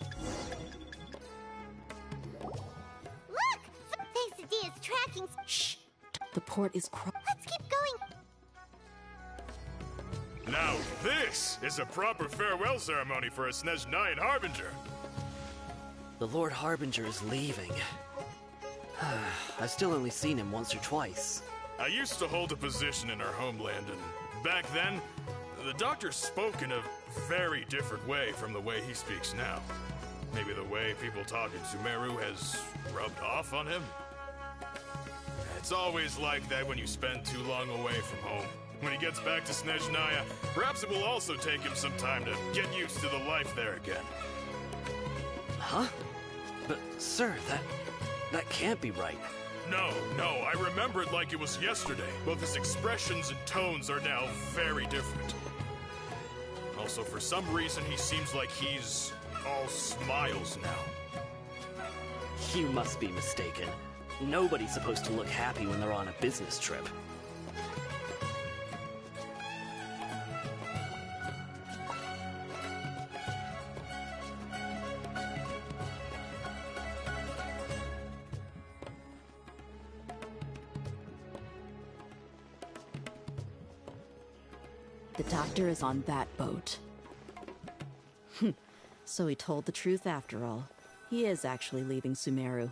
Look! Quesadilla's tracking... Shh! The port is crawling. Let's keep going This is a proper farewell ceremony for a Snezhnayan Harbinger. The Lord Harbinger is leaving. I've still only seen him once or twice. I used to hold a position in our homeland, and back then, the Doctor spoke in a very different way from the way he speaks now. Maybe the way people talk in Sumeru has rubbed off on him? It's always like that when you spend too long away from home. When he gets back to Snezhnaya, perhaps it will also take him some time to get used to the life there again. Huh? But, sir, that can't be right. No, I remember it like it was yesterday. Both his expressions and tones are now very different. Also, for some reason, he seems like he's all smiles now. You must be mistaken. Nobody's supposed to look happy when they're on a business trip. The Doctor is on that boat. So he told the truth after all. He is actually leaving Sumeru.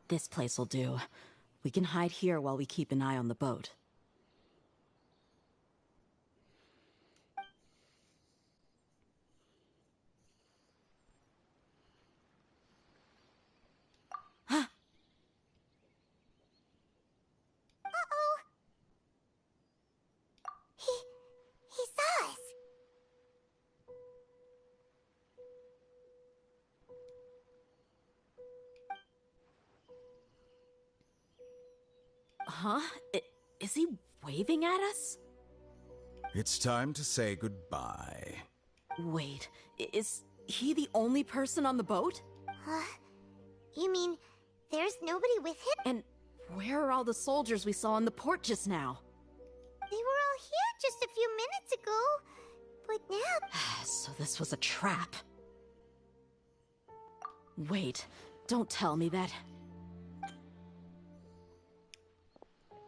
This place will do. We can hide here while we keep an eye on the boat. He saw us. Huh? Is he waving at us? It's time to say goodbye. Wait, is he the only person on the boat? You mean there's nobody with him? And where are all the soldiers we saw in the port just now? They were all here just a few minutes ago. But now... So this was a trap. Wait, don't tell me that...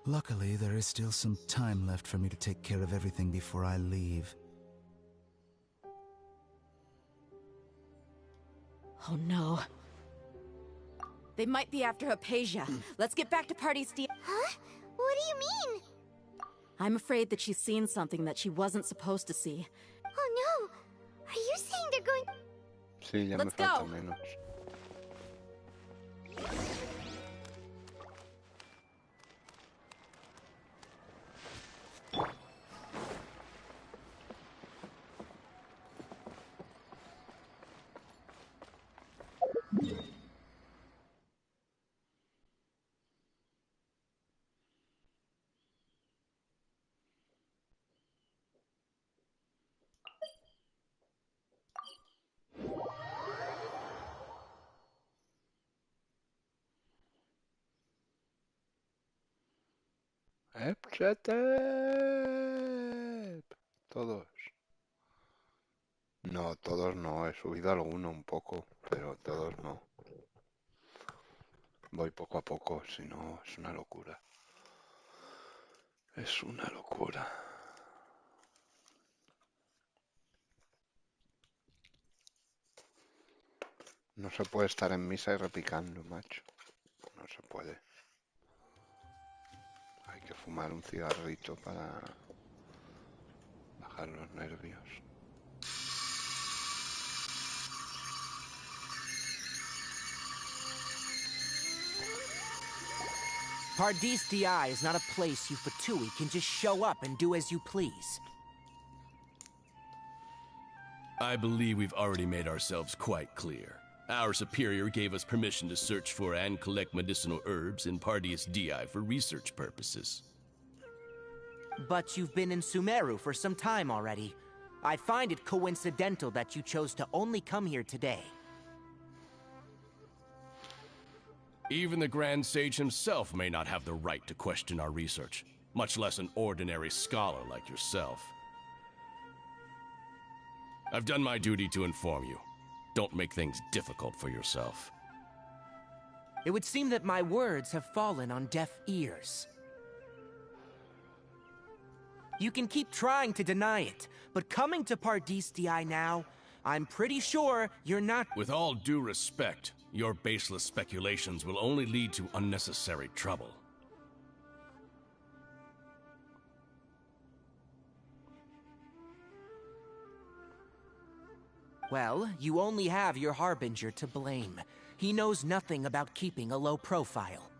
Luckily, there is still some time left for me to take care of everything before I leave. Oh no. They might be after Hypatia. Let's get back to Pardistia. Huh? What do you mean? I'm afraid that she's seen something that she wasn't supposed to see. Oh no! Are you saying they're going... Sí, ya Let's me falta go. menos. Todos. No, todos no. He subido alguno un poco, pero todos no. Voy poco a poco, si no es una locura. Es una locura. No se puede estar en misa y repicando, macho. No se puede. Hay que fumar un cigarrito para bajar los nervios. Pardistia is not a place you Fatui can just show up and do as you please. I believe we've already made ourselves quite clear. Our superior gave us permission to search for and collect medicinal herbs in Pardistia for research purposes. But you've been in Sumeru for some time already. I find it coincidental that you chose to only come here today. Even the Grand Sage himself may not have the right to question our research, much less an ordinary scholar like yourself. I've done my duty to inform you. Don't make things difficult for yourself. It would seem that my words have fallen on deaf ears. You can keep trying to deny it, but coming to Pardistii now, I'm pretty sure you're not— With all due respect, your baseless speculations will only lead to unnecessary trouble. Well, you only have your Harbinger to blame. He knows nothing about keeping a low profile.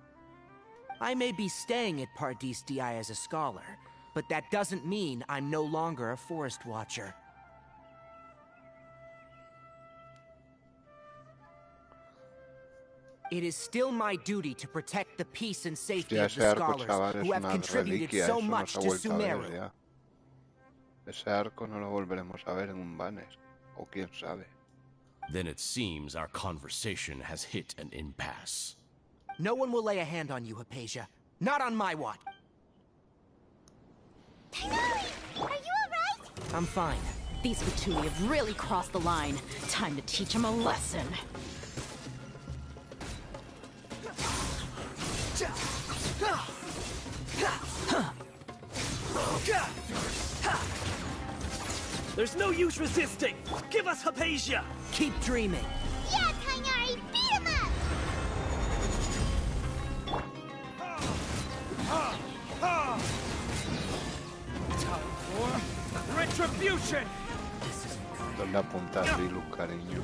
I may be staying at Pardistii as a scholar, but that doesn't mean I'm no longer a Forest Watcher. It is still my duty to protect the peace and safety of the scholars who have contributed so much to Sumeru. Ese arco no lo volveremos a ver en un banner. O quién sabe. Then it seems our conversation has hit an impasse. No one will lay a hand on you, Hypatia. Not on my watch. Tighnari! Are you alright? I'm fine. These Fatui have really crossed the line. Time to teach them a lesson. There's no use resisting! Give us Hypatia! Keep dreaming! Yeah, Tighnari! Beat him up! Time for retribution! ¿Dónde apuntas, Rilu, cariño?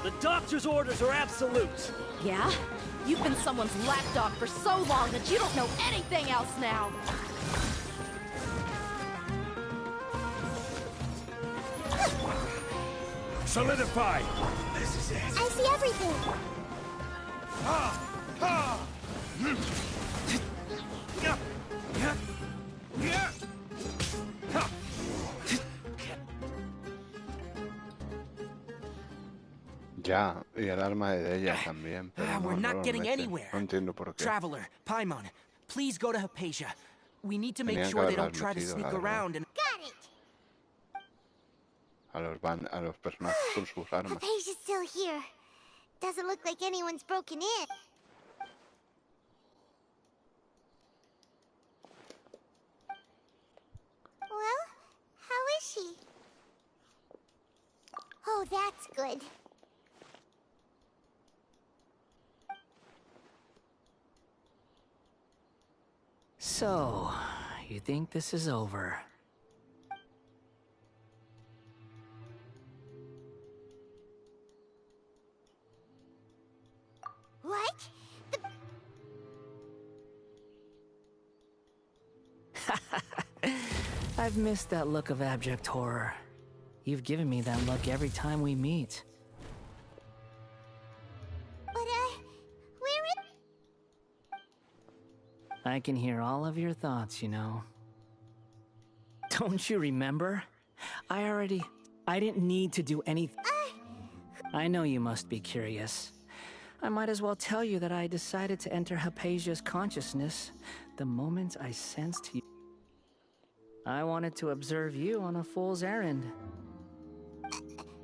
The doctor's orders are absolute! Yeah? You've been someone's lapdog for so long that you don't know anything else now! Solidify! This is it! I see everything! Ya, y el arma de ella también, pero We're not getting mete. anywhere. No entiendo por qué. Traveler, Paimon, please go to Hypatia. We need to make Tenían sure que they don't haberlas try to metido, sneak la verdad. around and— Got it! A los personajes con sus armas. Hypatia's still here. Doesn't look like anyone's broken in. Well, how is she? Oh, that's good. So, you think this is over? What? I've missed that look of abject horror. You've given me that look every time we meet. But, we're in... I can hear all of your thoughts, you know. Don't you remember? I didn't need to do anything. I know you must be curious. I might as well tell you that I decided to enter Hypatia's consciousness the moment I sensed you. I wanted to observe you on a fool's errand.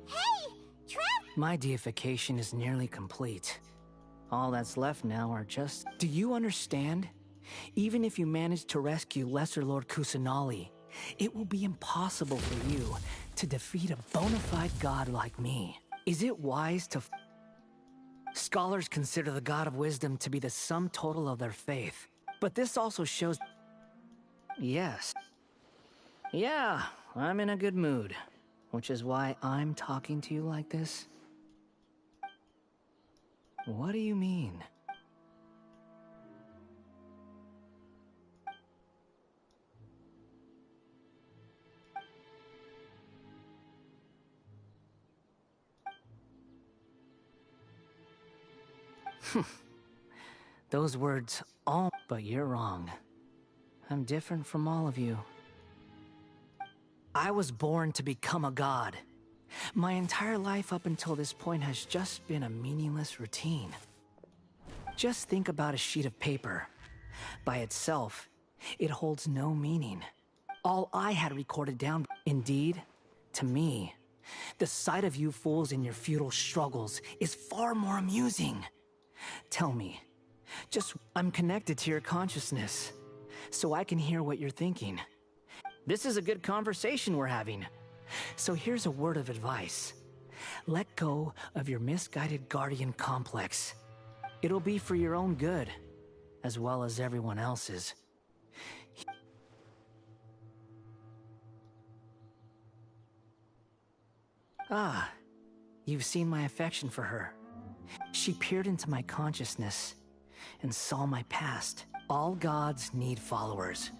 Hey! My deification is nearly complete. All that's left now are just... Do you understand? Even if you manage to rescue Lesser Lord Kusanali, it will be impossible for you to defeat a bona fide god like me. Is it wise to... Scholars consider the God of Wisdom to be the sum total of their faith. But this also shows... Yes. Yeah, I'm in a good mood. Which is why I'm talking to you like this. What do you mean? Those words all... But you're wrong. I'm different from all of you. I was born to become a god. My entire life up until this point has just been a meaningless routine. Just think about a sheet of paper. By itself, it holds no meaning. All I had recorded down... Indeed, to me, the sight of you fools in your futile struggles is far more amusing. Tell me, I'm connected to your consciousness. so I can hear what you're thinking. This is a good conversation we're having. So here's a word of advice. Let go of your misguided guardian complex. It'll be for your own good, as well as everyone else's. Ah, you've seen my affection for her. She peered into my consciousness and saw my past. All gods need followers.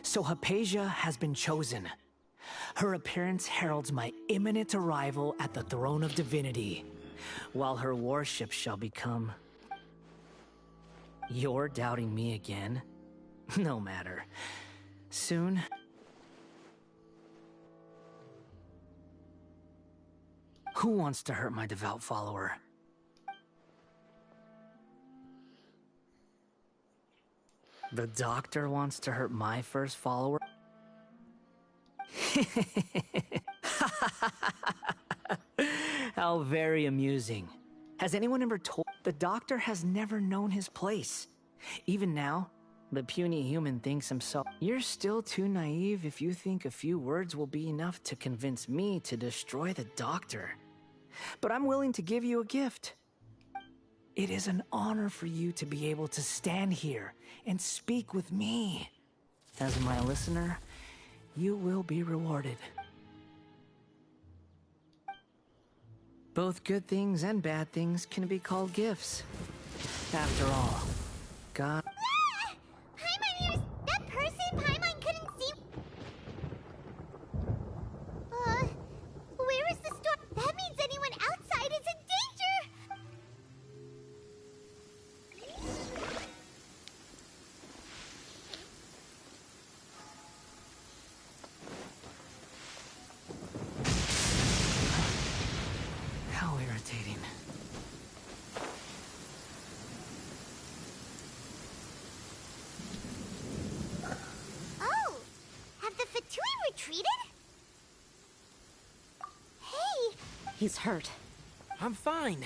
So Hypatia has been chosen. Her appearance heralds my imminent arrival at the throne of divinity, while her worship shall become... You're doubting me again? No matter. Soon... Who wants to hurt my devout follower? The doctor wants to hurt my first follower? How very amusing. Has anyone ever told... The doctor has never known his place. Even now, the puny human thinks himself... You're still too naive if you think a few words will be enough to convince me to destroy the doctor. But I'm willing to give you a gift. It is an honor for you to be able to stand here and speak with me. As my listener, you will be rewarded. Both good things and bad things can be called gifts. After all, God... Ah! Paimon, that person Paimon couldn't see... Where is the store? That means anyone outside is in danger! How irritating. Oh! Have the Fatui retreated? Hey! He's hurt. I'm fine.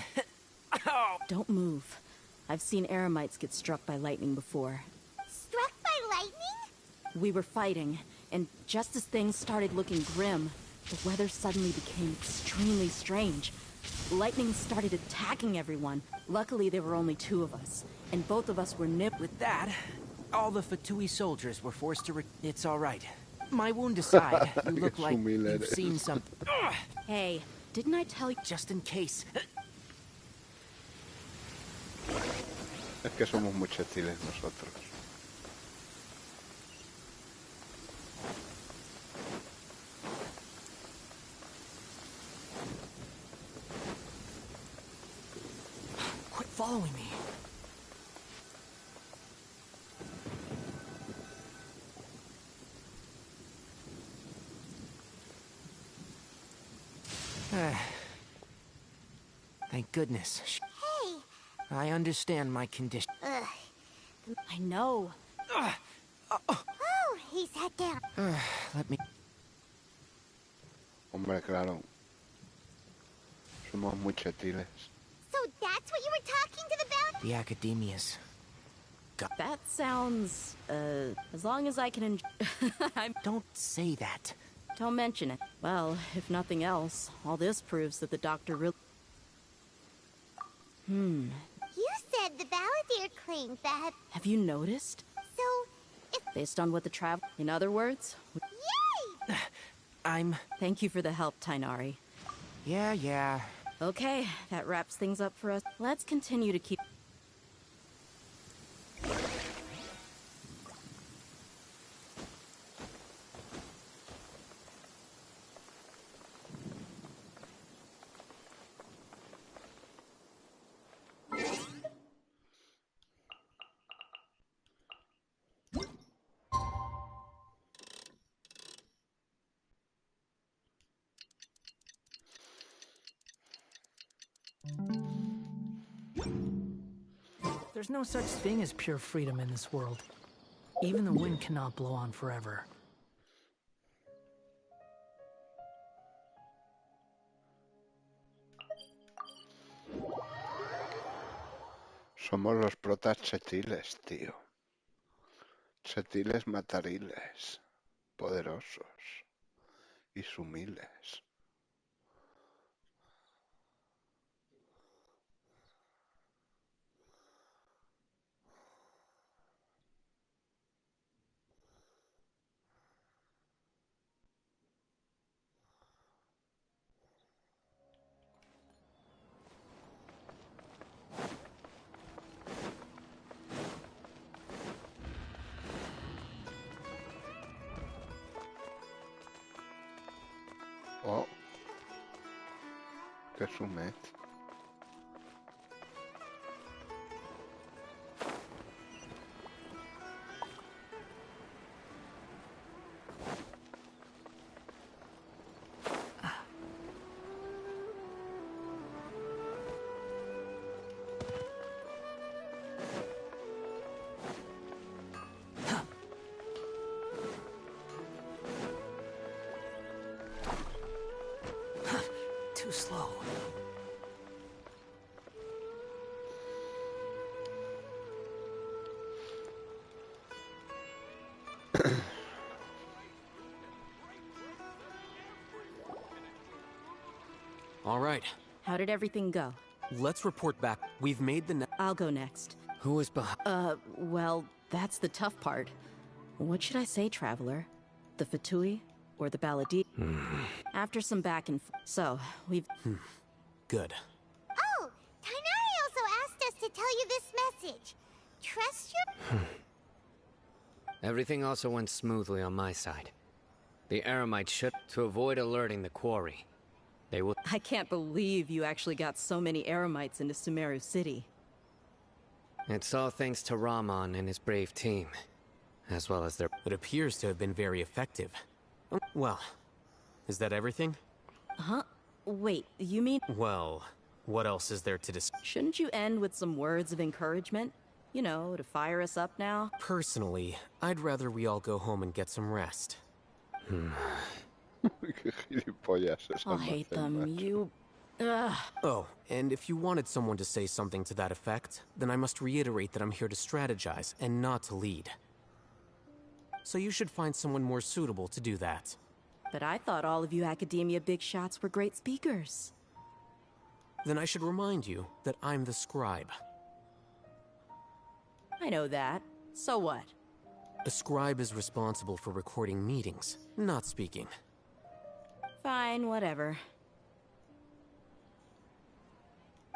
Don't move. I've seen Eremites get struck by lightning before. Struck by lightning? We were fighting, and just as things started looking grim, the weather suddenly became extremely strange. Lightning started attacking everyone. Luckily, there were only two of us, and both of us were nipped. With that, all the Fatui soldiers were forced to It's all right. My wound aside, you look like you've seen some... Hey, didn't I tell you? Just in case. Es que somos muy chetiles nosotros. Quit following me. Thank goodness. Hey! I understand my condition. I know. Oh, he sat down. Let me... Hombre, claro. Somos muy chetiles. So that's what you were talking to the bounty? The academias. That sounds, as long as I can Don't say that. Don't mention it. Well, if nothing else, all this proves that the doctor really... You said the balladeer claimed that... Have you noticed? So, if... Based on what the travel... In other words... Yay! Thank you for the help, Tainari. Yeah. Okay, that wraps things up for us. Let's continue to keep... There's no such thing as pure freedom in this world. Even the wind cannot blow on forever. Somos los protas chetiles, tío. Setiles matariles, poderosos y sumiles. Oh, qué sumet. Too slow. All right. How did everything go? Let's report back. We've made the... I'll go next. Who is behind? Well, that's the tough part. What should I say, Traveler? The Fatui or the Baladi? After some back and forth. So, we've... Good. Oh, Tainari also asked us to tell you this message. Trust your... Everything also went smoothly on my side. The Eremites should, to avoid alerting the quarry. They will... I can't believe you actually got so many Eremites into Sumeru City. It's all thanks to Rahman and his brave team, as well as their... It appears to have been very effective. Well, is that everything? Huh? Wait, you mean... Well, what else is there to discuss? Shouldn't you end with some words of encouragement? You know, to fire us up now? Personally, I'd rather we all go home and get some rest. Qué gilipollas es I'll hate them, macho. you... Ugh. Oh, and if you wanted someone to say something to that effect, then I must reiterate that I'm here to strategize and not to lead. So you should find someone more suitable to do that. But I thought all of you Academia big shots were great speakers. Then I should remind you that I'm the scribe. I know that. So what? A scribe is responsible for recording meetings, not speaking. Fine, whatever.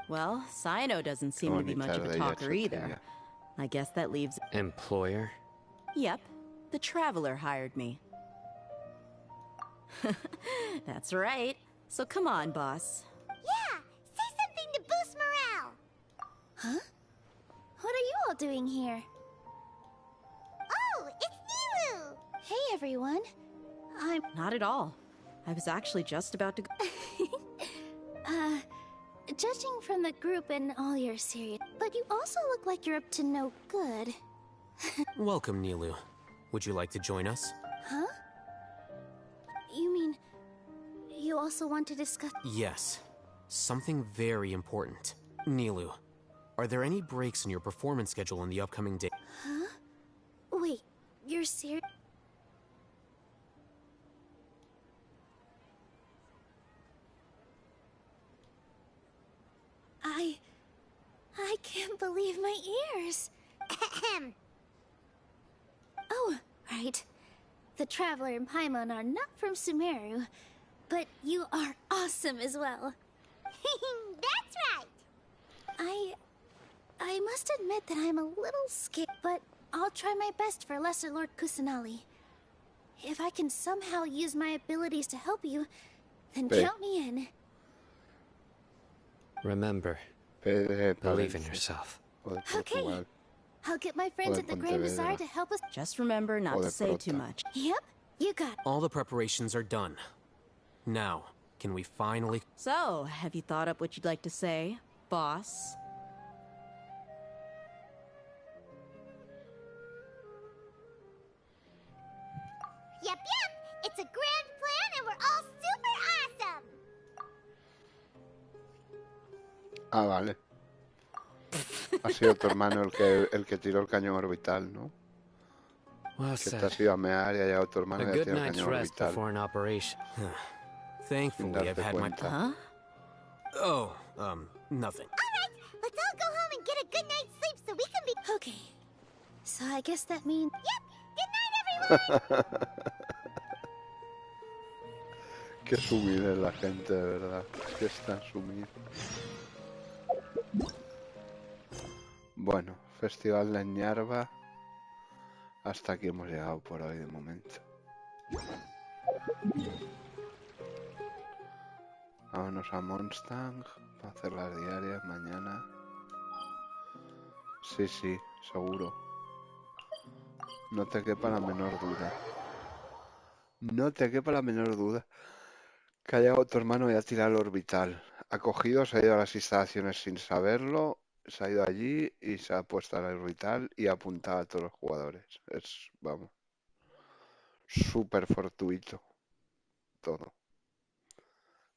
Well, Sino doesn't seem to be much of a talker either. I guess that leaves... Employer? Yep. The Traveler hired me. That's right. So come on, boss. Yeah, say something to boost morale. Huh? What are you all doing here? Oh, it's Nilu! Hey, everyone. I'm... Not at all. I was actually just about to go... Judging from the group and all your serious... But you also look like you're up to no good. Welcome, Nilu. Would you like to join us? Huh? You mean... You also want to discuss... Yes. Something very important. Nilu, are there any breaks in your performance schedule in the upcoming day? Huh? Wait, you're serious? I can't believe my ears. Oh, right. The Traveler and Paimon are not from Sumeru, but you are awesome as well. That's right! I must admit that I'm a little scared, but I'll try my best for Lesser Lord Kusanali. If I can somehow use my abilities to help you, then count me in. Remember, believe in yourself. Okay. I'll get my friends at the Grand Bazaar to help us. Just remember not to say too much. Yep, you got it. All the preparations are done. Now, can we finally... So, have you thought up what you'd like to say, boss? Yep, it's a grand plan and we're all super awesome. Ah, vale. Ha sido tu hermano el que tiró el cañón orbital, ¿no? Well Que te has ido a mear y ha llegado tu hermano y ha tenido cañón orbital. before an operation. Thankfully, I've had my... Huh? Oh, nothing. Alright, let's all go home and get a good night's sleep so we can be... Okay. So I guess that means... Yep! Good night, everyone! Qué sumida es la gente, de verdad. Es que es tan sumida. Bueno, Festival de Ñarva. Hasta aquí hemos llegado por hoy de momento. Vámonos a Monstang para hacer las diarias mañana. Sí, sí, seguro. No te quepa la menor duda. No te quepa la menor duda. Que ha llegado tu hermano y ha tirado el orbital. Ha cogido, se ha ido a las instalaciones sin saberlo, se ha ido allí y se ha puesto al orbital y ha apuntado a todos los jugadores. Es, vamos, súper fortuito todo.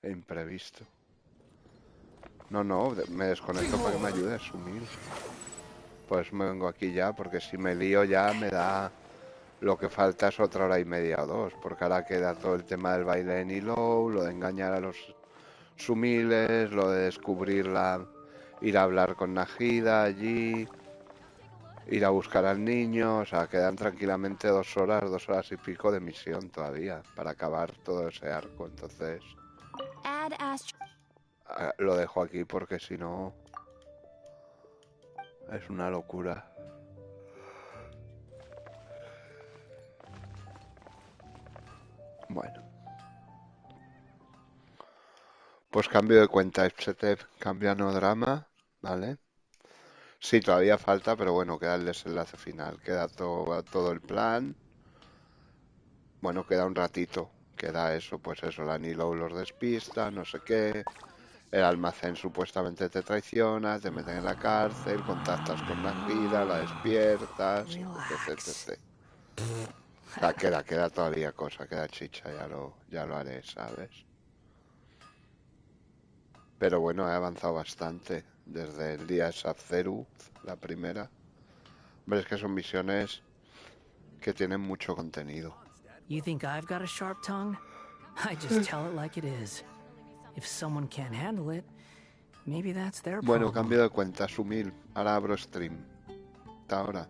E imprevisto. No, me desconecto para que me ayude a asumir. Pues me vengo aquí ya, porque si me lío ya me da... Lo que falta es otra hora y media o dos, porque ahora queda todo el tema del baile en Ilou, lo de engañar a los sumiles, lo de descubrir ir a hablar con Najida allí, ir a buscar al niño, o sea, quedan tranquilamente 2 horas y pico de misión todavía para acabar todo ese arco, entonces lo dejo aquí porque si no es una locura. Bueno, pues cambio de cuenta, cambia no drama, ¿vale? Sí, todavía falta, pero bueno, queda el desenlace final, queda todo el plan. Bueno, queda un ratito, queda eso, pues eso, la Nilo los despista, no sé qué. El almacén supuestamente te traiciona, te meten en la cárcel, contactas con Najida, la despiertas, etc. O sea, queda todavía cosa, queda chicha, ya lo haré, ¿sabes? Pero bueno, he avanzado bastante desde el día de Sub-Zero, la primera. Hombre, es que son misiones que tienen mucho contenido. You think I've got a sharp tongue? I just tell it like it is. If someone can't handle it, maybe that's their problem. Bueno, cambio de cuenta, Sumil. Ahora abro stream. Hasta ahora.